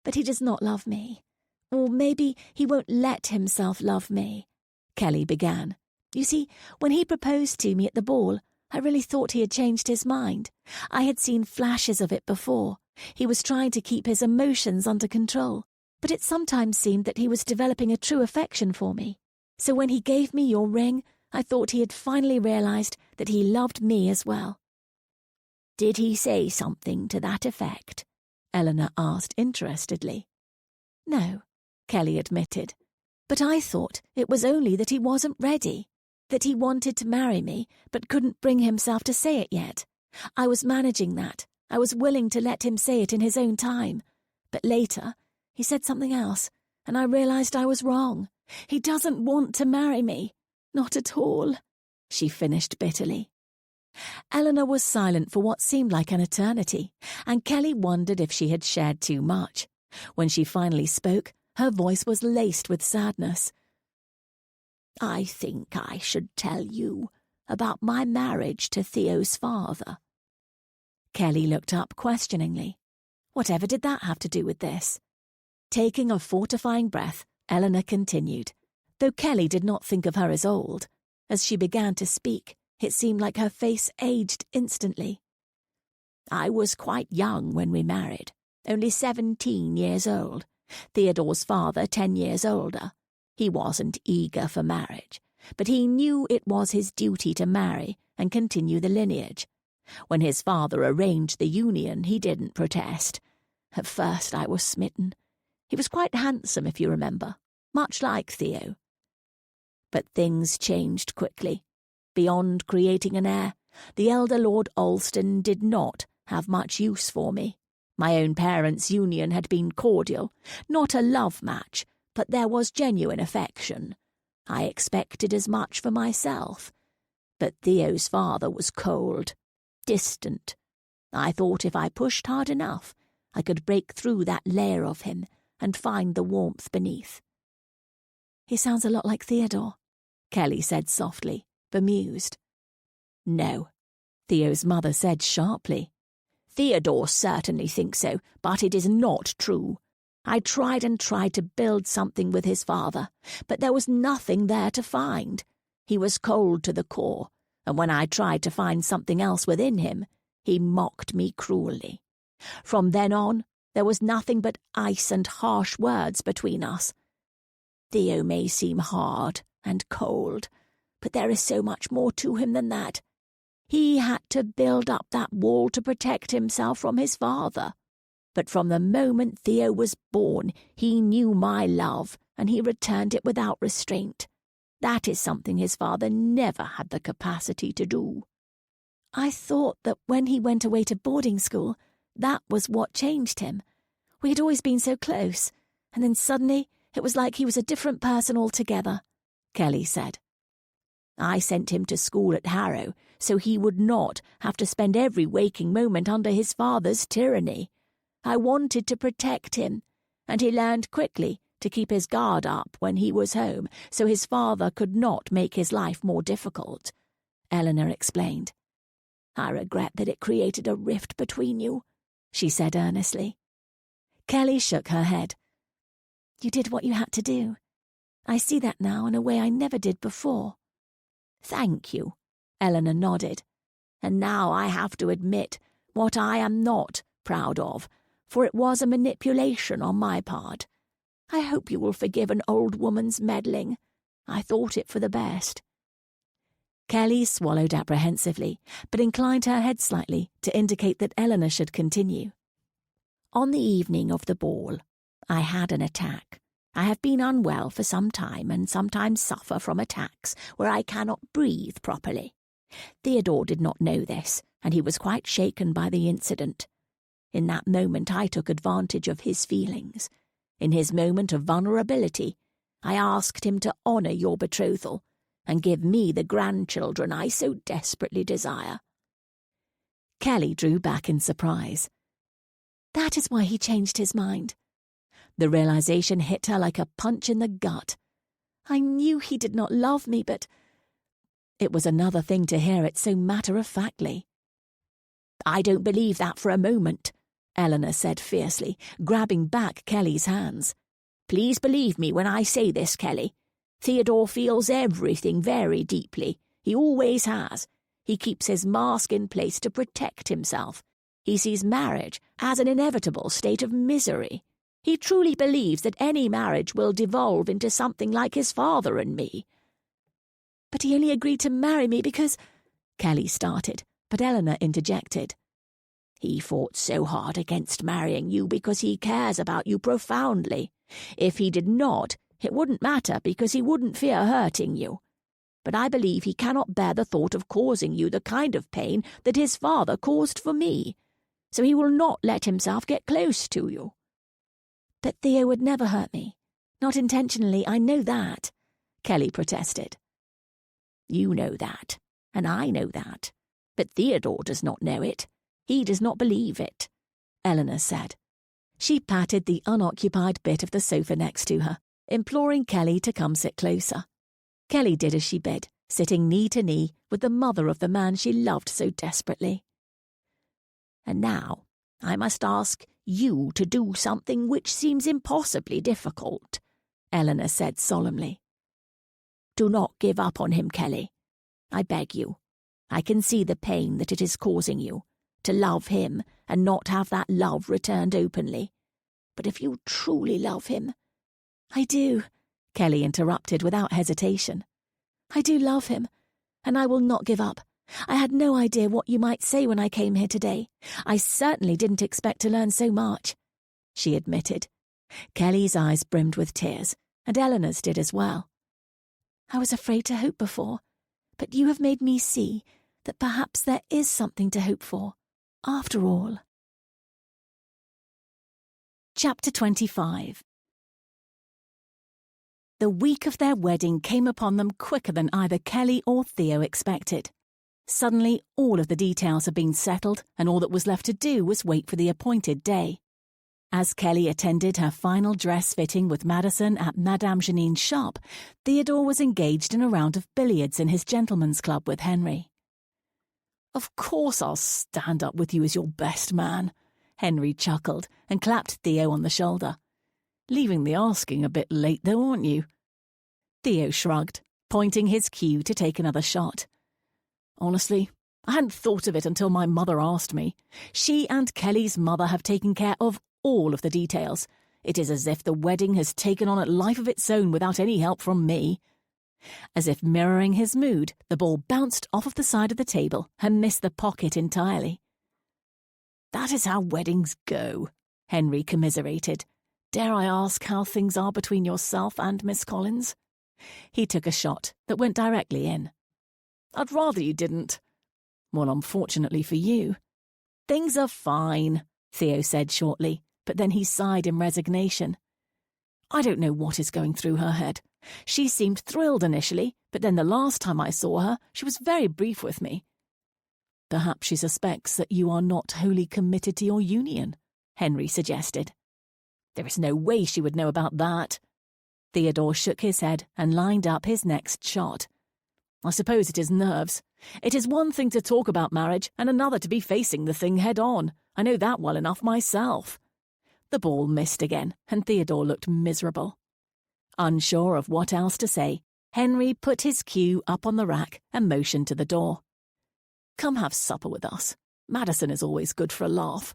"But he does not love me. Or maybe he won't let himself love me," Kelly began. "You see, when he proposed to me at the ball, I really thought he had changed his mind. I had seen flashes of it before. He was trying to keep his emotions under control, but it sometimes seemed that he was developing a true affection for me. So when he gave me your ring, I thought he had finally realized that he loved me as well." "Did he say something to that effect?" Eleanor asked interestedly. "No," Kelly admitted. "But I thought it was only that he wasn't ready, that he wanted to marry me but couldn't bring himself to say it yet. I was managing that. I was willing to let him say it in his own time. But later, he said something else, and I realized I was wrong. He doesn't want to marry me. Not at all," she finished bitterly. Eleanor was silent for what seemed like an eternity, and Kelly wondered if she had shared too much. When she finally spoke, her voice was laced with sadness. "I think I should tell you about my marriage to Theo's father." Kelly looked up questioningly. Whatever did that have to do with this? Taking a fortifying breath, Eleanor continued, though Kelly did not think of her as old. As she began to speak, it seemed like her face aged instantly. "I was quite young when we married, only 17 years old. Theodore's father 10 years older. He wasn't eager for marriage, but he knew it was his duty to marry and continue the lineage. When his father arranged the union, he didn't protest. At first I was smitten. He was quite handsome, if you remember, much like Theo. But things changed quickly. Beyond creating an heir, the elder Lord Alston did not have much use for me. My own parents' union had been cordial, not a love match, but there was genuine affection. I expected as much for myself. But Theo's father was cold, distant. I thought if I pushed hard enough, I could break through that layer of him and find the warmth beneath." "He sounds a lot like Theodore," Kelly said softly, bemused. "No," Theo's mother said sharply. "Theodore certainly thinks so, but it is not true. I tried and tried to build something with his father, but there was nothing there to find. He was cold to the core, and when I tried to find something else within him, he mocked me cruelly. From then on, there was nothing but ice and harsh words between us. Theo may seem hard and cold, but there is so much more to him than that. He had to build up that wall to protect himself from his father. But from the moment Theo was born, he knew my love, and he returned it without restraint. That is something his father never had the capacity to do." "I thought that when he went away to boarding school, that was what changed him. We had always been so close, and then suddenly it was like he was a different person altogether," Kelly said. "I sent him to school at Harrow so he would not have to spend every waking moment under his father's tyranny. I wanted to protect him, and he learned quickly to keep his guard up when he was home so his father could not make his life more difficult," Eleanor explained. "I regret that it created a rift between you," she said earnestly. Kelly shook her head. "You did what you had to do. I see that now in a way I never did before." "Thank you," Eleanor nodded. "And now I have to admit what I am not proud of, for it was a manipulation on my part. I hope you will forgive an old woman's meddling. I thought it for the best." Kelly swallowed apprehensively, but inclined her head slightly to indicate that Eleanor should continue. On the evening of the ball, I had an attack. I have been unwell for some time and sometimes suffer from attacks where I cannot breathe properly. Theodore did not know this, and he was quite shaken by the incident. In that moment I took advantage of his feelings. In his moment of vulnerability, I asked him to honour your betrothal and give me the grandchildren I so desperately desire. Kelly drew back in surprise. That is why he changed his mind. The realization hit her like a punch in the gut. I knew he did not love me, but... It was another thing to hear it so matter-of-factly. I don't believe that for a moment, Eleanor said fiercely, grabbing back Kelly's hands. Please believe me when I say this, Kelly. Theodore feels everything very deeply. He always has. He keeps his mask in place to protect himself. He sees marriage as an inevitable state of misery. He truly believes that any marriage will devolve into something like his father and me. But he only agreed to marry me because... Kelly started, but Eleanor interjected. He fought so hard against marrying you because he cares about you profoundly. If he did not, it wouldn't matter because he wouldn't fear hurting you. But I believe he cannot bear the thought of causing you the kind of pain that his father caused for me. So he will not let himself get close to you. But Theo would never hurt me. Not intentionally, I know that, Kelly protested. You know that, and I know that. But Theodore does not know it. He does not believe it, Eleanor said. She patted the unoccupied bit of the sofa next to her, imploring Kelly to come sit closer. Kelly did as she bid, sitting knee to knee with the mother of the man she loved so desperately. And now I must ask you to do something which seems impossibly difficult, Eleanor said solemnly. Do not give up on him, Kelly. I beg you. I can see the pain that it is causing you, to love him and not have that love returned openly. But if you truly love him— I do, Kelly interrupted without hesitation. I do love him, and I will not give up. I had no idea what you might say when I came here today. I certainly didn't expect to learn so much, she admitted. Kelly's eyes brimmed with tears, and Eleanor's did as well. I was afraid to hope before, but you have made me see that perhaps there is something to hope for, after all. Chapter 25. The week of their wedding came upon them quicker than either Kelly or Theo expected. Suddenly, all of the details had been settled, and all that was left to do was wait for the appointed day. As Kelly attended her final dress fitting with Madison at Madame Janine's shop, Theodore was engaged in a round of billiards in his gentleman's club with Henry. Of course I'll stand up with you as your best man, Henry chuckled and clapped Theo on the shoulder. Leaving the asking a bit late though, aren't you? Theo shrugged, pointing his cue to take another shot. Honestly, I hadn't thought of it until my mother asked me. She and Kelly's mother have taken care of all of the details. It is as if the wedding has taken on a life of its own without any help from me. As if mirroring his mood, the ball bounced off of the side of the table and missed the pocket entirely. That is how weddings go, Henry commiserated. Dare I ask how things are between yourself and Miss Collins? He took a shot that went directly in. I'd rather you didn't. Well, unfortunately for you. Things are fine, Theo said shortly, but then he sighed in resignation. I don't know what is going through her head. She seemed thrilled initially, but then the last time I saw her, she was very brief with me. Perhaps she suspects that you are not wholly committed to your union, Henry suggested. There is no way she would know about that. Theodore shook his head and lined up his next shot. I suppose it is nerves. It is one thing to talk about marriage and another to be facing the thing head on. I know that well enough myself. The ball missed again, and Theodore looked miserable. Unsure of what else to say, Henry put his cue up on the rack and motioned to the door. Come have supper with us. Madison is always good for a laugh.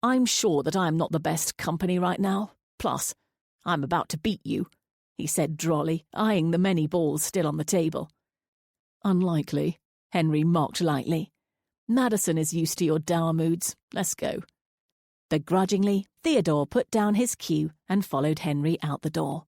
I'm sure that I am not the best company right now. Plus, I'm about to beat you, he said drolly, eyeing the many balls still on the table. Unlikely, Henry mocked lightly. Madison is used to your dour moods. Let's go. Begrudgingly, Theodore put down his cue and followed Henry out the door.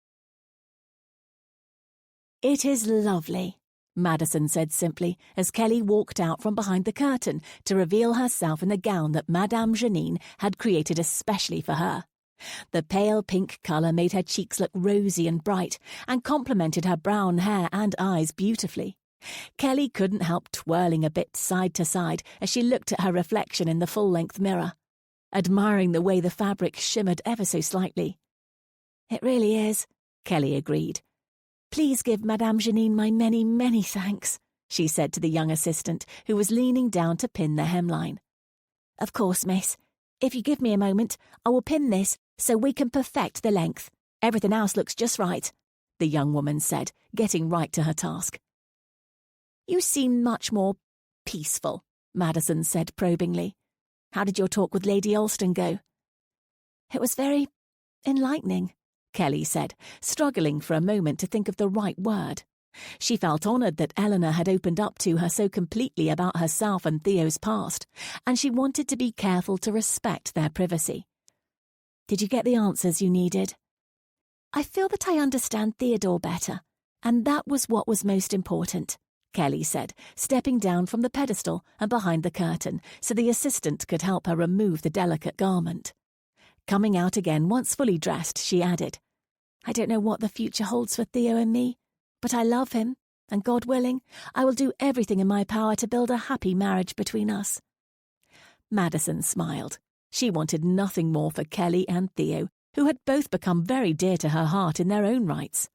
It is lovely, Madison said simply as Kelly walked out from behind the curtain to reveal herself in the gown that Madame Janine had created especially for her. The pale pink colour made her cheeks look rosy and bright and complemented her brown hair and eyes beautifully. Kelly couldn't help twirling a bit side to side as she looked at her reflection in the full-length mirror, admiring the way the fabric shimmered ever so slightly. It really is, Kelly agreed. Please give Madame Janine my many, many thanks, she said to the young assistant who was leaning down to pin the hemline. Of course, miss. If you give me a moment, I will pin this so we can perfect the length. Everything else looks just right, the young woman said, getting right to her task. You seem much more peaceful, Madison said probingly. How did your talk with Lady Alston go? It was very enlightening, Kelly said, struggling for a moment to think of the right word. She felt honoured that Eleanor had opened up to her so completely about herself and Theo's past, and she wanted to be careful to respect their privacy. Did you get the answers you needed? I feel that I understand Theodore better, and that was what was most important, Kelly said, stepping down from the pedestal and behind the curtain so the assistant could help her remove the delicate garment. Coming out again once fully dressed, she added, I don't know what the future holds for Theo and me, but I love him, and God willing, I will do everything in my power to build a happy marriage between us. Madison smiled. She wanted nothing more for Kelly and Theo, who had both become very dear to her heart in their own rights.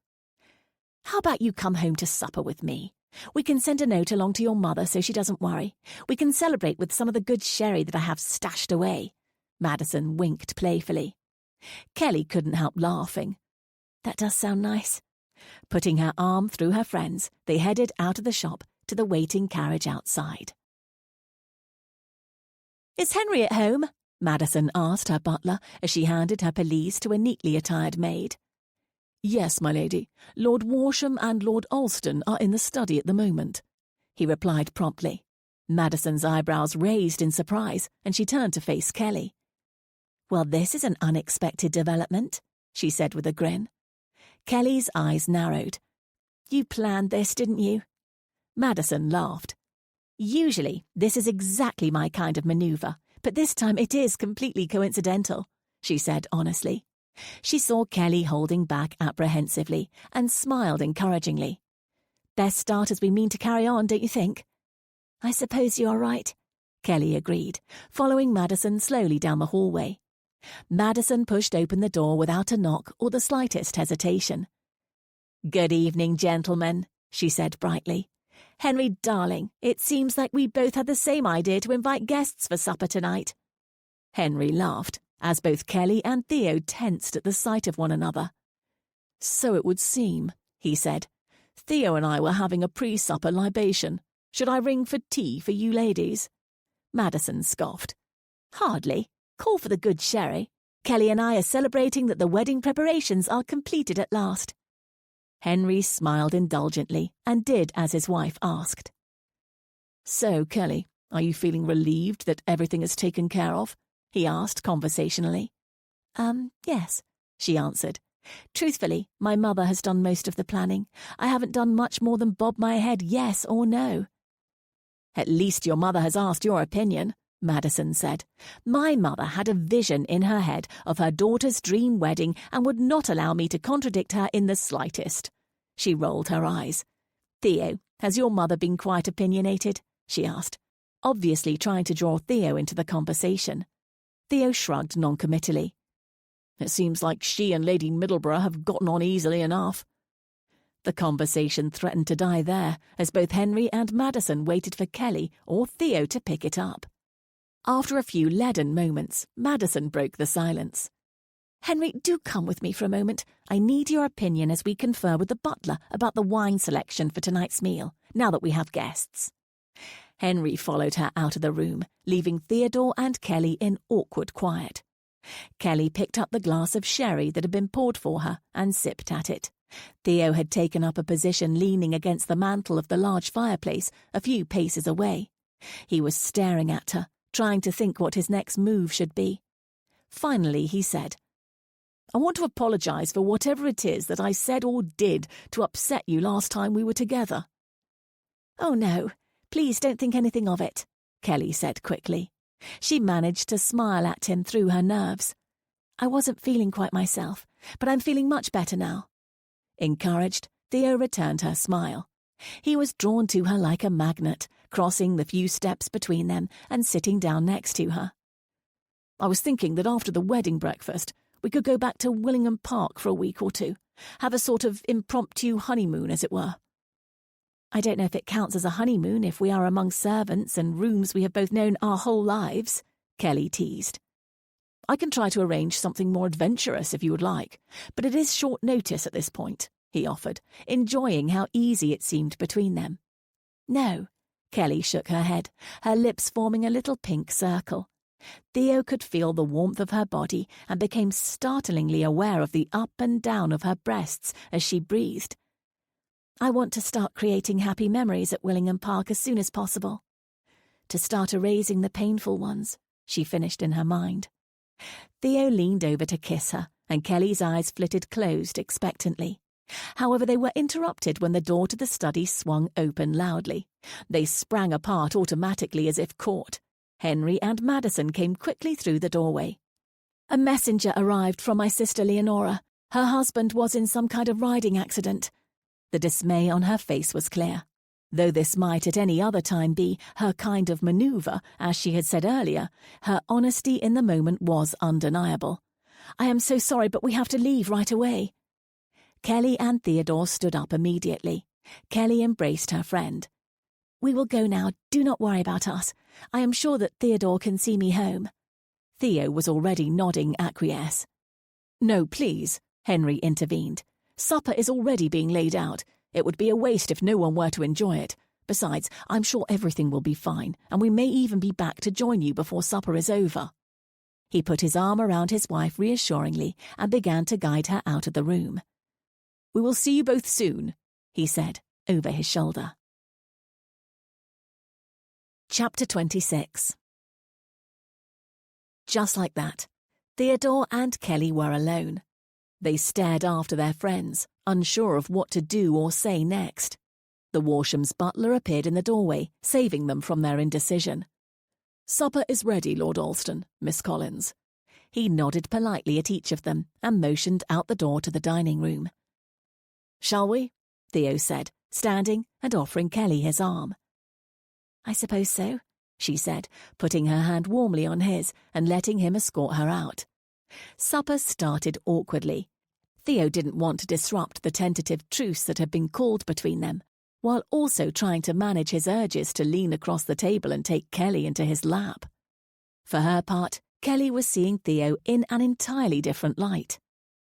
How about you come home to supper with me? We can send a note along to your mother so she doesn't worry. We can celebrate with some of the good sherry that I have stashed away. Madison winked playfully. Kelly couldn't help laughing. That does sound nice. Putting her arm through her friend's, they headed out of the shop to the waiting carriage outside. Is Henry at home? Madison asked her butler as she handed her pelisse to a neatly attired maid. Yes, my lady. Lord Warsham and Lord Alston are in the study at the moment, he replied promptly. Madison's eyebrows raised in surprise, and she turned to face Kelly. Well, this is an unexpected development, she said with a grin. Kelly's eyes narrowed. You planned this, didn't you? Madison laughed. Usually, this is exactly my kind of maneuver, but this time it is completely coincidental, she said honestly. She saw Kelly holding back apprehensively and smiled encouragingly. Best start as we mean to carry on, don't you think? I suppose you are right, Kelly agreed, following Madison slowly down the hallway. Madison pushed open the door without a knock or the slightest hesitation. Good evening, gentlemen, she said brightly. Henry, darling, it seems like we both had the same idea to invite guests for supper tonight. Henry laughed, as both Kelly and Theo tensed at the sight of one another. So it would seem, he said. Theo and I were having a pre-supper libation. Should I ring for tea for you ladies? Madison scoffed. Hardly. Call for the good sherry. Kelly and I are celebrating that the wedding preparations are completed at last. Henry smiled indulgently and did as his wife asked. So, Kelly, are you feeling relieved that everything is taken care of? He asked conversationally. Yes, she answered. Truthfully, my mother has done most of the planning. I haven't done much more than bob my head yes or no. At least your mother has asked your opinion, Madison said. My mother had a vision in her head of her daughter's dream wedding and would not allow me to contradict her in the slightest. She rolled her eyes. Theo, has your mother been quite opinionated? She asked, obviously trying to draw Theo into the conversation. Theo shrugged noncommittally. It seems like she and Lady Middleborough have gotten on easily enough. The conversation threatened to die there, as both Henry and Madison waited for Kelly or Theo to pick it up. After a few leaden moments, Madison broke the silence. Henry, do come with me for a moment. I need your opinion as we confer with the butler about the wine selection for tonight's meal, now that we have guests. Henry followed her out of the room, leaving Theodore and Kelly in awkward quiet. Kelly picked up the glass of sherry that had been poured for her and sipped at it, Theo had taken up a position leaning against the mantel of the large fireplace a few paces away. He was staring at her, trying to think what his next move should be. Finally, he said, "I want to apologize for whatever it is that I said or did to upset you last time we were together." "Oh no, please don't think anything of it," Kelly said quickly. She managed to smile at him through her nerves. "I wasn't feeling quite myself, but I'm feeling much better now." Encouraged, Theo returned her smile. He was drawn to her like a magnet, crossing the few steps between them and sitting down next to her. "I was thinking that after the wedding breakfast, we could go back to Willingham Park for a week or two, have a sort of impromptu honeymoon, as it were." "I don't know if it counts as a honeymoon if we are among servants and rooms we have both known our whole lives," Kelly teased. "I can try to arrange something more adventurous if you would like, but it is short notice at this point," he offered, enjoying how easy it seemed between them. "No," Kelly shook her head, her lips forming a little pink circle. Theo could feel the warmth of her body and became startlingly aware of the up and down of her breasts as she breathed. "I want to start creating happy memories at Willingham Park as soon as possible. To start erasing the painful ones," she finished in her mind. Theo leaned over to kiss her, and Kelly's eyes flitted closed expectantly. However, they were interrupted when the door to the study swung open loudly. They sprang apart automatically as if caught. Henry and Madison came quickly through the doorway. "A messenger arrived from my sister Leonora. Her husband was in some kind of riding accident." The dismay on her face was clear. Though this might at any other time be her kind of maneuver, as she had said earlier, her honesty in the moment was undeniable. "I am so sorry, but we have to leave right away." Kelly and Theodore stood up immediately. Kelly embraced her friend. "We will go now. Do not worry about us. I am sure that Theodore can see me home." Theo was already nodding acquiesce. "No, please," Henry intervened. "Supper is already being laid out. It would be a waste if no one were to enjoy it. Besides, I'm sure everything will be fine, and we may even be back to join you before supper is over." He put his arm around his wife reassuringly and began to guide her out of the room. "We will see you both soon," he said, over his shoulder. Chapter 26. Just like that, Theodore and Kelly were alone. They stared after their friends, unsure of what to do or say next. The Warsham's butler appeared in the doorway, saving them from their indecision. "Supper is ready, Lord Alston, Miss Collins." He nodded politely at each of them and motioned out the door to the dining room. "Shall we?" Theo said, standing and offering Kelly his arm. "I suppose so," she said, putting her hand warmly on his and letting him escort her out. Supper started awkwardly. Theo didn't want to disrupt the tentative truce that had been called between them, while also trying to manage his urges to lean across the table and take Kelly into his lap. For her part, Kelly was seeing Theo in an entirely different light.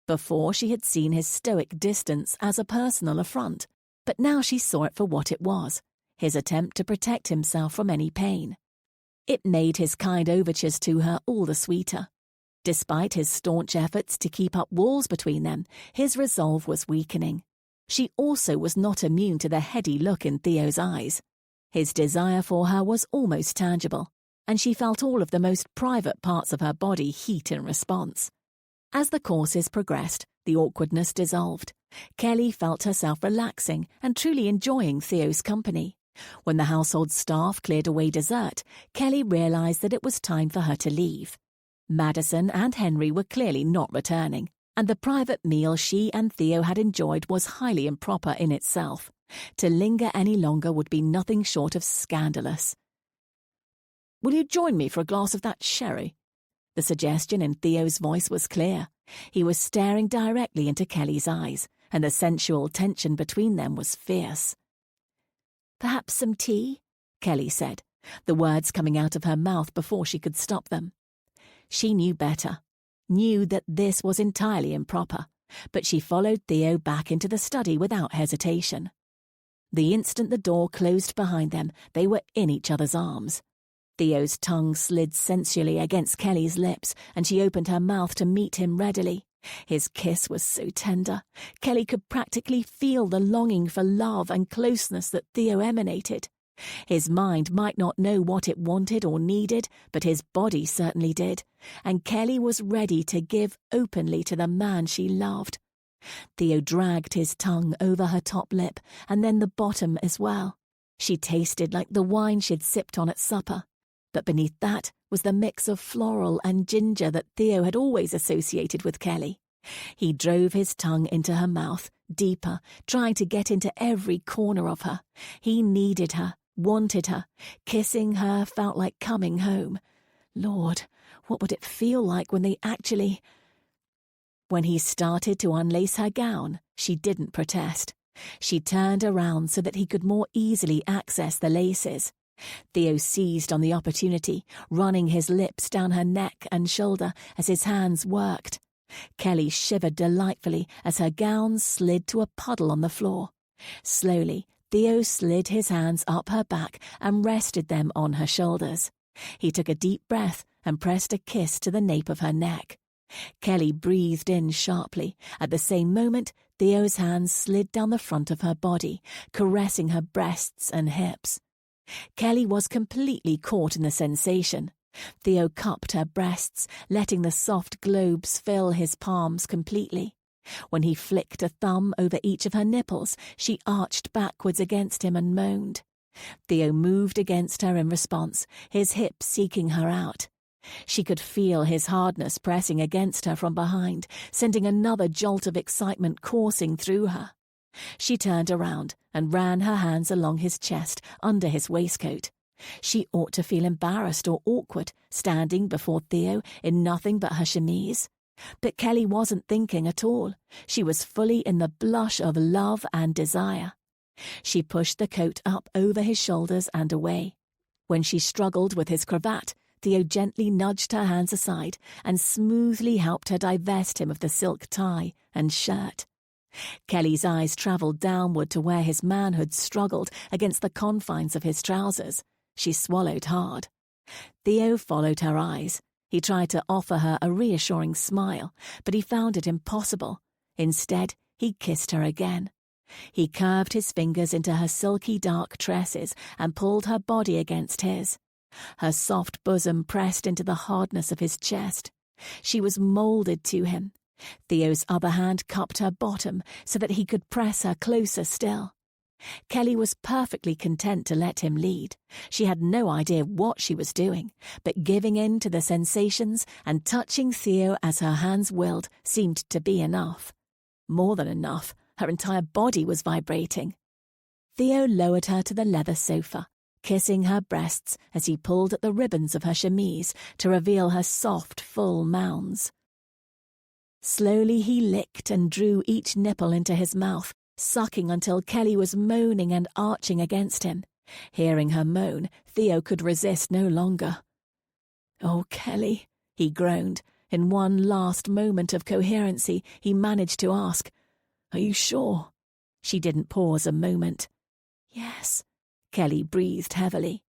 Before, she had seen his stoic distance as a personal affront, but now she saw it for what it was, his attempt to protect himself from any pain. It made his kind overtures to her all the sweeter. Despite his staunch efforts to keep up walls between them, his resolve was weakening. She also was not immune to the heady look in Theo's eyes. His desire for her was almost tangible, and she felt all of the most private parts of her body heat in response. As the courses progressed, the awkwardness dissolved. Kelly felt herself relaxing and truly enjoying Theo's company. When the household staff cleared away dessert, Kelly realized that it was time for her to leave. Madison and Henry were clearly not returning, and the private meal she and Theo had enjoyed was highly improper in itself. To linger any longer would be nothing short of scandalous. "Will you join me for a glass of that sherry?" The suggestion in Theo's voice was clear. He was staring directly into Kelly's eyes, and the sensual tension between them was fierce. "Perhaps some tea?" Kelly said, the words coming out of her mouth before she could stop them. She knew better, knew that this was entirely improper, but she followed Theo back into the study without hesitation. The instant the door closed behind them, they were in each other's arms. Theo's tongue slid sensually against Kelly's lips, and she opened her mouth to meet him readily. His kiss was so tender, Kelly could practically feel the longing for love and closeness that Theo emanated. His mind might not know what it wanted or needed, but his body certainly did, and Kelly was ready to give openly to the man she loved. Theo dragged his tongue over her top lip and then the bottom as well. She tasted like the wine she'd sipped on at supper, but beneath that was the mix of floral and ginger that Theo had always associated with Kelly. He drove his tongue into her mouth, deeper, trying to get into every corner of her. He needed her, wanted her. Kissing her felt like coming home. Lord, what would it feel like when they actually... When he started to unlace her gown, she didn't protest. She turned around so that he could more easily access the laces. Theo seized on the opportunity, running his lips down her neck and shoulder as his hands worked. Kelly shivered delightfully as her gown slid to a puddle on the floor. Slowly, Theo slid his hands up her back and rested them on her shoulders. He took a deep breath and pressed a kiss to the nape of her neck. Kelly breathed in sharply. At the same moment, Theo's hands slid down the front of her body, caressing her breasts and hips. Kelly was completely caught in the sensation. Theo cupped her breasts, letting the soft globes fill his palms completely. When he flicked a thumb over each of her nipples, she arched backwards against him and moaned. Theo moved against her in response, his hips seeking her out. She could feel his hardness pressing against her from behind, sending another jolt of excitement coursing through her. She turned around and ran her hands along his chest under his waistcoat. She ought to feel embarrassed or awkward, standing before Theo in nothing but her chemise. But Kelly wasn't thinking at all. She was fully in the blush of love and desire. She pushed the coat up over his shoulders and away. When she struggled with his cravat, Theo gently nudged her hands aside and smoothly helped her divest him of the silk tie and shirt. Kelly's eyes travelled downward to where his manhood struggled against the confines of his trousers. She swallowed hard. Theo followed her eyes. He tried to offer her a reassuring smile, but he found it impossible. Instead, he kissed her again. He curved his fingers into her silky dark tresses and pulled her body against his. Her soft bosom pressed into the hardness of his chest. She was moulded to him. Theo's other hand cupped her bottom so that he could press her closer still. Kelly was perfectly content to let him lead. She had no idea what she was doing, but giving in to the sensations and touching Theo as her hands willed seemed to be enough. More than enough. Her entire body was vibrating. Theo lowered her to the leather sofa, kissing her breasts as he pulled at the ribbons of her chemise to reveal her soft, full mounds. Slowly he licked and drew each nipple into his mouth, sucking until Kelly was moaning and arching against him. Hearing her moan, Theo could resist no longer. "Oh, Kelly," he groaned. In one last moment of coherency, he managed to ask, "Are you sure?" She didn't pause a moment. "Yes," Kelly breathed heavily.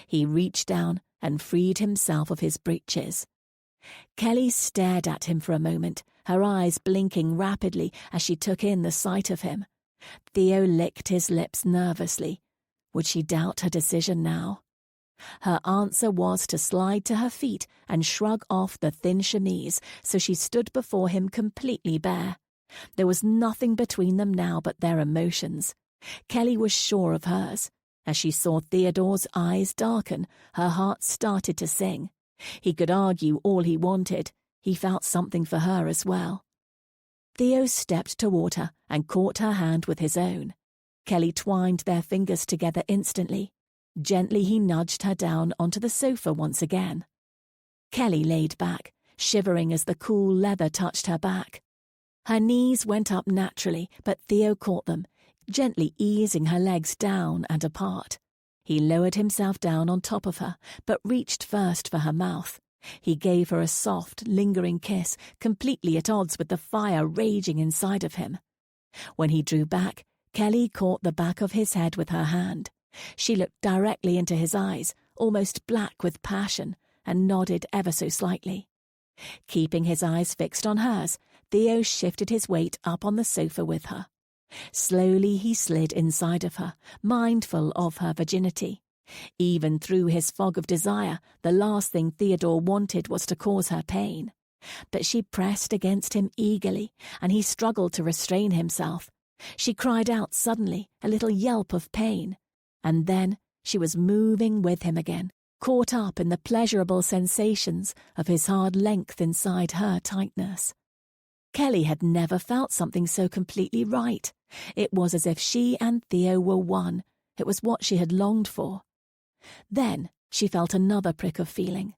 He reached down and freed himself of his breeches. Kelly stared at him for a moment, her eyes blinking rapidly as she took in the sight of him. Theo licked his lips nervously. Would she doubt her decision now? Her answer was to slide to her feet and shrug off the thin chemise so she stood before him completely bare. There was nothing between them now but their emotions. Kelly was sure of hers. As she saw Theodore's eyes darken, her heart started to sing. He could argue all he wanted. He felt something for her as well. Theo stepped toward her and caught her hand with his own. Kelly twined their fingers together instantly. Gently he nudged her down onto the sofa once again. Kelly laid back, shivering as the cool leather touched her back. Her knees went up naturally, but Theo caught them, gently easing her legs down and apart. He lowered himself down on top of her, but reached first for her mouth. He gave her a soft, lingering kiss, completely at odds with the fire raging inside of him. When he drew back, Kelly caught the back of his head with her hand. She looked directly into his eyes, almost black with passion, and nodded ever so slightly. Keeping his eyes fixed on hers, Theo shifted his weight up on the sofa with her. Slowly he slid inside of her, mindful of her virginity. Even through his fog of desire, the last thing Theodore wanted was to cause her pain. But she pressed against him eagerly, and he struggled to restrain himself. She cried out suddenly, a little yelp of pain, and then she was moving with him again, caught up in the pleasurable sensations of his hard length inside her tightness. Kelly had never felt something so completely right. It was as if she and Theo were one. It was what she had longed for. Then she felt another prick of feeling.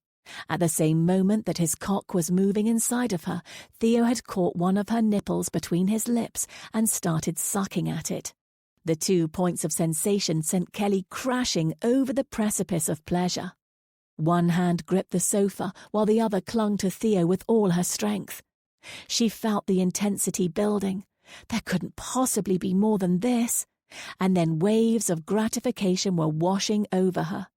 At the same moment that his cock was moving inside of her, Theo had caught one of her nipples between his lips and started sucking at it. The 2 points of sensation sent Kelly crashing over the precipice of pleasure. One hand gripped the sofa while the other clung to Theo with all her strength. She felt the intensity building. There couldn't possibly be more than this. And then waves of gratification were washing over her.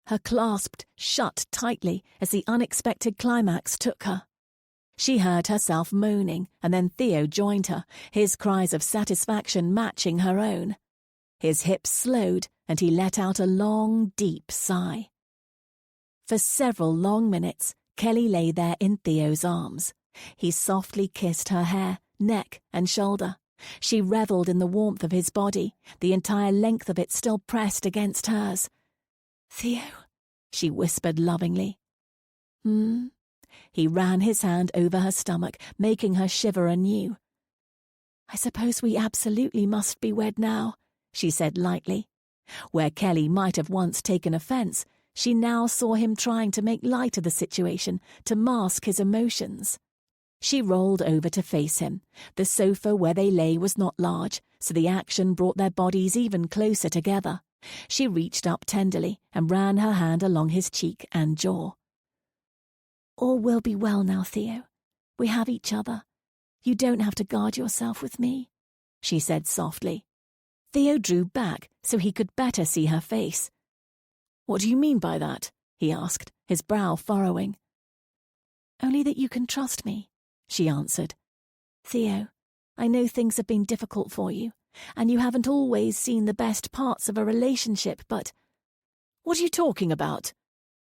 Her clasped shut tightly as the unexpected climax took her. She heard herself moaning, and then Theo joined her, his cries of satisfaction matching her own. His hips slowed, and he let out a long, deep sigh. For several long minutes, Kelly lay there in Theo's arms. He softly kissed her hair, neck, and shoulder. She revelled in the warmth of his body, the entire length of it still pressed against hers. "Theo," she whispered lovingly. He ran his hand over her stomach, making her shiver anew. "I suppose we absolutely must be wed now," she said lightly. Where Kelly might have once taken offence, she now saw him trying to make light of the situation, to mask his emotions. She rolled over to face him. The sofa where they lay was not large, so the action brought their bodies even closer together. She reached up tenderly and ran her hand along his cheek and jaw. "All will be well now, Theo. We have each other. You don't have to guard yourself with me," she said softly. Theo drew back so he could better see her face. "What do you mean by that?" he asked, his brow furrowing. "Only that you can trust me," she answered. "Theo, I know things have been difficult for you, and you haven't always seen the best parts of a relationship, but—" "What are you talking about?"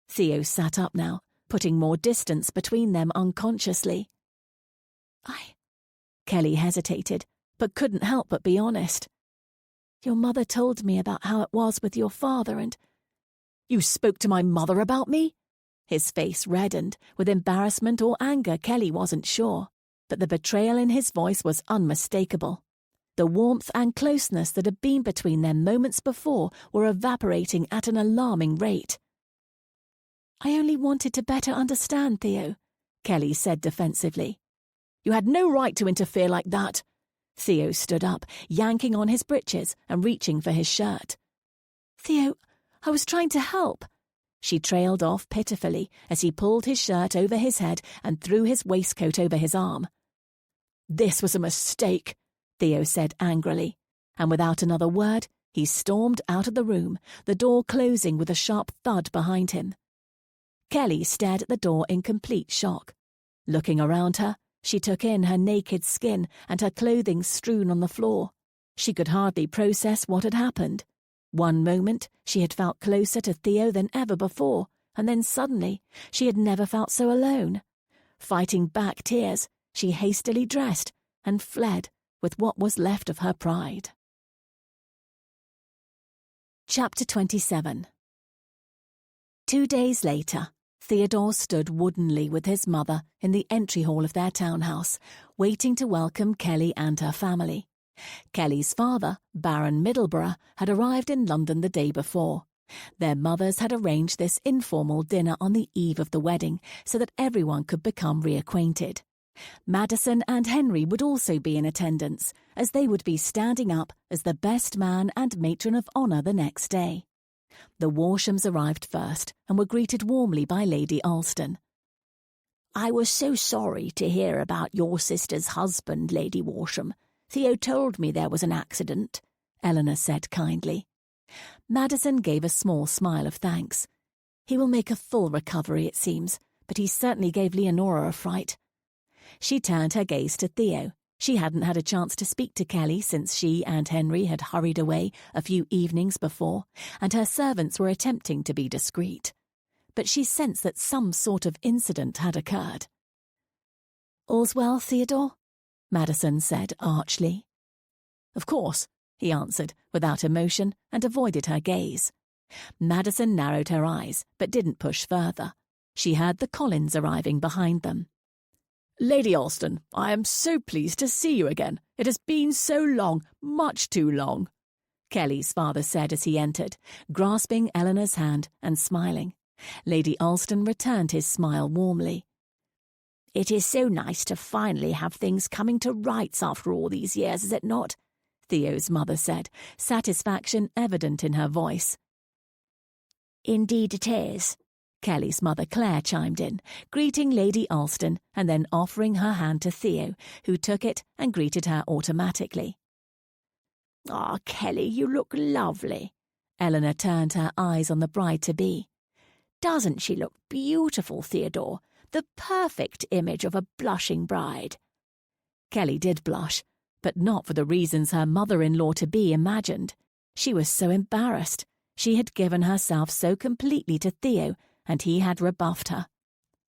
Theo sat up now, putting more distance between them unconsciously. Kelly hesitated, but couldn't help but be honest. "Your mother told me about how it was with your father and—" "You spoke to my mother about me?" His face reddened, with embarrassment or anger Kelly wasn't sure, but the betrayal in his voice was unmistakable. The warmth and closeness that had been between them moments before were evaporating at an alarming rate. "I only wanted to better understand, Theo," Kelly said defensively. "You had no right to interfere like that." Theo stood up, yanking on his breeches and reaching for his shirt. "Theo, I was trying to help." She trailed off pitifully as he pulled his shirt over his head and threw his waistcoat over his arm. "This was a mistake," Theo said angrily, and without another word, he stormed out of the room, the door closing with a sharp thud behind him. Kelly stared at the door in complete shock. Looking around her, she took in her naked skin and her clothing strewn on the floor. She could hardly process what had happened. One moment, she had felt closer to Theo than ever before, and then suddenly, she had never felt so alone. Fighting back tears, she hastily dressed and fled with what was left of her pride. Chapter 27. 2 days later, Theodore stood woodenly with his mother in the entry hall of their townhouse, waiting to welcome Kelly and her family. Kelly's father, Baron Middleborough, had arrived in London the day before. Their mothers had arranged this informal dinner on the eve of the wedding so that everyone could become reacquainted. Madison and Henry would also be in attendance, as they would be standing up as the best man and matron of honour the next day. The Walshams arrived first and were greeted warmly by Lady Alston. "I was so sorry to hear about your sister's husband, Lady Walsham. Theo told me there was an accident," Eleanor said kindly. Madison gave a small smile of thanks. "He will make a full recovery, it seems, but he certainly gave Leonora a fright." She turned her gaze to Theo. She hadn't had a chance to speak to Kelly since she and Henry had hurried away a few evenings before, and her servants were attempting to be discreet. But she sensed that some sort of incident had occurred. "All's well, Theodore?" Madison said archly. "Of course," he answered without emotion and avoided her gaze. Madison narrowed her eyes but didn't push further. She heard the Collins arriving behind them. "Lady Alston, I am so pleased to see you again. It has been so long, much too long," Kelly's father said as he entered, grasping Eleanor's hand and smiling. Lady Alston returned his smile warmly. "It is so nice to finally have things coming to rights after all these years, is it not?" Theo's mother said, satisfaction evident in her voice. "Indeed it is," Kelly's mother Claire chimed in, greeting Lady Alston and then offering her hand to Theo, who took it and greeted her automatically. "Ah, Kelly, you look lovely." Eleanor turned her eyes on the bride-to-be. "Doesn't she look beautiful, Theodore? The perfect image of a blushing bride." Kelly did blush, but not for the reasons her mother-in-law-to-be imagined. She was so embarrassed. She had given herself so completely to Theo, and he had rebuffed her.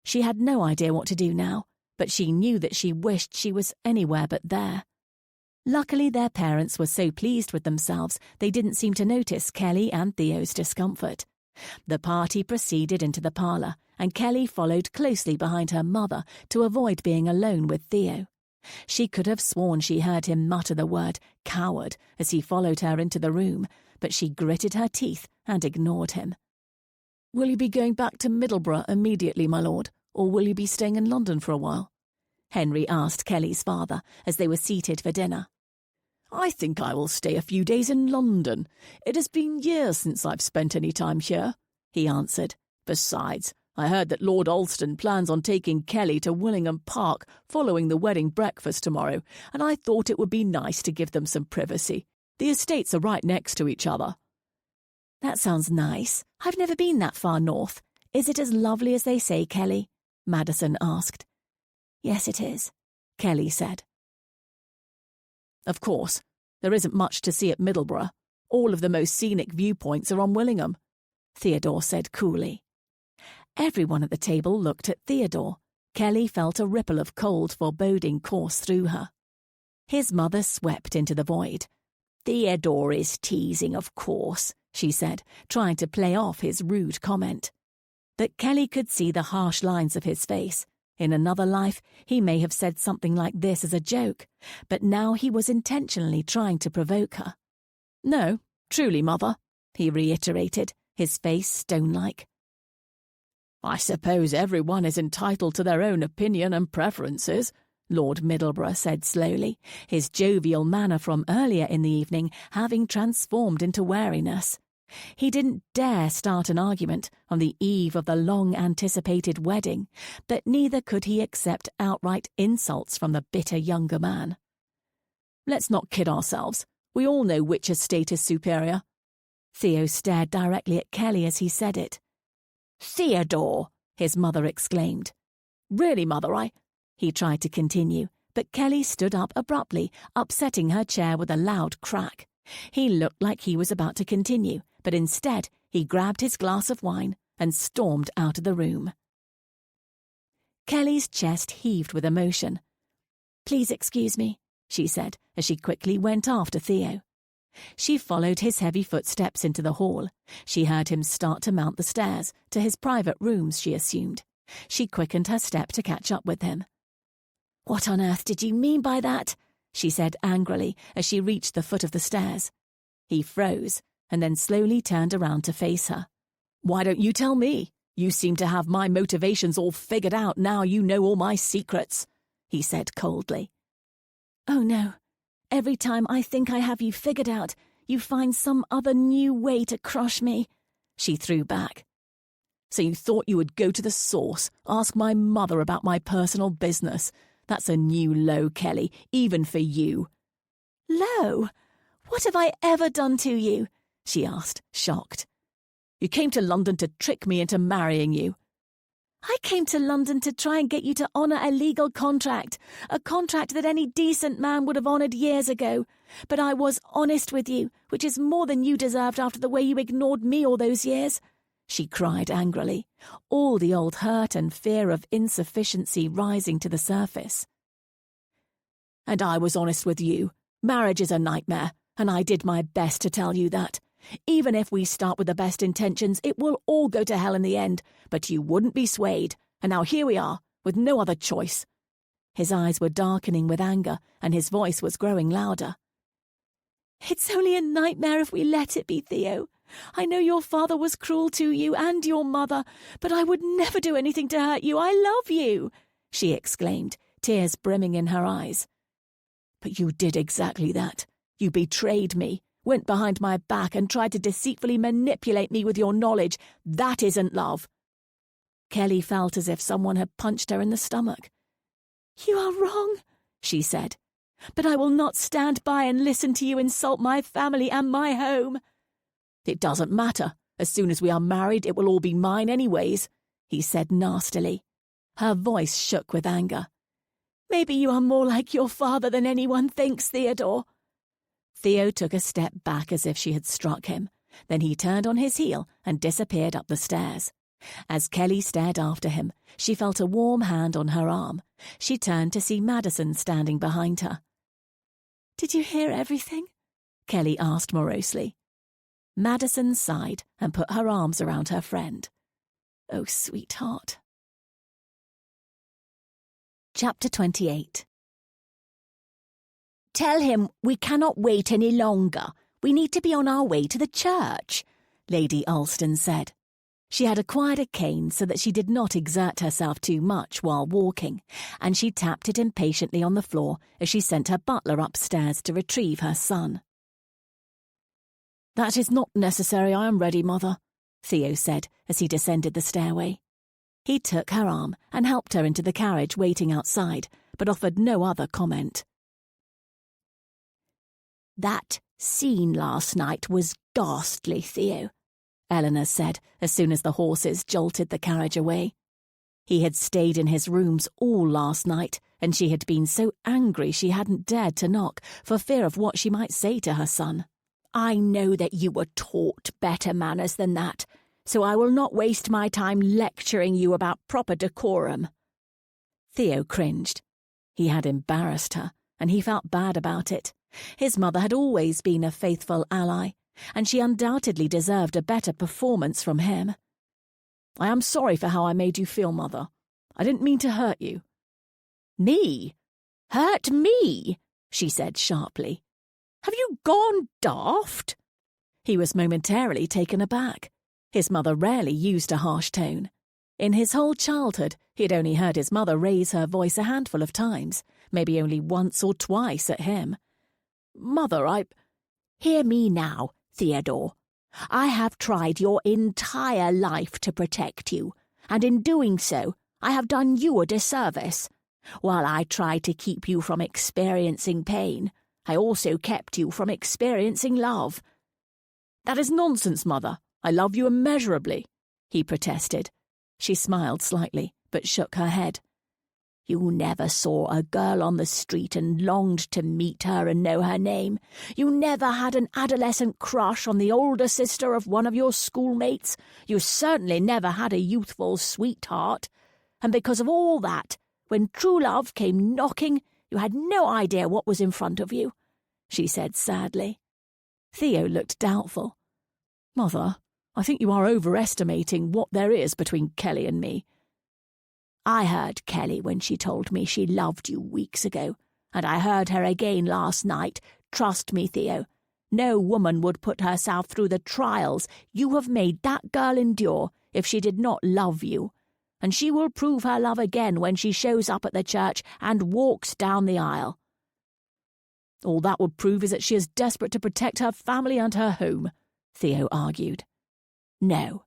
She had no idea what to do now, but she knew that she wished she was anywhere but there. Luckily, their parents were so pleased with themselves they didn't seem to notice Kelly and Theo's discomfort. The party proceeded into the parlour, and Kelly followed closely behind her mother to avoid being alone with Theo. She could have sworn she heard him mutter the word coward as he followed her into the room, but she gritted her teeth and ignored him. "Will you be going back to Middleborough immediately, my lord, or will you be staying in London for a while?" Henry asked Kelly's father as they were seated for dinner. "I think I will stay a few days in London. It has been years since I've spent any time here," he answered. "Besides, I heard that Lord Alston plans on taking Kelly to Willingham Park following the wedding breakfast tomorrow, and I thought it would be nice to give them some privacy. The estates are right next to each other." "That sounds nice. I've never been that far north. Is it as lovely as they say, Kelly?" Madison asked. "Yes, it is," Kelly said. "Of course, there isn't much to see at Middleborough. All of the most scenic viewpoints are on Willingham," Theodore said coolly. Everyone at the table looked at Theodore. Kelly felt a ripple of cold foreboding course through her. His mother swept into the void. "Theodore is teasing, of course," she said, trying to play off his rude comment. But Kelly could see the harsh lines of his face. In another life, he may have said something like this as a joke, but now he was intentionally trying to provoke her. "No, truly, mother," he reiterated, his face stone-like. "I suppose everyone is entitled to their own opinion and preferences," Lord Middleborough said slowly, his jovial manner from earlier in the evening having transformed into wariness. He didn't dare start an argument on the eve of the long-anticipated wedding, but neither could he accept outright insults from the bitter younger man. "Let's not kid ourselves. We all know which estate is superior." Theo stared directly at Kelly as he said it. "Theodore!" his mother exclaimed. "Really, mother, He tried to continue, but Kelly stood up abruptly, upsetting her chair with a loud crack. He looked like he was about to continue, but instead he grabbed his glass of wine and stormed out of the room. Kelly's chest heaved with emotion. "Please excuse me," she said as she quickly went after Theo. She followed his heavy footsteps into the hall. She heard him start to mount the stairs, to his private rooms, she assumed. She quickened her step to catch up with him. "What on earth did you mean by that?" she said angrily as she reached the foot of the stairs. He froze and then slowly turned around to face her. "Why don't you tell me? You seem to have my motivations all figured out now you know all my secrets," he said coldly. "Oh no. Every time I think I have you figured out, you find some other new way to crush me," she threw back. "So you thought you would go to the source, ask my mother about my personal business. That's a new low, Kelly, even for you." "Low? What have I ever done to you?" she asked, shocked. "You came to London to trick me into marrying you." I came to London to try and get you to honour a legal contract, a contract that any decent man would have honoured years ago. But I was honest with you, which is more than you deserved after the way you ignored me all those years," she cried angrily, all the old hurt and fear of insufficiency rising to the surface. "And I was honest with you. Marriage is a nightmare, and I did my best to tell you that. Even if we start with the best intentions, it will all go to hell in the end, but you wouldn't be swayed, and now here we are, with no other choice." His eyes were darkening with anger, and his voice was growing louder. "It's only a nightmare if we let it be, Theo. I know your father was cruel to you and your mother, but I would never do anything to hurt you. I love you," she exclaimed, tears brimming in her eyes. "But you did exactly that. You betrayed me, went behind my back and tried to deceitfully manipulate me with your knowledge. That isn't love." Kelly felt as if someone had punched her in the stomach. "You are wrong," she said, "but I will not stand by and listen to you insult my family and my home." "It doesn't matter. As soon as we are married, it will all be mine anyways," he said nastily. Her voice shook with anger. "Maybe you are more like your father than anyone thinks, Theodore." Theo took a step back as if she had struck him. Then he turned on his heel and disappeared up the stairs. As Kelly stared after him, she felt a warm hand on her arm. She turned to see Madison standing behind her. "Did you hear everything?" Kelly asked morosely. Madison sighed and put her arms around her friend. "Oh, sweetheart." Chapter 28. "Tell him we cannot wait any longer. We need to be on our way to the church," Lady Alston said. She had acquired a cane so that she did not exert herself too much while walking, and she tapped it impatiently on the floor as she sent her butler upstairs to retrieve her son. "That is not necessary. I am ready, Mother," Theo said as he descended the stairway. He took her arm and helped her into the carriage waiting outside, but offered no other comment. "That scene last night was ghastly, Theo," Eleanor said as soon as the horses jolted the carriage away. He had stayed in his rooms all last night, and she had been so angry she hadn't dared to knock for fear of what she might say to her son. "I know that you were taught better manners than that, so I will not waste my time lecturing you about proper decorum." Theo cringed. He had embarrassed her, and he felt bad about it. His mother had always been a faithful ally, and she undoubtedly deserved a better performance from him. "I am sorry for how I made you feel, Mother. I didn't mean to hurt you." "Me? Hurt me?" she said sharply. "Have you gone daft?" He was momentarily taken aback. His mother rarely used a harsh tone. In his whole childhood, he had only heard his mother raise her voice a handful of times, maybe only once or twice at him. "Mother, Hear me now, Theodore. I have tried your entire life to protect you, and in doing so, I have done you a disservice. While I tried to keep you from experiencing pain, I also kept you from experiencing love." "That is nonsense, Mother. I love you immeasurably," he protested. She smiled slightly, but shook her head. "You never saw a girl on the street and longed to meet her and know her name. You never had an adolescent crush on the older sister of one of your schoolmates. You certainly never had a youthful sweetheart. And because of all that, when true love came knocking, you had no idea what was in front of you," she said sadly. Theo looked doubtful. "Mother, I think you are overestimating what there is between Kelly and me." "I heard Kelly when she told me she loved you weeks ago, and I heard her again last night. Trust me, Theo, no woman would put herself through the trials you have made that girl endure if she did not love you, and she will prove her love again when she shows up at the church and walks down the aisle." "All that would prove is that she is desperate to protect her family and her home," Theo argued. "No.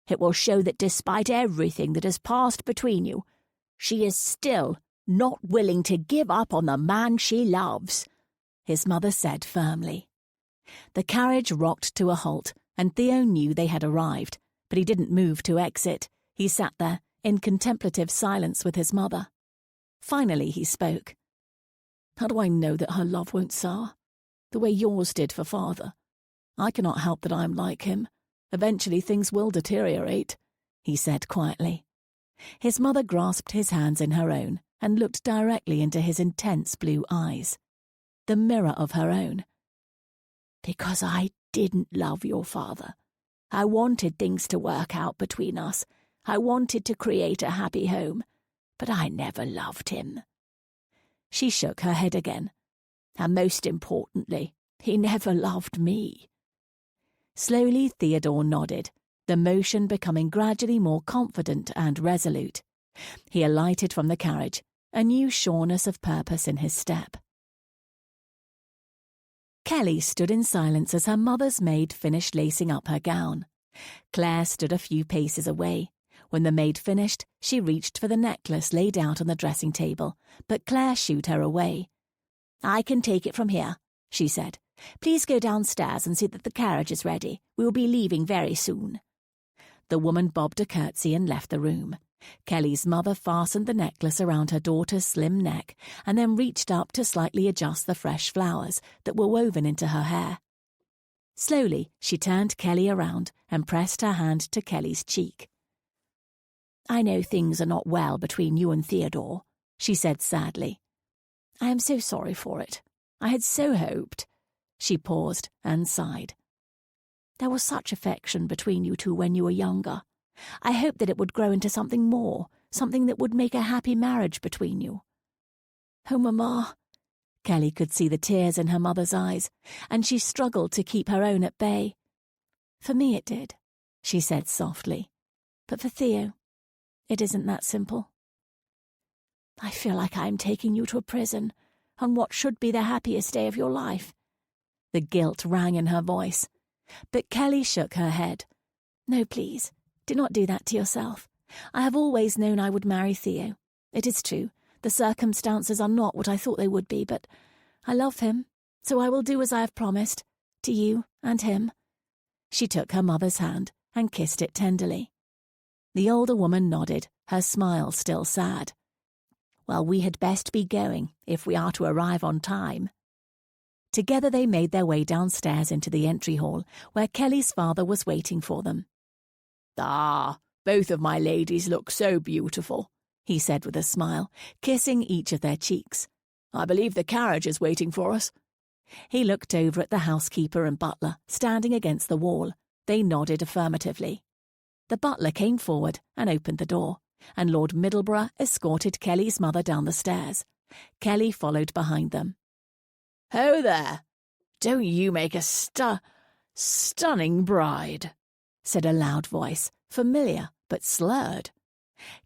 It will show that despite everything that has passed between you, she is still not willing to give up on the man she loves," his mother said firmly. The carriage rocked to a halt, and Theo knew they had arrived, but he didn't move to exit. He sat there, in contemplative silence with his mother. Finally he spoke. How do I know that her love won't sour? The way yours did for father. I cannot help that I am like him. Eventually things will deteriorate, he said quietly. His mother grasped his hands in her own and looked directly into his intense blue eyes, the mirror of her own. Because I didn't love your father. I wanted things to work out between us. I wanted to create a happy home, but I never loved him. She shook her head again. And most importantly, he never loved me. Slowly Theodore nodded, the motion becoming gradually more confident and resolute. He alighted from the carriage, a new sureness of purpose in his step. Kelly stood in silence as her mother's maid finished lacing up her gown. Claire stood a few paces away. When the maid finished, she reached for the necklace laid out on the dressing table, but Claire shooed her away. I can take it from here, she said. Please go downstairs and see that the carriage is ready. We will be leaving very soon. The woman bobbed a curtsy and left the room. Kelly's mother fastened the necklace around her daughter's slim neck and then reached up to slightly adjust the fresh flowers that were woven into her hair. Slowly, she turned Kelly around and pressed her hand to Kelly's cheek. I know things are not well between you and Theodore, she said sadly. I am so sorry for it. I had so hoped. She paused and sighed. There was such affection between you two when you were younger. I hoped that it would grow into something more, something that would make a happy marriage between you. Oh, Mamma. Kelly could see the tears in her mother's eyes, and she struggled to keep her own at bay. For me it did, she said softly. But for Theo, it isn't that simple. I feel like I am taking you to a prison on what should be the happiest day of your life. The guilt rang in her voice. But Kelly shook her head. No, please, do not do that to yourself. I have always known I would marry Theo. It is true, the circumstances are not what I thought they would be, but I love him, so I will do as I have promised, to you and him. She took her mother's hand and kissed it tenderly. The older woman nodded, her smile still sad. Well, we had best be going, if we are to arrive on time. Together they made their way downstairs into the entry hall, where Kelly's father was waiting for them. Ah, both of my ladies look so beautiful, he said with a smile, kissing each of their cheeks. I believe the carriage is waiting for us. He looked over at the housekeeper and butler, standing against the wall. They nodded affirmatively. The butler came forward and opened the door, and Lord Middleborough escorted Kelly's mother down the stairs. Kelly followed behind them. Ho there! Don't you make a stunning bride, said a loud voice, familiar but slurred.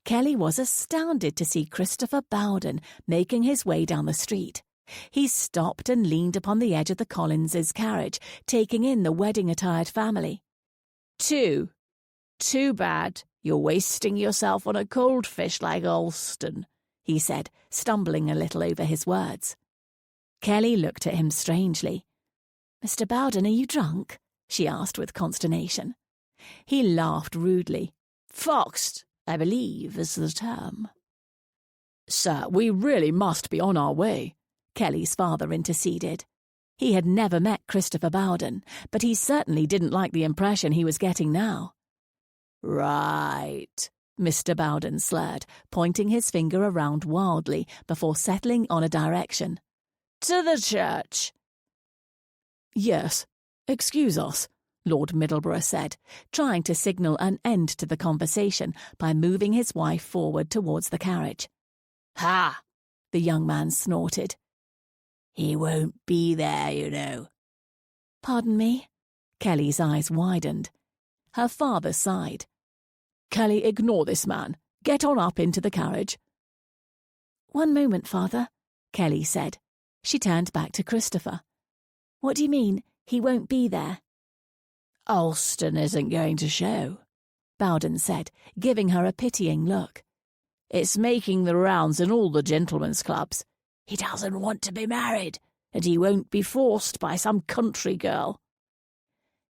Kelly was astounded to see Christopher Bowden making his way down the street. He stopped and leaned upon the edge of the Collinses' carriage, taking in the wedding-attired family. Too bad you're wasting yourself on a cold fish like Alston, he said, stumbling a little over his words. Kelly looked at him strangely. Mr. Bowden, are you drunk? She asked with consternation. He laughed rudely. Foxed, I believe, is the term. Sir, we really must be on our way, Kelly's father interceded. He had never met Christopher Bowden, but he certainly didn't like the impression he was getting now. Right, Mr. Bowden slurred, pointing his finger around wildly before settling on a direction. To the church. Yes, excuse us, Lord Middleborough said, trying to signal an end to the conversation by moving his wife forward towards the carriage. Ha! The young man snorted. He won't be there, you know. Pardon me? Kelly's eyes widened. Her father sighed. Kelly, ignore this man. Get on up into the carriage. One moment, father, Kelly said. She turned back to Christopher. What do you mean, he won't be there? Alston isn't going to show, Bowden said, giving her a pitying look. It's making the rounds in all the gentlemen's clubs. He doesn't want to be married, and he won't be forced by some country girl.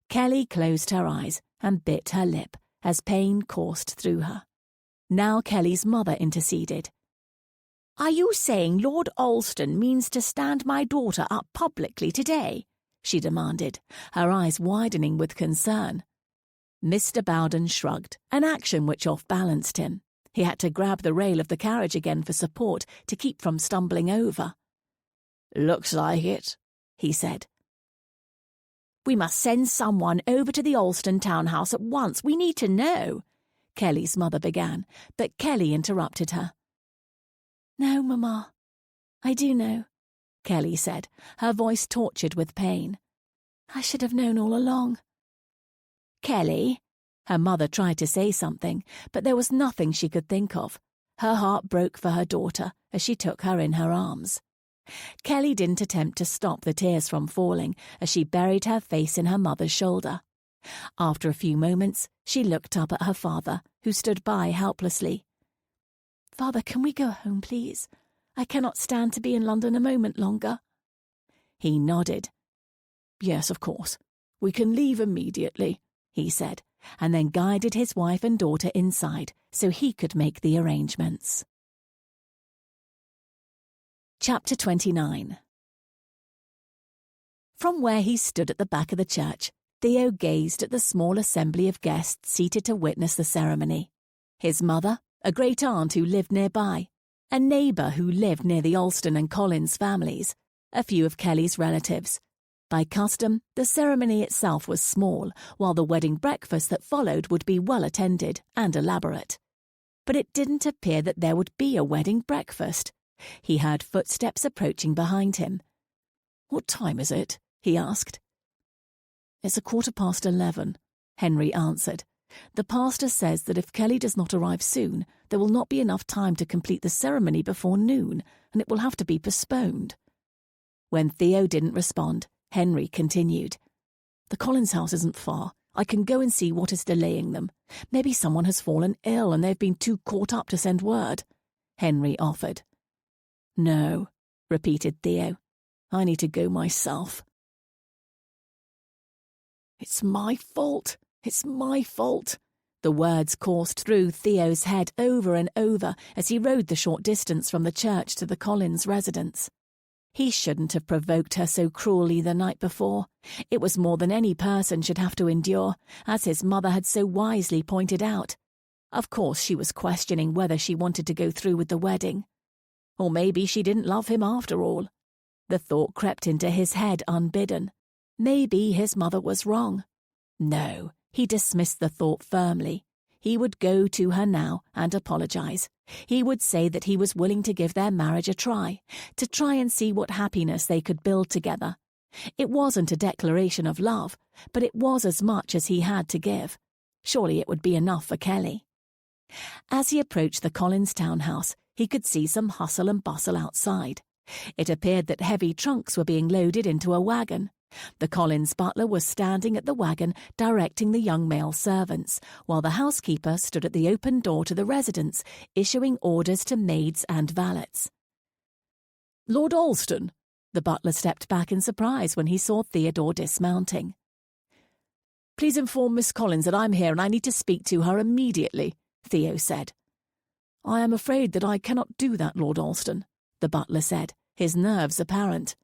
Kelly closed her eyes and bit her lip as pain coursed through her. Now Kelly's mother interceded. "Are you saying Lord Alston means to stand my daughter up publicly today?" she demanded, her eyes widening with concern. Mr. Bowden shrugged, an action which off-balanced him. He had to grab the rail of the carriage again for support to keep from stumbling over. "Looks like it," he said. "We must send someone over to the Alston townhouse at once. We need to know," Kelly's mother began, but Kelly interrupted her. "No, Mamma. I do know," Kelly said, her voice tortured with pain. "I should have known all along." "Kelly," her mother tried to say something, but there was nothing she could think of. Her heart broke for her daughter as she took her in her arms. Kelly didn't attempt to stop the tears from falling as she buried her face in her mother's shoulder. After a few moments, she looked up at her father, who stood by helplessly. "Father, can we go home, please? I cannot stand to be in London a moment longer." He nodded. "Yes, of course. We can leave immediately," he said, and then guided his wife and daughter inside so he could make the arrangements. Chapter 29. From where he stood at the back of the church, Theo gazed at the small assembly of guests seated to witness the ceremony. His mother, a great-aunt who lived nearby, a neighbour who lived near the Alston and Collins families, a few of Kelly's relatives. By custom, the ceremony itself was small, while the wedding breakfast that followed would be well attended and elaborate. But it didn't appear that there would be a wedding breakfast. He heard footsteps approaching behind him. "What time is it?" he asked. "It's 11:15, Henry answered. "The pastor says that if Kelly does not arrive soon, there will not be enough time to complete the ceremony before noon, and it will have to be postponed." When Theo didn't respond, Henry continued. "The Collins house isn't far. I can go and see what is delaying them. Maybe someone has fallen ill and they've been too caught up to send word," Henry offered. "No," repeated Theo. "I need to go myself." "It's my fault. It's my fault." The words coursed through Theo's head over and over as he rode the short distance from the church to the Collins residence. He shouldn't have provoked her so cruelly the night before. It was more than any person should have to endure, as his mother had so wisely pointed out. Of course she was questioning whether she wanted to go through with the wedding. Or maybe she didn't love him after all. The thought crept into his head unbidden. Maybe his mother was wrong. No, he dismissed the thought firmly. He would go to her now and apologize. He would say that he was willing to give their marriage a try, to try and see what happiness they could build together. It wasn't a declaration of love, but it was as much as he had to give. Surely it would be enough for Kelly. As he approached the Collins townhouse, he could see some hustle and bustle outside. It appeared that heavy trunks were being loaded into a wagon. The Collins butler was standing at the wagon directing the young male servants, while the housekeeper stood at the open door to the residence, issuing orders to maids and valets. "Lord Alston!" The butler stepped back in surprise when he saw Theodore dismounting. "Please inform Miss Collins that I'm here and I need to speak to her immediately," Theo said. "I am afraid that I cannot do that, Lord Alston," the butler said, his nerves apparent.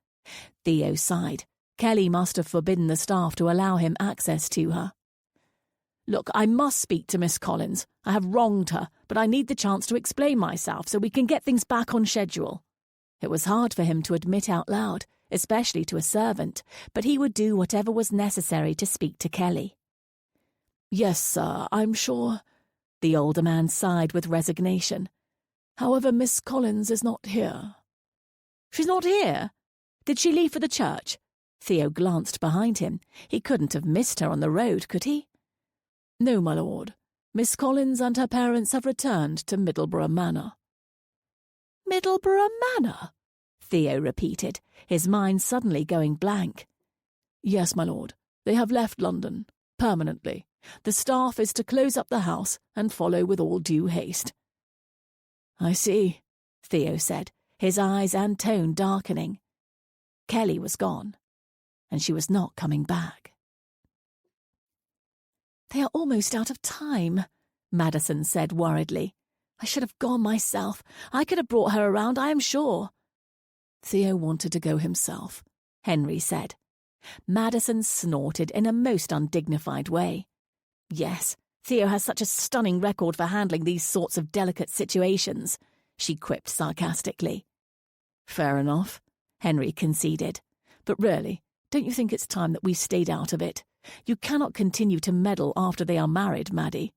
Theo sighed. Kelly must have forbidden the staff to allow him access to her. "Look, I must speak to Miss Collins. I have wronged her, but I need the chance to explain myself so we can get things back on schedule." It was hard for him to admit out loud, especially to a servant, but he would do whatever was necessary to speak to Kelly. "Yes, sir, I'm sure," the older man sighed with resignation. "However, Miss Collins is not here." "She's not here? Did she leave for the church?" Theo glanced behind him. He couldn't have missed her on the road, could he? "No, my lord. Miss Collins and her parents have returned to Middleborough Manor." "Middleborough Manor?" Theo repeated, his mind suddenly going blank. "Yes, my lord. They have left London, permanently. The staff is to close up the house and follow with all due haste." "I see," Theo said, his eyes and tone darkening. Kelly was gone, and she was not coming back. "They are almost out of time," Madison said worriedly. I should have gone myself. I could have brought her around, I am sure. Theo wanted to go himself, Henry said. Madison snorted in a most undignified way. Yes, Theo has such a stunning record for handling these sorts of delicate situations, she quipped sarcastically. Fair enough, Henry conceded. But really, don't you think it's time that we stayed out of it? You cannot continue to meddle after they are married, Maddie.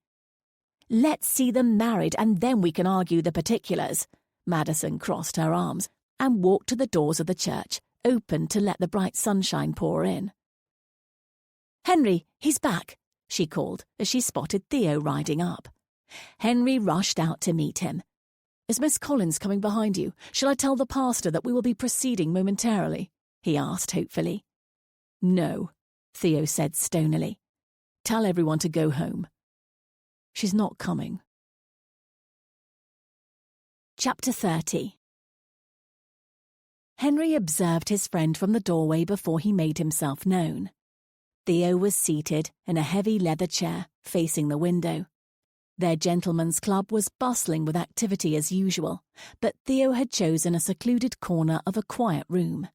Let's see them married and then we can argue the particulars. Madison crossed her arms and walked to the doors of the church, open to let the bright sunshine pour in. Henry, he's back, she called as she spotted Theo riding up. Henry rushed out to meet him. Is Miss Collins coming behind you? Shall I tell the pastor that we will be proceeding momentarily? He asked hopefully. No, Theo said stonily. Tell everyone to go home. She's not coming. Chapter 30. Henry observed his friend from the doorway before he made himself known. Theo was seated in a heavy leather chair facing the window. Their gentlemen's club was bustling with activity as usual, but Theo had chosen a secluded corner of a quiet room.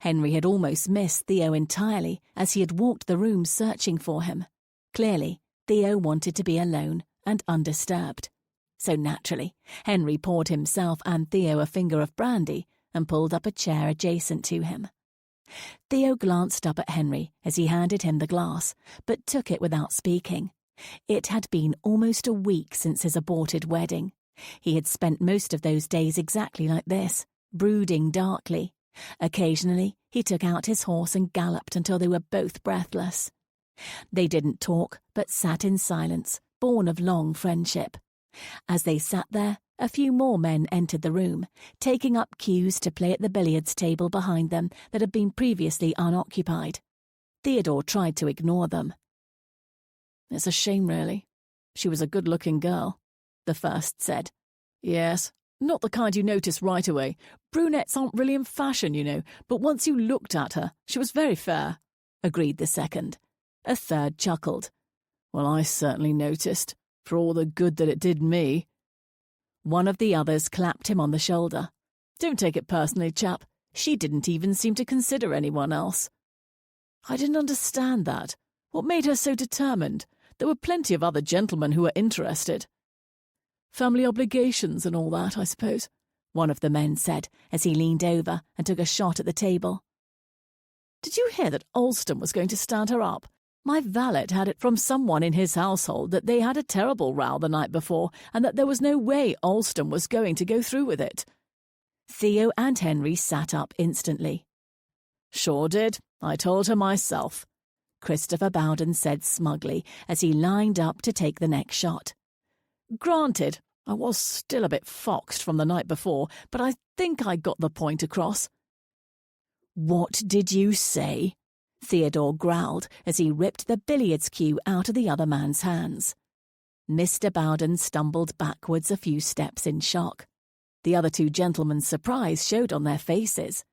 Henry had almost missed Theo entirely as he had walked the room searching for him. Clearly, Theo wanted to be alone and undisturbed. So naturally, Henry poured himself and Theo a finger of brandy and pulled up a chair adjacent to him. Theo glanced up at Henry as he handed him the glass, but took it without speaking. It had been almost a week since his aborted wedding. He had spent most of those days exactly like this, brooding darkly. Occasionally, he took out his horse and galloped until they were both breathless. They didn't talk, but sat in silence, born of long friendship. As they sat there, a few more men entered the room, taking up cues to play at the billiards table behind them that had been previously unoccupied. Theodore tried to ignore them. It's a shame, really. She was a good-looking girl, the first said. Yes, not the kind you notice right away. Brunettes aren't really in fashion, you know, but once you looked at her, she was very fair, agreed the second. A third chuckled. Well, I certainly noticed, for all the good that it did me. One of the others clapped him on the shoulder. Don't take it personally, chap. She didn't even seem to consider anyone else. I didn't understand that. What made her so determined? There were plenty of other gentlemen who were interested. Family obligations and all that, I suppose, one of the men said as he leaned over and took a shot at the table. Did you hear that Alston was going to stand her up? My valet had it from someone in his household that they had a terrible row the night before and that there was no way Alston was going to go through with it. Theo and Henry sat up instantly. Sure did. I told her myself, Christopher Bowden said smugly as he lined up to take the next shot. Granted, I was still a bit foxed from the night before, but I think I got the point across. What did you say? Theodore growled as he ripped the billiards cue out of the other man's hands. Mr. Bowden stumbled backwards a few steps in shock. The other two gentlemen's surprise showed on their faces.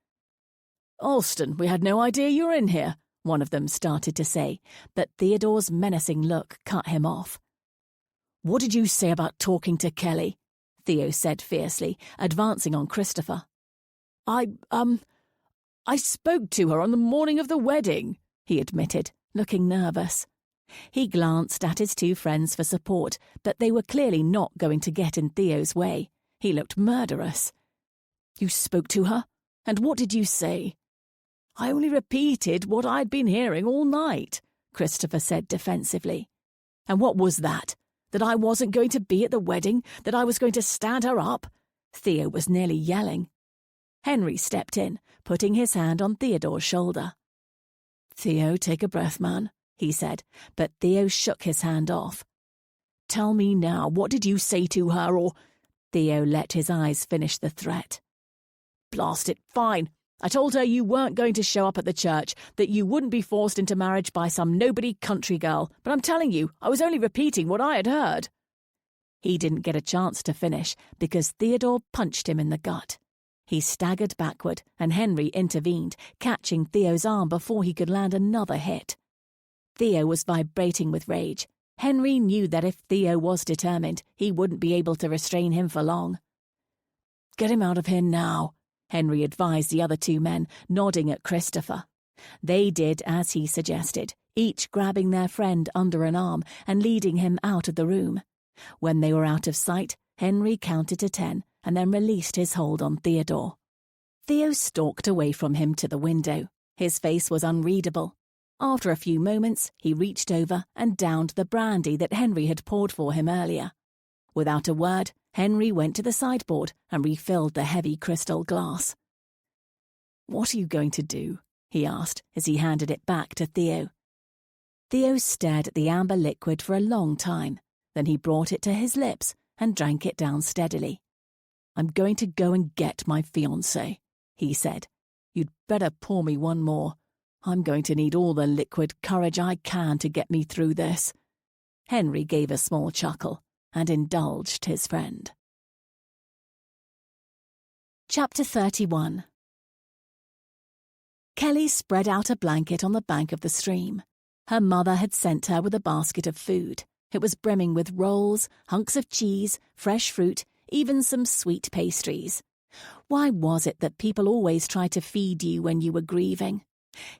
Alston, we had no idea you were in here, one of them started to say, but Theodore's menacing look cut him off. What did you say about talking to Kelly? Theo said fiercely, advancing on Christopher. I spoke to her on the morning of the wedding, he admitted, looking nervous. He glanced at his two friends for support, but they were clearly not going to get in Theo's way. He looked murderous. You spoke to her? And what did you say? I only repeated what I'd been hearing all night, Christopher said defensively. And what was that? That I wasn't going to be at the wedding? That I was going to stand her up? Theo was nearly yelling. Henry stepped in, putting his hand on Theodore's shoulder. Theo, take a breath, man, he said, but Theo shook his hand off. Tell me now, what did you say to her, or... Theo let his eyes finish the threat. Blast it, fine. I told her you weren't going to show up at the church, that you wouldn't be forced into marriage by some nobody country girl, but I'm telling you, I was only repeating what I had heard. He didn't get a chance to finish because Theodore punched him in the gut. He staggered backward, and Henry intervened, catching Theo's arm before he could land another hit. Theo was vibrating with rage. Henry knew that if Theo was determined, he wouldn't be able to restrain him for long. "Get him out of here now," Henry advised the other two men, nodding at Christopher. They did as he suggested, each grabbing their friend under an arm and leading him out of the room. When they were out of sight, Henry counted to 10 and then released his hold on Theodore. Theo stalked away from him to the window. His face was unreadable. After a few moments, he reached over and downed the brandy that Henry had poured for him earlier. Without a word, Henry went to the sideboard and refilled the heavy crystal glass. "What are you going to do?" he asked as he handed it back to Theo. Theo stared at the amber liquid for a long time. Then he brought it to his lips and drank it down steadily. "I'm going to go and get my fiancé," he said. "You'd better pour me one more. I'm going to need all the liquid courage I can to get me through this." Henry gave a small chuckle and indulged his friend. Chapter 31. Kelly spread out a blanket on the bank of the stream. Her mother had sent her with a basket of food. It was brimming with rolls, hunks of cheese, fresh fruit, even some sweet pastries. Why was it that people always tried to feed you when you were grieving?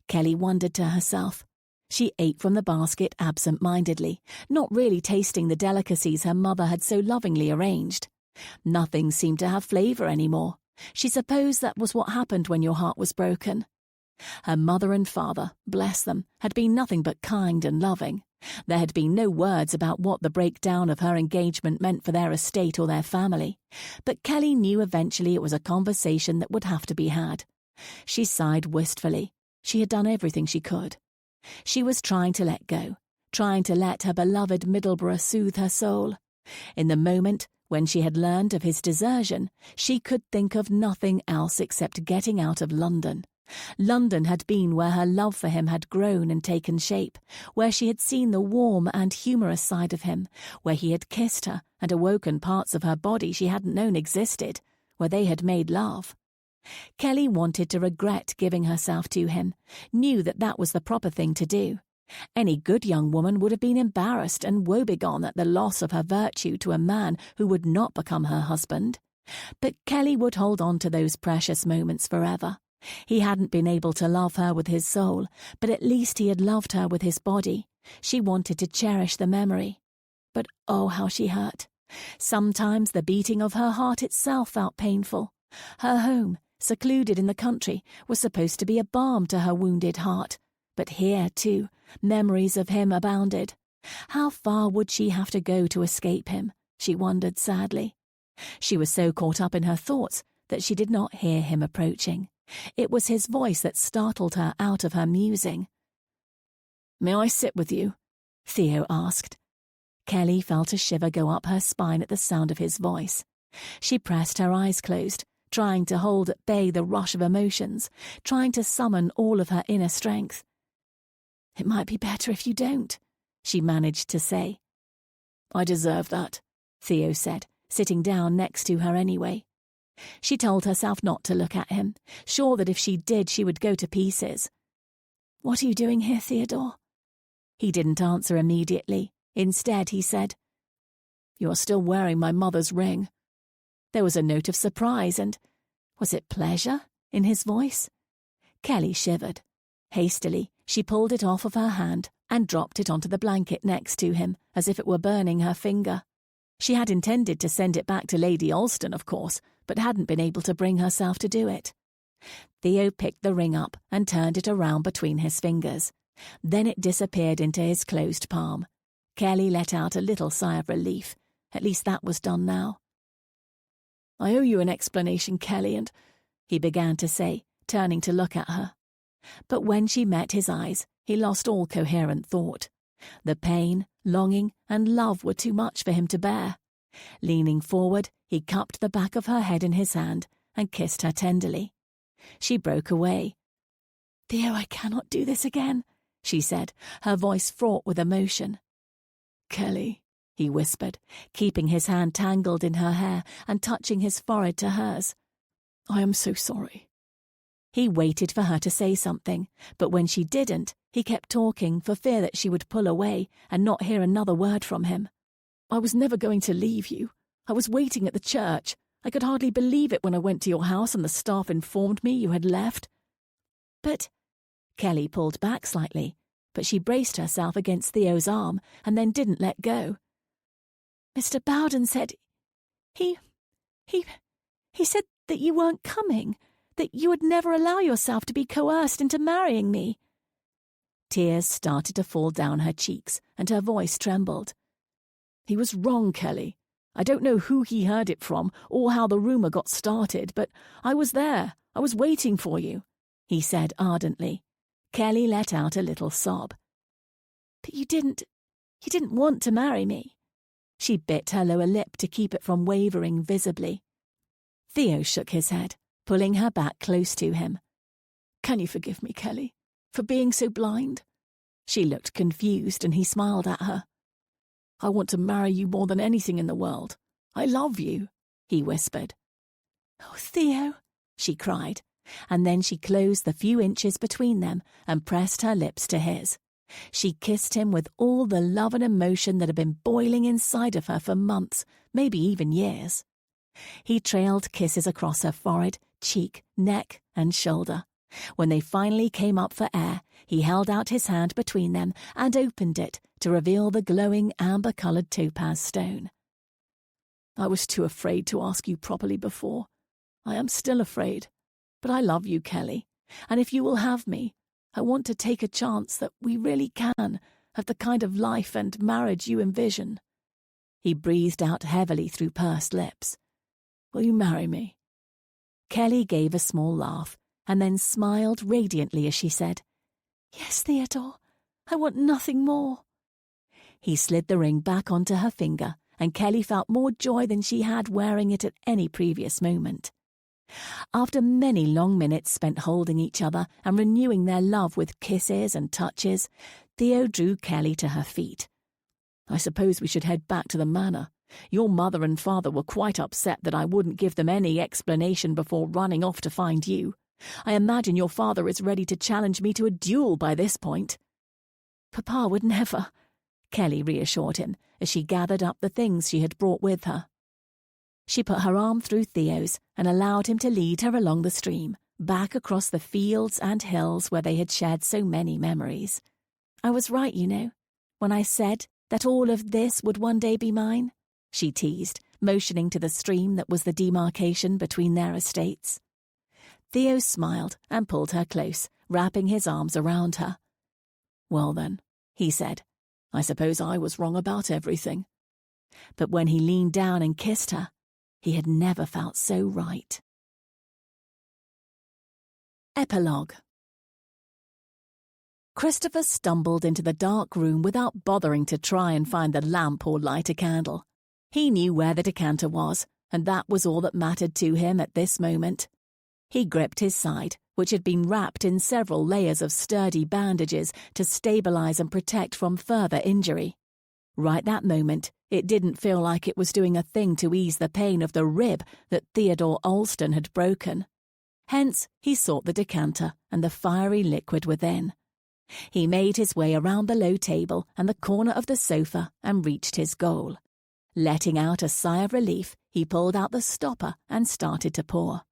Kelly wondered to herself. She ate from the basket absent-mindedly, not really tasting the delicacies her mother had so lovingly arranged. Nothing seemed to have flavour anymore. She supposed that was what happened when your heart was broken. Her mother and father, bless them, had been nothing but kind and loving. There had been no words about what the breakdown of her engagement meant for their estate or their family, but Kelly knew eventually it was a conversation that would have to be had. She sighed wistfully. She had done everything she could. She was trying to let go, trying to let her beloved Middleborough soothe her soul. In the moment when she had learned of his desertion, she could think of nothing else except getting out of London. London had been where her love for him had grown and taken shape, where she had seen the warm and humorous side of him, where he had kissed her and awoken parts of her body she hadn't known existed, where they had made love. Kelly wanted to regret giving herself to him, knew that that was the proper thing to do. Any good young woman would have been embarrassed and woebegone at the loss of her virtue to a man who would not become her husband. But Kelly would hold on to those precious moments forever. He hadn't been able to love her with his soul, but at least he had loved her with his body. She wanted to cherish the memory. But oh, how she hurt. Sometimes the beating of her heart itself felt painful. Her home, secluded in the country, was supposed to be a balm to her wounded heart. But here, too, memories of him abounded. How far would she have to go to escape him? She wondered sadly. She was so caught up in her thoughts that she did not hear him approaching. It was his voice that startled her out of her musing. "May I sit with you?" Theo asked. Kelly felt a shiver go up her spine at the sound of his voice. She pressed her eyes closed, trying to hold at bay the rush of emotions, trying to summon all of her inner strength. "It might be better if you don't," she managed to say. "I deserve that," Theo said, sitting down next to her anyway. She told herself not to look at him, sure that if she did she would go to pieces. "What are you doing here, Theodore?" He didn't answer immediately. Instead, he said, "You are still wearing my mother's ring." There was a note of surprise and, was it pleasure, in his voice? Kelly shivered. Hastily, she pulled it off of her hand and dropped it onto the blanket next to him, as if it were burning her finger. She had intended to send it back to Lady Alston, of course, but hadn't been able to bring herself to do it. Theo picked the ring up and turned it around between his fingers. Then it disappeared into his closed palm. Kelly let out a little sigh of relief. At least that was done now. "I owe you an explanation, Kelly, and—" he began to say, turning to look at her. But when she met his eyes, he lost all coherent thought. The pain, longing, and love were too much for him to bear. Leaning forward, he cupped the back of her head in his hand and kissed her tenderly. She broke away. "Theo, I cannot do this again," she said, her voice fraught with emotion. "Kelly," he whispered, keeping his hand tangled in her hair and touching his forehead to hers. "I am so sorry." He waited for her to say something, but when she didn't, he kept talking for fear that she would pull away and not hear another word from him. I was never going to leave you. I was waiting at the church. I could hardly believe it when I went to your house and the staff informed me you had left. But Kelly pulled back slightly, but she braced herself against Theo's arm and then didn't let go. Mr. Bowden said he said that you weren't coming, that you would never allow yourself to be coerced into marrying me. Tears started to fall down her cheeks and her voice trembled. He was wrong, Kelly. I don't know who he heard it from or how the rumour got started, but I was there. I was waiting for you, he said ardently. Kelly let out a little sob. But you didn't want to marry me. She bit her lower lip to keep it from wavering visibly. Theo shook his head, pulling her back close to him. Can you forgive me, Kelly, for being so blind? She looked confused and he smiled at her. I want to marry you more than anything in the world. I love you, he whispered. Oh, Theo, she cried, and then she closed the few inches between them and pressed her lips to his. She kissed him with all the love and emotion that had been boiling inside of her for months, maybe even years. He trailed kisses across her forehead, cheek, neck, and shoulder. When they finally came up for air, he held out his hand between them and opened it to reveal the glowing amber-coloured topaz stone. I was too afraid to ask you properly before. I am still afraid, but I love you, Kelly, and if you will have me, I want to take a chance that we really can have the kind of life and marriage you envision. He breathed out heavily through pursed lips. Will you marry me? Kelly gave a small laugh and then smiled radiantly as she said, Yes, Theodore, I want nothing more. He slid the ring back onto her finger, and Kelly felt more joy than she had wearing it at any previous moment. After many long minutes spent holding each other and renewing their love with kisses and touches, Theo drew Kelly to her feet. I suppose we should head back to the manor. Your mother and father were quite upset that I wouldn't give them any explanation before running off to find you. I imagine your father is ready to challenge me to a duel by this point. Papa would never, Kelly reassured him as she gathered up the things she had brought with her. She put her arm through Theo's and allowed him to lead her along the stream, back across the fields and hills where they had shared so many memories. I was right, you know, when I said that all of this would one day be mine, she teased, motioning to the stream that was the demarcation between their estates. Theo smiled and pulled her close, wrapping his arms around her. Well then, he said, I suppose I was wrong about everything. But when he leaned down and kissed her, he had never felt so right. Epilogue. Christopher stumbled into the dark room without bothering to try and find the lamp or light a candle. He knew where the decanter was, and that was all that mattered to him at this moment. He gripped his side, which had been wrapped in several layers of sturdy bandages to stabilize and protect from further injury. Right that moment, it didn't feel like it was doing a thing to ease the pain of the rib that Theodore Alston had broken. Hence, he sought the decanter and the fiery liquid within. He made his way around the low table and the corner of the sofa and reached his goal. Letting out a sigh of relief, he pulled out the stopper and started to pour.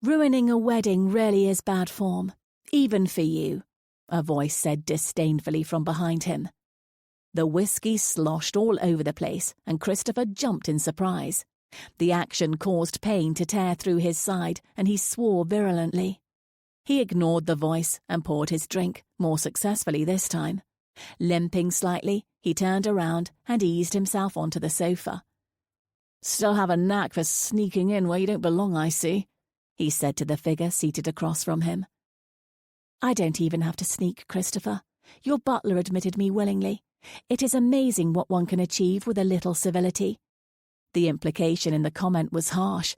Ruining a wedding really is bad form, even for you, a voice said disdainfully from behind him. The whiskey sloshed all over the place, and Christopher jumped in surprise. The action caused pain to tear through his side, and he swore virulently. He ignored the voice and poured his drink, more successfully this time. Limping slightly, he turned around and eased himself onto the sofa. Still have a knack for sneaking in where you don't belong, I see, he said to the figure seated across from him. I don't even have to sneak, Christopher. Your butler admitted me willingly. It is amazing what one can achieve with a little civility. The implication in the comment was harsh.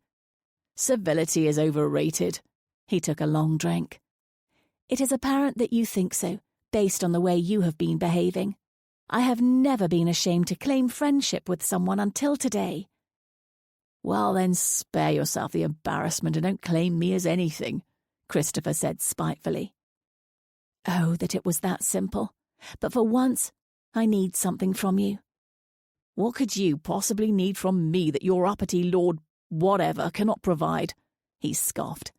Civility is overrated. He took a long drink. It is apparent that you think so, based on the way you have been behaving. I have never been ashamed to claim friendship with someone until today. Well, then spare yourself the embarrassment and don't claim me as anything, Christopher said spitefully. Oh, that it was that simple. But for once, I need something from you. What could you possibly need from me that your uppity Lord whatever cannot provide? He scoffed.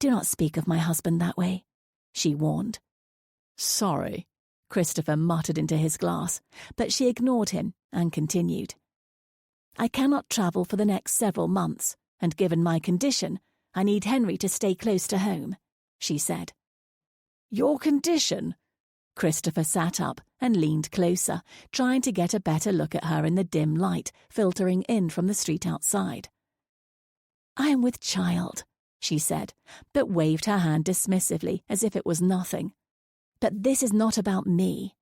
Do not speak of my husband that way, she warned. Sorry, Christopher muttered into his glass, but she ignored him and continued. I cannot travel for the next several months, and given my condition, I need Henry to stay close to home, she said. Your condition? Christopher sat up and leaned closer, trying to get a better look at her in the dim light filtering in from the street outside. I am with child, she said, but waved her hand dismissively as if it was nothing. But this is not about me.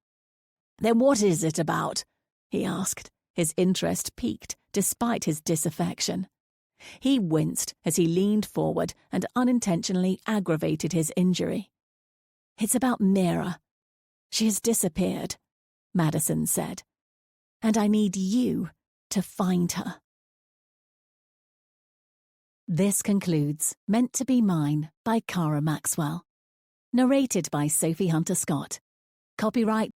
Then what is it about? He asked, his interest piqued despite his disaffection. He winced as he leaned forward and unintentionally aggravated his injury. It's about Mira. She has disappeared, Madison said, and I need you to find her. This concludes Meant to Be Mine by Cara Maxwell. Narrated by Sophie Hunter-Scott. Copyright